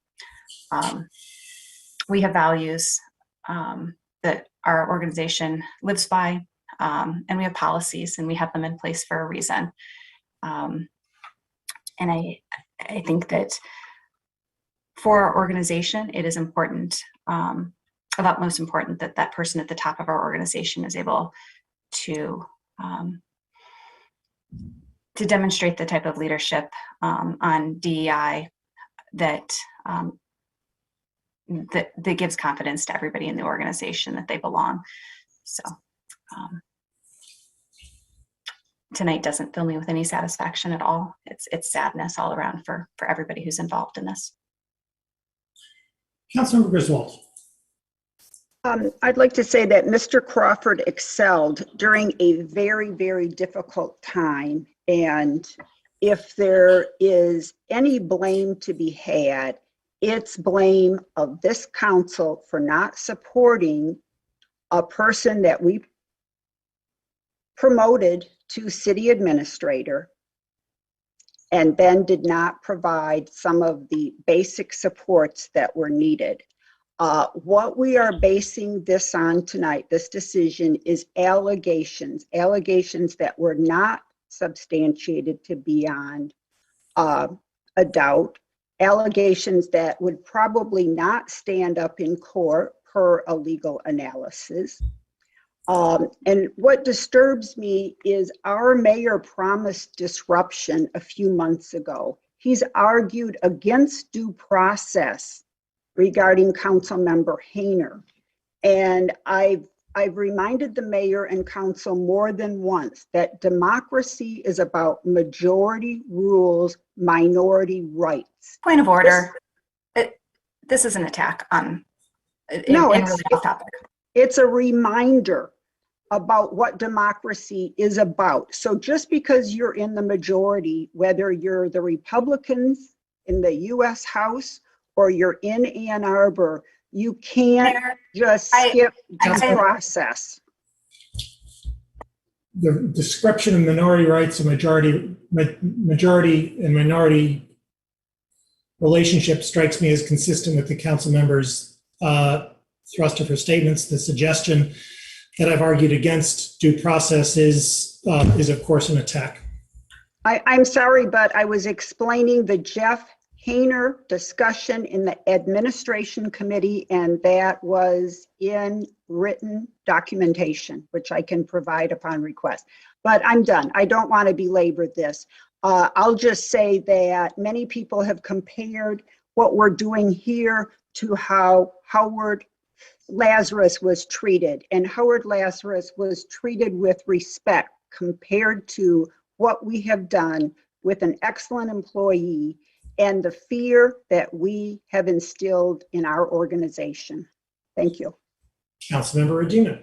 We have values that our organization lives by, and we have policies and we have them in place for a reason. And I think that for our organization, it is important, of utmost important, that that person at the top of our organization is able to demonstrate the type of leadership on DEI that gives confidence to everybody in the organization that they belong. So tonight doesn't fill me with any satisfaction at all. It's sadness all around for everybody who's involved in this. Councilmember Griswold. I'd like to say that Mr. Crawford excelled during a very, very difficult time. And if there is any blame to be had, it's blame of this council for not supporting a person that we promoted to city administrator and then did not provide some of the basic supports that were needed. What we are basing this on tonight, this decision, is allegations that were not substantiated to beyond a doubt, allegations that would probably not stand up in court per a legal analysis. And what disturbs me is our mayor promised disruption a few months ago. He's argued against due process regarding Councilmember Hayner. And I've reminded the mayor and council more than once that democracy is about majority rules, minority rights. Point of order. This is an attack on, no, in really off topic. It's a reminder about what democracy is about. So just because you're in the majority, whether you're the Republicans in the US House or you're in Ann Arbor, you can't just skip due process. The description of minority rights and majority and minority relationship strikes me as consistent with the council members' thrust of her statements. The suggestion that I've argued against due process is of course an attack. I'm sorry, but I was explaining the Jeff Hayner discussion in the administration committee, and that was in written documentation, which I can provide upon request. But I'm done. I don't want to belabor this. I'll just say that many people have compared what we're doing here to how Howard Lazarus was treated, and Howard Lazarus was treated with respect compared to what we have done with an excellent employee and the fear that we have instilled in our organization. Thank you. Councilmember Medina.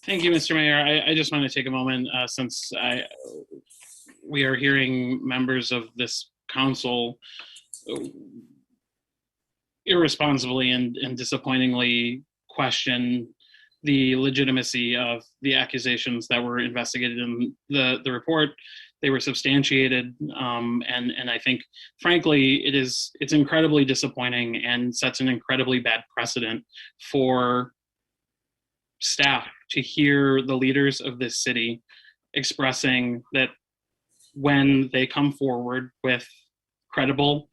Thank you, Mr. Mayor. I just want to take a moment since we are hearing members of this council irresponsibly and disappointingly question the legitimacy of the accusations that were investigated in the report. They were substantiated, and I think, frankly, it's incredibly disappointing and sets an incredibly bad precedent for staff to hear the leaders of this city expressing that when they come forward with credible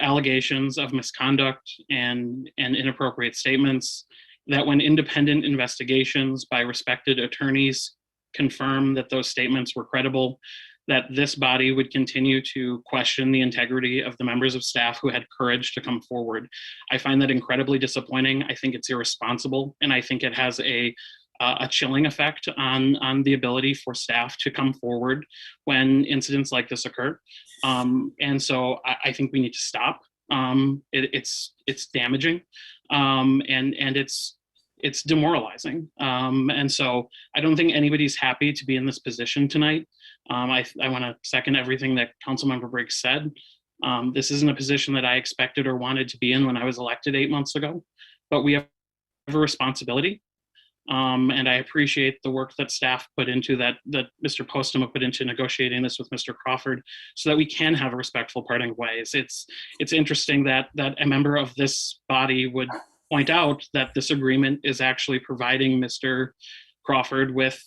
allegations of misconduct and inappropriate statements, that when independent investigations by respected attorneys confirm that those statements were credible, that this body would continue to question the integrity of the members of staff who had courage to come forward. I find that incredibly disappointing. I think it's irresponsible, and I think it has a chilling effect on the ability for staff to come forward when incidents like this occur. And so I think we need to stop. It's damaging, and it's demoralizing. And so I don't think anybody's happy to be in this position tonight. I want to second everything that Councilmember Briggs said. This isn't a position that I expected or wanted to be in when I was elected 8 months ago, but we have a responsibility. And I appreciate the work that staff put into that Mr. Postma put into negotiating this with Mr. Crawford so that we can have a respectful parting of ways. It's interesting that a member of this body would point out that this agreement is actually providing Mr. Crawford with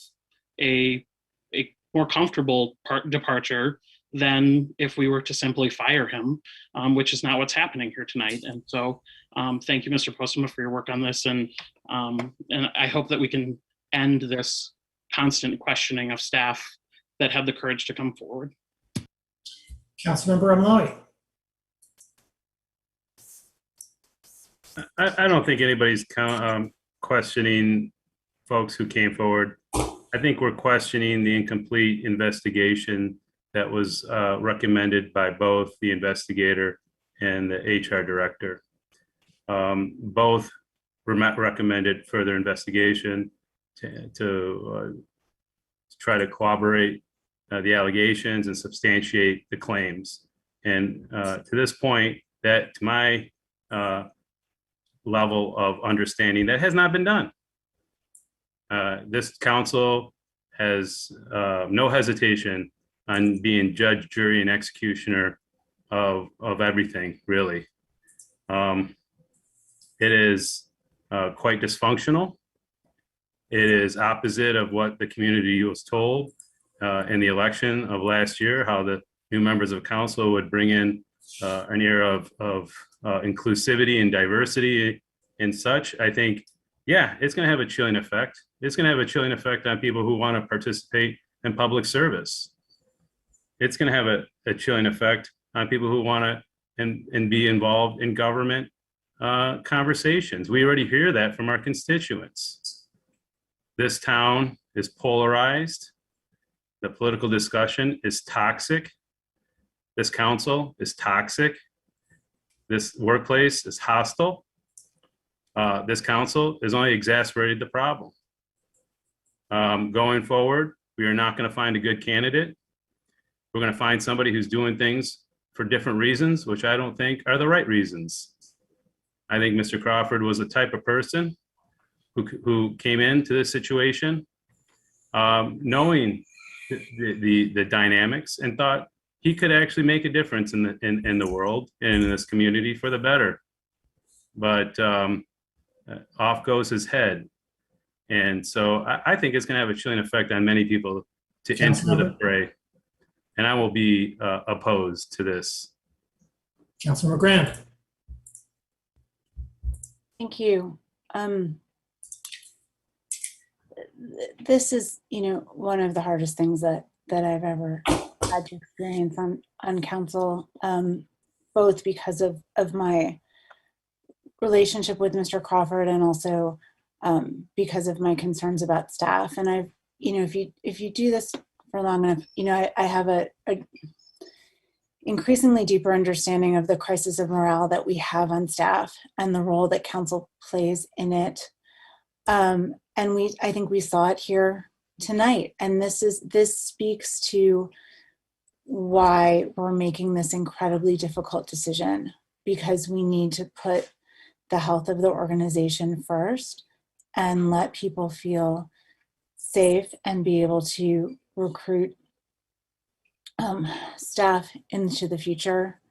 a more comfortable departure than if we were to simply fire him, which is not what's happening here tonight. And so thank you, Mr. Postma, for your work on this. And I hope that we can end this constant questioning of staff that had the courage to come forward. Councilmember Amlawi. I don't think anybody's questioning folks who came forward. I think we're questioning the incomplete investigation that was recommended by both the investigator and the HR director. Both recommended further investigation to try to corroborate the allegations and substantiate the claims. And to this point, that to my level of understanding, that has not been done. This council has no hesitation on being judge, jury, and executioner of everything, really. It is quite dysfunctional. It is opposite of what the community was told in the election of last year, how the new members of council would bring in an era of inclusivity and diversity and such. I think, yeah, it's going to have a chilling effect. It's going to have a chilling effect on people who want to participate in public service. It's going to have a chilling effect on people who want to and be involved in government conversations. We already hear that from our constituents. This town is polarized. The political discussion is toxic. This council is toxic. This workplace is hostile. This council has only exacerbated the problem. Going forward, we are not going to find a good candidate. We're going to find somebody who's doing things for different reasons, which I don't think are the right reasons. I think Mr. Crawford was the type of person who came into this situation knowing the dynamics and thought he could actually make a difference in the world and in this community for the better. But off goes his head. And so I think it's going to have a chilling effect on many people to enter the Councilmember? fray. And I will be opposed to this. Councilmember Graham? Thank you. This is, one of the hardest things that I've ever had to experience on council, both because of my relationship with Mr. Crawford and also because of my concerns about staff. And I've, if you do this for long enough, I have a increasingly deeper understanding of the crisis of morale that we have on staff and the role that council plays in it. And I think we saw it here tonight. And this speaks to why we're making this incredibly difficult decision, because we need to put the health of the organization first and let people feel safe and be able to recruit staff into the future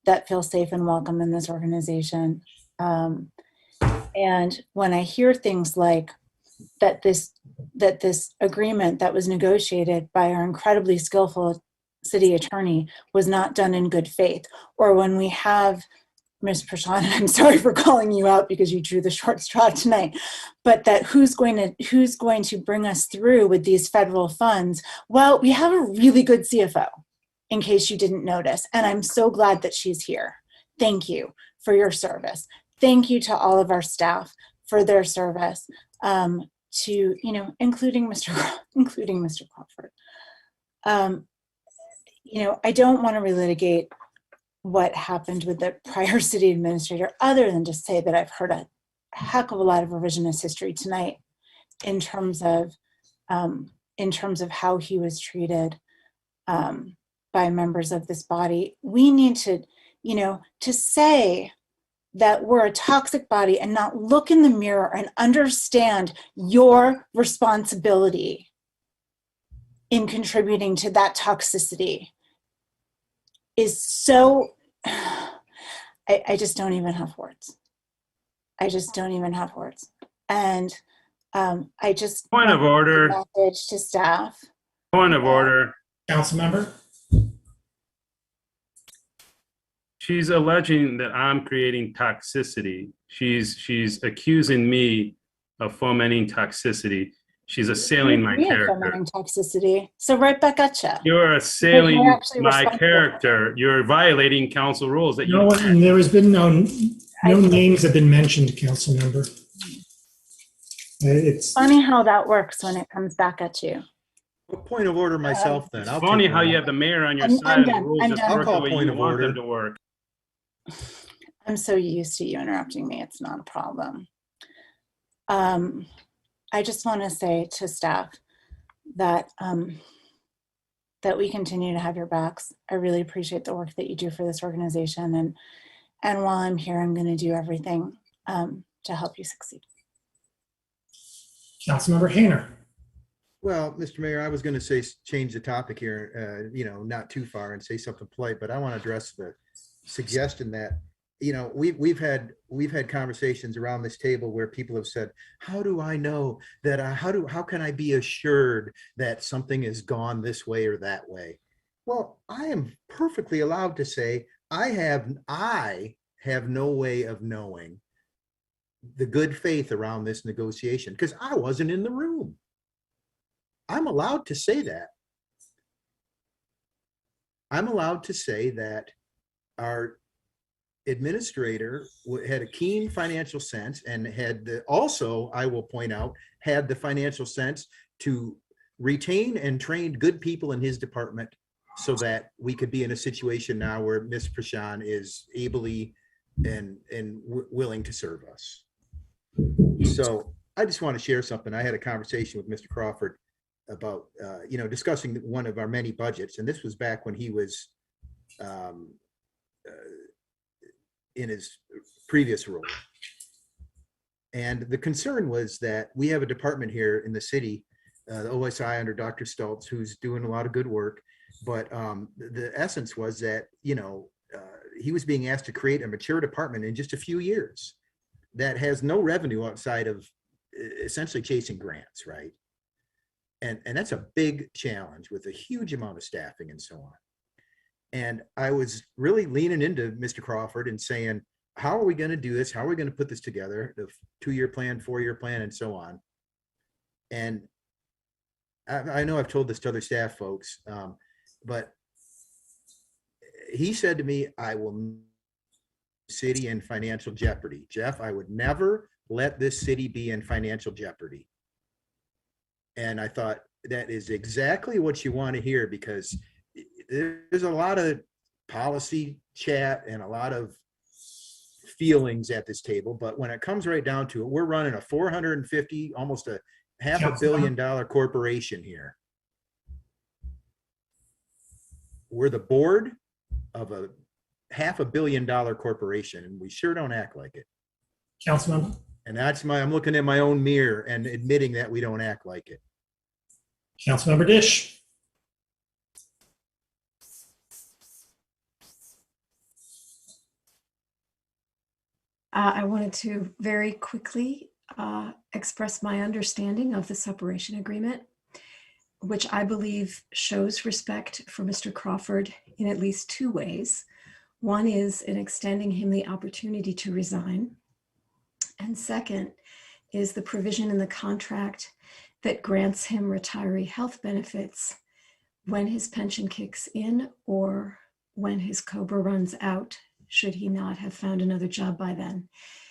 that feel safe and welcome in this organization. And when I hear things like that this agreement that was negotiated by our incredibly skillful city attorney was not done in good faith, or when we have Ms. Prashant, I'm sorry for calling you out because you drew the short straw tonight, but that who's going to bring us through with these federal funds? Well, we have a really good CFO, in case you didn't notice, and I'm so glad that she's here. Thank you for your service. Thank you to all of our staff for their service, to, including Mr. Crawford. I don't want to relitigate what happened with the prior city administrator, other than to say that I've heard a heck of a lot of revisionist history tonight in terms of how he was treated by members of this body. We need to, to say that we're a toxic body and not look in the mirror and understand your responsibility in contributing to that toxicity is so, I just don't even have words. And I just Point of order. Message to staff. Point of order. Council member? She's alleging that I'm creating toxicity. She's accusing me of fomenting toxicity. She's assailing my character. Toxicity. So right back at you. You're assailing my character. You're violating council rules that No, there has been no names have been mentioned, council member. It's funny how that works when it comes back at you. A point of order myself then. It's funny how you have the mayor on your side and the rules just work the way you want them to work. I'm so used to you interrupting me. It's not a problem. I just want to say to staff that that we continue to have your backs. I really appreciate the work that you do for this organization, and while I'm here, I'm going to do everything to help you succeed. Councilmember Hayner. Well, Mr. Mayor, I was going to say change the topic here, not too far, and say something polite, but I want to address the suggestion that we've had conversations around this table where people have said, how do I know that how can I be assured that something has gone this way or that way? Well, I am perfectly allowed to say I have no way of knowing the good faith around this negotiation because I wasn't in the room. I'm allowed to say that. I'm allowed to say that our administrator had a keen financial sense and also, I will point out, had the financial sense to retain and train good people in his department so that we could be in a situation now where Ms. Prashant is ably and willing to serve us. So I just want to share something. I had a conversation with Mr. Crawford about, discussing one of our many budgets. And this was back when he was in his previous role. And the concern was that we have a department here in the city, the OSI under Dr. Stultz, who's doing a lot of good work. But the essence was that, he was being asked to create a mature department in just a few years that has no revenue outside of essentially chasing grants, right? And that's a big challenge with a huge amount of staffing and so on. And I was really leaning into Mr. Crawford and saying, how are we going to do this? How are we going to put this together? The 2-year plan, 4-year plan, and so on. And I know I've told this to other staff folks, but he said to me, I will city in financial jeopardy. Jeff, I would never let this city be in financial jeopardy. And I thought that is exactly what you want to hear, because there's a lot of policy chat and a lot of feelings at this table. But when it comes right down to it, we're running a 450, almost a $500 million corporation here. We're the board of a $500 million corporation, and we sure don't act like it. Councilmember. And that's I'm looking at my own mirror and admitting that we don't act like it. Councilmember Dish. I wanted to very quickly express my understanding of the separation agreement, which I believe shows respect for Mr. Crawford in at least 2 ways. One is in extending him the opportunity to resign. And second is the provision in the contract that grants him retiree health benefits when his pension kicks in or when his COBRA runs out, should he not have found another job by then.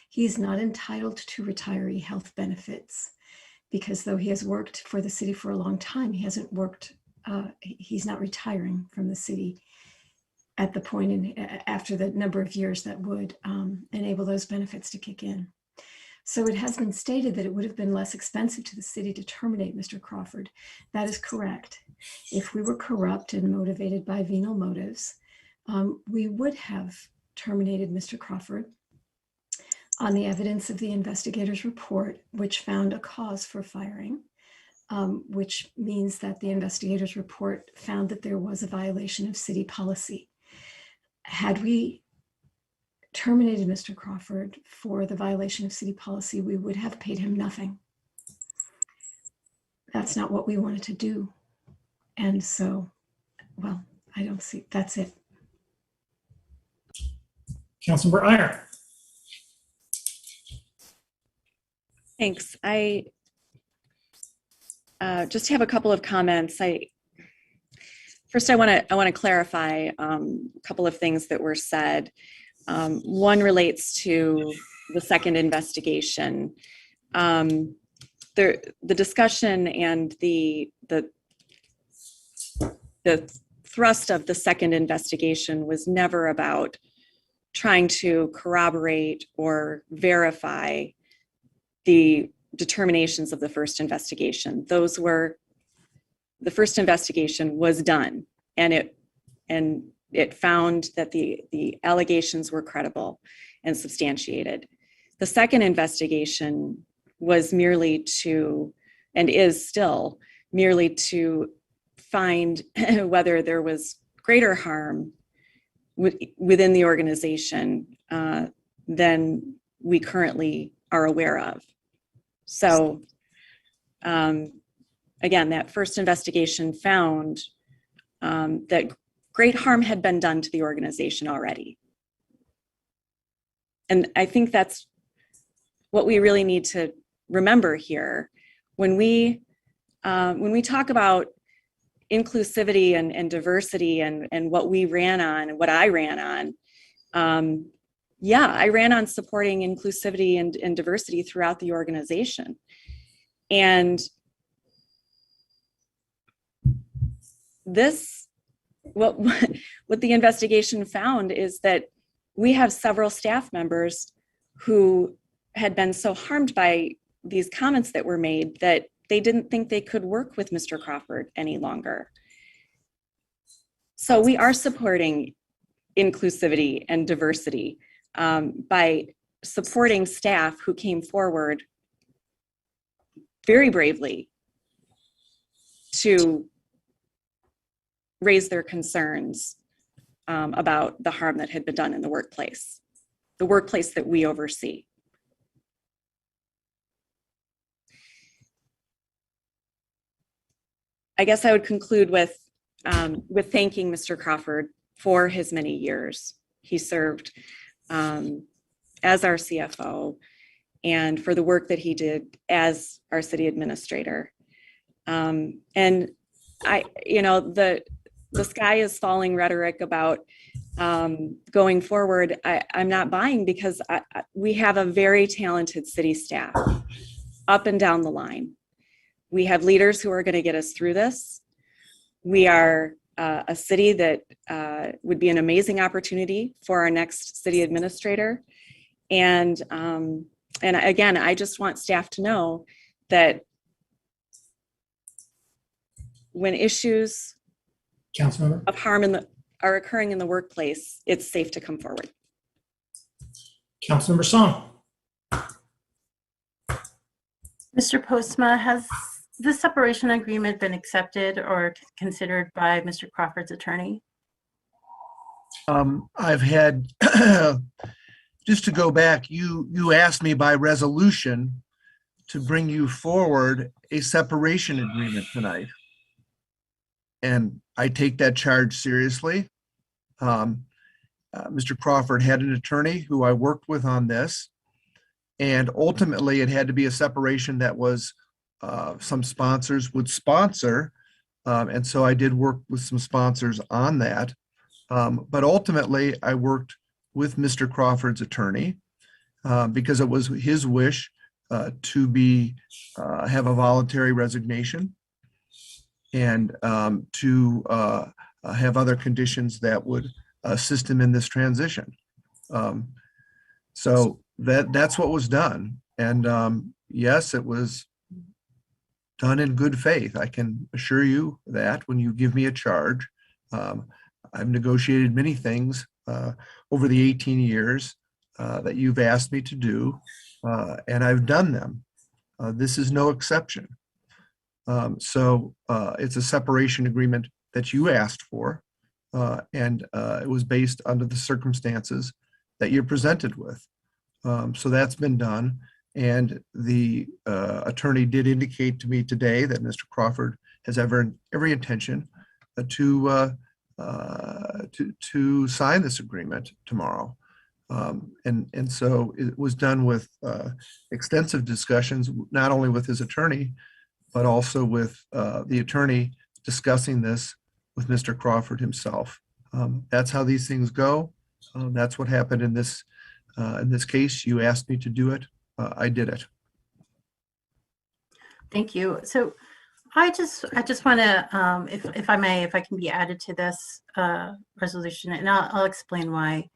He's not entitled to retiree health benefits because though he has worked for the city for a long time, he hasn't worked, he's not retiring from the city at the point after the number of years that would enable those benefits to kick in. So it has been stated that it would have been less expensive to the city to terminate Mr. Crawford. That is correct. If we were corrupt and motivated by venal motives, we would have terminated Mr. Crawford on the evidence of the investigator's report, which found a cause for firing, which means that the investigator's report found that there was a violation of city policy. Had we terminated Mr. Crawford for the violation of city policy, we would have paid him nothing. That's not what we wanted to do. And so, well, I don't see, that's it. Councilmember Iyer. Thanks. I just have a couple of comments. First, I want to clarify a couple of things that were said. One relates to the second investigation. The discussion and the thrust of the second investigation was never about trying to corroborate or verify the determinations of the first investigation. The first investigation was done, and it found that the allegations were credible and substantiated. The second investigation was merely to, and is still, merely to find whether there was greater harm within the organization than we currently are aware of. So again, that first investigation found that great harm had been done to the organization already. And I think that's what we really need to remember here. When we talk about inclusivity and diversity and what we ran on and what I ran on, I ran on supporting inclusivity and diversity throughout the organization. And what the investigation found is that we have several staff members who had been so harmed by these comments that were made that they didn't think they could work with Mr. Crawford any longer. So we are supporting inclusivity and diversity by supporting staff who came forward very bravely to raise their concerns about the harm that had been done in the workplace that we oversee. I guess I would conclude with thanking Mr. Crawford for his many years. He served as our CFO and for the work that he did as our city administrator. And the sky is falling rhetoric about going forward, I'm not buying, because we have a very talented city staff up and down the line. We have leaders who are going to get us through this. We are a city that would be an amazing opportunity for our next city administrator. And again, I just want staff to know that when issues of harm are occurring in the workplace, it's safe to come forward. Councilmember Song. Mr. Postma, has the separation agreement been accepted or considered by Mr. Crawford's attorney? I've had, just to go back, you asked me by resolution to bring you forward a separation agreement tonight. And I take that charge seriously. Mr. Crawford had an attorney who I worked with on this, and ultimately it had to be a separation that was some sponsors would sponsor. And so I did work with some sponsors on that. But ultimately I worked with Mr. Crawford's attorney because it was his wish to have a voluntary resignation and to have other conditions that would assist him in this transition. So that's what was done. And yes, it was done in good faith. I can assure you that when you give me a charge. I've negotiated many things over the 18 years that you've asked me to do, and I've done them. This is no exception. So it's a separation agreement that you asked for, and it was based under the circumstances that you're presented with. So that's been done. And the attorney did indicate to me today that Mr. Crawford has every intention to sign this agreement tomorrow. And so it was done with extensive discussions, not only with his attorney, but also with the attorney discussing this with Mr. Crawford himself. That's how these things go. That's what happened in this case. You asked me to do it. I did it. Thank you. So I just want to, if I may, if I can be added to this resolution, and I'll explain why.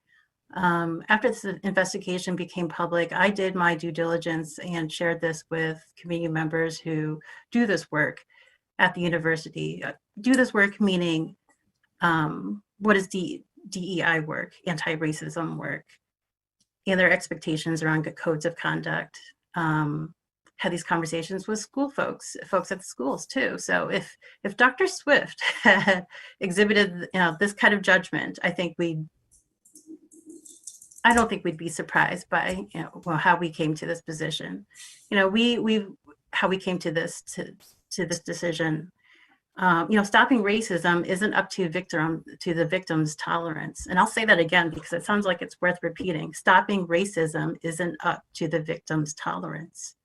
After this investigation became public, I did my due diligence and shared this with community members who do this work at the university. Do this work meaning what is DEI work, anti-racism work, and their expectations around good codes of conduct. Had these conversations with folks at the schools too. So if Dr. Swift had exhibited this kind of judgment, I don't think we'd be surprised by how we came to this position. How we came to this decision. Stopping racism isn't up to the victim's tolerance. And I'll say that again because it sounds like it's worth repeating. Stopping racism isn't up to the victim's tolerance.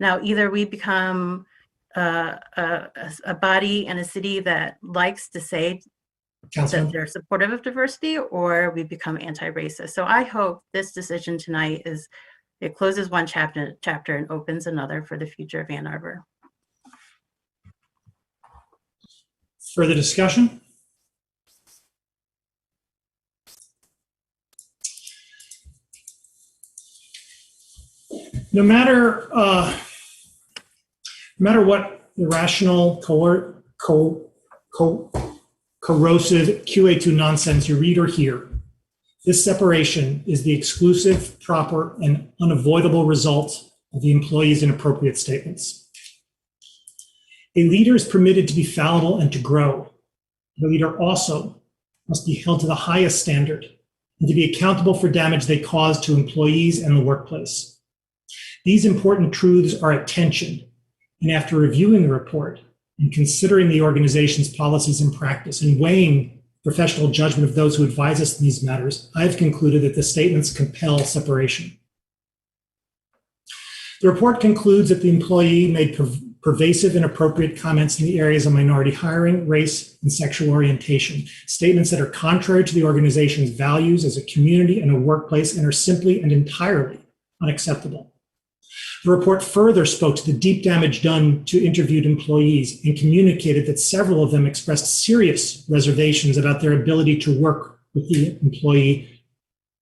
Now, either we become a body and a city that likes to say that they're supportive of diversity, or we become anti-racist. So I hope this decision tonight it closes one chapter and opens another for the future of Ann Arbor. Further discussion? No matter what irrational, corrosive QA2 nonsense you read or hear, this separation is the exclusive, proper, and unavoidable result of the employee's inappropriate statements. A leader is permitted to be fallible and to grow. The leader also must be held to the highest standard and to be accountable for damage they cause to employees and the workplace. These important truths are at tension, and after reviewing the report, in considering the organization's policies and practice and weighing professional judgment of those who advise us in these matters, I have concluded that the statements compel separation. The report concludes that the employee made pervasive and appropriate comments in the areas of minority hiring, race, and sexual orientation, statements that are contrary to the organization's values as a community and a workplace and are simply and entirely unacceptable. The report further spoke to the deep damage done to interviewed employees and communicated that several of them expressed serious reservations about their ability to work with the employee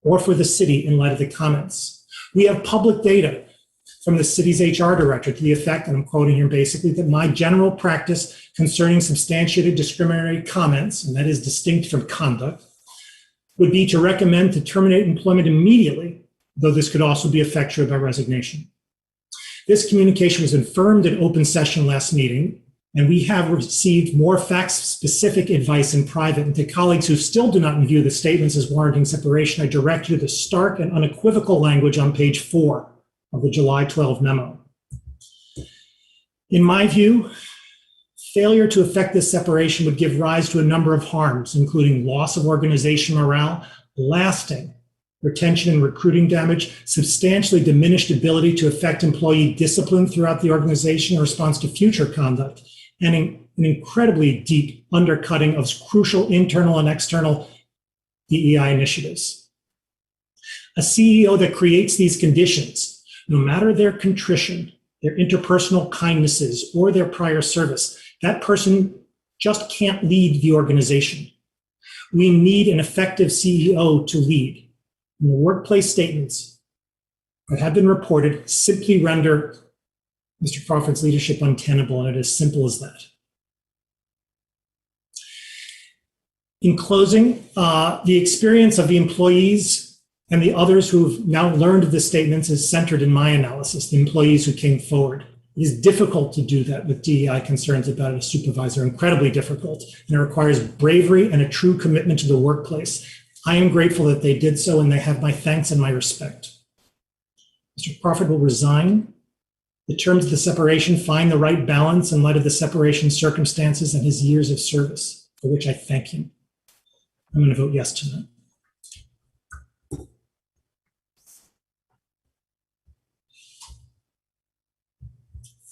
or for the city in light of the comments. We have public data from the city's HR director to the effect, and I'm quoting here basically, that my general practice concerning substantiated discriminatory comments, and that is distinct from conduct, would be to recommend to terminate employment immediately, though this could also be effectuated by resignation. This communication was confirmed in open session last meeting, and we have received more fact-specific advice in private. And to colleagues who still do not view the statements as warranting separation, I direct you to the stark and unequivocal language on page 4 of the July 12 memo. In my view, failure to effect this separation would give rise to a number of harms, including loss of organization morale, lasting retention and recruiting damage, substantially diminished ability to affect employee discipline throughout the organization in response to future conduct, and an incredibly deep undercutting of crucial internal and external DEI initiatives. A CEO that creates these conditions, no matter their contrition, their interpersonal kindnesses, or their prior service, that person just can't lead the organization. We need an effective CEO to lead. And the workplace statements that have been reported simply render Mr. Crawford's leadership untenable, and it is as simple as that. In closing, the experience of the employees and the others who've now learned of the statements is centered in my analysis, the employees who came forward. It is difficult to do that with DEI concerns about a supervisor, incredibly difficult, and it requires bravery and a true commitment to the workplace. I am grateful that they did so, and they have my thanks and my respect. Mr. Crawford will resign. The terms of the separation find the right balance in light of the separation circumstances and his years of service, for which I thank him. I'm going to vote yes to that.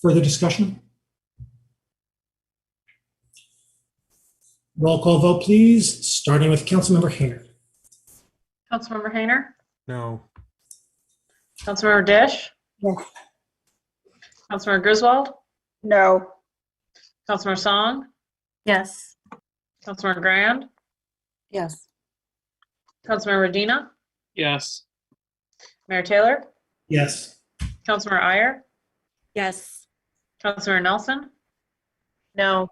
Further discussion? Roll call vote, please, starting with Councilmember Hayner. Councilmember Hayner? No. Councilmember Dish? Yes. Councilmember Griswold? No. Councilmember Song? Yes. Councilmember Grand? Yes. Councilmember Medina? Yes. Mayor Taylor? Yes. Councilmember Iyer? Yes. Councilmember Nelson? No.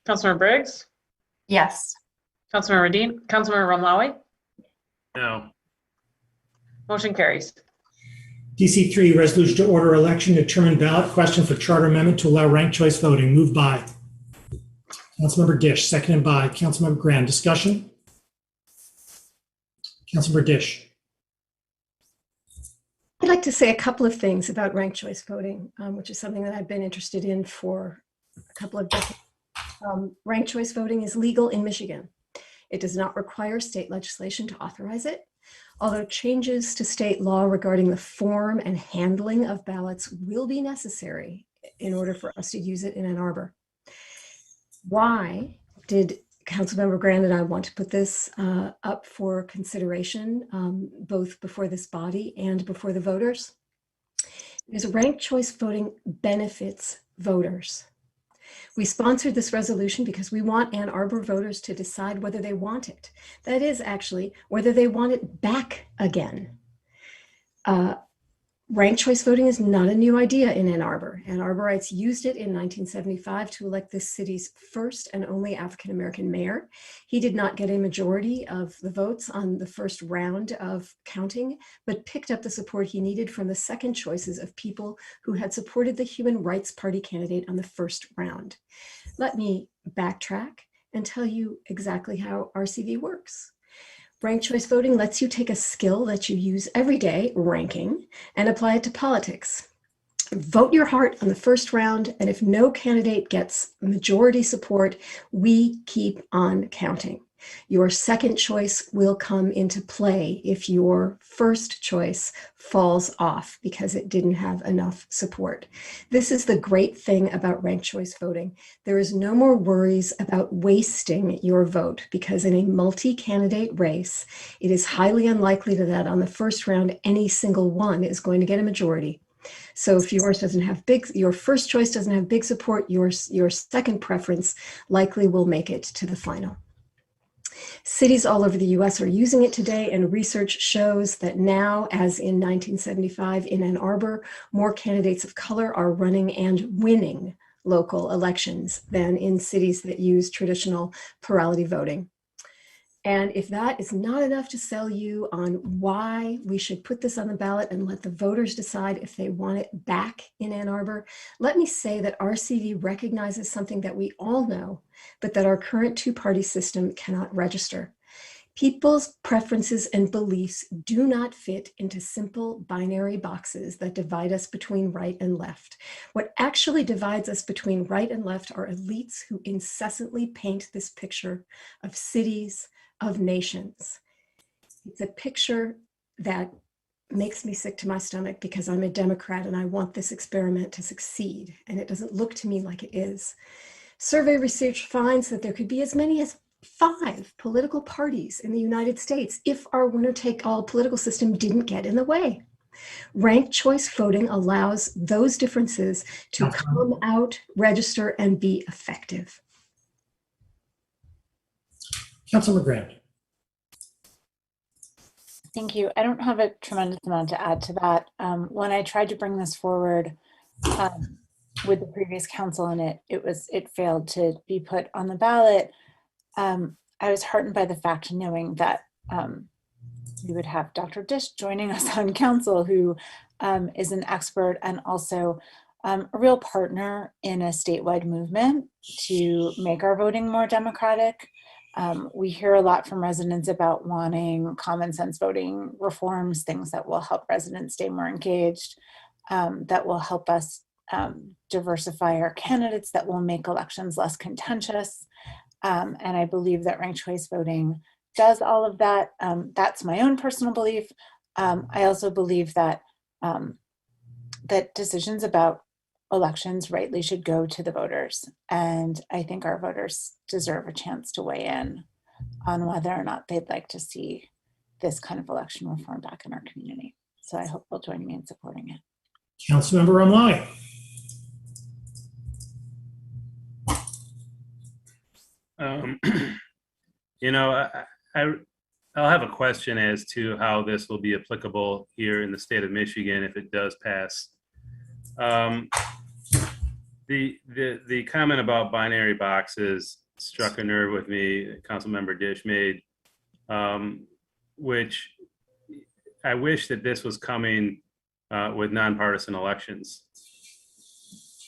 Councilmember Briggs? Yes. Councilmember Romlawi? No. Motion carries. DC3, resolution to order election, determine ballot question for charter amendment to allow ranked choice voting. Moved by Councilmember Dish, seconded by Councilmember Grand. Discussion? Councilmember Dish. I'd like to say a couple of things about ranked choice voting, which is something that I've been interested in for a couple of decades. Ranked choice voting is legal in Michigan. It does not require state legislation to authorize it, although changes to state law regarding the form and handling of ballots will be necessary in order for us to use it in Ann Arbor. Why did Councilmember Grand and I want to put this up for consideration, both before this body and before the voters? Because ranked choice voting benefits voters. We sponsored this resolution because we want Ann Arbor voters to decide whether they want it. That is actually whether they want it back again. Ranked choice voting is not a new idea in Ann Arbor. Ann Arborites used it in 1975 to elect this city's first and only African-American mayor. He did not get a majority of the votes on the first round of counting, but picked up the support he needed from the second choices of people who had supported the Human Rights Party candidate on the first round. Let me backtrack and tell you exactly how RCV works. Ranked choice voting lets you take a skill that you use every day, ranking, and apply it to politics. Vote your heart on the first round, and if no candidate gets majority support, we keep on counting. Your second choice will come into play if your first choice falls off because it didn't have enough support. This is the great thing about ranked choice voting. There is no more worries about wasting your vote because in a multi-candidate race, it is highly unlikely that on the first round, any single one is going to get a majority. So if yours doesn't have your first choice doesn't have big support, your second preference likely will make it to the final. Cities all over the US are using it today, and research shows that now, as in 1975 in Ann Arbor, more candidates of color are running and winning local elections than in cities that use traditional plurality voting. And if that is not enough to sell you on why we should put this on the ballot and let the voters decide if they want it back in Ann Arbor, let me say that RCV recognizes something that we all know, but that our current two-party system cannot register. People's preferences and beliefs do not fit into simple binary boxes that divide us between right and left. What actually divides us between right and left are elites who incessantly paint this picture of cities, of nations. It's a picture that makes me sick to my stomach because I'm a Democrat and I want this experiment to succeed, and it doesn't look to me like it is. Survey research finds that there could be as many as 5 political parties in the United States if our winner-take-all political system didn't get in the way. Ranked choice voting allows those differences to come out, register, and be effective. Councilor Grant. Thank you. I don't have a tremendous amount to add to that. When I tried to bring this forward with the previous council in it failed to be put on the ballot. I was heartened by the fact knowing that we would have Dr. Dish joining us on council, who is an expert and also a real partner in a statewide movement to make our voting more democratic. We hear a lot from residents about wanting common sense voting reforms, things that will help residents stay more engaged, that will help us diversify our candidates, that will make elections less contentious. And I believe that ranked choice voting does all of that. That's my own personal belief. I also believe that that decisions about elections rightly should go to the voters. And I think our voters deserve a chance to weigh in on whether or not they'd like to see this kind of election reform back in our community. So I hope they'll join me in supporting it. Councilmember Romali. You know, I'll have a question as to how this will be applicable here in the state of Michigan if it does pass. The comment about binary boxes struck a nerve with me. Councilmember Dish made, which I wish that this was coming with nonpartisan elections.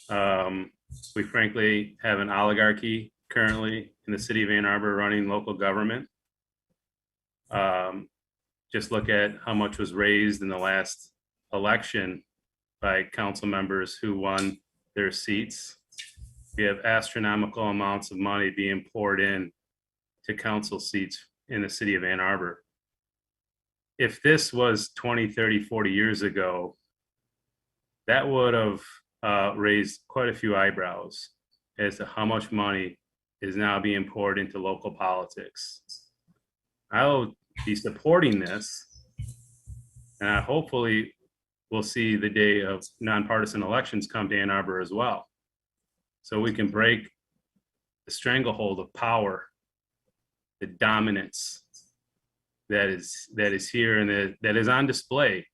We frankly have an oligarchy currently in the city of Ann Arbor running local government. Just look at how much was raised in the last election by council members who won their seats. We have astronomical amounts of money being poured in to council seats in the city of Ann Arbor. If this was 20, 30, 40 years ago, that would have raised quite a few eyebrows as to how much money is now being poured into local politics. I'll be supporting this, and I hopefully we'll see the day of nonpartisan elections come to Ann Arbor as well. So we can break the stranglehold of power, the dominance that is here and that is on display,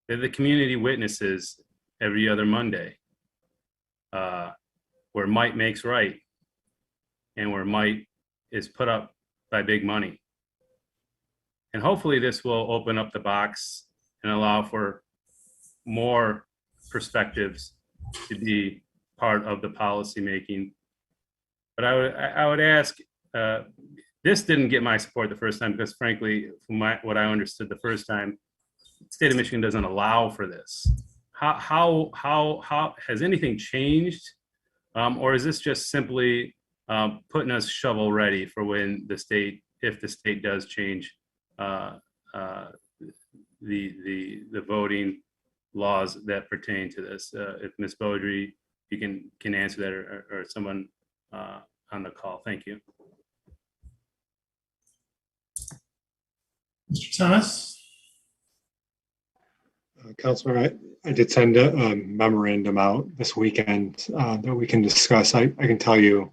that the community witnesses every other Monday, where might makes right and where might is put up by big money. And hopefully this will open up the box and allow for more perspectives to be part of the policy making. But I would ask, this didn't get my support the first time because frankly, from what I understood the first time, the state of Michigan doesn't allow for this. how has anything changed? Or is this just simply putting us shovel ready for when the state, if the state does change the voting laws that pertain to this? If Ms. Beaudry, you can answer that, or someone on the call. Thank you. Mr. Thomas? Councilor, I did send a memorandum out this weekend that we can discuss. I can tell you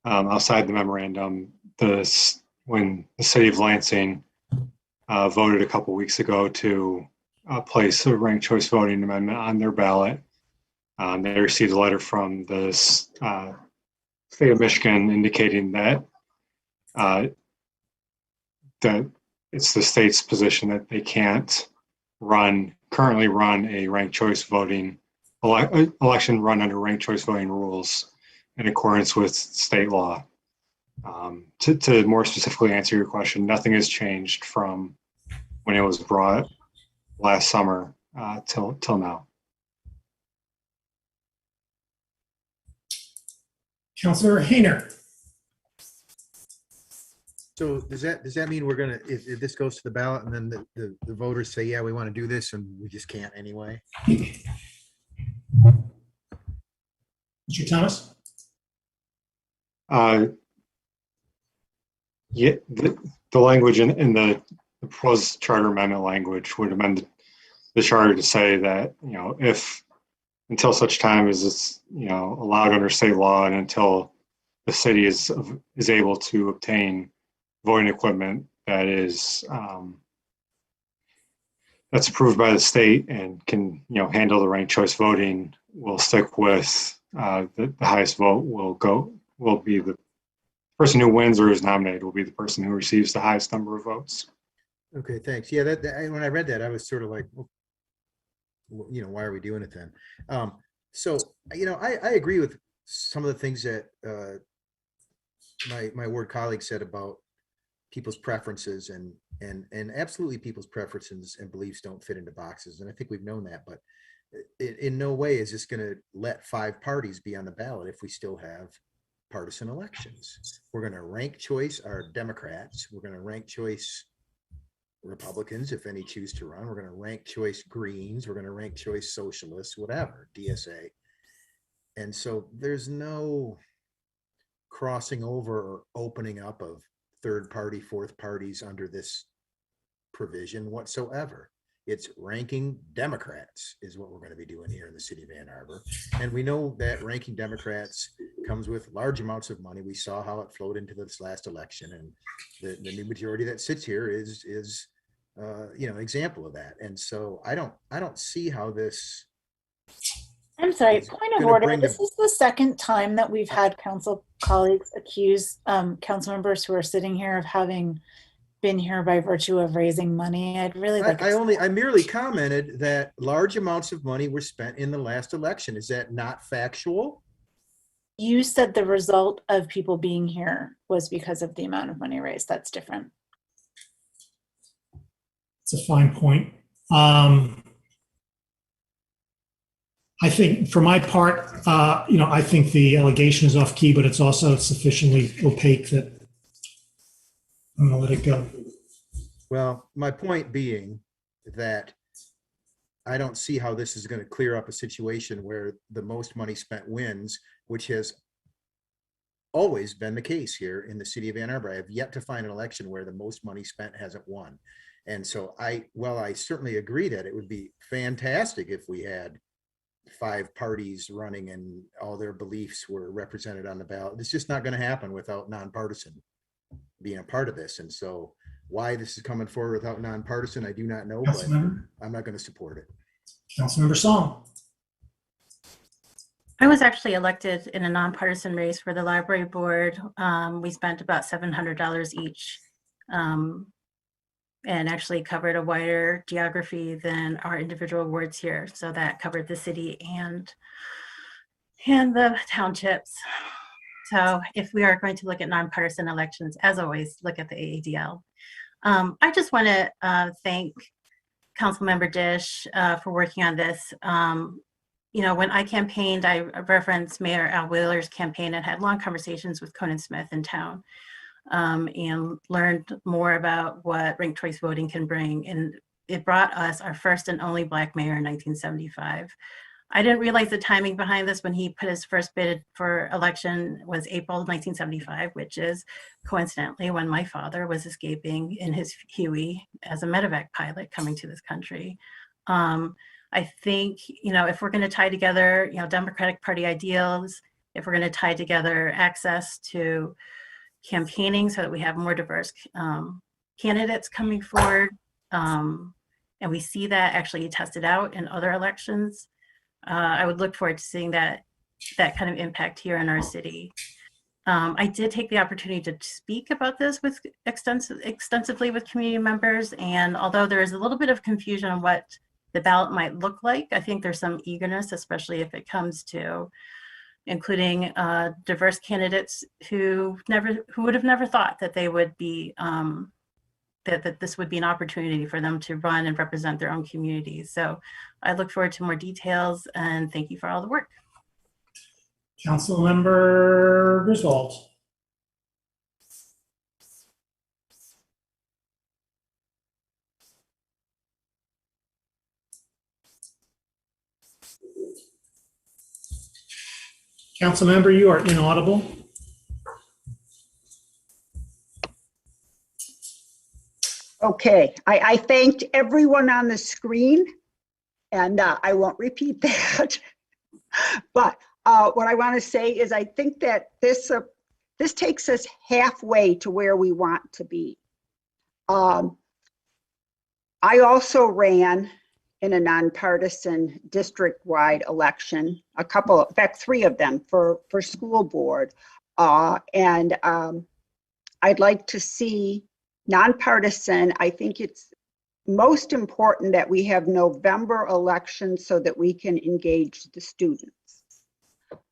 outside the memorandum, when the city of Lansing voted a couple weeks ago to place a ranked choice voting amendment on their ballot, they received a letter from the state of Michigan indicating that that it's the state's position that they can't currently run a ranked choice voting election run under ranked choice voting rules in accordance with state law. To more specifically answer your question, nothing has changed from when it was brought last summer till now. Councilor Hayner? So does that mean we're gonna, if this goes to the ballot and then the voters say, yeah, we want to do this and we just can't anyway? Mr. Thomas? Yeah, the language in the proposed charter amendment language would amend the charter to say that, if until such time as it's, allowed under state law and until the city is able to obtain voting equipment that is that's approved by the state and can handle the ranked choice voting, we'll stick with the highest vote will be the person who wins or is nominated will be the person who receives the highest number of votes. Okay, thanks. Yeah, when I read that, I was sort of like, well, why are we doing it then? So I agree with some of the things that my ward colleague said about people's preferences and absolutely people's preferences and beliefs don't fit into boxes. And I think we've known that, but in no way is this going to let 5 parties be on the ballot if we still have partisan elections. We're going to rank choice our Democrats. We're going to rank choice Republicans, if any choose to run. We're going to rank choice Greens. We're going to rank choice Socialists, whatever, DSA. And so there's no crossing over or opening up of third party, fourth parties under this provision whatsoever. It's ranking Democrats is what we're going to be doing here in the city of Ann Arbor. And we know that ranking Democrats comes with large amounts of money. We saw how it flowed into this last election, and the new majority that sits here is an example of that. And so I don't see how this. I'm sorry, point of order. This is the second time that we've had council colleagues accuse council members who are sitting here of having been here by virtue of raising money. I'd really like. I merely commented that large amounts of money were spent in the last election. Is that not factual? You said the result of people being here was because of the amount of money raised. That's different. It's a fine point. I think for my part, I think the allegation is off key, but it's also sufficiently opaque that I'm going to let it go. Well, my point being that I don't see how this is going to clear up a situation where the most money spent wins, which has always been the case here in the city of Ann Arbor. I have yet to find an election where the most money spent hasn't won. And so I certainly agree that it would be fantastic if we had 5 parties running and all their beliefs were represented on the ballot. It's just not going to happen without nonpartisan being a part of this. And so why this is coming forward without nonpartisan, I do not know, but I'm not going to support it. Councilmember Song. I was actually elected in a nonpartisan race for the library board. We spent about $700 each and actually covered a wider geography than our individual wards here. So that covered the city and the townships. So if we are going to look at nonpartisan elections, as always, look at the AADL. I just want to thank Councilmember Dish for working on this. When I campaigned, I referenced Mayor Al Wheeler's campaign and had long conversations with Conan Smith in town, and learned more about what ranked choice voting can bring. And it brought us our first and only Black mayor in 1975. I didn't realize the timing behind this when he put his first bid for election was April 1975, which is coincidentally when my father was escaping in his Huey as a medevac pilot coming to this country. I think, if we're going to tie together, Democratic Party ideals, if we're going to tie together access to campaigning so that we have more diverse candidates coming forward, and we see that actually tested out in other elections, I would look forward to seeing that kind of impact here in our city. I did take the opportunity to speak about this with extensively with community members, and although there is a little bit of confusion on what the ballot might look like, I think there's some eagerness, especially if it comes to including diverse candidates who would have never thought that they would be that this would be an opportunity for them to run and represent their own communities. So I look forward to more details, and thank you for all the work. Councilmember Griswold. Councilmember, you are inaudible. Okay, I thanked everyone on the screen, and I won't repeat that. But what I want to say is I think that this takes us halfway to where we want to be. I also ran in a nonpartisan district-wide election, in fact, 3 of them for school board. And I'd like to see nonpartisan. I think it's most important that we have November elections so that we can engage the students.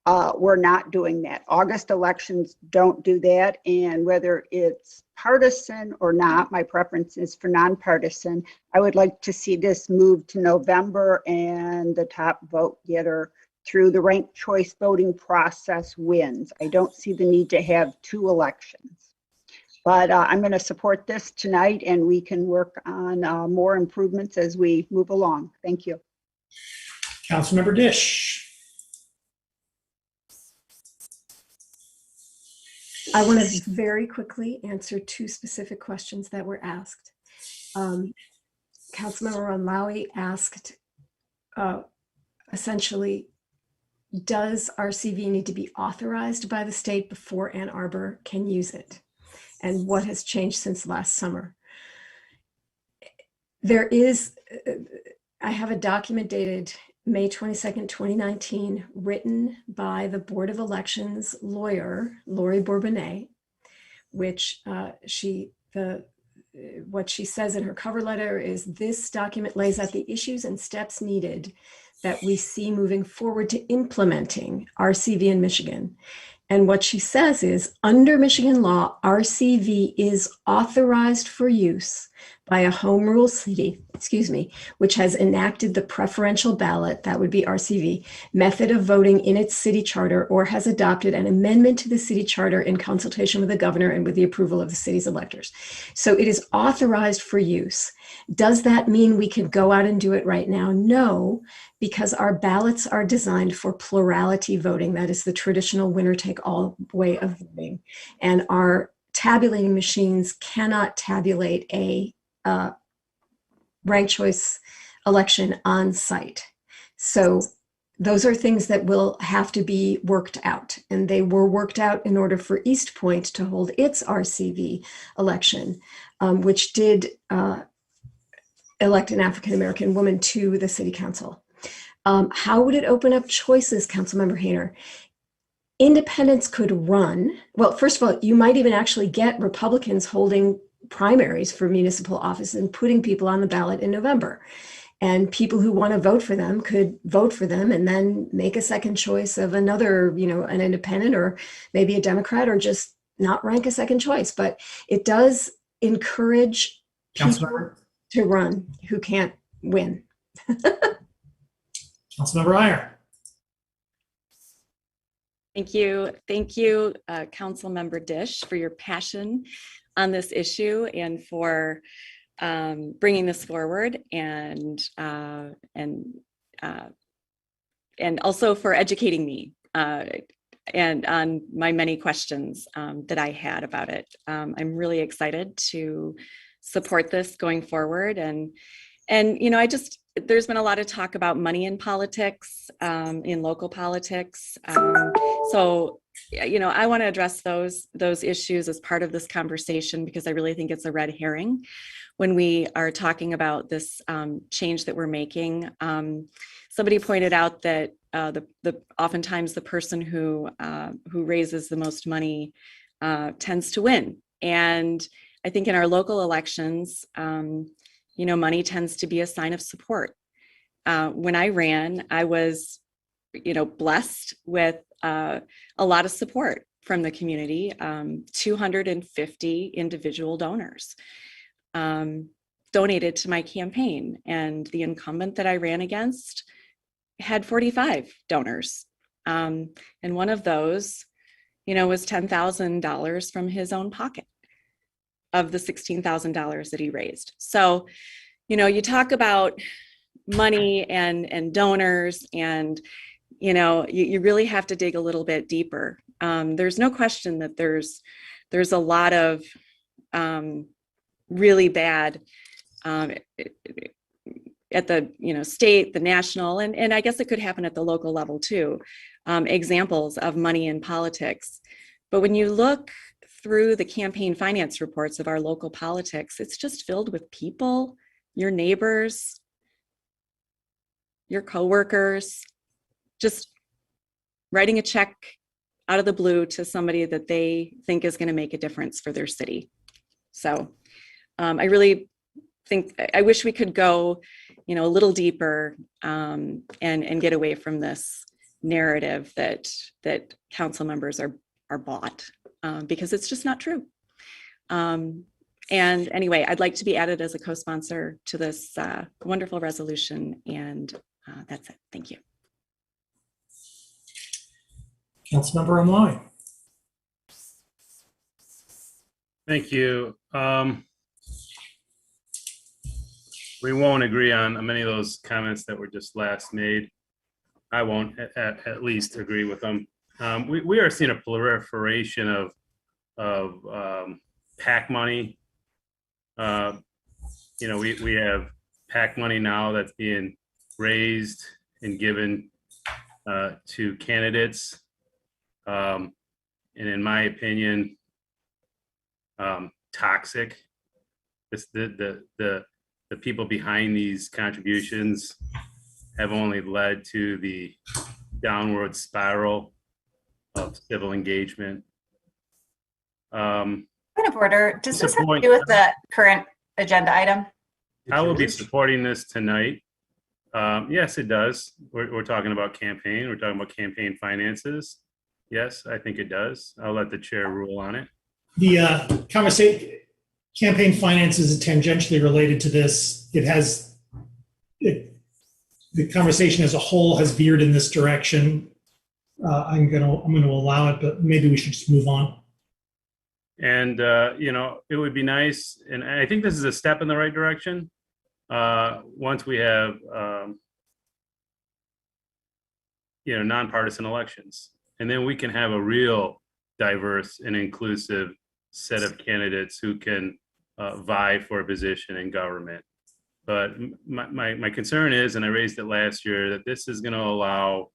We're not doing that. August elections don't do that. And whether it's partisan or not, my preference is for nonpartisan. I would like to see this move to November, and the top vote getter through the ranked choice voting process wins. I don't see the need to have 2 elections. But I'm going to support this tonight, and we can work on more improvements as we move along. Thank you. Councilmember Dish. I want to very quickly answer 2 specific questions that were asked. Councilmember Ronlawi asked, essentially, does RCV need to be authorized by the state before Ann Arbor can use it? And what has changed since last summer? I have a document dated May 22nd, 2019, written by the Board of Elections lawyer, Lori Bourbonnais, which what she says in her cover letter is, this document lays out the issues and steps needed that we see moving forward to implementing RCV in Michigan. And what she says is, under Michigan law, RCV is authorized for use by a home rule city, which has enacted the preferential ballot, that would be RCV, method of voting in its city charter, or has adopted an amendment to the city charter in consultation with the governor and with the approval of the city's electors. So it is authorized for use. Does that mean we could go out and do it right now? No, because our ballots are designed for plurality voting. That is the traditional winner-take-all way of voting. And our tabulating machines cannot tabulate a ranked choice election on site. So those are things that will have to be worked out. And they were worked out in order for East Point to hold its RCV election, which did elect an African-American woman to the city council. How would it open up choices, Councilmember Hayner? Independents could run. Well, first of all, you might even actually get Republicans holding primaries for municipal office and putting people on the ballot in November. And people who want to vote for them could vote for them and then make a second choice of another, an independent or maybe a Democrat, or just not rank a second choice. But it does encourage people to run who can't win. Councilmember Iyer. Thank you. Thank you, Councilmember Dish, for your passion on this issue and for bringing this forward, and also for educating me and on my many questions that I had about it. I'm really excited to support this going forward, and you know, there's been a lot of talk about money in politics, in local politics. So, you know, I want to address those issues as part of this conversation, because I really think it's a red herring when we are talking about this change that we're making. Somebody pointed out that oftentimes the person who raises the most money tends to win, and I think in our local elections, you know, money tends to be a sign of support. When I ran, I was, you know, blessed with a lot of support from the community. 250 individual donors donated to my campaign, and the incumbent that I ran against had 45 donors. And one of those, you know, was $10,000 from his own pocket of the $16,000 that he raised. So, you know, you talk about money and donors, and, you know, you really have to dig a little bit deeper. There's no question that there's a lot of really bad at the, you know, state, the national, and I guess it could happen at the local level too, examples of money in politics. But when you look through the campaign finance reports of our local politics, it's just filled with people, your neighbors, your coworkers, just writing a check out of the blue to somebody that they think is going to make a difference for their city. So I really think, I wish we could go, you know, a little deeper and get away from this narrative that council members are bought, because it's just not true. And anyway, I'd like to be added as a co-sponsor to this wonderful resolution, and that's it. Thank you. Councilmember Omlai. Thank you. We won't agree on many of those comments that were just last made. I won't at least agree with them. We are seeing a proliferation of PAC money. You know, we have PAC money now that's being raised and given to candidates. And in my opinion, toxic. The people behind these contributions have only led to the downward spiral of civil engagement. Point of order, does this have to do with the current agenda item? I will be supporting this tonight. Yes, it does. We're talking about campaign. We're talking about campaign finances. Yes, I think it does. I'll let the chair rule on it. The conversation, campaign finance is tangentially related to this. The conversation as a whole has veered in this direction. I'm going to allow it, but maybe we should just move on. And you know, it would be nice, and I think this is a step in the right direction. Once we have you know, nonpartisan elections, and then we can have a real diverse and inclusive set of candidates who can vie for a position in government. But my concern is, and I raised it last year, that this is going to allow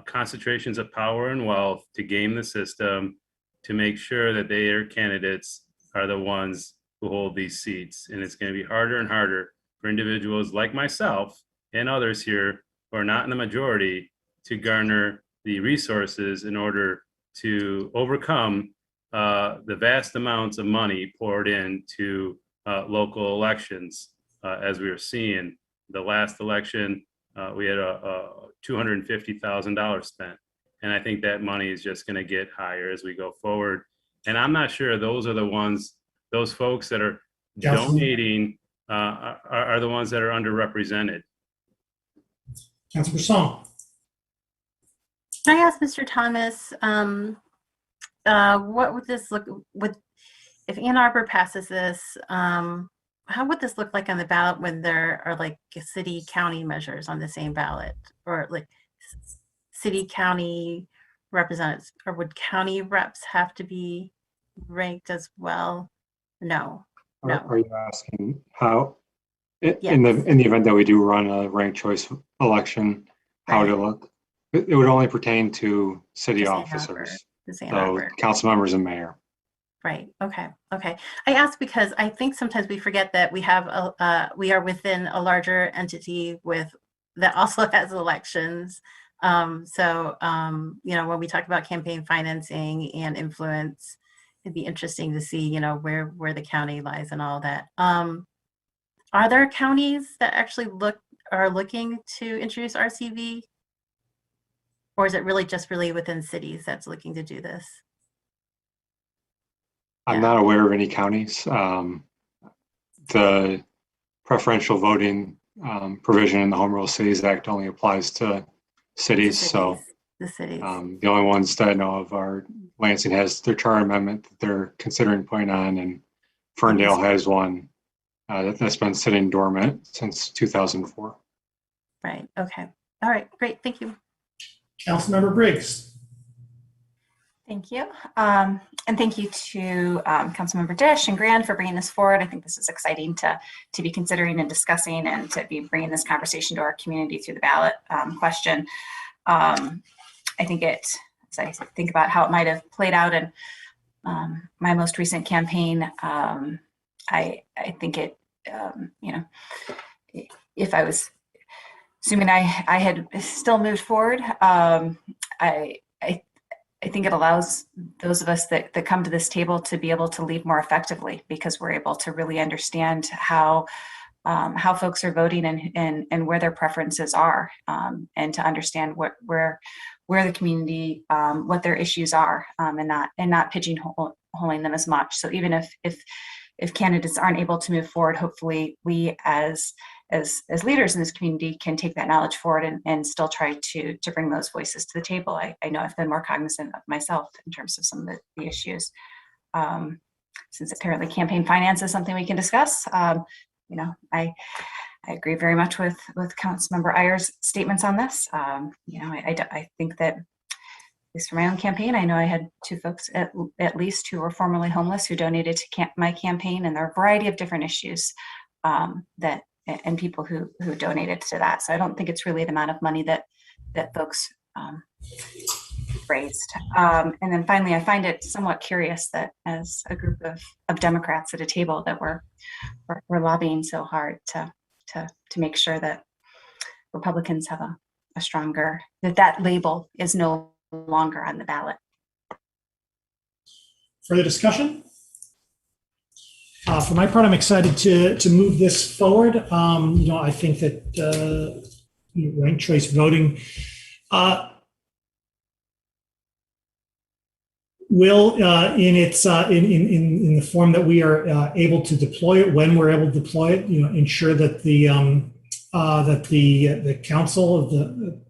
concentrations of power and wealth to game the system to make sure that their candidates are the ones who hold these seats. And it's going to be harder and harder for individuals like myself and others here who are not in the majority to garner the resources in order to overcome the vast amounts of money poured into local elections. As we were seeing the last election, we had a $250,000 spent. And I think that money is just going to get higher as we go forward. And I'm not sure those are the ones, those folks that are donating are the ones that are underrepresented. Councilor Song. Can I ask Mr. Thomas, what would this look with if Ann Arbor passes this? How would this look like on the ballot when there are like city county measures on the same ballot, or like city county representatives, or would county reps have to be ranked as well? No. Are you asking how, in the event that we do run a ranked choice election, how would it look? It would only pertain to city officers, so council members and mayor. Right. Okay. Okay. I ask because I think sometimes we forget that we have we are within a larger entity that also has elections. You know, when we talk about campaign financing and influence, it'd be interesting to see, you know, where the county lies and all that. Are there counties that actually are looking to introduce RCV? Or is it really just within cities that's looking to do this? I'm not aware of any counties. The preferential voting provision in the Home Rule Cities Act only applies to cities. So the only ones that I know of are Lansing has their charter amendment that they're considering putting on, and Ferndale has one that's been sitting dormant since 2004. Right. Okay. All right. Great. Thank you. Councilmember Briggs. Thank you. And thank you to Councilmember Dish and Grand for bringing this forward. I think this is exciting to be considering and discussing, and to be bringing this conversation to our community through the ballot question. I think as I think about how it might have played out in my most recent campaign, I think it, you know, if I was assuming I had still moved forward, I think it allows those of us that come to this table to be able to lead more effectively, because we're able to really understand how folks are voting and where their preferences are, and to understand where the community, what their issues are, and not pigeonholing them as much. So even if candidates aren't able to move forward, hopefully we as leaders in this community can take that knowledge forward and still try to bring those voices to the table. I know I've been more cognizant of myself in terms of some of the issues. Since apparently campaign finance is something we can discuss, you know, I agree very much with Councilmember Ayer's statements on this. You know, I think that, at least for my own campaign, I know I had two folks at least who were formerly homeless who donated to my campaign, and there are a variety of different issues and people who donated to that. So I don't think it's really the amount of money that folks raised. And then finally, I find it somewhat curious that as a group of Democrats at a table that we're lobbying so hard to make sure that Republicans have a stronger, that label is no longer on the ballot. Further discussion? For my part, I'm excited to move this forward. You know, I think that ranked choice voting will, in the form that we are able to deploy it, when we're able to deploy it, you know, ensure that the council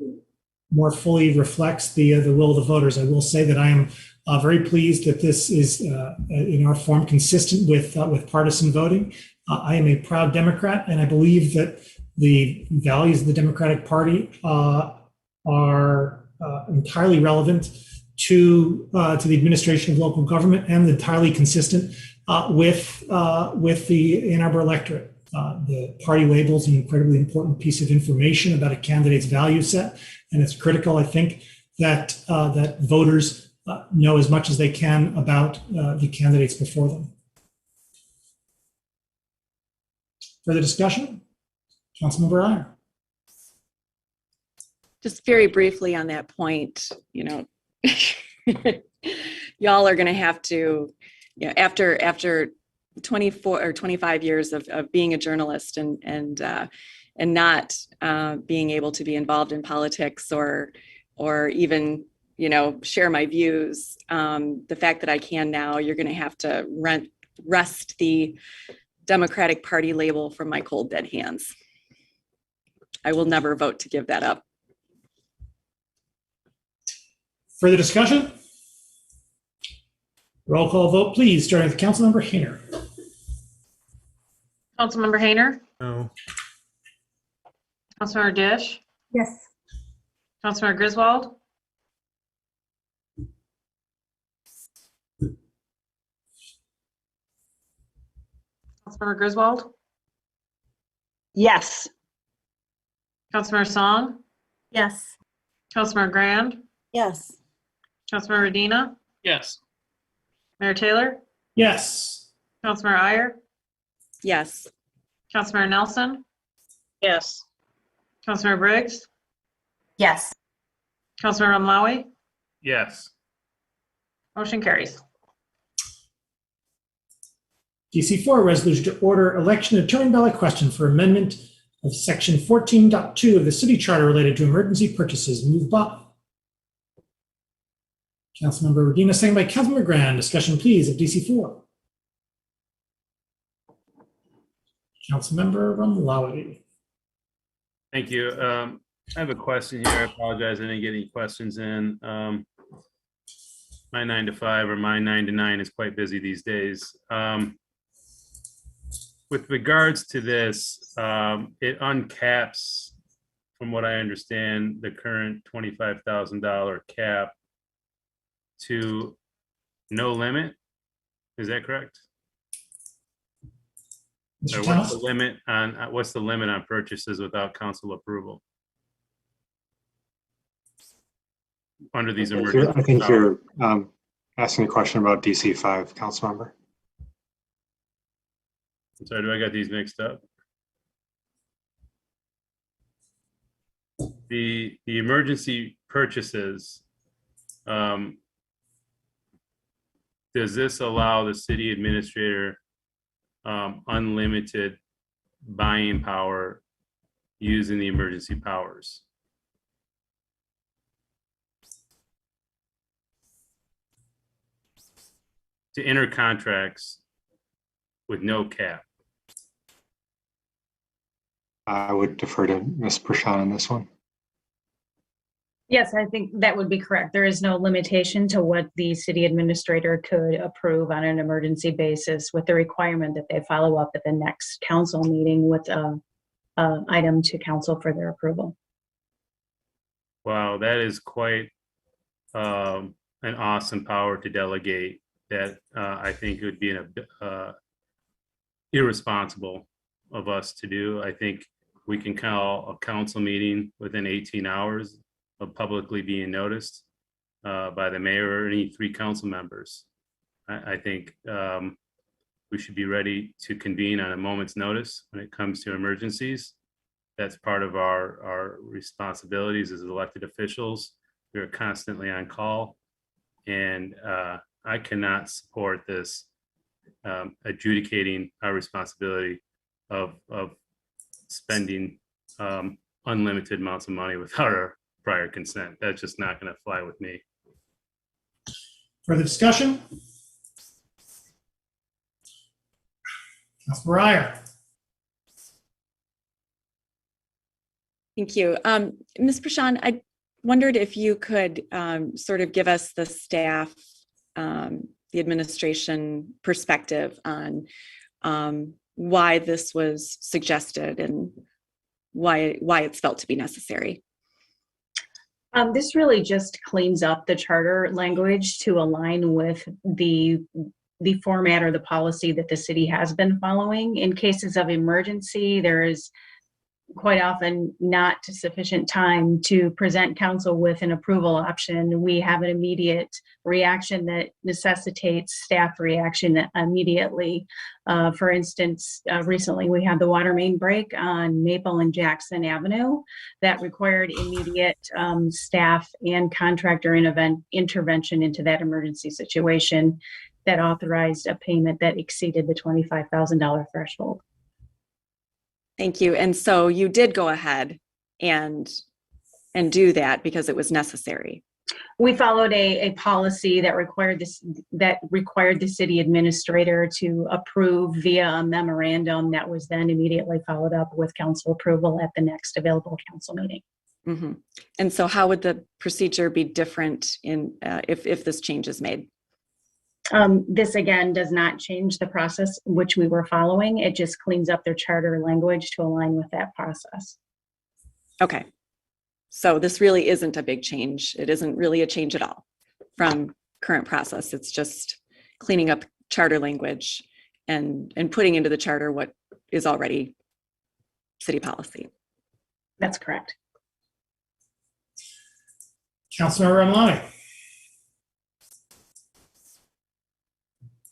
more fully reflects the will of the voters. I will say that I am very pleased that this is in our form consistent with partisan voting. I am a proud Democrat, and I believe that the values of the Democratic Party are entirely relevant to the administration of local government, and entirely consistent with the Ann Arbor electorate. The party label is an incredibly important piece of information about a candidate's value set, and it's critical, I think, that that voters know as much as they can about the candidates before them. Further discussion? Councilmember Ayer. Just very briefly on that point, you know, y'all are going to have to, you know, after 24 or 25 years of being a journalist and not being able to be involved in politics or even, you know, share my views. The fact that I can now, you're going to have to wrest the Democratic Party label from my cold dead hands. I will never vote to give that up. Further discussion? Roll call vote, please, starting with Councilmember Hayner. Councilmember Hayner, No. Councilmember Dish, Yes. Councilmember Griswold, Councilmember Griswold, Yes. Councilmember Song, Yes. Councilmember Grand, Yes. Councilmember Medina, Yes. Mayor Taylor, Yes. Councilmember Iyer, Yes. Councilmember Nelson. Yes. Councilmember Briggs, Yes. Councilmember Mlawi, Yes. motion carries. DC4, resolution to order election of turn ballot question for amendment of section 14.2 of the city charter related to emergency purchases. Moved by Councilmember Medina, second by Councilmember Grand. Discussion, please, of DC4. Councilmember Mlawi. Thank you. I have a question here. I apologize. I didn't get any questions in. My 9 to 5 or my 9 to 9 is quite busy these days. With regards to this, it uncaps, from what I understand, the current $25,000 cap to no limit. Is that correct? Or what's the limit on purchases without council approval? Under these emergency. I think you're asking a question about DC5, Councilmember. I'm sorry, do I got these mixed up? The emergency purchases, does this allow the city administrator unlimited buying power using the emergency powers? To enter contracts with no cap? I would defer to Ms. Prashant on this one. Yes, I think that would be correct. There is no limitation to what the city administrator could approve on an emergency basis, with the requirement that they follow up at the next council meeting with a item to council for their approval. Wow, that is quite an awesome power to delegate that I think it would be irresponsible of us to do. I think we can call a council meeting within 18 hours of publicly being noticed by the mayor or any 3 council members. I think we should be ready to convene on a moment's notice when it comes to emergencies. That's part of our responsibilities as elected officials. We're constantly on call, and I cannot support this adjudicating our responsibility of spending unlimited amounts of money without our prior consent. That's just not going to fly with me. Further discussion? Councilmember Iyer. Thank you. Ms. Prashant, I wondered if you could sort of give us the staff, the administration perspective on why this was suggested and why it's felt to be necessary. This really just cleans up the charter language to align with the format or the policy that the city has been following. In cases of emergency, there is quite often not sufficient time to present council with an approval option. We have an immediate reaction that necessitates staff reaction immediately. For instance, recently we had the water main break on Maple and Jackson Avenue that required immediate staff and contractor intervention into that emergency situation that authorized a payment that exceeded the $25,000 threshold. Thank you. And so you did go ahead and do that because it was necessary. We followed a policy that required the city administrator to approve via a memorandum that was then immediately followed up with council approval at the next available council meeting. Mm-hmm. And so how would the procedure be different if this change is made? This again does not change the process which we were following. It just cleans up their charter language to align with that process. Okay. So this really isn't a big change. It isn't really a change at all from current process. It's just cleaning up charter language and putting into the charter what is already city policy. That's correct. Councilmember Ramlani.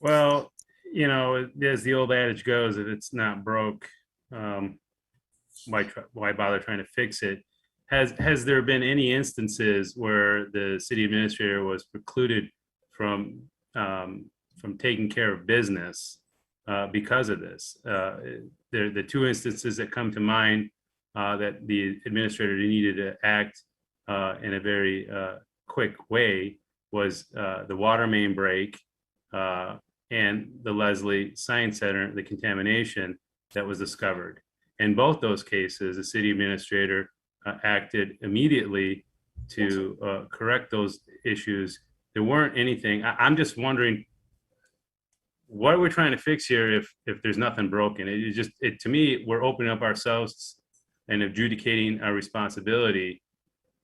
Well, you know, as the old adage goes, if it's not broke, why bother trying to fix it? Has there been any instances where the city administrator was precluded from taking care of business because of this? The two instances that come to mind that the administrator needed to act in a very quick way was the water main break and the Leslie Science Center, the contamination that was discovered. In both those cases, the city administrator acted immediately to correct those issues. There weren't anything. I'm just wondering what we're trying to fix here if there's nothing broken. To me, we're opening up ourselves and adjudicating our responsibility.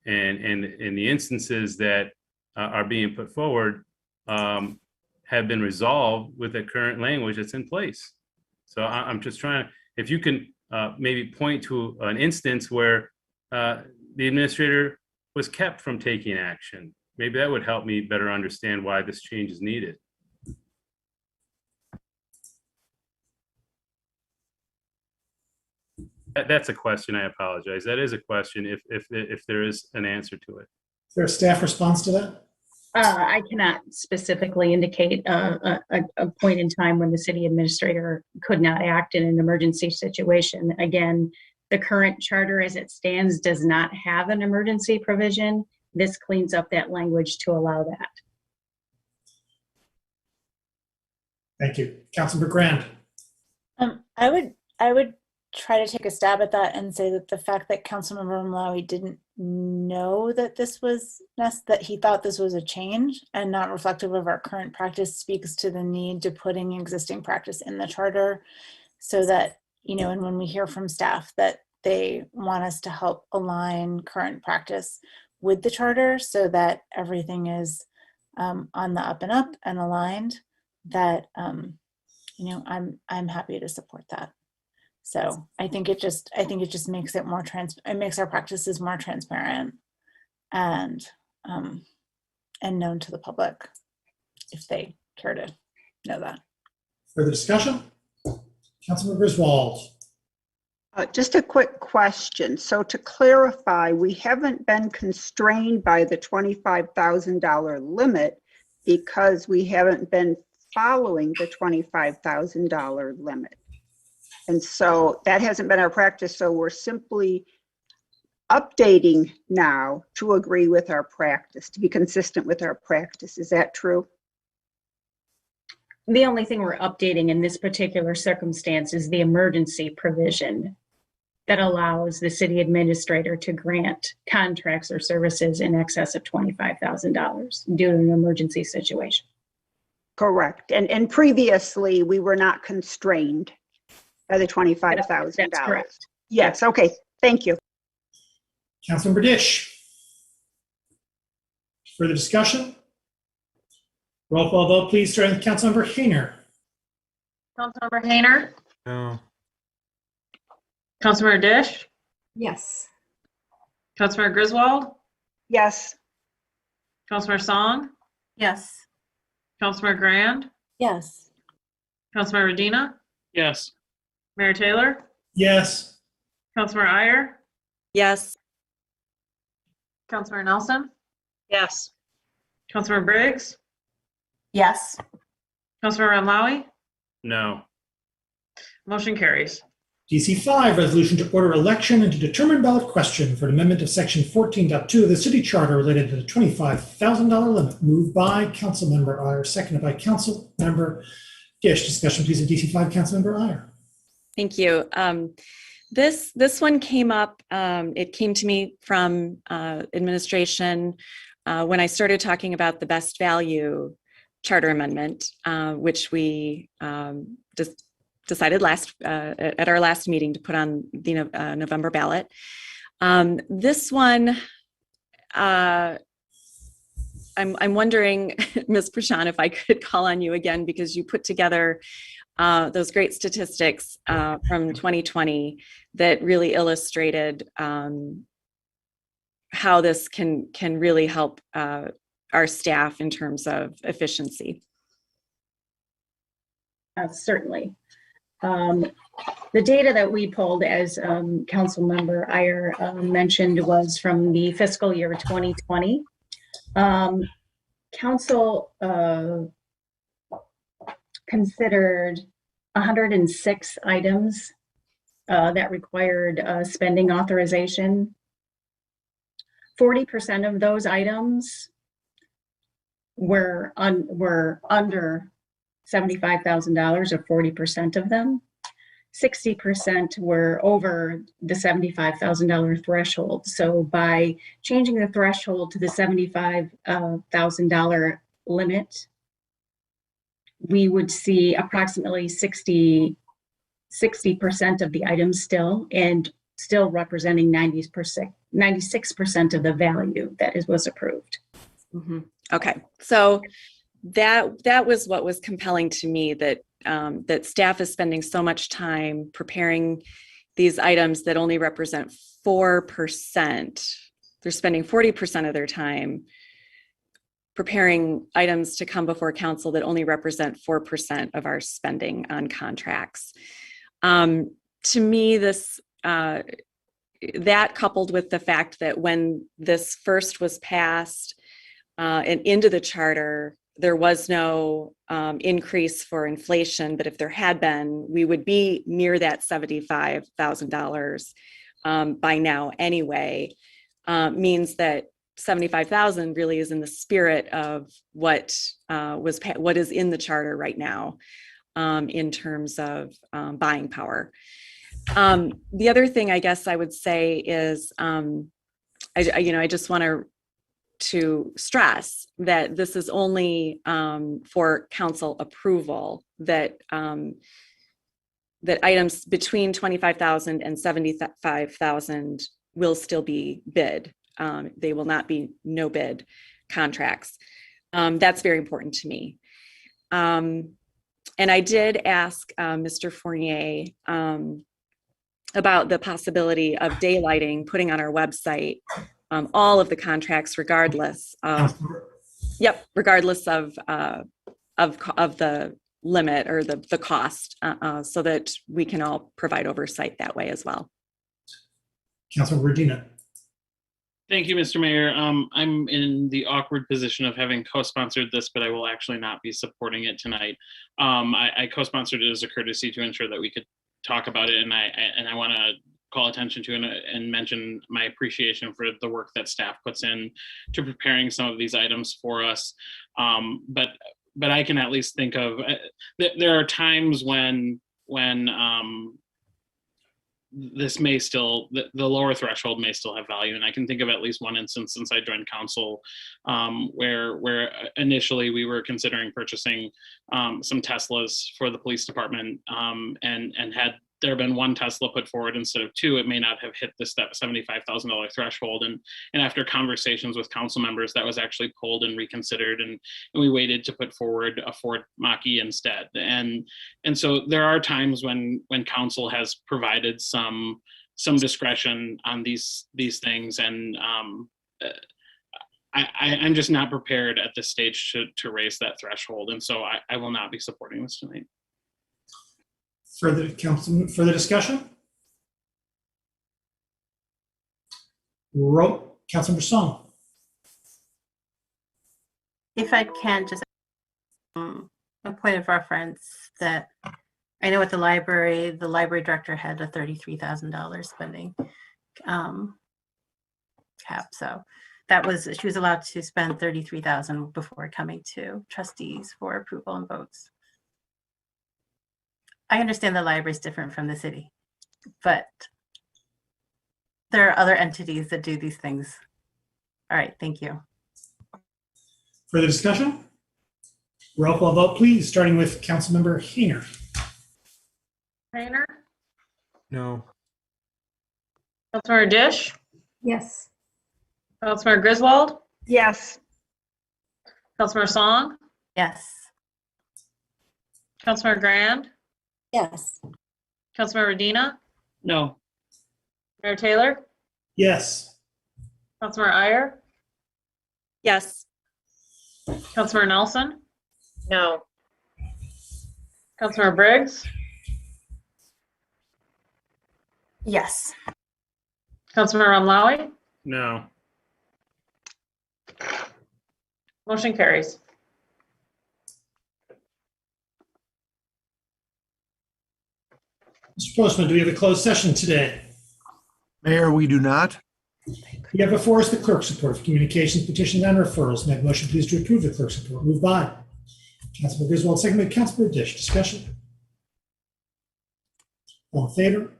And in the instances that are being put forward have been resolved with the current language that's in place. So I'm just trying to, if you can maybe point to an instance where the administrator was kept from taking action. Maybe that would help me better understand why this change is needed. That's a question. I apologize. That is a question if there is an answer to it. Is there a staff response to that? I cannot specifically indicate a point in time when the city administrator could not act in an emergency situation. Again, the current charter as it stands does not have an emergency provision. This cleans up that language to allow that. Thank you. Councilmember Grand. I would try to take a stab at that and say that the fact that Councilmember Malawi didn't know that that he thought this was a change and not reflective of our current practice speaks to the need to putting existing practice in the charter so that, you know, and when we hear from staff that they want us to help align current practice with the charter so that everything is on the up and up and aligned, that, you know, I'm happy to support that. So I think it just makes it more it makes our practices more transparent and known to the public if they care to know that. Further discussion? Councilmember Griswold. Just a quick question. So to clarify, we haven't been constrained by the $25,000 limit because we haven't been following the $25,000 limit. And so that hasn't been our practice. So we're simply updating now to agree with our practice, to be consistent with our practice. Is that true? The only thing we're updating in this particular circumstance is the emergency provision that allows the city administrator to grant contracts or services in excess of $25,000 due to an emergency situation. Correct. And previously we were not constrained by the $25,000. That's correct. Yes. Okay. Thank you. Councilmember Dish. Further discussion? Roll call vote, please, starting with Councilmember Hayner. Councilmember Hayner? No. Councilmember Dish? Yes. Councilmember Griswold? Yes. Councilmember Song? Yes. Councilmember Grand? Yes. Councilmember Medina? Yes. Mayor Taylor? Yes. Councilmember Iyer? Yes. Councilmember Nelson? Yes. Councilmember Briggs? Yes. Councilmember Ramlawi? No. Motion carries. DC5, resolution to order election and to determine ballot question for an amendment of section 14.2 of the city charter related to the $25,000 limit. Moved by Councilmember Iyer, seconded by Councilmember Gish. Discussion, please, of DC5, Councilmember Iyer. Thank you. This one came up, it came to me from administration when I started talking about the best value charter amendment, which we just decided at our last meeting to put on the November ballot. This one, I'm wondering, Ms. Prashant, if I could call on you again, because you put together those great statistics from 2020 that really illustrated how this can really help our staff in terms of efficiency. Certainly. The data that we pulled, as Councilmember Iyer mentioned, was from the fiscal year 2020. Council considered 106 items that required spending authorization. 40% of those items were under $75,000, or 40% of them. 60% were over the $75,000 threshold. So by changing the threshold to the $75,000 limit, we would see approximately 60% of the items still representing 96% of the value that was approved. Mm-hmm. Okay, so that was what was compelling to me, that that staff is spending so much time preparing these items that only represent 4%. They're spending 40% of their time preparing items to come before council that only represent 4% of our spending on contracts. To me, this that coupled with the fact that when this first was passed and into the charter, there was no increase for inflation, but if there had been, we would be near that $75,000 by now anyway, means that $75,000 really is in the spirit of what is in the charter right now in terms of buying power. The other thing I guess I would say is, I just want to stress that this is only for council approval, that that items between $25,000 and $75,000 will still be bid. They will not be no bid contracts. That's very important to me. And I did ask Mr. Fournier about the possibility of daylighting, putting on our website all of the contracts, regardless of the limit or the cost, so that we can all provide oversight that way as well. Councilor Regina. Thank you, Mr. Mayor. I'm in the awkward position of having co-sponsored this, but I will actually not be supporting it tonight. I co-sponsored it as a courtesy to ensure that we could talk about it, and I want to call attention to and mention my appreciation for the work that staff puts in to preparing some of these items for us. But I can at least think of there are times when this may still, the lower threshold may still have value. And I can think of at least one instance since I joined council where initially we were considering purchasing some Teslas for the police department, and had there been one Tesla put forward instead of two, it may not have hit this $75,000 threshold. And after conversations with council members, that was actually pulled and reconsidered, and we waited to put forward a Ford Mach-E instead. And so there are times when council has provided some discretion on these things, and I'm just not prepared at this stage to raise that threshold, and so I will not be supporting this tonight. Further discussion? Councilmember Song. If I can, just a point of reference that I know at the library director had a $33,000 spending cap. So she was allowed to spend $33,000 before coming to trustees for approval and votes. I understand the library is different from the city, but there are other entities that do these things. All right, thank you. Further discussion? Roll call vote, please, starting with Councilmember Hayner. Hayner, No. Councilmember Dish, Yes. Councilmember Griswold, Yes. Councilmember Song, Yes. Councilmember Grand, Yes. Councilmember Dina, No. Mayor Taylor, Yes. Councilmember Iyer, Yes. Councilmember Nelson? No. Councilmember Briggs? Yes. Councilmember Ramlawi? No. Motion carries. Mr. Postman, do we have a closed session today? Mayor, we do not. We have before us the clerk's report of communications, petitions, and referrals. May I have a motion please to approve the clerk's report? Moved by Councilmember Griswold, second by Councilmember Dish. Discussion? All in favor?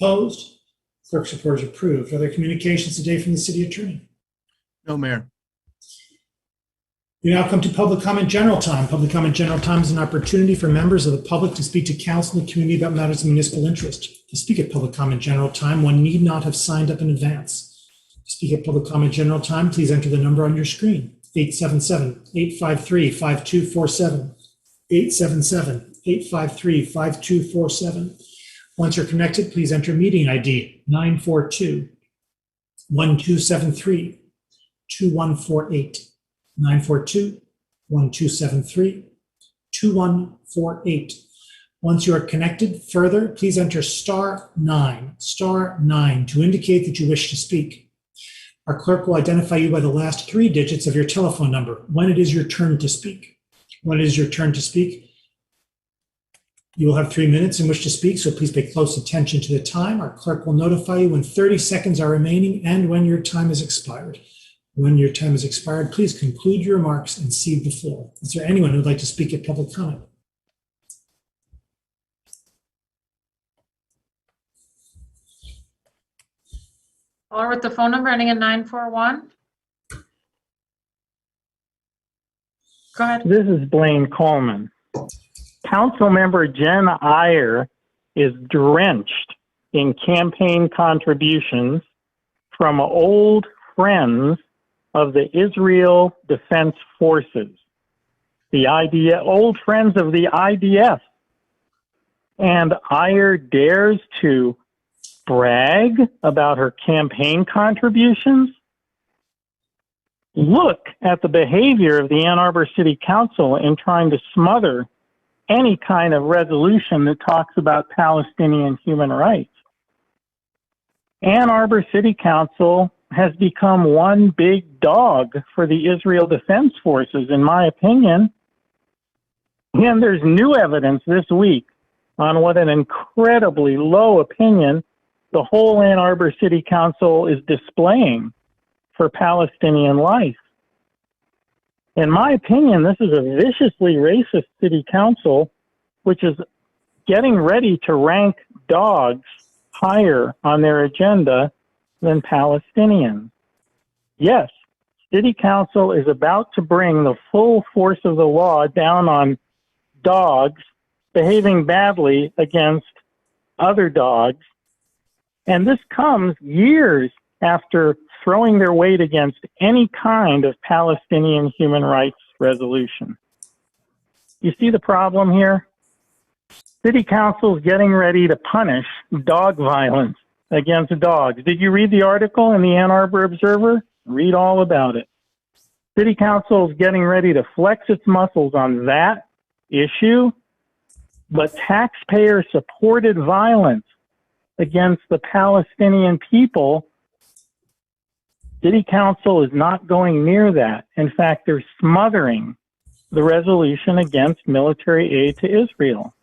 Opposed? Clerk's report is approved. Are there communications today from the city attorney? No, Mayor. We now come to public comment general time. Public comment general time is an opportunity for members of the public to speak to council and the community about matters of municipal interest. To speak at public comment general time, one need not have signed up in advance. To speak at public comment general time, please enter the number on your screen, 877-853-5247, 877-853-5247. Once you're connected, please enter meeting ID 942-1273-2148. 942-1273-2148. Once you are connected further, please enter *9 to indicate that you wish to speak. Our clerk will identify you by the last 3 digits of your telephone number when it is your turn to speak. When it is your turn to speak, you will have 3 minutes in which to speak, so please pay close attention to the time. Our clerk will notify you when 30 seconds are remaining and when your time has expired. When your time has expired, please conclude your remarks and cede the floor. Is there anyone who would like to speak at public comment? Caller with the phone number ending in 941. Go ahead. This is Blaine Coleman. Councilmember Jen Iyer is drenched in campaign contributions from old friends of the Israel Defense Forces, old friends of the IDF. And Iyer dares to brag about her campaign contributions. Look at the behavior of the Ann Arbor City Council in trying to smother any kind of resolution that talks about Palestinian human rights. Ann Arbor City Council has become one big dog for the Israel Defense Forces, in my opinion. And there's new evidence this week on what an incredibly low opinion the whole Ann Arbor City Council is displaying for Palestinian life. In my opinion, this is a viciously racist city council, which is getting ready to rank dogs higher on their agenda than Palestinians. Yes, City Council is about to bring the full force of the law down on dogs behaving badly against other dogs. And this comes years after throwing their weight against any kind of Palestinian human rights resolution. You see the problem here? City Council is getting ready to punish dog violence against dogs. Did you read the article in the Ann Arbor Observer? Read all about it. City Council is getting ready to flex its muscles on that issue, but taxpayer-supported violence against the Palestinian people, City Council is not going near that. In fact, they're smothering the resolution against military aid to Israel.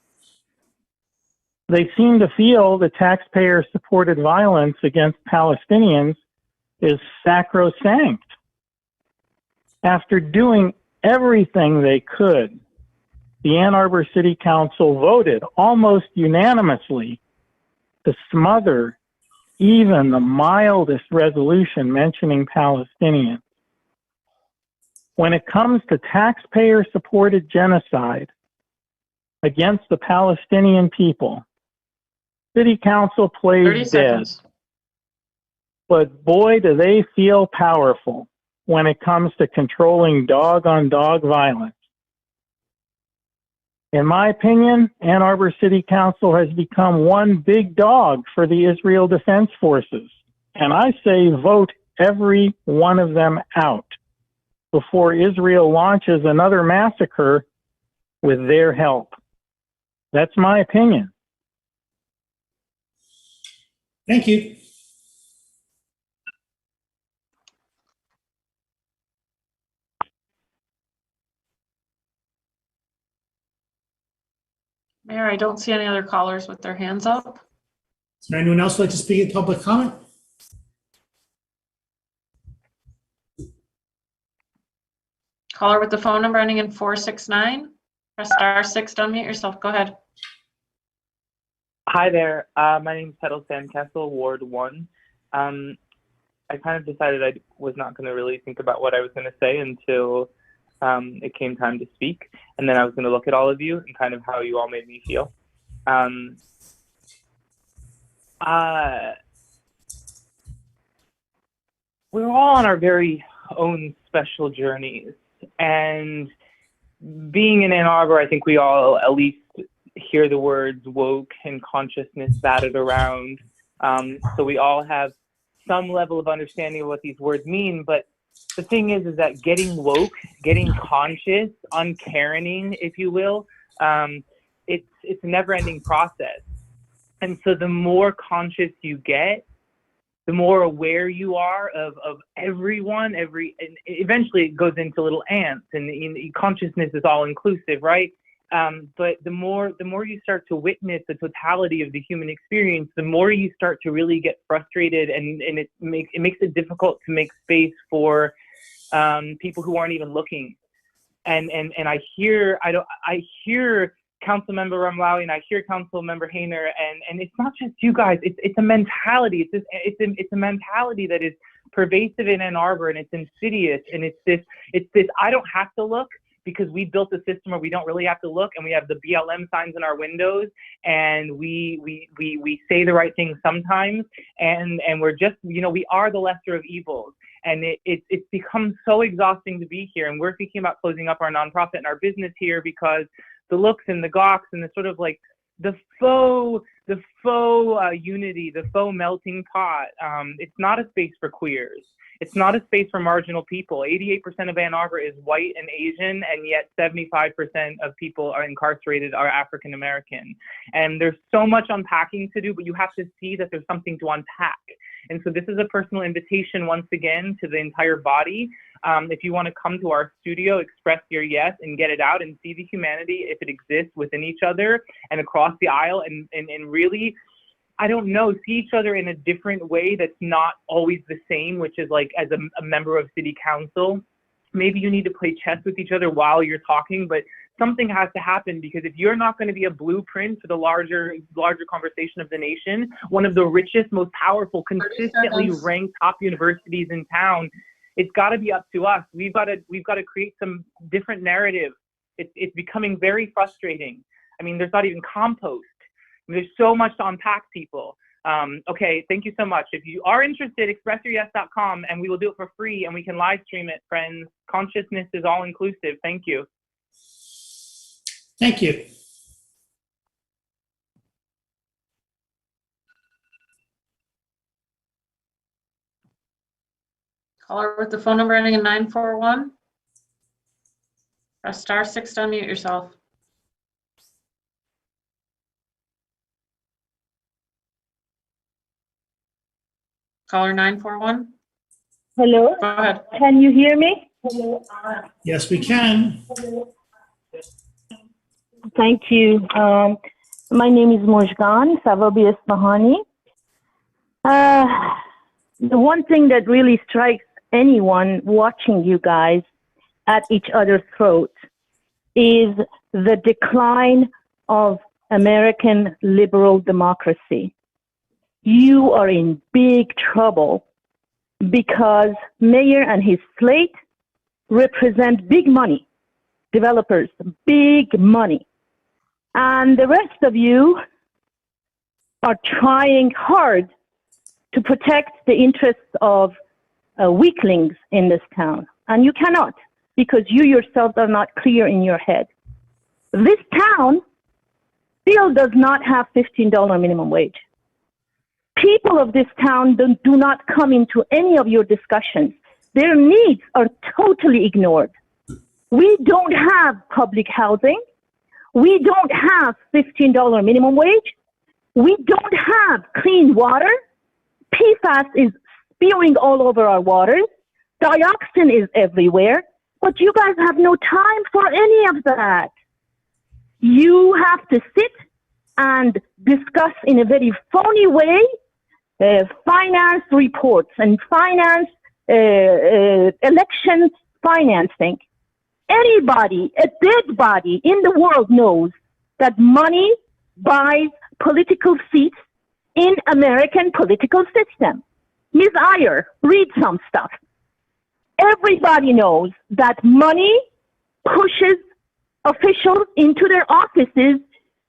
they seem to feel the taxpayer-supported violence against Palestinians is sacrosanct. After doing everything they could, the Ann Arbor City Council voted almost unanimously to smother even the mildest resolution mentioning Palestinians. When it comes to taxpayer-supported genocide against the Palestinian people, City Council 30 plays dead. seconds. But boy, do they feel powerful when it comes to controlling dog-on-dog violence. In my opinion, Ann Arbor City Council has become one big dog for the Israel Defense Forces. And I say vote every one of them out before Israel launches another massacre with their help. That's my opinion. Thank you. Mayor, I don't see any other callers with their hands up. Is there anyone else who'd like to speak in public comment? Caller with the phone number ending in 469. Press *6 to unmute yourself. Go ahead. Hi there. My name is Petal Sandcastle, Ward 1. I kind of decided I was not going to really think about what I was going to say until it came time to speak. And then I was going to look at all of you and kind of how you all made me feel. We're all on our very own special journeys. And being in Ann Arbor, I think we all at least hear the words woke and consciousness batted around. So we all have some level of understanding of what these words mean. But the thing is that getting woke, getting conscious, uncaring, if you will, it's a never-ending process. And so the more conscious you get, the more aware you are of everyone, and eventually it goes into little ants, and consciousness is all inclusive, right? But the more you start to witness the totality of the human experience, the more you start to really get frustrated, and it makes it difficult to make space for people who aren't even looking. And I hear Councilmember Ramlawi and I hear Councilmember Hayner, and it's not just you guys. It's a mentality. It's a mentality that is pervasive in Ann Arbor, and it's insidious, and it's this. I don't have to look, because we built a system where we don't really have to look, and we have the BLM signs in our windows, and we say the right thing sometimes, and we're just, we are the lesser of evils. And it's become so exhausting to be here. And we're thinking about closing up our nonprofit and our business here because the looks and the gawks and the sort of like the faux unity, the faux melting pot. It's not a space for queers. It's not a space for marginal people. 88% of Ann Arbor is white and Asian, and yet 75% of people are incarcerated are African American. And there's so much unpacking to do, but you have to see that there's something to unpack. And so this is a personal invitation once again to the entire body. If you want to come to our studio, express your yes and get it out and see the humanity, if it exists within each other and across the aisle, and really, I don't know, see each other in a different way that's not always the same, which is like as a member of city council, maybe you need to play chess with each other while you're talking, but something has to happen, because if you're not going to be a blueprint for the larger conversation of the nation, one of the richest, most powerful, consistently ranked top universities in town, it's got to be up to us. We've got to create some different narrative. It's becoming very frustrating. I mean, there's not even compost. There's so much to unpack, people. Okay, thank you so much. If you are interested, expressyouryes.com, and we will do it for free, and we can live stream it, friends. Consciousness is all inclusive. Thank you. Thank you. Caller with the phone number ending in 941. Press *6 to unmute yourself. Caller 941. Hello. Go ahead. Can you hear me? Yes, we can. Thank you. My name is Mojgan Savabi Isfahani. The one thing that really strikes anyone watching you guys at each other's throats is the decline of American liberal democracy. You are in big trouble because Mayor and his slate represent big money, developers, big money. And the rest of you are trying hard to protect the interests of weaklings in this town. And you cannot, because you yourselves are not clear in your head. This town still does not have $15 minimum wage. People of this town do not come into any of your discussions. Their needs are totally ignored. We don't have public housing. We don't have $15 minimum wage. We don't have clean water. PFAS is spewing all over our waters. Dioxin is everywhere. But you guys have no time for any of that. You have to sit and discuss in a very phony way finance reports and finance election financing. Anybody, a dead body in the world knows that money buys political seats in American political system. Ms. Iyer, read some stuff. Everybody knows that money pushes officials into their offices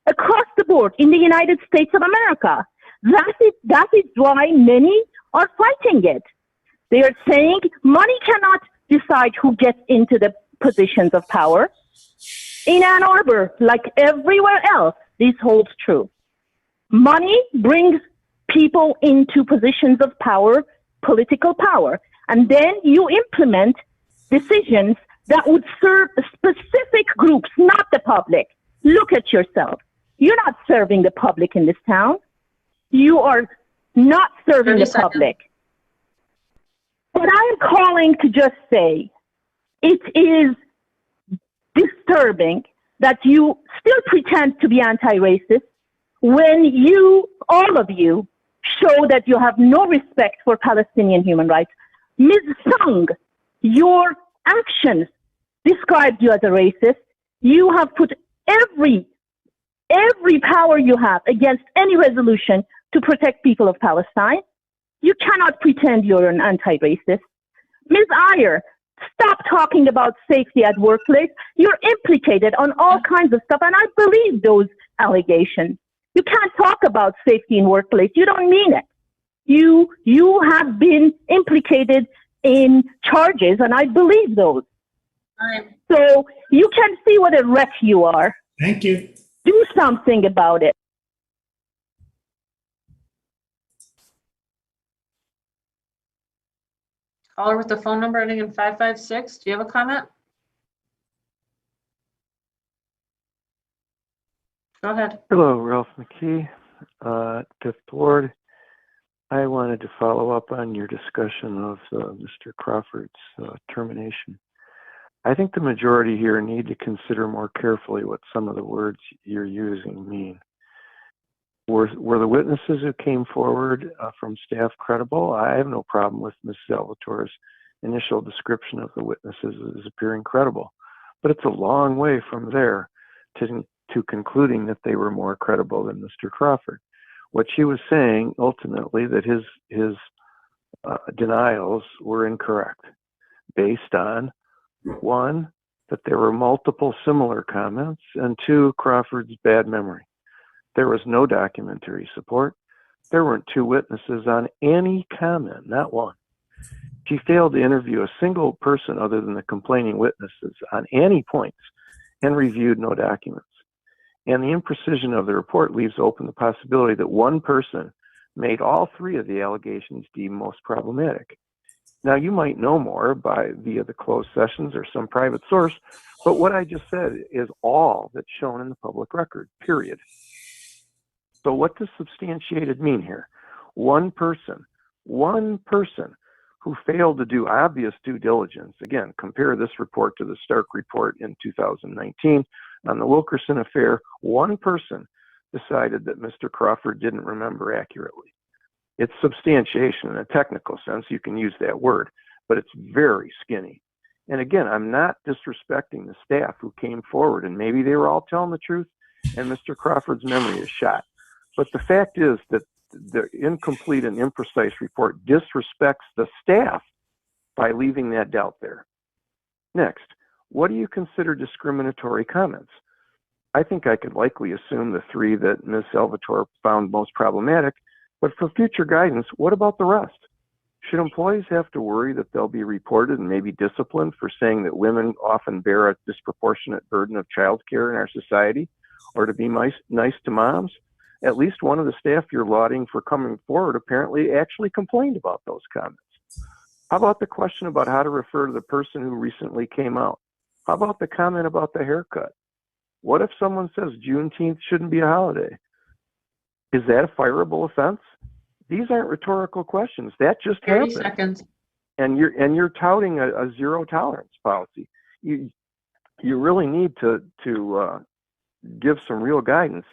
across the board in the United States of America. That is why many are fighting it. They are saying money cannot decide who gets into the positions of power. In Ann Arbor, like everywhere else, this holds true. Money brings people into positions of power, political power, and then you implement decisions that would serve specific groups, not the public. Look at yourself. You're not serving the public in this town. You are not serving the public. But I am calling to just say it is disturbing that you still pretend to be anti-racist when you, all of you, show that you have no respect for Palestinian human rights. Ms. Sung, your actions described you as a racist. You have put every power you have against any resolution to protect people of Palestine. You cannot pretend you're an anti-racist. Ms. Iyer, stop talking about safety at workplace. You're implicated on all kinds of stuff, and I believe those allegations. You can't talk about safety in workplace. You don't mean it. You have been implicated in charges, and I believe those. So you can see what a wreck you are. Thank you. Do something about it. Caller with the phone number ending in 556. Do you have a comment? Go ahead. Hello, Ralph McKee, Fifth Ward. I wanted to follow up on your discussion of Mr. Crawford's termination. I think the majority here need to consider more carefully what some of the words you're using mean. Were the witnesses who came forward from staff credible? I have no problem with Ms. Salvatore's initial description of the witnesses as appearing credible, but it's a long way from there to concluding that they were more credible than Mr. Crawford. What she was saying ultimately that his denials were incorrect based on, one, that there were multiple similar comments, and two, Crawford's bad memory. There was no documentary support. There weren't two witnesses on any comment, not one. She failed to interview a single person other than the complaining witnesses on any points and reviewed no documents. And the imprecision of the report leaves open the possibility that one person made all three of the allegations deemed most problematic. Now, you might know more via the closed sessions or some private source, but what I just said is all that's shown in the public record, period. So what does substantiated mean here? One person who failed to do obvious due diligence. Again, compare this report to the Stark report in 2019 on the Wilkerson affair. One person decided that Mr. Crawford didn't remember accurately. It's substantiation in a technical sense. You can use that word, but it's very skinny. And again, I'm not disrespecting the staff who came forward, and maybe they were all telling the truth and Mr. Crawford's memory is shot. But the fact is that the incomplete and imprecise report disrespects the staff by leaving that doubt there. Next, what do you consider discriminatory comments? I think I could likely assume the three that Ms. Salvatore found most problematic, but for future guidance, what about the rest? Should employees have to worry that they'll be reported and maybe disciplined for saying that women often bear a disproportionate burden of childcare in our society, or to be nice to moms? At least one of the staff you're lauding for coming forward apparently actually complained about those comments. How about the question about how to refer to the person who recently came out? How about the comment about the haircut? What if someone says Juneteenth shouldn't be a holiday? Is that a fireable offense? These aren't rhetorical questions. That just 30 happened. seconds. And you're touting a zero tolerance policy. You really need to give some real guidance.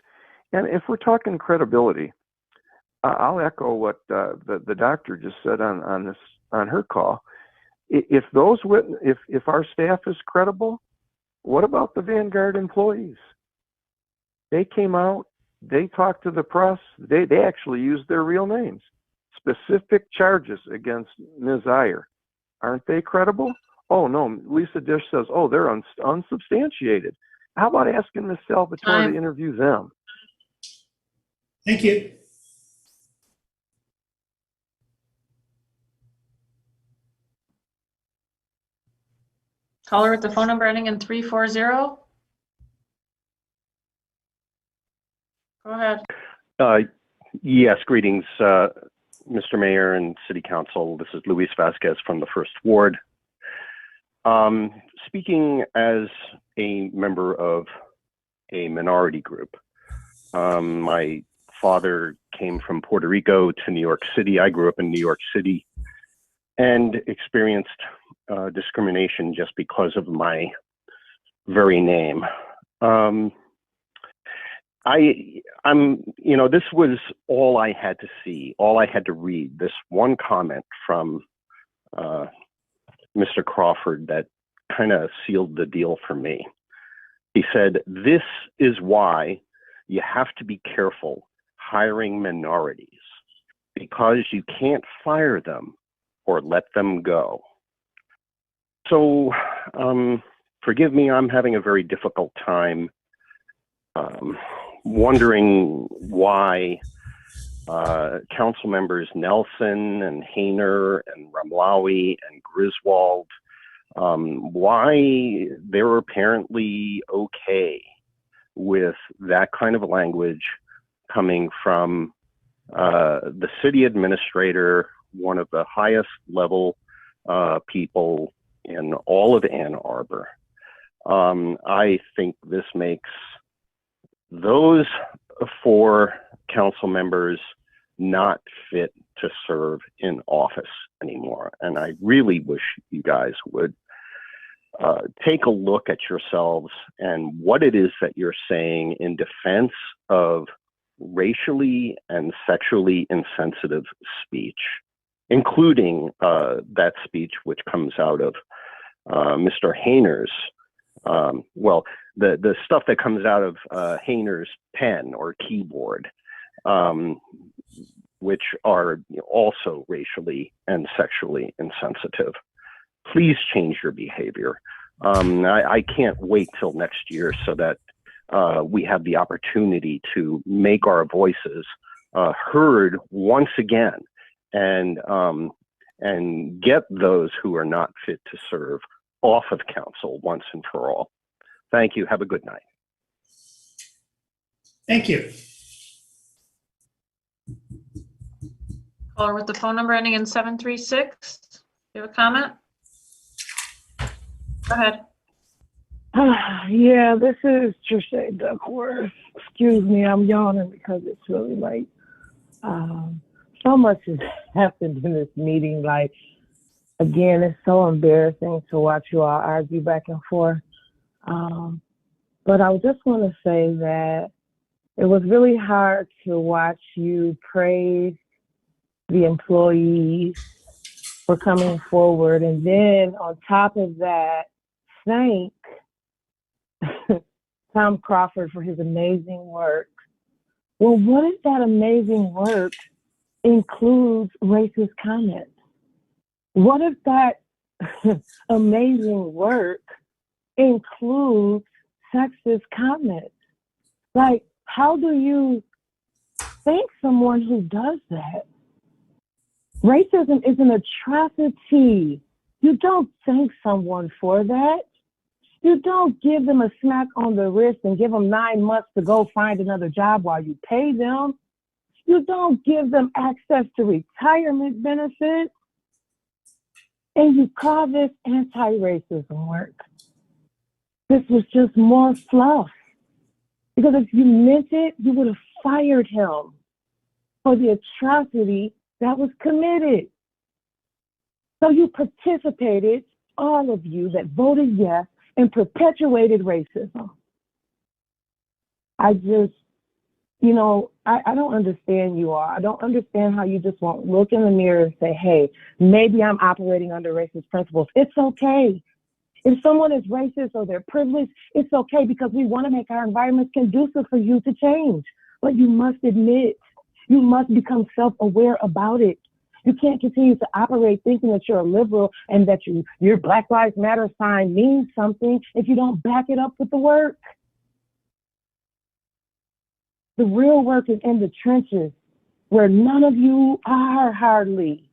And if we're talking credibility, I'll echo what the doctor just said on her call. If our staff is credible, what about the Vanguard employees? They came out, they talked to the press, they actually used their real names. Specific charges against Ms. Iyer. Aren't they credible? Oh no, Lisa Dish says, oh, they're unsubstantiated. How about asking Ms. Salvatore to interview them? Thank you. Caller with the phone number ending in 340. Go ahead. Yes, greetings, Mr. Mayor and City Council. This is Luis Vasquez from the First Ward. Speaking as a member of a minority group, my father came from Puerto Rico to New York City. I grew up in New York City and experienced discrimination just because of my very name. This was all I had to see, all I had to read. This one comment from Mr. Crawford that kind of sealed the deal for me. He said, "This is why you have to be careful hiring minorities, because you can't fire them or let them go." So forgive me, I'm having a very difficult time wondering why council members Nelson and Hayner and Ramlawi and Griswold, why they're apparently okay with that kind of language coming from the city administrator, one of the highest level people in all of Ann Arbor. I think this makes those four council members not fit to serve in office anymore. And I really wish you guys would take a look at yourselves and what it is that you're saying in defense of racially and sexually insensitive speech, including that speech which comes out of Mr. Hayner's, the stuff that comes out of Hayner's pen or keyboard, which are also racially and sexually insensitive. Please change your behavior. I can't wait till next year so that we have the opportunity to make our voices heard once again and get those who are not fit to serve off of council once and for all. Thank you. Have a good night. Thank you. Caller with the phone number ending in 736. Do you have a comment? Go ahead. Yeah, this is Trisha Duckworth. Excuse me, I'm yawning because it's really late. So much has happened in this meeting. Like, again, it's so embarrassing to watch you all argue back and forth. But I just want to say that It was really hard to watch you praise the employees for coming forward, and then on top of that, thank Tom Crawford for his amazing work. Well, what if that amazing work includes racist comments? What if that amazing work includes sexist comments? Like, how do you thank someone who does that? Racism is an atrocity. You don't thank someone for that. You don't give them a smack on the wrist and give them 9 months to go find another job while you pay them. You don't give them access to retirement benefits. And you call this anti-racism work. This was just more fluff. Because if you meant it, you would have fired him for the atrocity that was committed. So you participated, all of you that voted yes, and perpetuated racism. I just, I don't understand you all. I don't understand how you just won't look in the mirror and say, hey, maybe I'm operating under racist principles. It's okay. If someone is racist or they're privileged, it's okay, because we want to make our environments conducive for you to change. But you must admit, you must become self-aware about it. You can't continue to operate thinking that you're a liberal and that your Black Lives Matter sign means something if you don't back it up with the work. The real work is in the trenches, where none of you are hardly.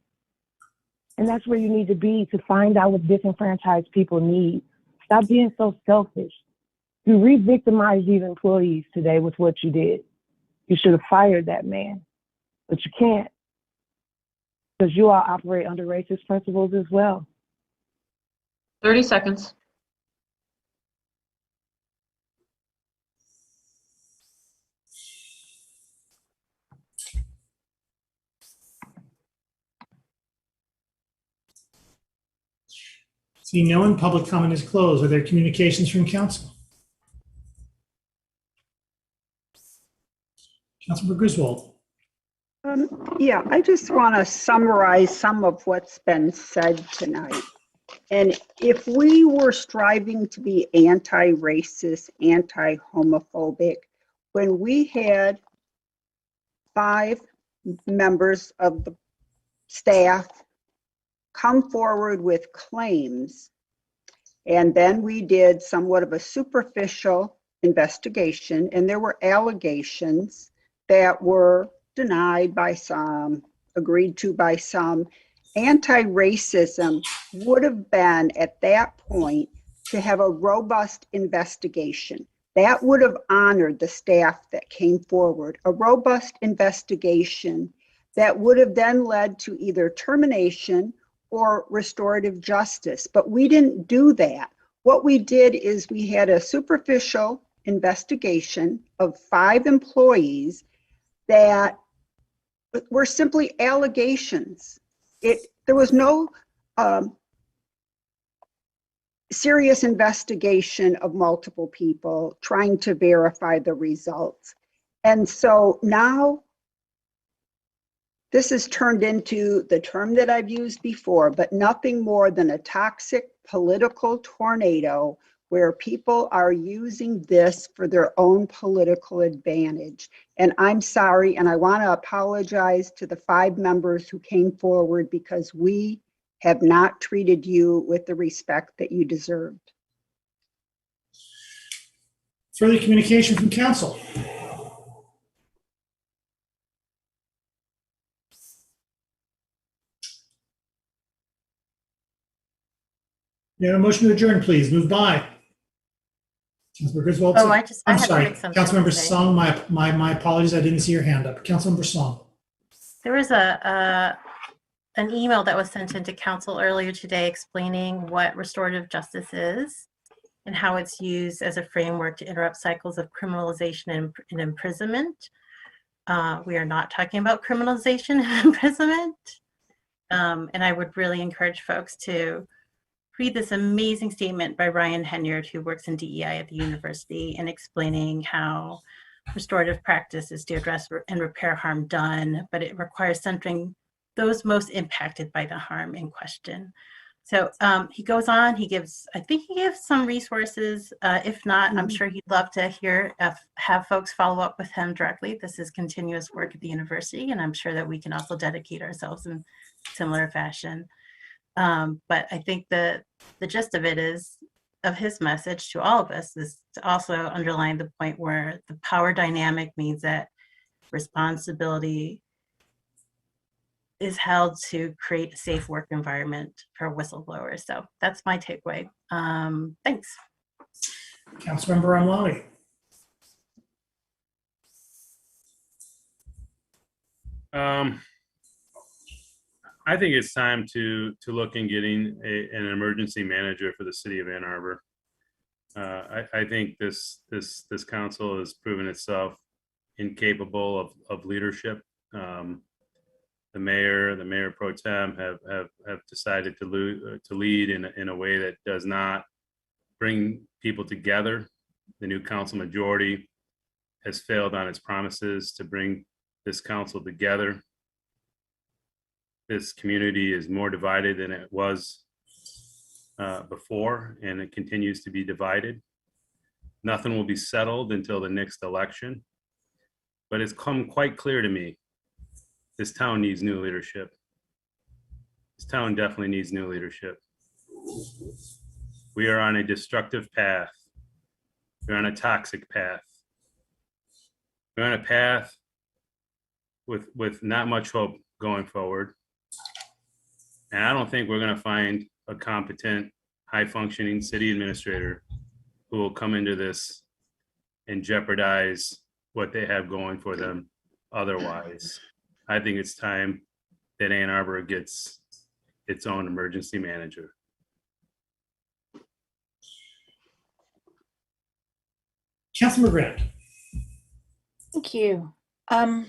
And that's where you need to be to find out what disenfranchised people need. Stop being so selfish. You re-victimized these employees today with what you did. You should have fired that man, but you can't, because you all operate under racist principles as well. 30 seconds. Seeing no one, public comment is closed. Are there communications from council? Councilmember Griswold. Yeah, I just want to summarize some of what's been said tonight. And if we were striving to be anti-racist, anti-homophobic, when we had 5 members of the staff come forward with claims, and then we did somewhat of a superficial investigation, and there were allegations that were denied by some, agreed to by some, anti-racism would have been at that point to have a robust investigation. That would have honored the staff that came forward, a robust investigation that would have then led to either termination or restorative justice. But we didn't do that. What we did is we had a superficial investigation of 5 employees that were simply allegations. There was no serious investigation of multiple people trying to verify the results. And so now this has turned into the term that I've used before, but nothing more than a toxic political tornado where people are using this for their own political advantage. And I'm sorry, and I want to apologize to the 5 members who came forward, because we have not treated you with the respect that you deserved. Further communication from council. You have a motion to adjourn, please. Moved by Councilmember Griswold. Oh, I'm had sorry, to make something Councilmember to say. Song. My apologies. I didn't see your hand up. Councilmember Song. There was an email that was sent into council earlier today explaining what restorative justice is and how it's used as a framework to interrupt cycles of criminalization and imprisonment. We are not talking about criminalization and imprisonment. And I would really encourage folks to read this amazing statement by Ryan Henyard, who works in DEI at the university, and explaining how restorative practice is to address and repair harm done, but it requires centering those most impacted by the harm in question. So he goes on, I think he gives some resources. If not, I'm sure he'd love to have folks follow up with him directly. This is continuous work at the university, and I'm sure that we can also dedicate ourselves in similar fashion. But I think the gist of it is, of his message to all of us, is to also underline the point where the power dynamic means that responsibility is held to create a safe work environment for whistleblowers. So that's my takeaway. Thanks. Councilmember Amlawi. I think it's time to look in getting an emergency manager for the city of Ann Arbor. I think this council has proven itself incapable of leadership. The mayor pro tem have decided to lead in a way that does not bring people together. The new council majority has failed on its promises to bring this council together. This community is more divided than it was before, and it continues to be divided. Nothing will be settled until the next election, but it's come quite clear to me this town needs new leadership. This town definitely needs new leadership. We are on a destructive path. We're on a toxic path. We're on a path with not much hope going forward. And I don't think we're going to find a competent, high-functioning city administrator who will come into this and jeopardize what they have going for them otherwise. I think it's time that Ann Arbor gets its own emergency manager. Councilmember Grant. Thank you. I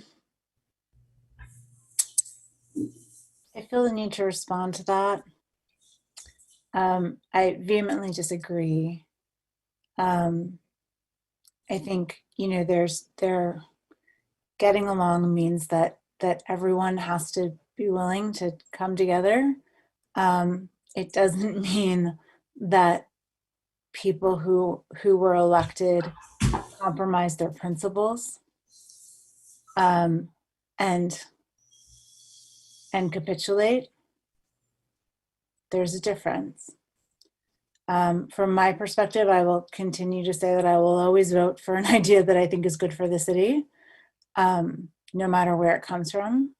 feel the need to respond to that. I vehemently disagree. I think, they're getting along means that everyone has to be willing to come together. It doesn't mean that people who were elected compromise their principles and capitulate. There's a difference. From my perspective, I will continue to say that I will always vote for an idea that I think is good for the city, no matter where it comes from.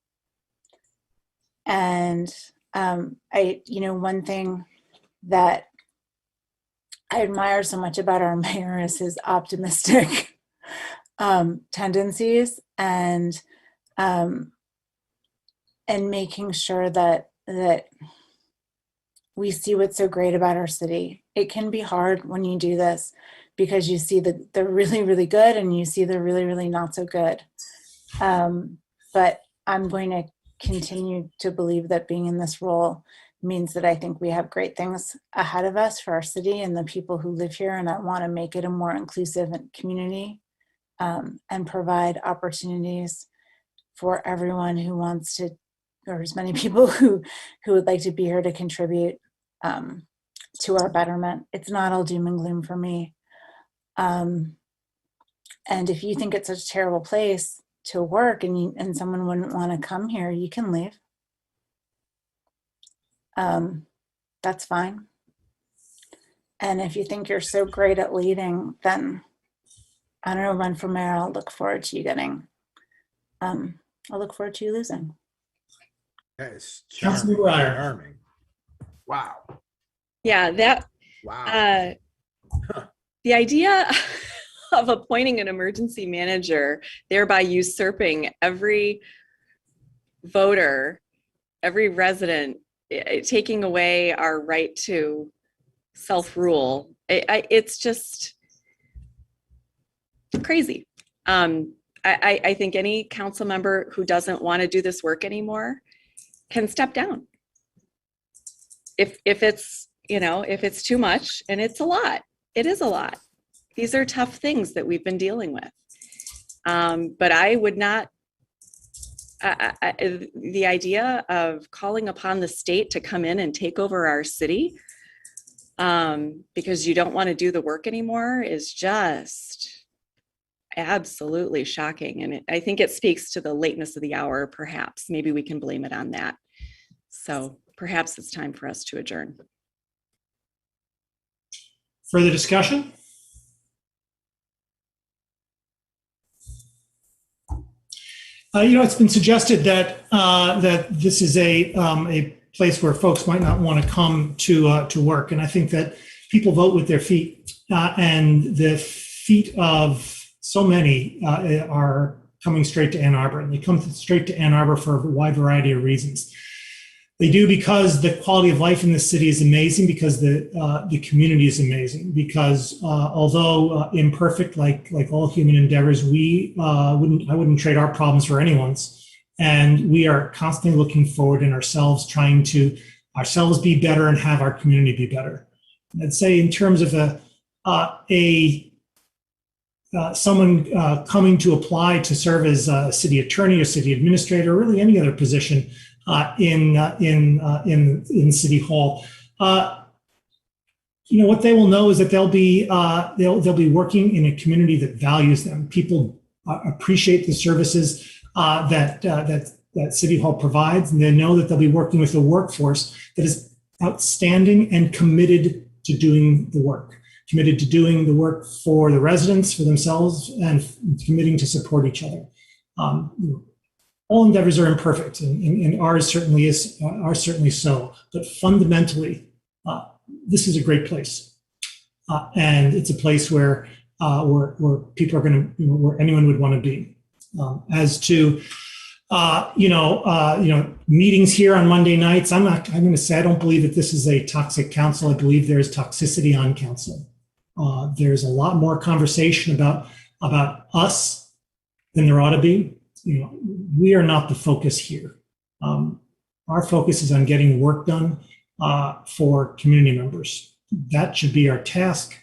And one thing that I admire so much about our mayor is his optimistic tendencies and making sure that we see what's so great about our city. It can be hard when you do this because you see the really, really good and you see the really, really not so good. But I'm going to continue to believe that being in this role means that I think we have great things ahead of us for our city and the people who live here. And I want to make it a more inclusive community and provide opportunities for everyone who wants to, or as many people who would like to be here to contribute to our betterment. It's not all doom and gloom for me. And if you think it's such a terrible place to work and someone wouldn't want to come here, you can leave. That's fine. And if you think you're so great at leading, then I don't know, run for mayor. I'll look forward to you getting, I'll look forward to you losing. That is charming. Wow. Yeah, that. Wow. The idea of appointing an emergency manager, thereby usurping every voter, every resident, taking away our right to self-rule. It's just crazy. I think any council member who doesn't want to do this work anymore can step down. If it's, if it's too much, and it's a lot, it is a lot. These are tough things that we've been dealing with. But I would not, the idea of calling upon the state to come in and take over our city because you don't want to do the work anymore is just absolutely shocking. And I think it speaks to the lateness of the hour, perhaps. Maybe we can blame it on that. So perhaps it's time for us to adjourn. Further discussion? It's been suggested that that this is a place where folks might not want to come to work, and I think that people vote with their feet, and the feet of so many are coming straight to Ann Arbor, and they come straight to Ann Arbor for a wide variety of reasons. They do because the quality of life in the city is amazing, because the community is amazing, because although imperfect, like all human endeavors, I wouldn't trade our problems for anyone's. And we are constantly looking forward in ourselves, trying to ourselves be better and have our community be better. I'd say in terms of someone coming to apply to serve as a city attorney or city administrator, or really any other position in City Hall, what they will know is that they'll be working in a community that values them. People appreciate the services that City Hall provides, and they know that they'll be working with a workforce that is outstanding and committed to doing the work. Committed to doing the work for the residents, for themselves, and committing to support each other. All endeavors are imperfect, and ours certainly so. But fundamentally, this is a great place, and it's a place where people are going to, where anyone would want to be. As to meetings here on Monday nights, I'm going to say I don't believe that this is a toxic council. I believe there is toxicity on council. There's a lot more conversation about us than there ought to be. We are not the focus here. Our focus is on getting work done for community members. That should be our task,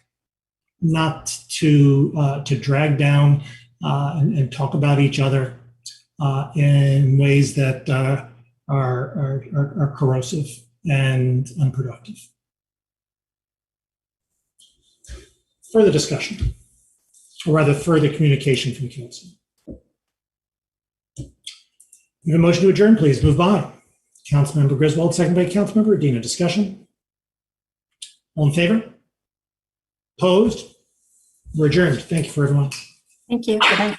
not to drag down and talk about each other in ways that are corrosive and unproductive. Further discussion, or rather further communication from council. We have a motion to adjourn, please. Move by Councilmember Griswold, second by Councilmember Adina. Discussion? All in favor? Opposed? We're adjourned. Thank you for everyone. Thank you. Good night.